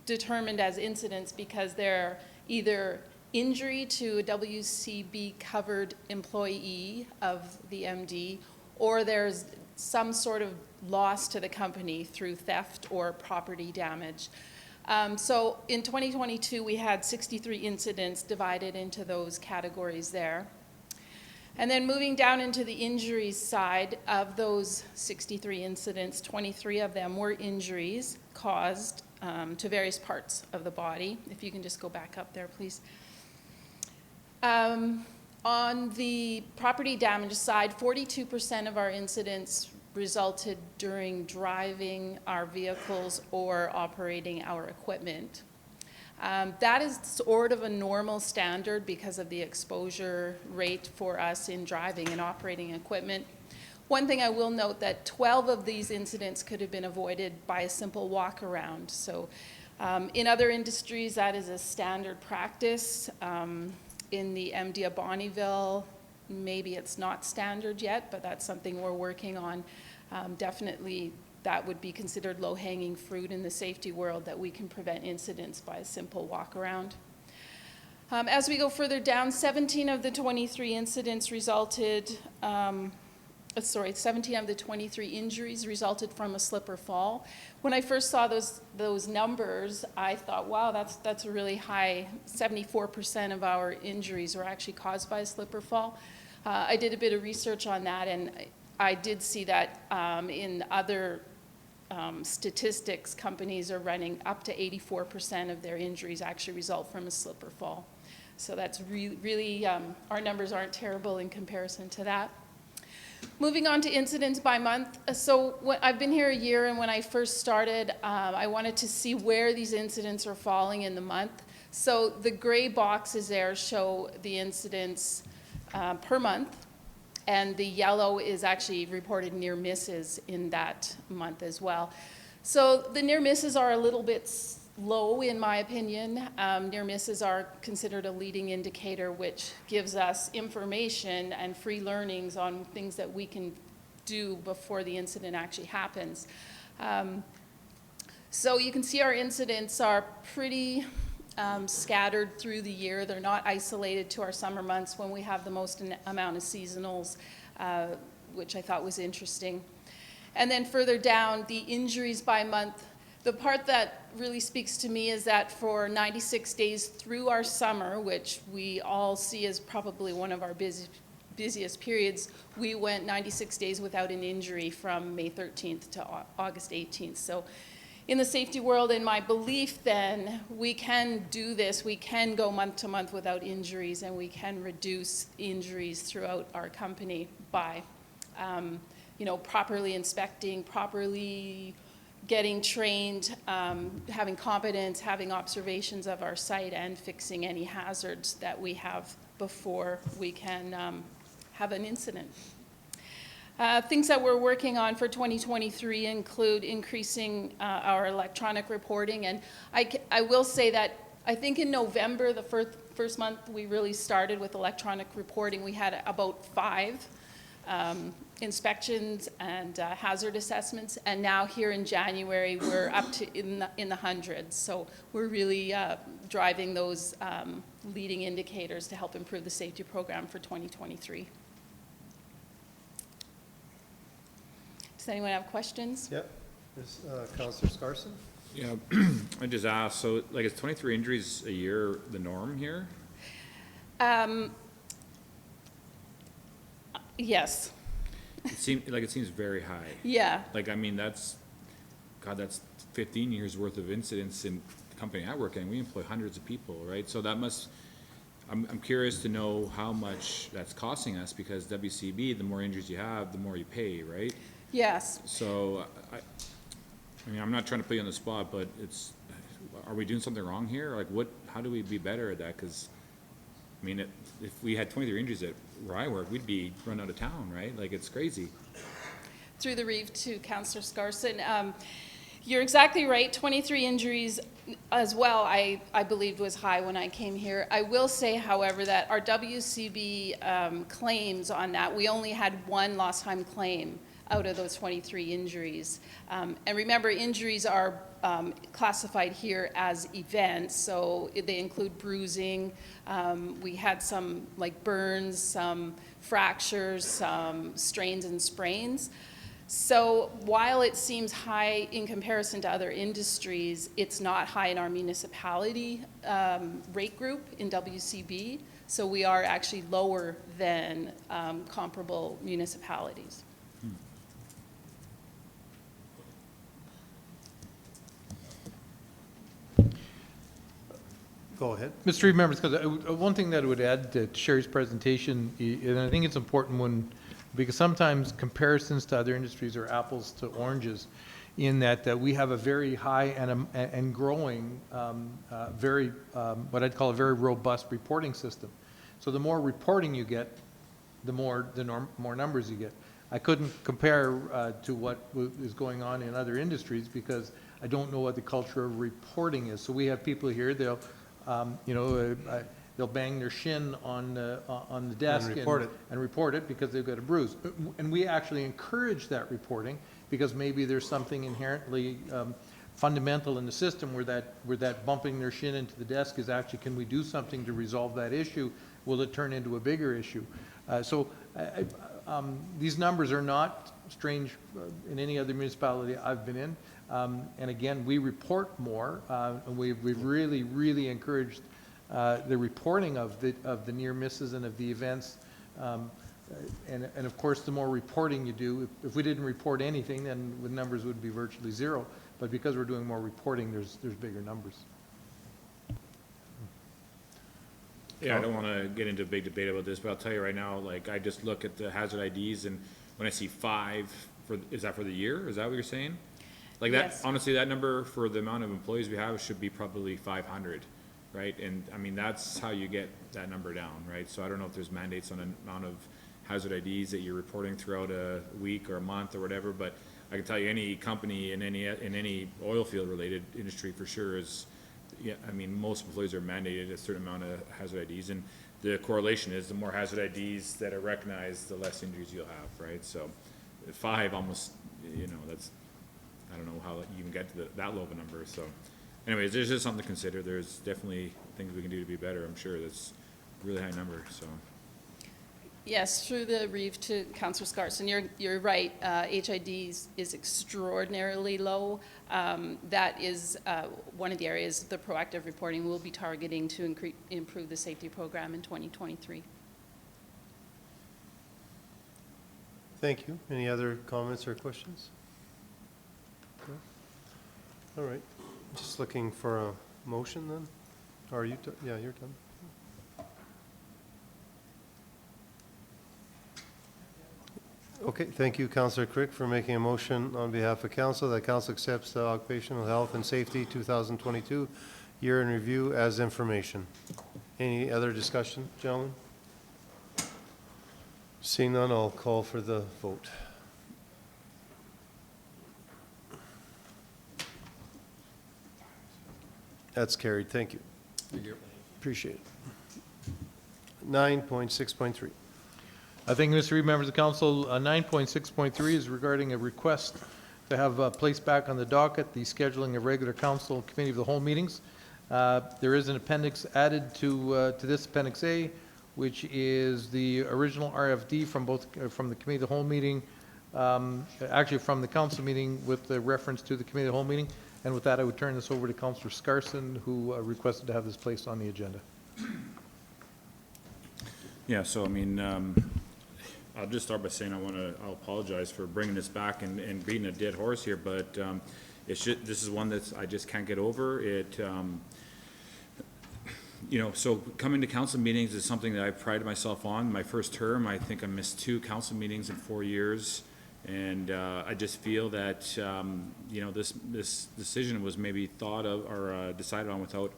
determined as incidents because they're either injury to a WCB covered employee of the MD, or there's some sort of loss to the company through theft or property damage. So in 2022, we had 63 incidents divided into those categories there. And then moving down into the injuries side, of those 63 incidents, 23 of them were injuries caused to various parts of the body. If you can just go back up there, please. On the property damage side, 42% of our incidents resulted during driving our vehicles or operating our equipment. That is sort of a normal standard because of the exposure rate for us in driving and operating equipment. One thing I will note that 12 of these incidents could have been avoided by a simple walk around. So in other industries, that is a standard practice. In the MD of Bonnyville, maybe it's not standard yet, but that's something we're working on. Definitely that would be considered low-hanging fruit in the safety world, that we can prevent incidents by a simple walk around. As we go further down, 17 of the 23 incidents resulted, 17 of the 23 injuries resulted from a slip or fall. When I first saw those numbers, I thought, wow, that's a really high. 74% of our injuries were actually caused by a slip or fall. I did a bit of research on that, and I did see that in other statistics, companies are running up to 84% of their injuries actually result from a slip or fall. So that's really, our numbers aren't terrible in comparison to that. Moving on to incidents by month. So I've been here a year, and when I first started, I wanted to see where these incidents are falling in the month. So the gray boxes there show the incidents per month, and the yellow is actually reported near misses in that month as well. So the near misses are a little bit low, in my opinion. Near misses are considered a leading indicator, which gives us information and free learnings on things that we can do before the incident actually happens. So you can see our incidents are pretty scattered through the year. They're not isolated to our summer months when we have the most amount of seasonals, which I thought was interesting. And then further down, the injuries by month. The part that really speaks to me is that for 96 days through our summer, which we all see as probably one of our busiest periods, we went 96 days without an injury from May 13th to August 18th. So in the safety world, in my belief then, we can do this. We can go month to month without injuries, and we can reduce injuries throughout our company by properly inspecting, properly getting trained, having competence, having observations of our site, and fixing any hazards that we have before we can have an incident. Things that we're working on for 2023 include increasing our electronic reporting. And I will say that I think in November, the first month we really started with electronic reporting, we had about 5 inspections and hazard assessments. And now here in January, we're up to in the hundreds. So we're really driving those leading indicators to help improve the safety program for 2023. Does anyone have questions? Yep. Councillor Scarson? Yeah, I just asked, so like is 23 injuries a year the norm here? Yes. It seems very high. Yeah. Like, I mean, that's 15 years worth of incidents in the company I work in. We employ hundreds of people, right? So that must, I'm curious to know how much that's costing us, because WCB, the more injuries you have, the more you pay, right? Yes. So I mean, I'm not trying to put you on the spot, but are we doing something wrong here? Like, how do we be better at that? Because, I mean, if we had 23 injuries where I work, we'd be run out of town, right? Like, it's crazy. Through the Reeve to Councillor Scarson, you're exactly right. 23 injuries as well, I believed was high when I came here. I will say, however, that our WCB claims on that, we only had 1 lost time claim out of those 23 injuries. And remember, injuries are classified here as events, so they include bruising. We had some like burns, some fractures, some strains and sprains. So while it seems high in comparison to other industries, it's not high in our municipality rate group in WCB. So we are actually lower than comparable municipalities. Go ahead. Mr. Reeve, members, because one thing that I would add to Sherry's presentation, and I think it's important because sometimes comparisons to other industries are apples to oranges, in that we have a very high and growing, what I'd call a very robust reporting system. So the more reporting you get, the more numbers you get. I couldn't compare to what is going on in other industries because I don't know what the culture of reporting is. So we have people here, they'll bang their shin on the desk and report it because they've got a bruise. And we actually encourage that reporting because maybe there's something inherently fundamental in the system where that bumping their shin into the desk is actually, can we do something to resolve that issue? Will it turn into a bigger issue? These numbers are not strange in any other municipality I've been in. And again, we report more, and we've really, really encouraged the reporting of the near misses and of the events. And of course, the more reporting you do, if we didn't report anything, then the numbers would be virtually zero. But because we're doing more reporting, there's bigger numbers. Yeah, I don't want to get into a big debate about this, but I'll tell you right now, like, I just look at the hazard IDs, and when I see 5, is that for the year? Is that what you're saying? Like that, yes. Honestly, that number for the amount of employees we have should be probably 500, right? And I mean, that's how you get that number down, right? So I don't know if there's mandates on the amount of hazard IDs that you're reporting throughout a week or a month or whatever, but I can tell you any company in any oil field related industry for sure is, yeah, I mean, most employees are mandated a certain amount of hazard IDs, and the correlation is the more hazard IDs that are recognized, the less injuries you'll have, right? So 5 almost, that's, I don't know how you even get to that low of a number. So anyways, there's just something to consider. There's definitely things we can do to be better. I'm sure that's a really high number, so. Yes, through the Reeve to Councillor Scarson, you're right. HID is extraordinarily low. That is one of the areas the proactive reporting will be targeting to improve the safety program in 2023. Thank you. Any other comments or questions? No? All right. Just looking for a motion then. Or are you? Yeah, you're done. Okay, thank you, Councillor Crick, for making a motion on behalf of council that council accepts the Occupational Health and Safety 2022 year in review as information. Any other discussion, gentlemen? Seeing none, I'll call for the vote. That's carried. Thank you. Thank you. Appreciate it. 9.6.3. Thank you, Mr. Reed, members of council. 9.6.3 is regarding a request to have placed back on the docket the scheduling of regular council committee of the whole meetings. There is an appendix added to this Appendix A, which is the original RFD from both, from the committee of the whole meeting, actually from the council meeting with the reference to the committee of the whole meeting. And with that, I would turn this over to Councillor Scarson, who requested to have this placed on the agenda. Yeah, so I mean, I'll just start by saying I'll apologize for bringing this back and beating a dead horse here, but this is one that I just can't get over. You know, so coming to council meetings is something that I prided myself on. My first term, I think I missed 2 council meetings in 4 years. And I just feel that, you know, this decision was maybe thought of or decided on without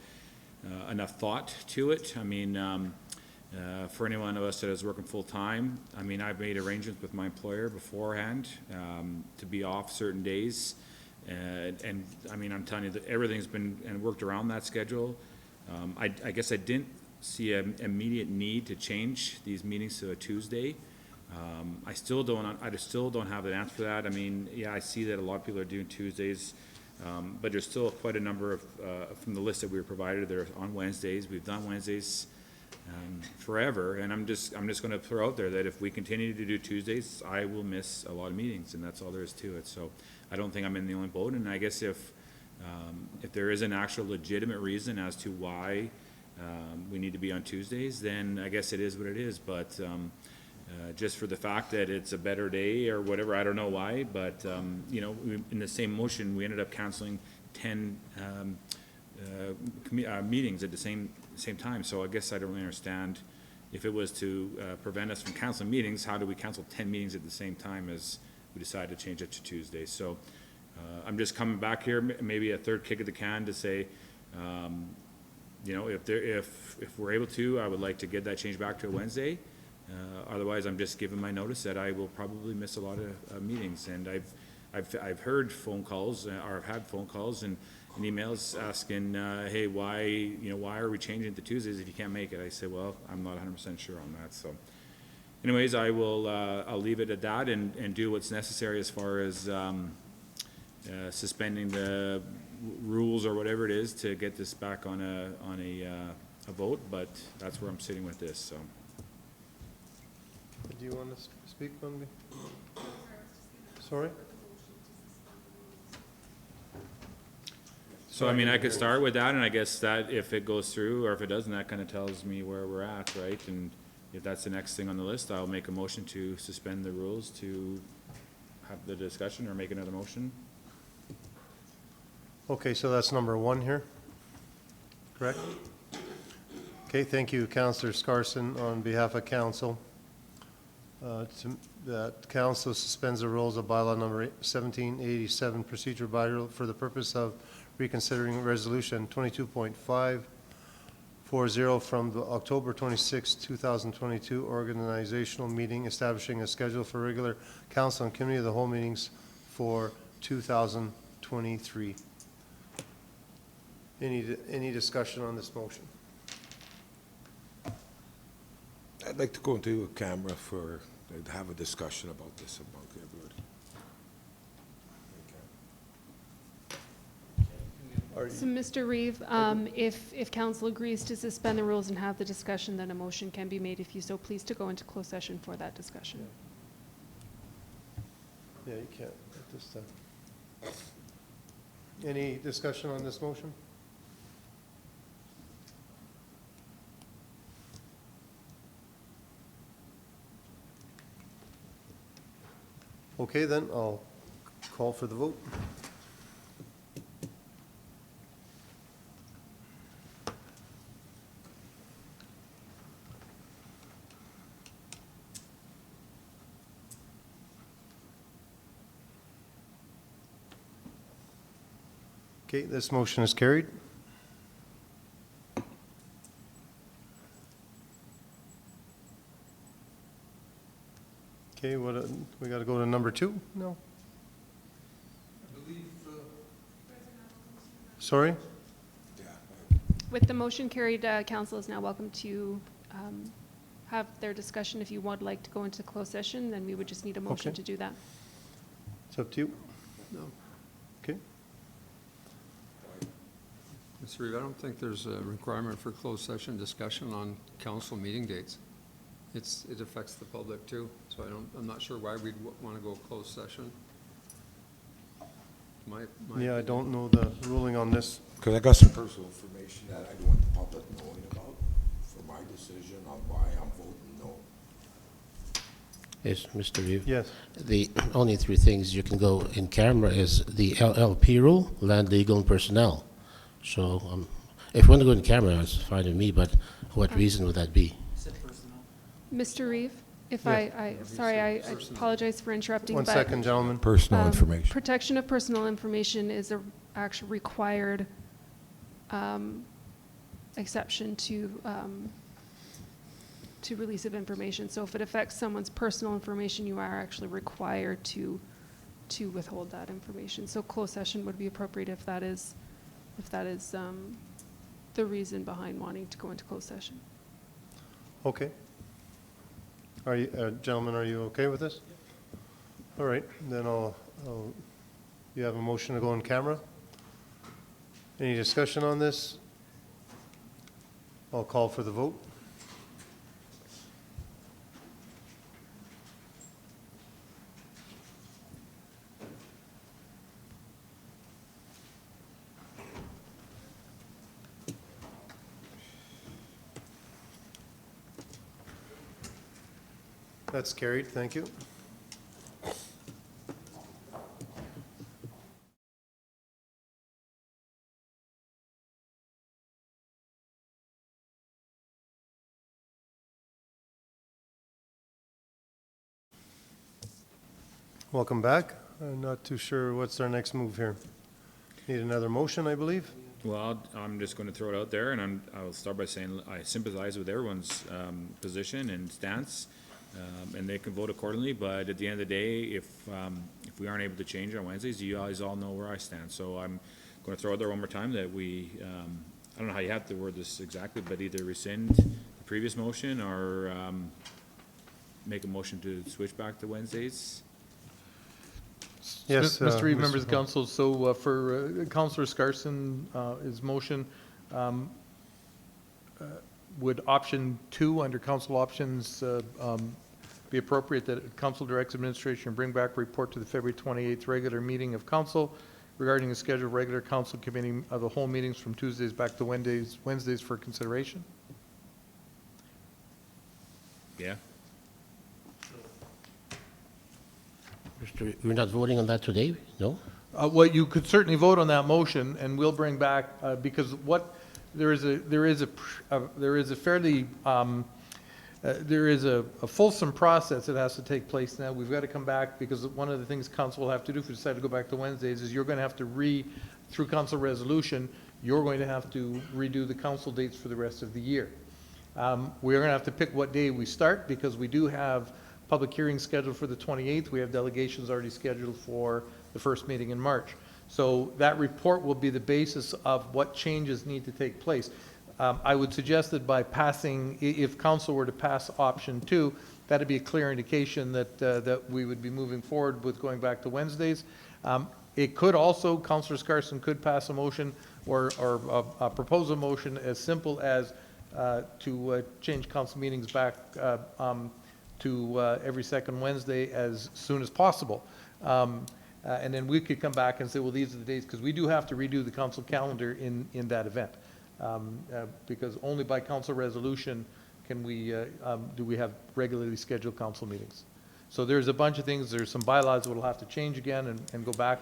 enough thought to it. I mean, for any one of us that is working full-time, I mean, I've made arrangements with my employer beforehand to be off certain days. And I mean, I'm telling you that everything's been and worked around that schedule. I guess I didn't see an immediate need to change these meetings to a Tuesday. I still don't have an answer for that. I mean, yeah, I see that a lot of people are doing Tuesdays, but there's still quite a number of, from the list that we were provided, they're on Wednesdays. We've done Wednesdays forever, and I'm just going to throw out there that if we continue to do Tuesdays, I will miss a lot of meetings, and that's all there is to it. So I don't think I'm in the only boat, and I guess if there is an actual legitimate reason as to why we need to be on Tuesdays, then I guess it is what it is. But just for the fact that it's a better day or whatever, I don't know why, but you know, in the same motion, we ended up canceling 10 meetings at the same time. So I guess I don't really understand, if it was to prevent us from canceling meetings, how do we cancel 10 meetings at the same time as we decided to change it to Tuesday? So I'm just coming back here, maybe a third kick of the can to say, you know, if we're able to, I would like to get that changed back to a Wednesday. Otherwise, I'm just giving my notice that I will probably miss a lot of meetings. And I've heard phone calls, or I've had phone calls and emails asking, hey, why are we changing it to Tuesdays if you can't make it? I say, well, I'm not 100% sure on that. So anyways, I'll leave it at that and do what's necessary as far as suspending the rules or whatever it is to get this back on a vote. But that's where I'm sitting with this. So. Do you want to speak on me? Sorry? So, I mean, I could start with that, and I guess that if it goes through, or if it doesn't, that kind of tells me where we're at, right? And if that's the next thing on the list, I'll make a motion to suspend the rules to have the discussion or make another motion. Okay, so that's number 1 here, correct? Okay, thank you, Councillor Scarson, on behalf of council. That council suspends the rules of bylaw number 1787 procedure bylaw for the purpose of reconsidering resolution 22.540 from the October 26, 2022 organizational meeting establishing a schedule for regular council and committee of the whole meetings for 2023. Any discussion on this motion? I'd like to go into a camera for, have a discussion about this among everybody. So, Mr. Reeve, if council agrees to suspend the rules and have the discussion, then a motion can be made if you so please to go into closed session for that discussion. Yeah, you can't at this time. Any discussion on this motion? Okay, then I'll call for the vote. Okay, this motion is carried. Okay, what, we got to go to number 2? No? Sorry? With the motion carried, council is now welcome to have their discussion. If you would like to go into closed session, then we would just need a motion Okay. to do that. It's up to you. No. Okay. Mr. Reeve, I don't think there's a requirement for closed session discussion on council meeting dates. It affects the public too, so I'm not sure why we'd want to go closed session. Yeah, I don't know the ruling on this. Because I got some personal information that I don't want the public knowing about for my decision on why I'm voting no. Yes, Mr. Reeve? Yes. The only 3 things you can go in camera is the LLP rule, land, legal, and personnel. So if you want to go in camera, it's fine with me, but what reason would that be? Mr. Reeve, if Yeah. sorry, I apologize for interrupting. One but, second, gentlemen. Personal information. Protection of personal information is a actual required exception to release of information. So if it affects someone's personal information, you are actually required to withhold that information. So closed session would be appropriate if that is the reason behind wanting to go into closed session. Okay. Are you, gentlemen, are you okay with this? All right, then you have a motion to go in camera? Any discussion on this? I'll call for the vote. That's carried, thank you. Welcome back. I'm not too sure what's our next move here. Need another motion, I believe? Well, I'm just going to throw it out there, and I'll start by saying I sympathize with everyone's position and stance, and they can vote accordingly, but at the end of the day, if we aren't able to change on Wednesdays, you guys all know where I stand. So I'm going to throw it there one more time that we, I don't know how you have to word this exactly, but either rescind the previous motion or make a motion to switch back to Wednesdays. Yes, Mr. Reeve, Mr. members of council, so for Councillor Scarson, his motion, would option 2 under council options be appropriate that council directs administration bring back a report to the February 28th regular meeting of council regarding the schedule of regular council committee of the whole meetings from Tuesdays back to Wednesdays for consideration? Yeah. We're not voting on that today, no? Well, you could certainly vote on that motion, and we'll bring back, because there is a fairly, there is a fulsome process that has to take place now. We've got to come back, because one of the things council will have to do if we decide to go back to Wednesdays is you're going to have to through council resolution, you're going to have to redo the council dates for the rest of the year. We're going to have to pick what day we start, because we do have public hearing scheduled for the 28th. We have delegations already scheduled for the first meeting in March. So that report will be the basis of what changes need to take place. I would suggest that by passing, if council were to pass option 2, that'd be a clear indication that, that we would be moving forward with going back to Wednesdays. It could also, Councillor Scarson could pass a motion or propose a motion as simple as to change council meetings back to every second Wednesday as soon as possible. And then we could come back and say, well, these are the dates, because we do have to redo the council calendar in that event. Because only by council resolution can we, do we have regularly scheduled council meetings. So there's a bunch of things, there's some bylaws that will have to change again and go back,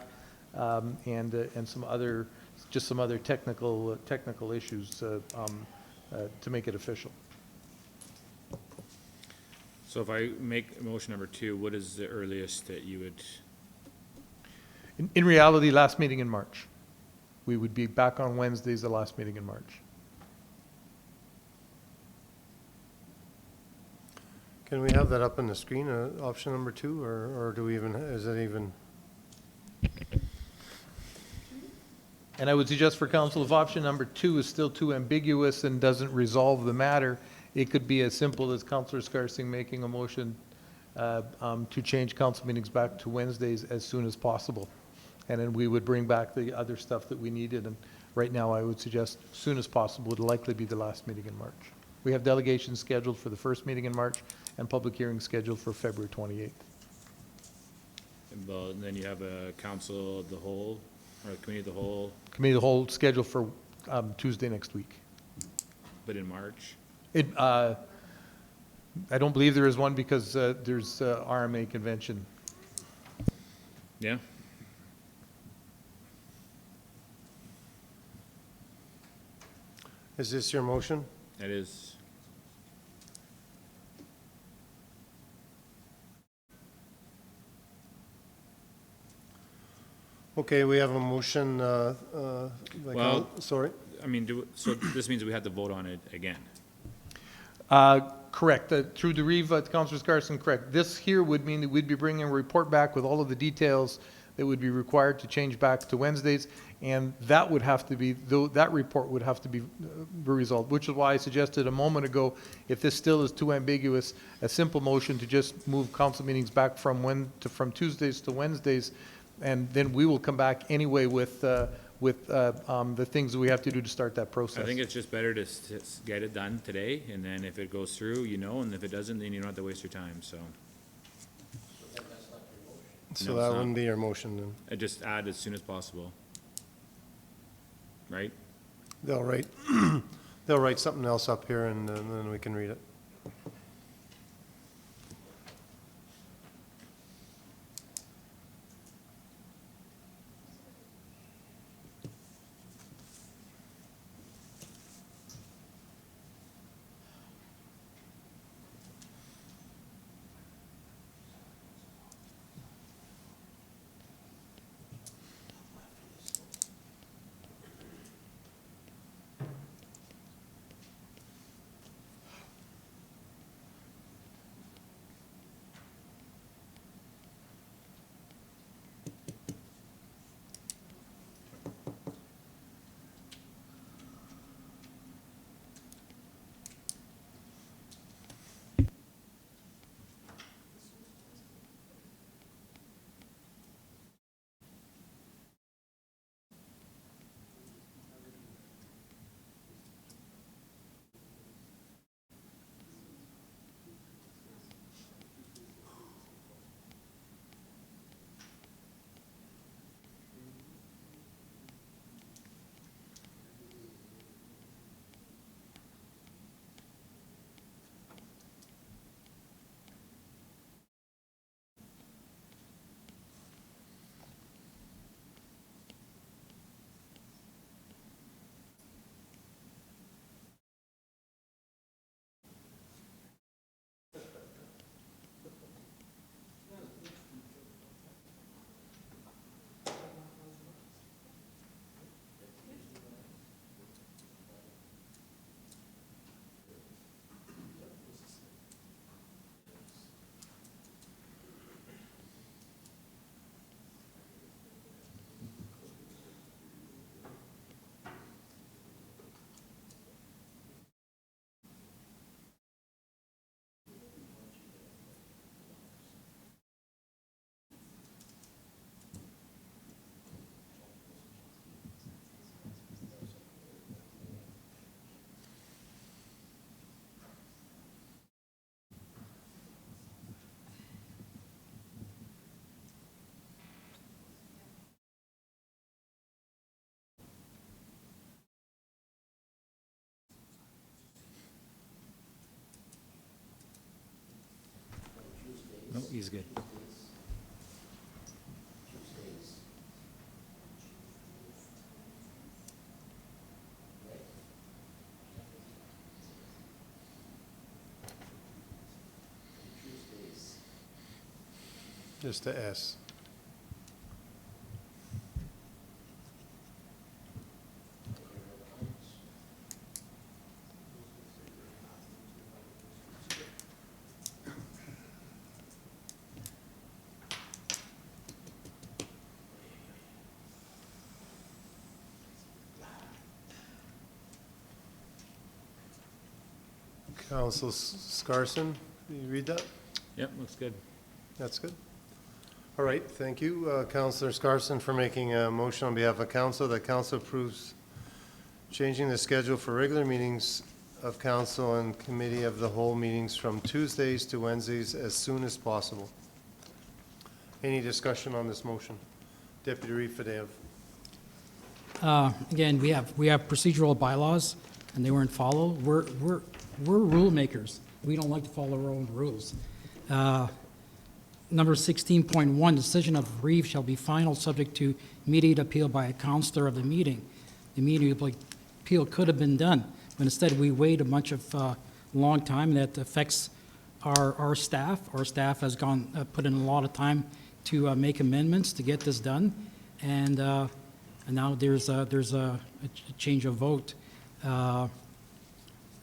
and some other, just some other technical issues to make it official. So if I make motion number 2, what is the earliest that you would? In reality, last meeting in March. we would be back on Wednesdays, the last meeting in March. Can we have that up on the screen, option number 2, or do we even, is it even? And I would suggest for council, if option number 2 is still too ambiguous and doesn't resolve the matter, it could be as simple as Councillor Scarsing making a motion to change council meetings back to Wednesdays as soon as possible. And then we would bring back the other stuff that we needed. And right now, I would suggest as soon as possible would likely be the last meeting in March. We have delegations scheduled for the first meeting in March and public hearings scheduled for February 28th. Well, and then you have a council of the whole, or a committee of the whole, Committee of the whole scheduled for Tuesday next week. but in March. I don't believe there is one because there's RMA convention. Yeah? Is this your motion? That is. Okay, we have a motion, Well, sorry? I mean, so this means we have to vote on it again. Correct. Through the Reeve, Councillor Scarson, correct. This here would mean that we'd be bringing a report back with all of the details that would be required to change back to Wednesdays, and that would have to be, that report would have to be resolved, which is why I suggested a moment ago, if this still is too ambiguous, a simple motion to just move council meetings back from Tuesdays to Wednesdays, and then we will come back anyway with the things that we have to do to start that process. I think it's just better to get it done today, and then if it goes through, you know, and if it doesn't, then you don't have to waste your time, so. So No, that it's not. wouldn't be your motion then? I just add as soon as possible. Right? They'll write, they'll write something else up here and then we can read it. No, he's good. Just a S. Council Scarson, can you read that? Yep, looks good. That's good. All right, thank you, Councillor Scarson, for making a motion on behalf of council that council approves changing the schedule for regular meetings of council and committee of the whole meetings from Tuesdays to Wednesdays as soon as possible. Any discussion on this motion? Deputy Reeve Fadeev. Again, we have procedural bylaws, and they weren't followed. We're rule makers. We don't like to follow our own rules. Number 16.1, decision of Reeve shall be final, subject to immediate appeal by a counselor of the meeting. The immediate appeal could have been done, but instead we wait a bunch of long time, and that affects our staff. Our staff has put in a lot of time to make amendments to get this done, and now there's a change of vote.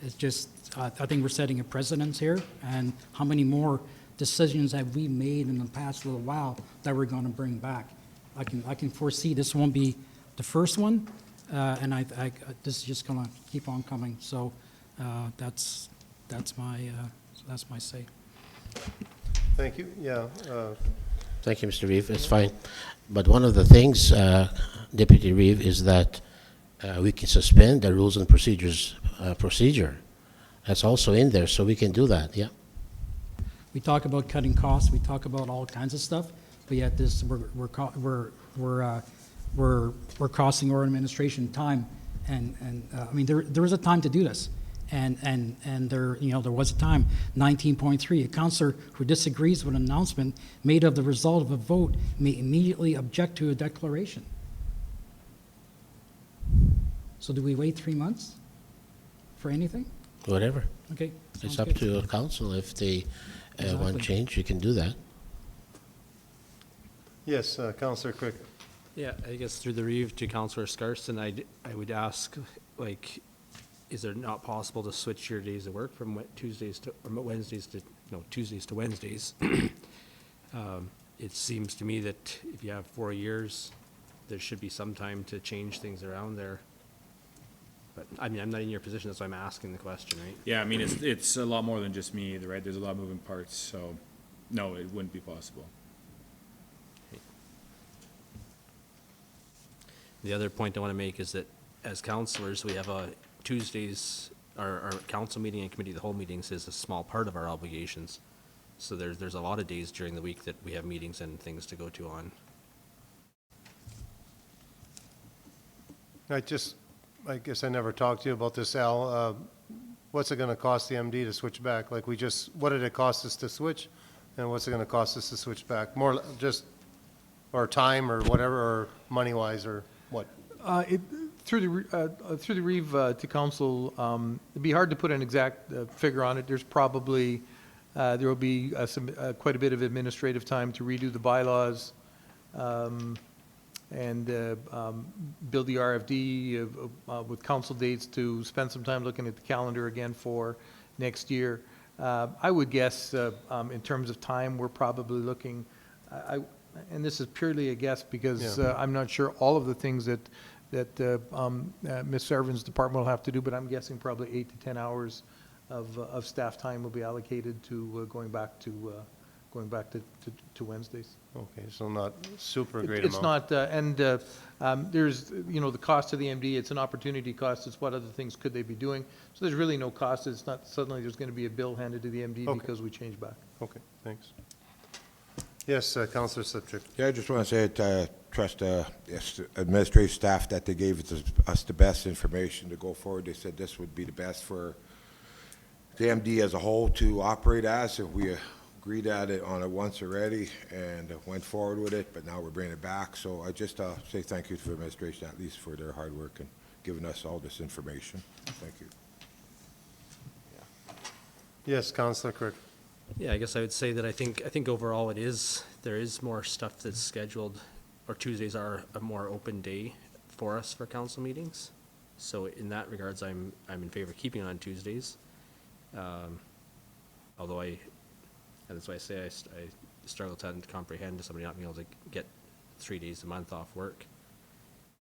It's just, I think we're setting a precedence here, and how many more decisions have we made in the past little while that we're going to bring back? I can foresee this won't be the first one, and this is just going to keep on coming. So that's my say. Thank you. Yeah. Thank you, Mr. Reeve. It's fine. But one of the things, Deputy Reeve, is that we can suspend the rules and procedures procedure. That's also in there, so we can do that, yeah. We talk about cutting costs, we talk about all kinds of stuff, but yet this, we're costing our administration time, and I mean, there is a time to do this, and there, there was a time. 19.3, a counselor who disagrees with an announcement made of the result of a vote may immediately object to a declaration. So do we wait 3 months for anything? Whatever. Okay. It's sounds up good. to council. If they want Exactly. change, you can do that. Yes, Councillor Crick. Yeah, I guess through the Reeve to Councillor Scarson, I would ask, like, is it not possible to switch your days of work from Tuesdays to, or Wednesdays to, no, Tuesdays to Wednesdays? It seems to me that if you have 4 years, there should be some time to change things around there. But, I mean, I'm not in your position, that's why I'm asking the question, right? Yeah, I mean, it's a lot more than just me either, right? There's a lot of moving parts, so, no, it wouldn't be possible. The other point I want to make is that as councillors, we have Tuesdays, our council meeting and committee of the whole meetings is a small part of our obligations. So there's a lot of days during the week that we have meetings and things to go to on. I guess I never talked to you about this, Al. What's it going to cost the MD to switch back? Like what did it cost us to switch? And what's it going to cost us to switch back? More just, or time or whatever, or money-wise or what? Through the Reeve to council, it'd be hard to put an exact figure on it. There's probably, there will be quite a bit of administrative time to redo the bylaws, and build the RFD with council dates, to spend some time looking at the calendar again for next year. I would guess in terms of time, we're probably looking, and this is purely a guess because I'm not sure all of the things that Ms. Servin's department will have to do, but I'm guessing probably 8 to 10 hours of staff time will be allocated to going back to Wednesdays. Okay, so not super great It's amount. not, and there's, the cost to the MD, it's an opportunity cost, it's what other things could they be doing. So there's really no cost, it's not suddenly there's going to be a bill handed to the MD because we change back. Okay, thanks. Yes, Councillor Slipchuk. Yeah, I just want to say I trust the administrative staff that they gave us the best information to go forward. They said this would be the best for the MD as a whole to operate as, and we agreed at it on it once already and went forward with it, but now we're bringing it back. So I just say thank you to the administration, at least for their hard work and giving us all this information. Thank you. Yes, Councillor Crick. Yeah, I guess I would say that I think overall there is more stuff that's scheduled, or Tuesdays are a more open day for us for council meetings. So in that regards, I'm in favor of keeping it on Tuesdays. Although and that's why I say I struggle to comprehend somebody not being able to get 3 days a month off work,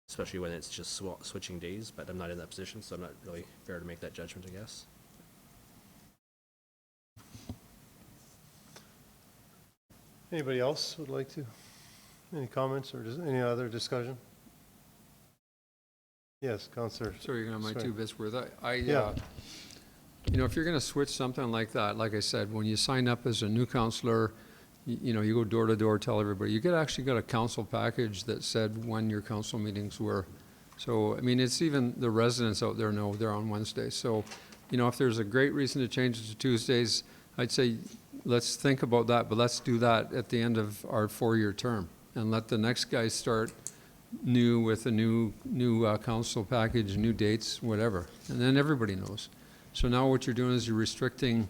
especially when it's just switching days, but I'm not in that position, so I'm not really fair to make that judgment, I guess. Anybody else would like to? Any comments or any other discussion? Yes, Counselor. Sorry, you're gonna have my Sorry. 2 bits worth. Yeah. You know, if you're gonna switch something like that, like I said, when you sign up as a new counselor, you know, you go door to door, tell everybody, you actually got a council package that said when your council meetings were. So, I mean, it's even the residents out there know they're on Wednesdays. So, you know, if there's a great reason to change it to Tuesdays, I'd say, let's think about that, but let's do that at the end of our 4-year term and let the next guy start new with a new council package, new dates, whatever. And then everybody knows. So now what you're doing is you're restricting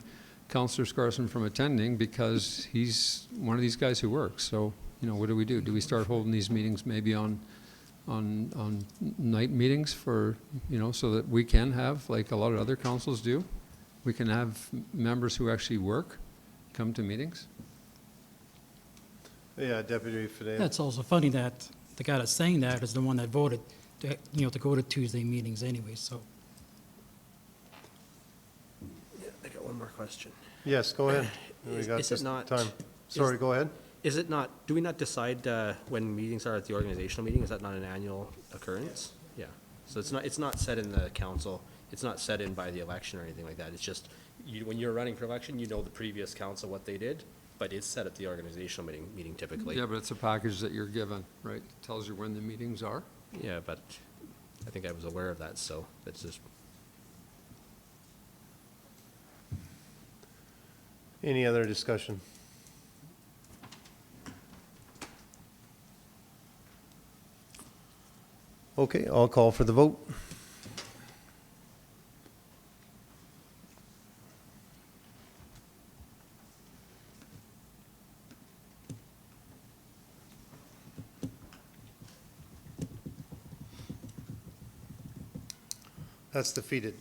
Councillor Scarson from attending because he's one of these guys who works. So, you know, what do we do? Do we start holding these meetings maybe on night meetings for, you know, so that we can have, like a lot of other councils do, we can have members who actually work come to meetings? Yeah, Deputy Fidel. That's also funny that the guy that's saying that is the one that voted to, you know, to go to Tuesday meetings anyway, so. Yeah, I got one more question. Yes, go ahead. We Is got it just not- time. Sorry, go ahead. Is it not, do we not decide when meetings are at the organizational meeting? Is that not an annual occurrence? Yeah. So it's not set in the council, it's not set in by the election or anything like that. It's just, when you're running for election, you know the previous council, what they did, but it's set at the organizational meeting typically. Yeah, but it's a package that you're given, right? Tells you when the meetings are. Yeah, but I think I was aware of that, so that's just. Any other discussion? Okay, I'll call for the vote. That's defeated.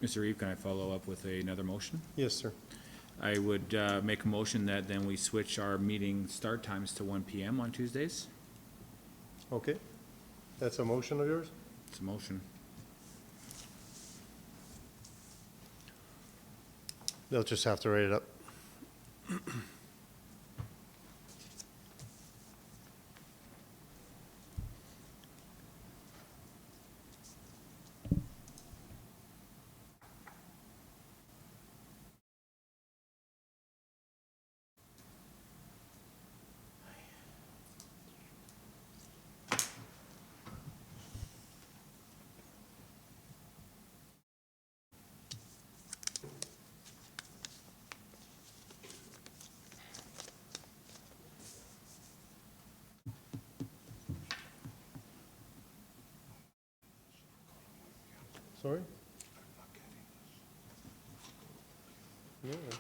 Mr. Reeve, can I follow up with another motion? Yes, sir. I would make a motion that then we switch our meeting start times to 1 PM on Tuesdays. Okay. That's a motion of yours? It's a motion. They'll just have to write it up. Sorry? No, it's.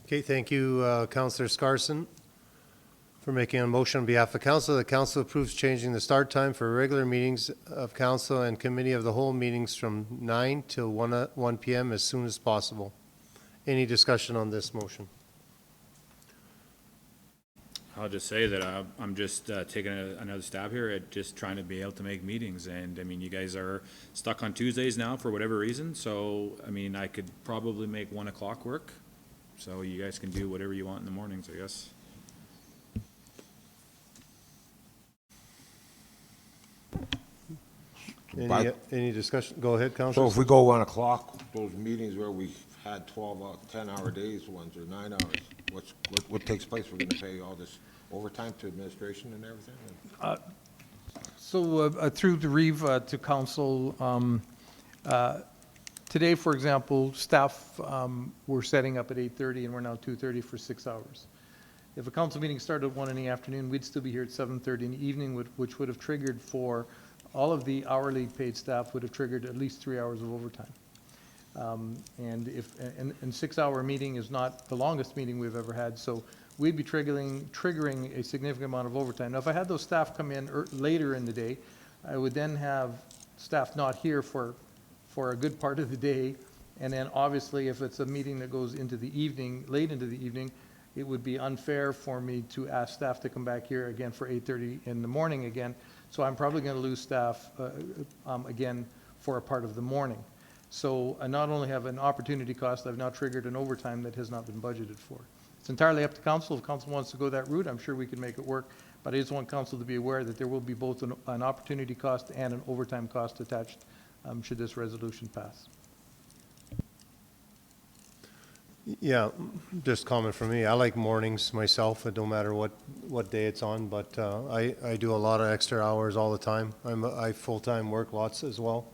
Okay, thank you, Councillor Scarson, for making a motion on behalf of council. The council approves changing the start time for regular meetings of council and committee of the whole meetings from 9 till 1 PM as soon as possible. Any discussion on this motion? I'll just say that I'm just taking another stab here at just trying to be able to make meetings. And, I mean, you guys are stuck on Tuesdays now for whatever reason. So, I mean, I could probably make 1 o'clock work. So you guys can do whatever you want in the mornings, I guess. Any discussion? Go ahead, So Councillor. if we go 1 o'clock, those meetings where we've had 10-hour days ones or 9 hours, what takes place? We're gonna pay all this overtime to administration and everything? So through the Reeve to council, today, for example, staff were setting up at 8:30 and we're now 2:30 for 6 hours. If a council meeting started at 1 in the afternoon, we'd still be here at 7:30 in the evening, which would have triggered for all of the hourly paid staff would have triggered at least 3 hours of overtime. And 6 hour meeting is not the longest meeting we've ever had, so we'd be triggering a significant amount of overtime. Now, if I had those staff come in later in the day, I would then have staff not here for a good part of the day. And then obviously, if it's a meeting that goes into the evening, late into the evening, it would be unfair for me to ask staff to come back here again for 8:30 in the morning again. So I'm probably going to lose staff again for a part of the morning. So I not only have an opportunity cost, I've now triggered an overtime that has not been budgeted for. It's entirely up to council. If council wants to go that route, I'm sure we can make it work. But I just want council to be aware that there will be both an opportunity cost and an overtime cost attached should this resolution pass. Yeah, just comment from me. I like mornings myself. It don't matter what day it's on, but I do a lot of extra hours all the time. I full-time work lots as well.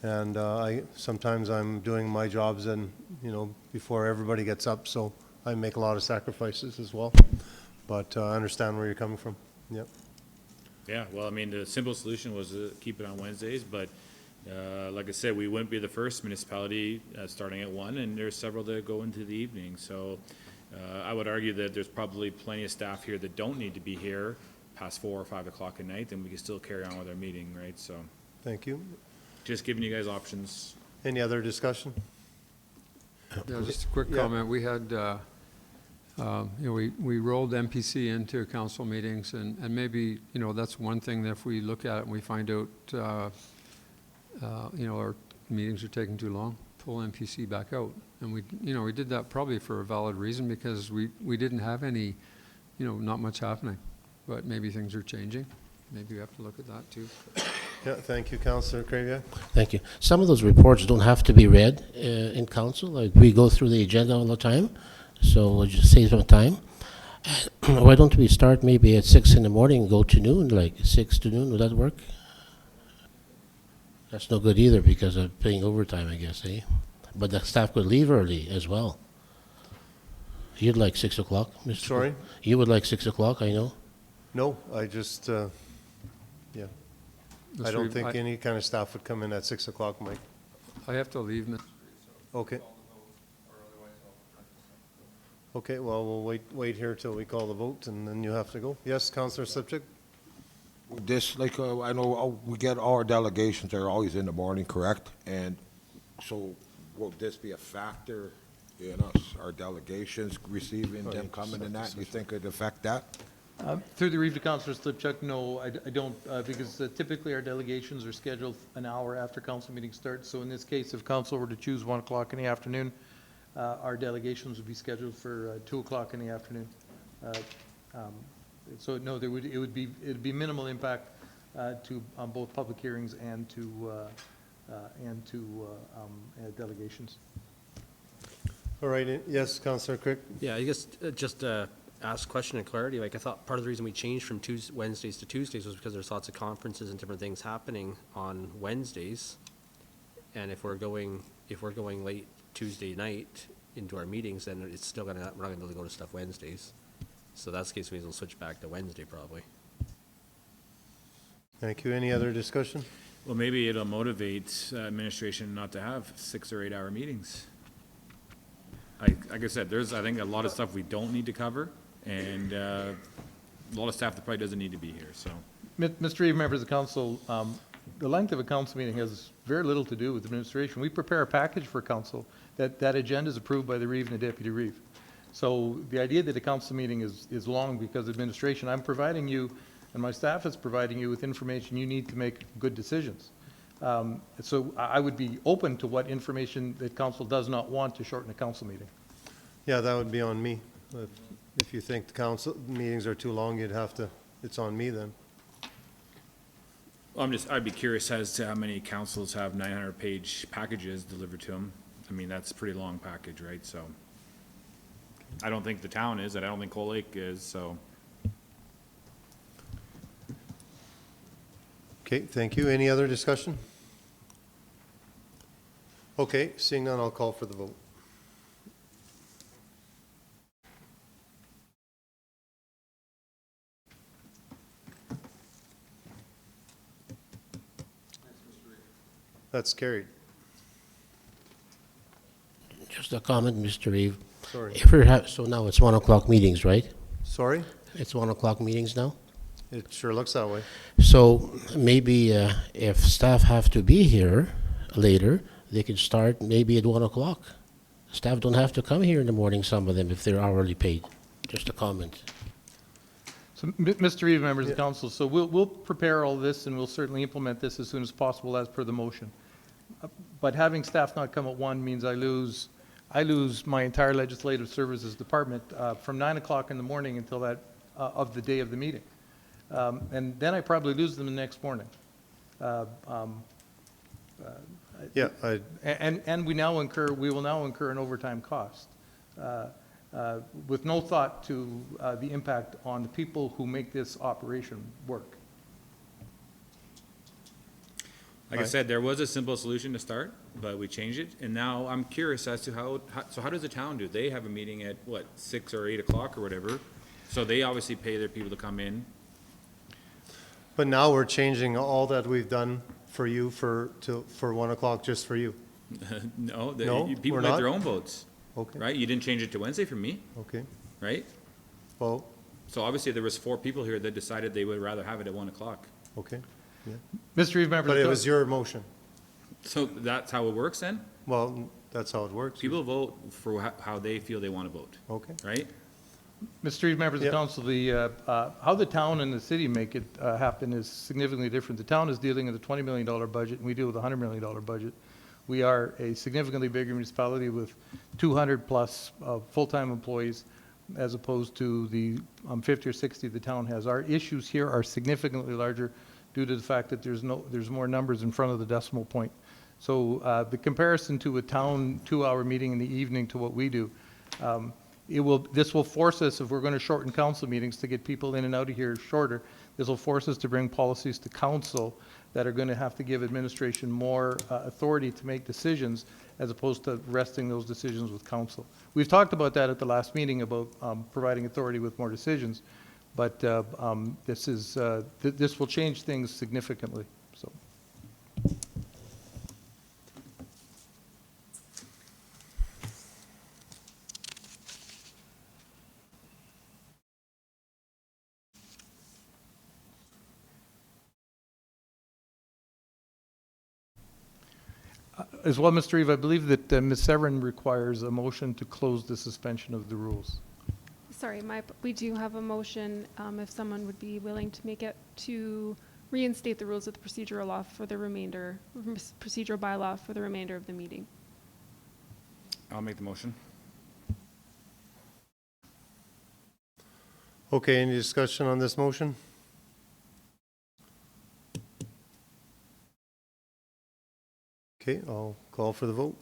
And sometimes I'm doing my jobs and, before everybody gets up, so I make a lot of sacrifices as well. But I understand where you're coming from. Yep. Yeah, well, I mean, the simple solution was to keep it on Wednesdays, but like I said, we wouldn't be the first municipality starting at 1, and there's several that go into the evening. So I would argue that there's probably plenty of staff here that don't need to be here past 4 or 5 o'clock at night, and we can still carry on with our meeting, right? So. Thank you. Just giving you guys options. Any other discussion? Yeah, just a quick comment. We had, we rolled MPC into council meetings, and maybe, that's one thing that if we look at it and we find out, our meetings are taking too long, pull MPC back out. And we did that probably for a valid reason, because we didn't have any, not much happening. But maybe things are changing. Maybe we have to look at that too. Yeah, thank you, Councillor Craig. Thank you. Some of those reports don't have to be read in council. Like, we go through the agenda all the time, so it just saves some time. Why don't we start maybe at 6 in the morning and go to noon, like 6 to noon? Would that work? That's no good either because of paying overtime, I guess, eh? But the staff could leave early as well. You'd like 6 o'clock, Mr. Sorry? You would like 6 o'clock, I know. No, I just, yeah. I don't think any kind of staff would come in at 6 o'clock, Mike. I have to leave. Okay. Okay, well, we'll wait here till we call the vote, and then you have to go. Yes, Councillor Slipchik? This, I know we get all our delegations are always in the morning, correct? And so will this be a factor in us, our delegations receiving them coming in that? Do you think it'd affect that? Through the Reeve to Councillor Slipchuk, no, I don't, because typically our delegations are scheduled an hour after council meeting starts. So in this case, if council were to choose 1 o'clock in the afternoon, our delegations would be scheduled for 2 o'clock in the afternoon. So no, it would be minimal impact on both public hearings and to delegations. All right, yes, Councillor Crick? Yeah, I guess just ask question and clarity. Like, I thought part of the reason we changed from Wednesdays to Tuesdays was because there's lots of conferences and different things happening on Wednesdays. And if we're going late Tuesday night into our meetings, then it's still we're not gonna be able to go to stuff Wednesdays. So that's the case, we'll switch back to Wednesday probably. Thank you. Any other discussion? Well, maybe it'll motivate administration not to have 6 or 8 hour meetings. Like I said, I think a lot of stuff we don't need to cover, and a lot of staff that probably doesn't need to be here, so. Mr. Reeve, members of the council, the length of a council meeting has very little to do with administration. We prepare a package for council. That agenda is approved by the Reeve and the Deputy Reeve. So the idea that a council meeting is long because of administration, I'm providing you, and my staff is providing you with information you need to make good decisions. So I would be open to what information that council does not want to shorten a council meeting. Yeah, that would be on me. If you think the council meetings are too long, it's on me then. Well, I'd be curious as to how many councils have 900-page packages delivered to them. I mean, that's a pretty long package, right? So I don't think the town is, and I don't think Cold Lake is, so. Okay, thank you. Any other discussion? Okay, seeing none, I'll call for the vote. That's carried. Just a comment, Mr. Reeve. Sorry. If we have, so now it's 1 o'clock meetings, right? Sorry? It's 1 o'clock meetings now? It sure looks that way. So maybe if staff have to be here later, they could start maybe at 1 o'clock. Staff don't have to come here in the morning, some of them, if they're hourly paid. Just a comment. So, Mr. Reeve, members of council, so we'll prepare all this and we'll certainly implement this as soon as possible as per the motion. But having staff not come at 1 means I lose my entire legislative services department from 9 o'clock in the morning until that of the day of the meeting. And then I probably lose them the next morning. And we will now incur an overtime cost with no thought to the impact on the people who make this operation work. Like I said, there was a simple solution to start, but we changed it, and now I'm curious as to how does the town do? They have a meeting at, what, 6 or 8 o'clock or whatever, so they obviously pay their people to come in. But now we're changing all that we've done for you for 1 o'clock just for you. No, No, people we're make not? their own votes. Okay. Right? You didn't change it to Wednesday for me, Okay. right? Well, So obviously there was 4 people here that decided they would rather have it at 1 o'clock. okay. Yeah. Mr. Reeve, members. But it was your motion. So that's how it works then? Well, that's how it works. People vote for how they feel they want to vote, Okay. right? Mr. Reeve, members of Yep. council, how the town and the city make it happen is significantly different. The town is dealing with a $20 million budget, and we deal with a $100 million budget. We are a significantly bigger municipality with 200-plus full-time employees, as opposed to the 50 or 60 the town has. Our issues here are significantly larger due to the fact that there's more numbers in front of the decimal point. So the comparison to a town 2-hour meeting in the evening to what we do, this will force us, if we're going to shorten council meetings to get people in and out of here shorter, this will force us to bring policies to council that are going to have to give administration more authority to make decisions as opposed to resting those decisions with council. We've talked about that at the last meeting about providing authority with more decisions, but this will change things significantly. So. As well, Mr. Reeve, I believe that Ms. Severin requires a motion to close the suspension of the rules. Sorry, we do have a motion, if someone would be willing to make it, to reinstate the rules of the procedural law for the remainder, procedural bylaw for the remainder of the meeting. I'll make the motion. Okay, any discussion on this motion? Okay, I'll call for the vote.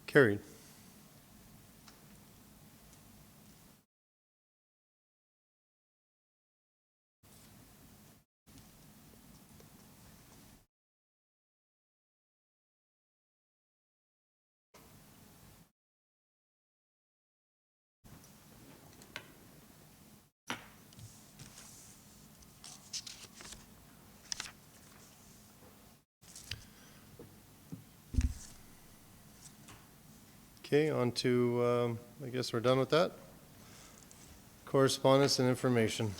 Carried. Okay, on to, I guess we're done with that. Correspondence and information.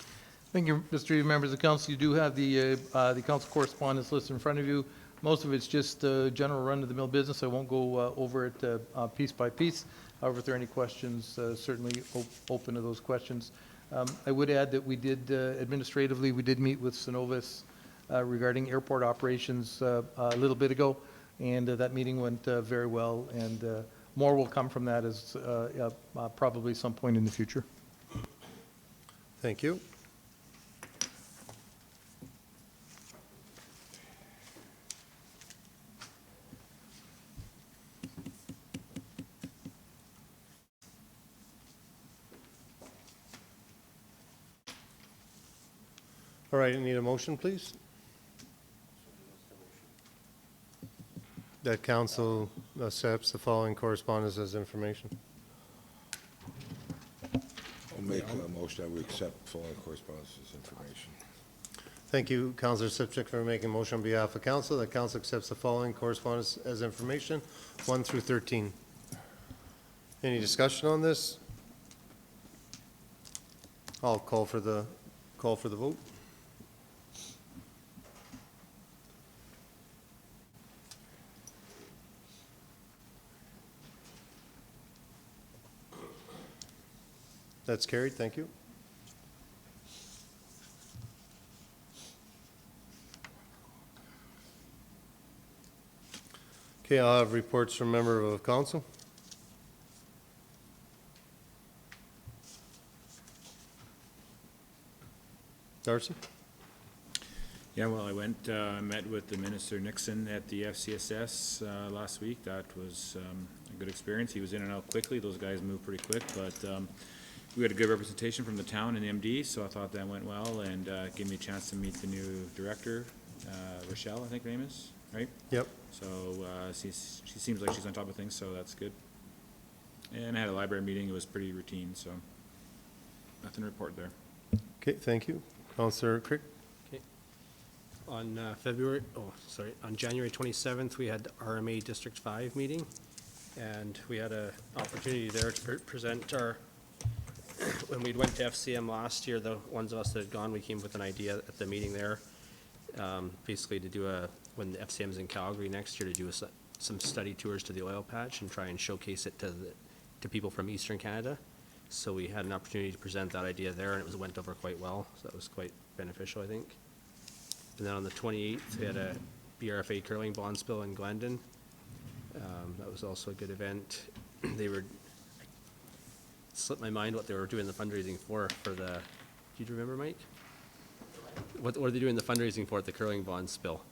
Thank you, Mr. Reeve. Members of council, you do have the council correspondence list in front of you. Most of it's just general run-of-the-mill business. I won't go over it piece by piece. However, if there are any questions, certainly open to those questions. I would add that we did, administratively, we did meet with Synovus regarding airport operations a little bit ago, and that meeting went very well, and more will come from that as probably some point in the future. Thank you. All right, I need a motion, please. That council accepts the following correspondence as information. I'll make a motion that we accept following correspondence as information. Thank you, Councillor Sipchik, for making a motion on behalf of council. That council accepts the following correspondence as information, 1 through 13. Any discussion on this? I'll call for the vote. That's carried. Thank you. Okay, I'll have reports from member of council. Darcy? Yeah, well, I went, met with the Minister Nixon at the FCSS last week. That was a good experience. He was in and out quickly. Those guys move pretty quick, but we had a good representation from the town and the MD, so I thought that went well, and gave me a chance to meet the new director, Rochelle, I think her name is, right? Yep. So she seems like she's on top of things, so that's good. And I had a library meeting. It was pretty routine, so nothing to report there. Okay, thank you. Councillor Crick? Okay. On on January 27th, we had the RMA District 5 meeting, and we had an opportunity there to present our, when we went to FCM last year, the ones of us that had gone, we came with an idea at the meeting there, basically to do when the FCM's in Calgary next year, to do some study tours to the oil patch and try and showcase it to people from Eastern Canada. So we had an opportunity to present that idea there, and it went over quite well, so that was quite beneficial, I think. And then on the 28th, we had a BRFA curling bond spill in Glendon. That was also a good event. Slipped my mind what they were doing the fundraising for the, do you remember, Mike? What are they doing the fundraising for at the curling bond spill?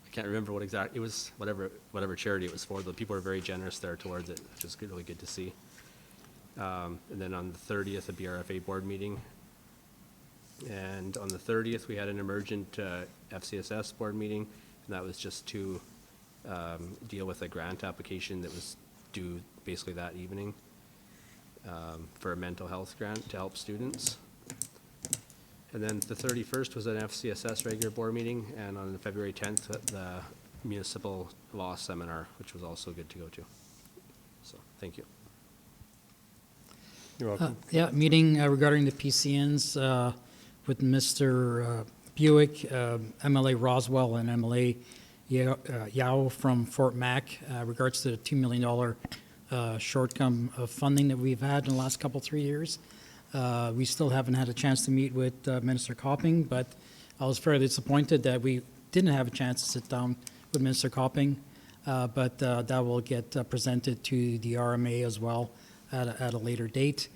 I can't remember it was whatever charity it was for. The people were very generous there towards it, which was really good to see. And then on the 30th, a BRFA board meeting. And on the 30th, we had an emergent FCSS board meeting, and that was just to deal with a grant application that was due basically that evening for a mental health grant to help students. And then the 31st was an FCSS regular board meeting, and on February 10th, the municipal law seminar, which was also good to go to. So, thank you. You're welcome. Yeah, meeting regarding the PCNs with Mr. Buick, MLA Roswell, and MLA Yao from Fort Mac regards to the $2 million shortcome of funding that we've had in the last 3 years. We still haven't had a chance to meet with Minister Copping, but I was fairly disappointed that we didn't have a chance to sit down with Minister Copping, but that will get presented to the RMA as well at a later date.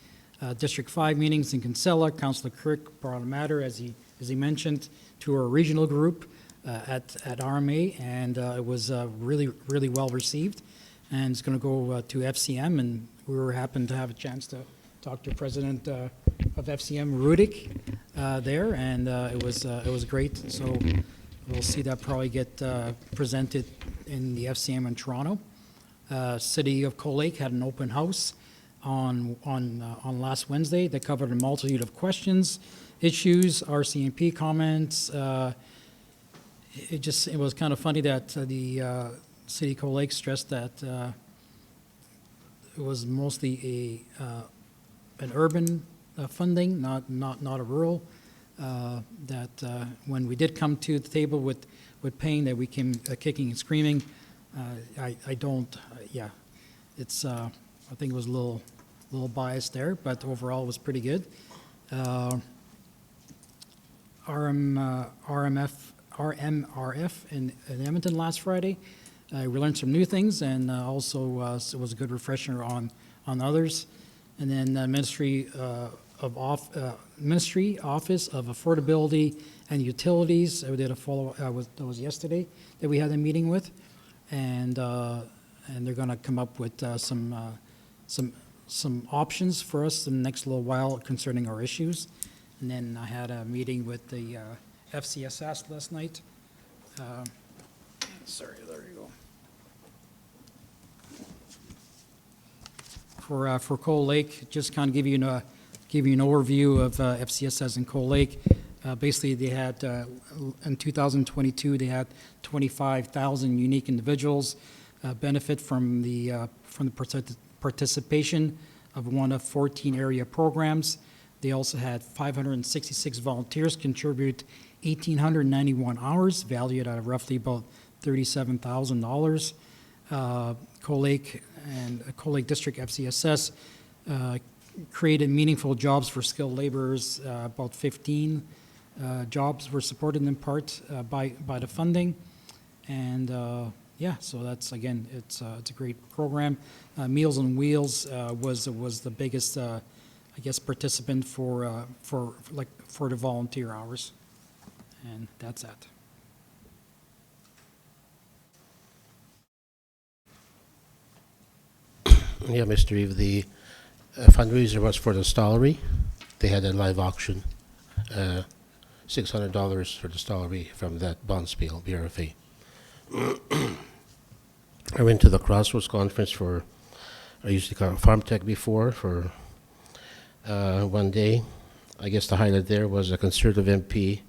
District 5 meetings in Kinsella, Councillor Crick brought a matter, as he mentioned, to our regional group at RMA, and it was really, really well received. And it's going to go to FCM, and we were happy to have a chance to talk to President of FCM, Rudik, there, and it was great. So we'll see that probably get presented in the FCM in Toronto. City of Cold Lake had an open house on last Wednesday that covered a multitude of questions, issues, RCMP comments. It was kind of funny that the City of Cold Lake stressed that it was mostly an urban funding, not a rural. That when we did come to the table with paying, that we came kicking and screaming. It's I think it was a little biased there, but overall it was pretty good. RMRF in Edmonton last Friday. We learned some new things, and also it was a good refresher on others. And then Ministry Office of Affordability and Utilities. We did a follow. That was yesterday that we had a meeting with, and they're going to come up with some some options for us in the next little while concerning our issues. And then I had a meeting with the FCSS last night. Sorry, there you go. For Coal Lake, just kind of give you an overview of FCSS in Coal Lake. Basically, they had, in 2022, they had 25,000 unique individuals benefit from the participation of one of 14 area programs. They also had 566 volunteers contribute 1,891 hours, valued at roughly about $37,000. Coal Lake and Coal Lake District FCSS created meaningful jobs for skilled laborers. About 15 jobs were supported in part by the funding. And yeah, so that's, again, it's a great program. Meals on Wheels was the biggest, I guess, participant for the volunteer hours. And that's that. Yeah, Mr. Eve, the fundraiser was for the Stollery. They had a live auction, $600 for the Stollery from that Bonspiel, BRFA. I went to the Crossroads Conference for, I used to call it Farm Tech before, for one day. I guess the highlight there was a Conservative MP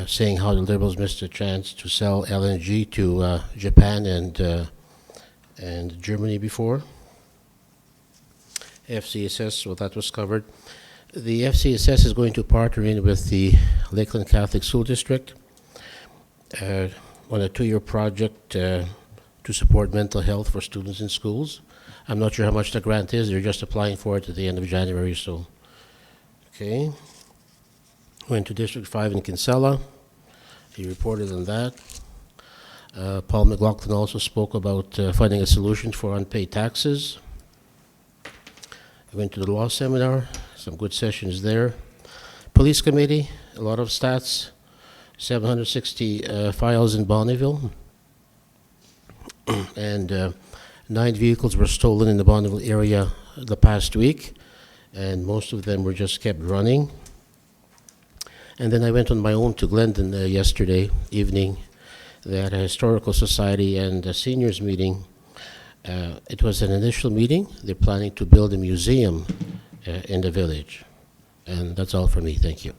saying how the Liberals missed a chance to sell LNG to Japan and Germany before. FCSS, well, that was covered. The FCSS is going to partner in with the Lakeland Catholic School District on a 2-year project to support mental health for students in schools. I'm not sure how much the grant is. They're just applying for it at the end of January, so. Okay. Went to District 5 in Kinsella. He reported on that. Paul McLaughlin also spoke about finding a solution for unpaid taxes. I went to the law seminar, some good sessions there. Police committee, a lot of stats, 760 files in Bonneville. And 9 vehicles were stolen in the Bonneville area the past week, and most of them were just kept running. And then I went on my own to Glendon yesterday evening. They had a historical society and a seniors meeting. It was an initial meeting. They're planning to build a museum in the village. And that's all for me. Thank you.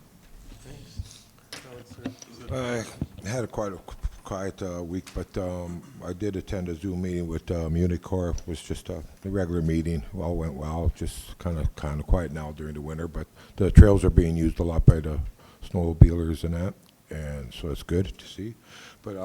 I had quite a quiet week, but I did attend a Zoom meeting with Municorp. It was just a regular meeting. All went well. Just kind of quiet now during the winter, but the trails are being used a lot by the snowmobilers and that, and so it's good to see. But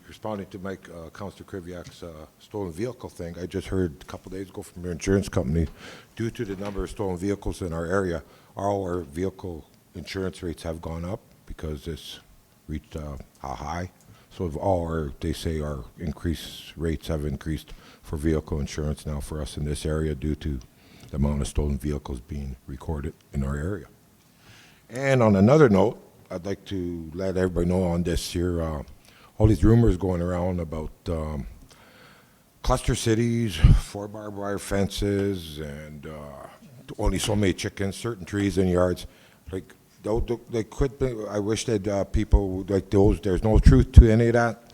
responding to Mike, Councillor Kriviak's stolen vehicle thing, I just heard a couple days ago from your insurance company, due to the number of stolen vehicles in our area, all our vehicle insurance rates have gone up because it's reached a high. So of all our, they say our increase rates have increased for vehicle insurance now for us in this area due to the amount of stolen vehicles being recorded in our area. And on another note, I'd like to let everybody know on this here, all these rumors going around about cluster cities, 4 barbed wire fences, and only so many chickens, certain trees in yards. Like, they could be, I wish that people like those, there's no truth to any of that.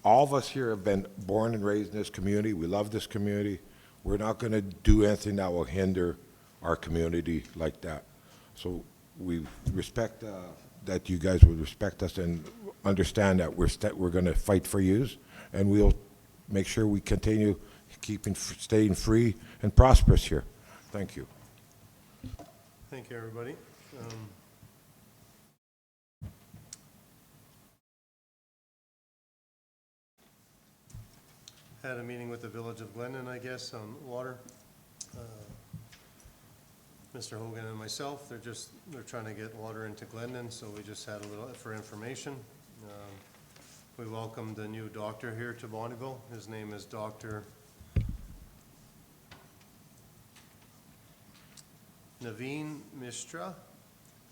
All of us here have been born and raised in this community. We love this community. We're not going to do anything that will hinder our community like that. So we respect that you guys would respect us and understand that we're going to fight for yous, and we'll make sure we continue staying free and prosperous here. Thank you. Thank you, everybody. Had a meeting with the Village of Glendon, I guess, on water. Mr. Hogan and myself, they're trying to get water into Glendon, so we just had a little for information. We welcomed a new doctor here to Bonneville. His name is Dr. Naveen Mishra.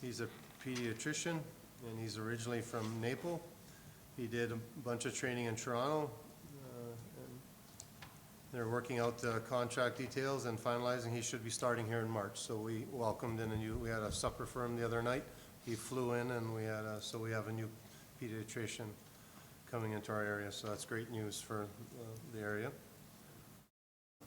He's a pediatrician, and he's originally from Naples. He did a bunch of training in Toronto, They're working out the contract details and finalizing. He should be starting here in March. So we welcomed in we had a supper for him the other night. He flew in and so we have a new pediatrician coming into our area. So that's great news for the area.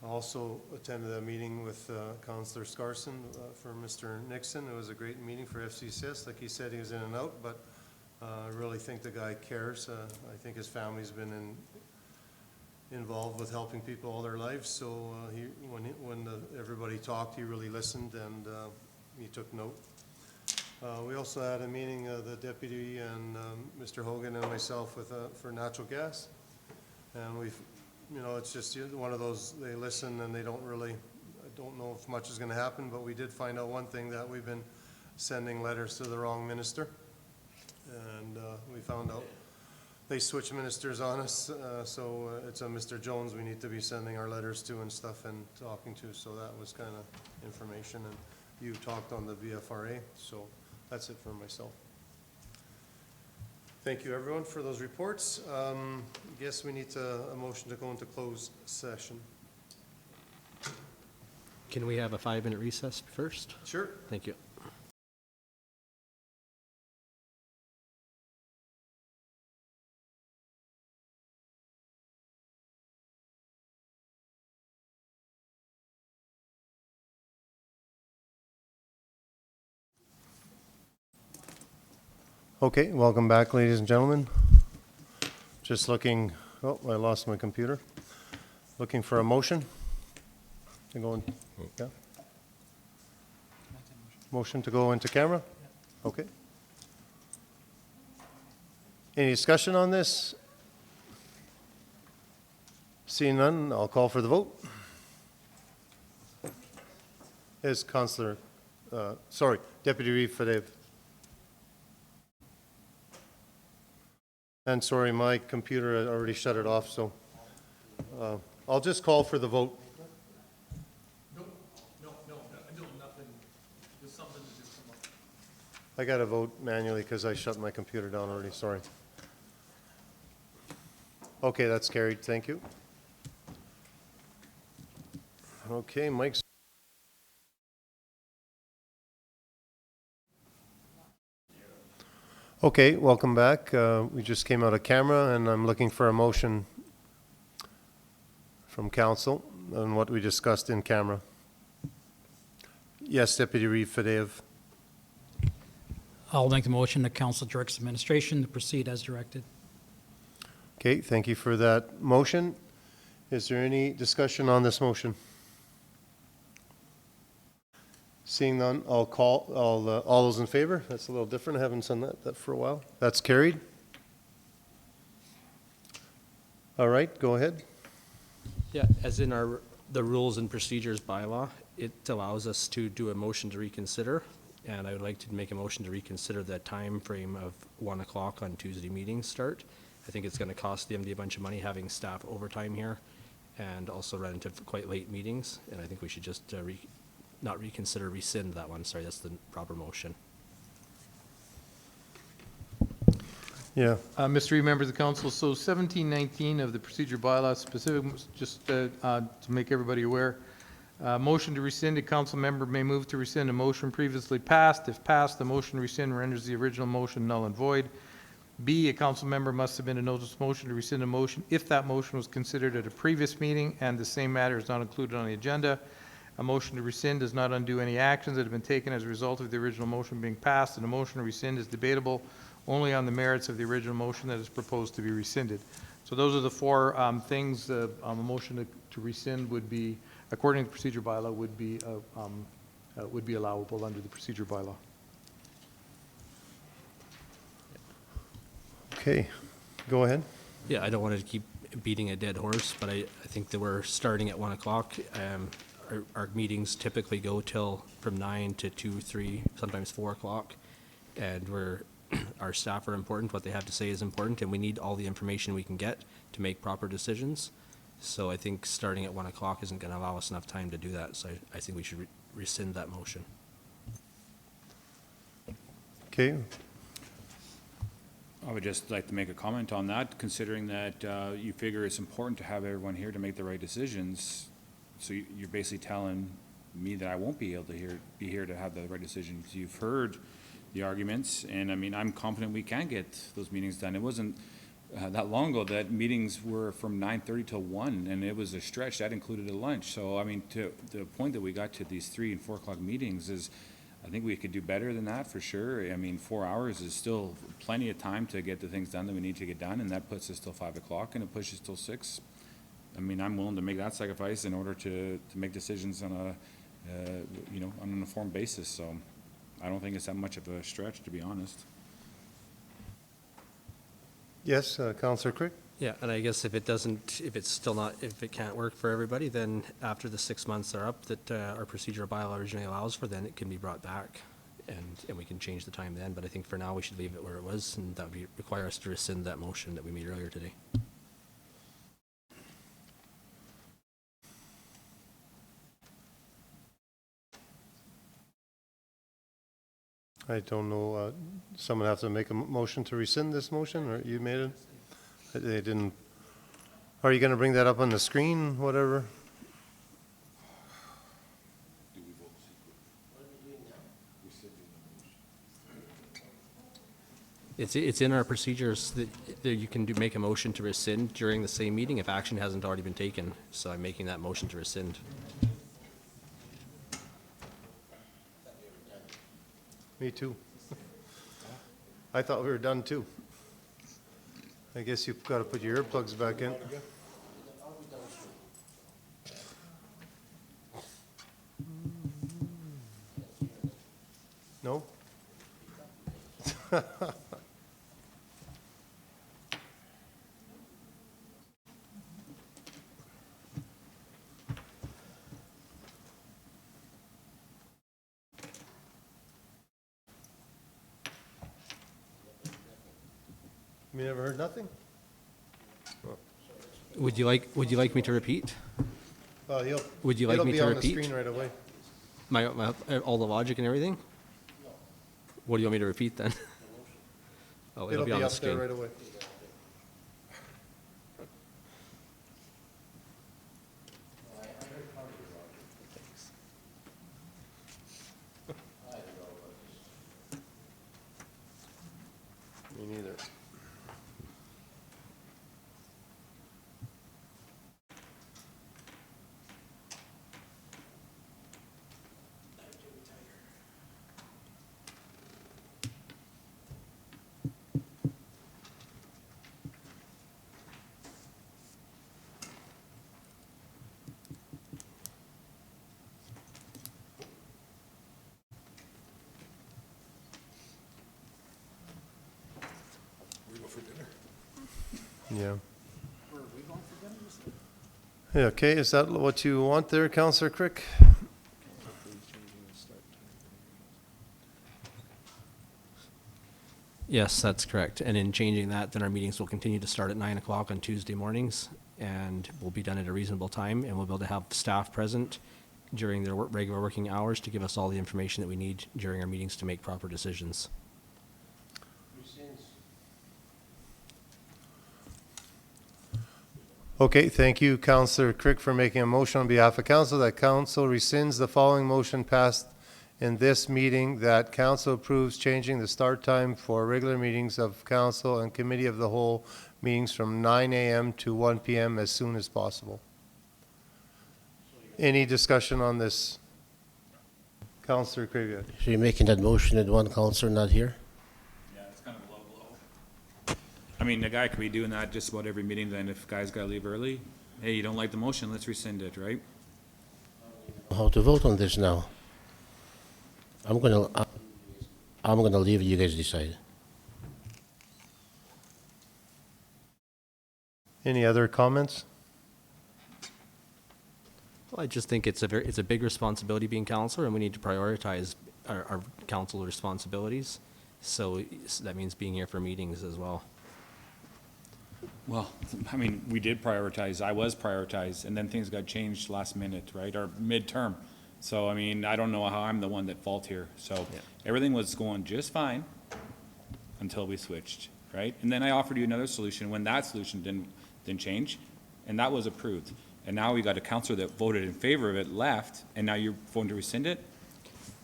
I also attended a meeting with Councillor Scarson for Mr. Nixon. It was a great meeting for FCCS. Like he said, he was in and out, but I really think the guy cares. I think his family's been involved with helping people all their lives. So when everybody talked, he really listened and he took note. We also had a meeting, the deputy and Mr. Hogan and myself for natural gas. And it's just one of those, they listen and they don't really, I don't know if much is going to happen, but we did find out one thing, that we've been sending letters to the wrong minister. And we found out they switched ministers on us, so it's a Mr. Jones we need to be sending our letters to and stuff and talking to. So that was kind of information. And you talked on the VFRA, so that's it for myself. Thank you, everyone, for those reports. I guess we need a motion to go into closed session. Can we have a 5-minute recess first? Sure. Thank you. Okay, welcome back, ladies and gentlemen. Just looking, oh, I lost my computer. Looking for a motion. To go in, yeah. Motion to go into camera? Okay. Any discussion on this? Seeing none, I'll call for the vote. Is Councillor, Deputy Reeve Fadev. And sorry, my computer had already shut it off, so I'll just call for the vote. No, nothing. There's something to just come up. I got to vote manually because I shut my computer down already, sorry. Okay, that's carried, thank you. Okay, Mike's. Okay, welcome back. We just came out of camera and I'm looking for a motion from council on what we discussed in camera. Yes, Deputy Reeve Fadev. I'll make the motion that council directs administration to proceed as directed. Okay, thank you for that motion. Is there any discussion on this motion? Seeing none, I'll call all those in favor. That's a little different. I haven't done that for a while. That's carried. All right, go ahead. Yeah, as in the rules and procedures bylaw, it allows us to do a motion to reconsider, and I would like to make a motion to reconsider the time frame of 1 o'clock on Tuesday meetings start. I think it's going to cost the MD a bunch of money having staff overtime here, and also run into quite late meetings, and I think we should just not reconsider, rescind that one. Sorry, that's the proper motion. Yeah. Mr. Reeve, members of the council, so 1719 of the procedure bylaw specific, just to make everybody aware, motion to rescind, a council member may move to rescind a motion previously passed. If passed, the motion to rescind renders the original motion null and void. B, a council member must submit a notice of motion to rescind a motion if that motion was considered at a previous meeting and the same matter is not included on the agenda. A motion to rescind does not undo any actions that have been taken as a result of the original motion being passed, and a motion to rescind is debatable only on the merits of the original motion that is proposed to be rescinded. So those are the four things. A motion to rescind would be, according to the procedure bylaw, would be allowable under the procedure bylaw. Okay, go ahead. Yeah, I don't want to keep beating a dead horse, but I think that we're starting at 1 o'clock. Our meetings typically go till from 9 to 2, 3, sometimes 4 o'clock. And our staff are important. What they have to say is important, and we need all the information we can get to make proper decisions. So I think starting at 1 o'clock isn't going to allow us enough time to do that. So I think we should rescind that motion. Okay. I would just like to make a comment on that, considering that you figure it's important to have everyone here to make the right decisions. So you're basically telling me that I won't be able to be here to have the right decisions. You've heard the arguments, and I mean, I'm confident we can get those meetings done. It wasn't that long ago that meetings were from 9:30 till 1, and it was a stretch. That included a lunch. So, I mean, to the point that we got to these 3 and 4 o'clock meetings is, I think we could do better than that for sure. I mean, 4 hours is still plenty of time to get the things done that we need to get done, and that puts us till 5 o'clock, and it pushes till 6. I mean, I'm willing to make that sacrifice in order to make decisions on a, you know, on an informed basis. So I don't think it's that much of a stretch, to be honest. Yes, Counselor Crick? Yeah, and I guess if it can't work for everybody, then after the 6 months are up that our procedural bylaw originally allows for, then it can be brought back and we can change the time then. But I think for now, we should leave it where it was, and that would require us to rescind that motion that we made earlier today. I don't know, someone have to make a motion to rescind this motion, or you made it? They didn't, are you gonna bring that up on the screen, whatever? It's in our procedures that you can make a motion to rescind during the same meeting if action hasn't already been taken. So I'm making that motion to rescind. Me too. I thought we were done too. I guess you've got to put your earplugs back in. No? You never heard nothing? Would you like me to repeat? Would you like me to repeat? It'll be on the screen right away. My all the logic and everything? What do you want me to repeat then? Oh, it'll be on the screen. Up there right away. Me neither. Yeah. Yeah, okay, is that what you want there, Councillor Crick? Yes, that's correct. And in changing that, then our meetings will continue to start at 9 o'clock on Tuesday mornings, and will be done at a reasonable time, and we'll be able to have staff present during their regular working hours to give us all the information that we need during our meetings to make proper decisions. Okay, thank you, Councillor Crick, for making a motion on behalf of council that council rescinds the following motion passed in this meeting, that council approves changing the start time for regular meetings of council and committee of the whole meetings from 9 a.m. to 1 p.m. as soon as possible. Any discussion on this? Councillor Crick. So you're making that motion and one councillor not here? Yeah, it's kind of a low blow. I mean, the guy could be doing that just about every meeting then if guys gotta leave early. Hey, you don't like the motion, let's rescind it, right? How to vote on this now? I'm gonna leave, you guys decide. Any other comments? Well, I just think it's a big responsibility being councillor, and we need to prioritize our council responsibilities. So that means being here for meetings as well. Well, I mean, we did prioritize, I was prioritized, and then things got changed last minute, right, or midterm. So, I mean, I don't know how I'm the one at fault here. So everything was going just fine until we switched, right? And then I offered you another solution when that solution didn't change, and that was approved. And now we got a counselor that voted in favor of it, left, and now you're voting to rescind it?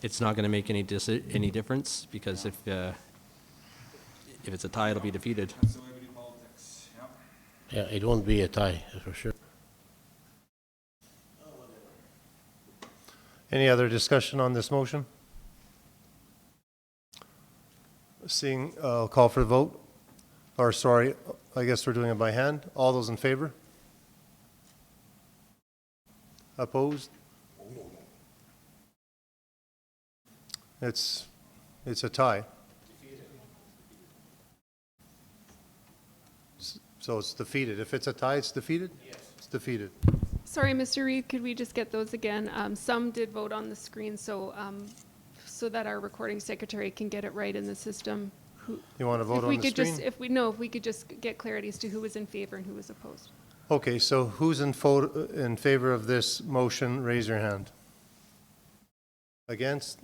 It's not going to make any difference, because if it's a tie, it'll be defeated. That's the way we do politics, Yeah, it won't be a tie, for sure. Any other discussion on this motion? Seeing, I'll call for the vote. Or sorry, I guess we're doing it by hand. All those in favor? Opposed? It's a tie. So it's defeated. If it's a tie, it's defeated? Yes. It's defeated. Sorry, Mr. Reed, could we just get those again? Some did vote on the screen, so, so that our recording secretary can get it right in the system. You want to vote on the screen? If we could just get clarity as to who was in favor and who was opposed. Okay, so who's in favor of this motion, raise your hand. Against?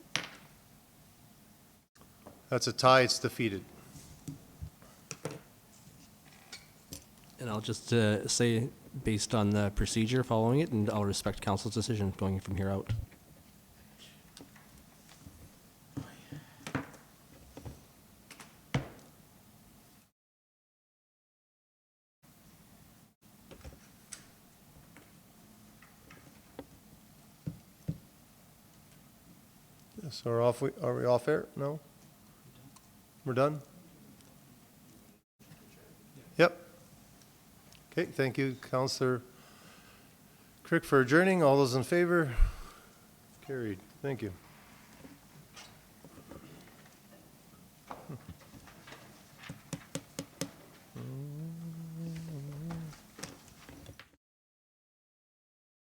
That's a tie, it's defeated. And I'll just say, based on the procedure following it, and I'll respect council's decision going from here out. So are we off air? No? We're done? Yep. Okay, thank you, Councillor Crick, for adjourning. All those in favor? Carried. Thank you.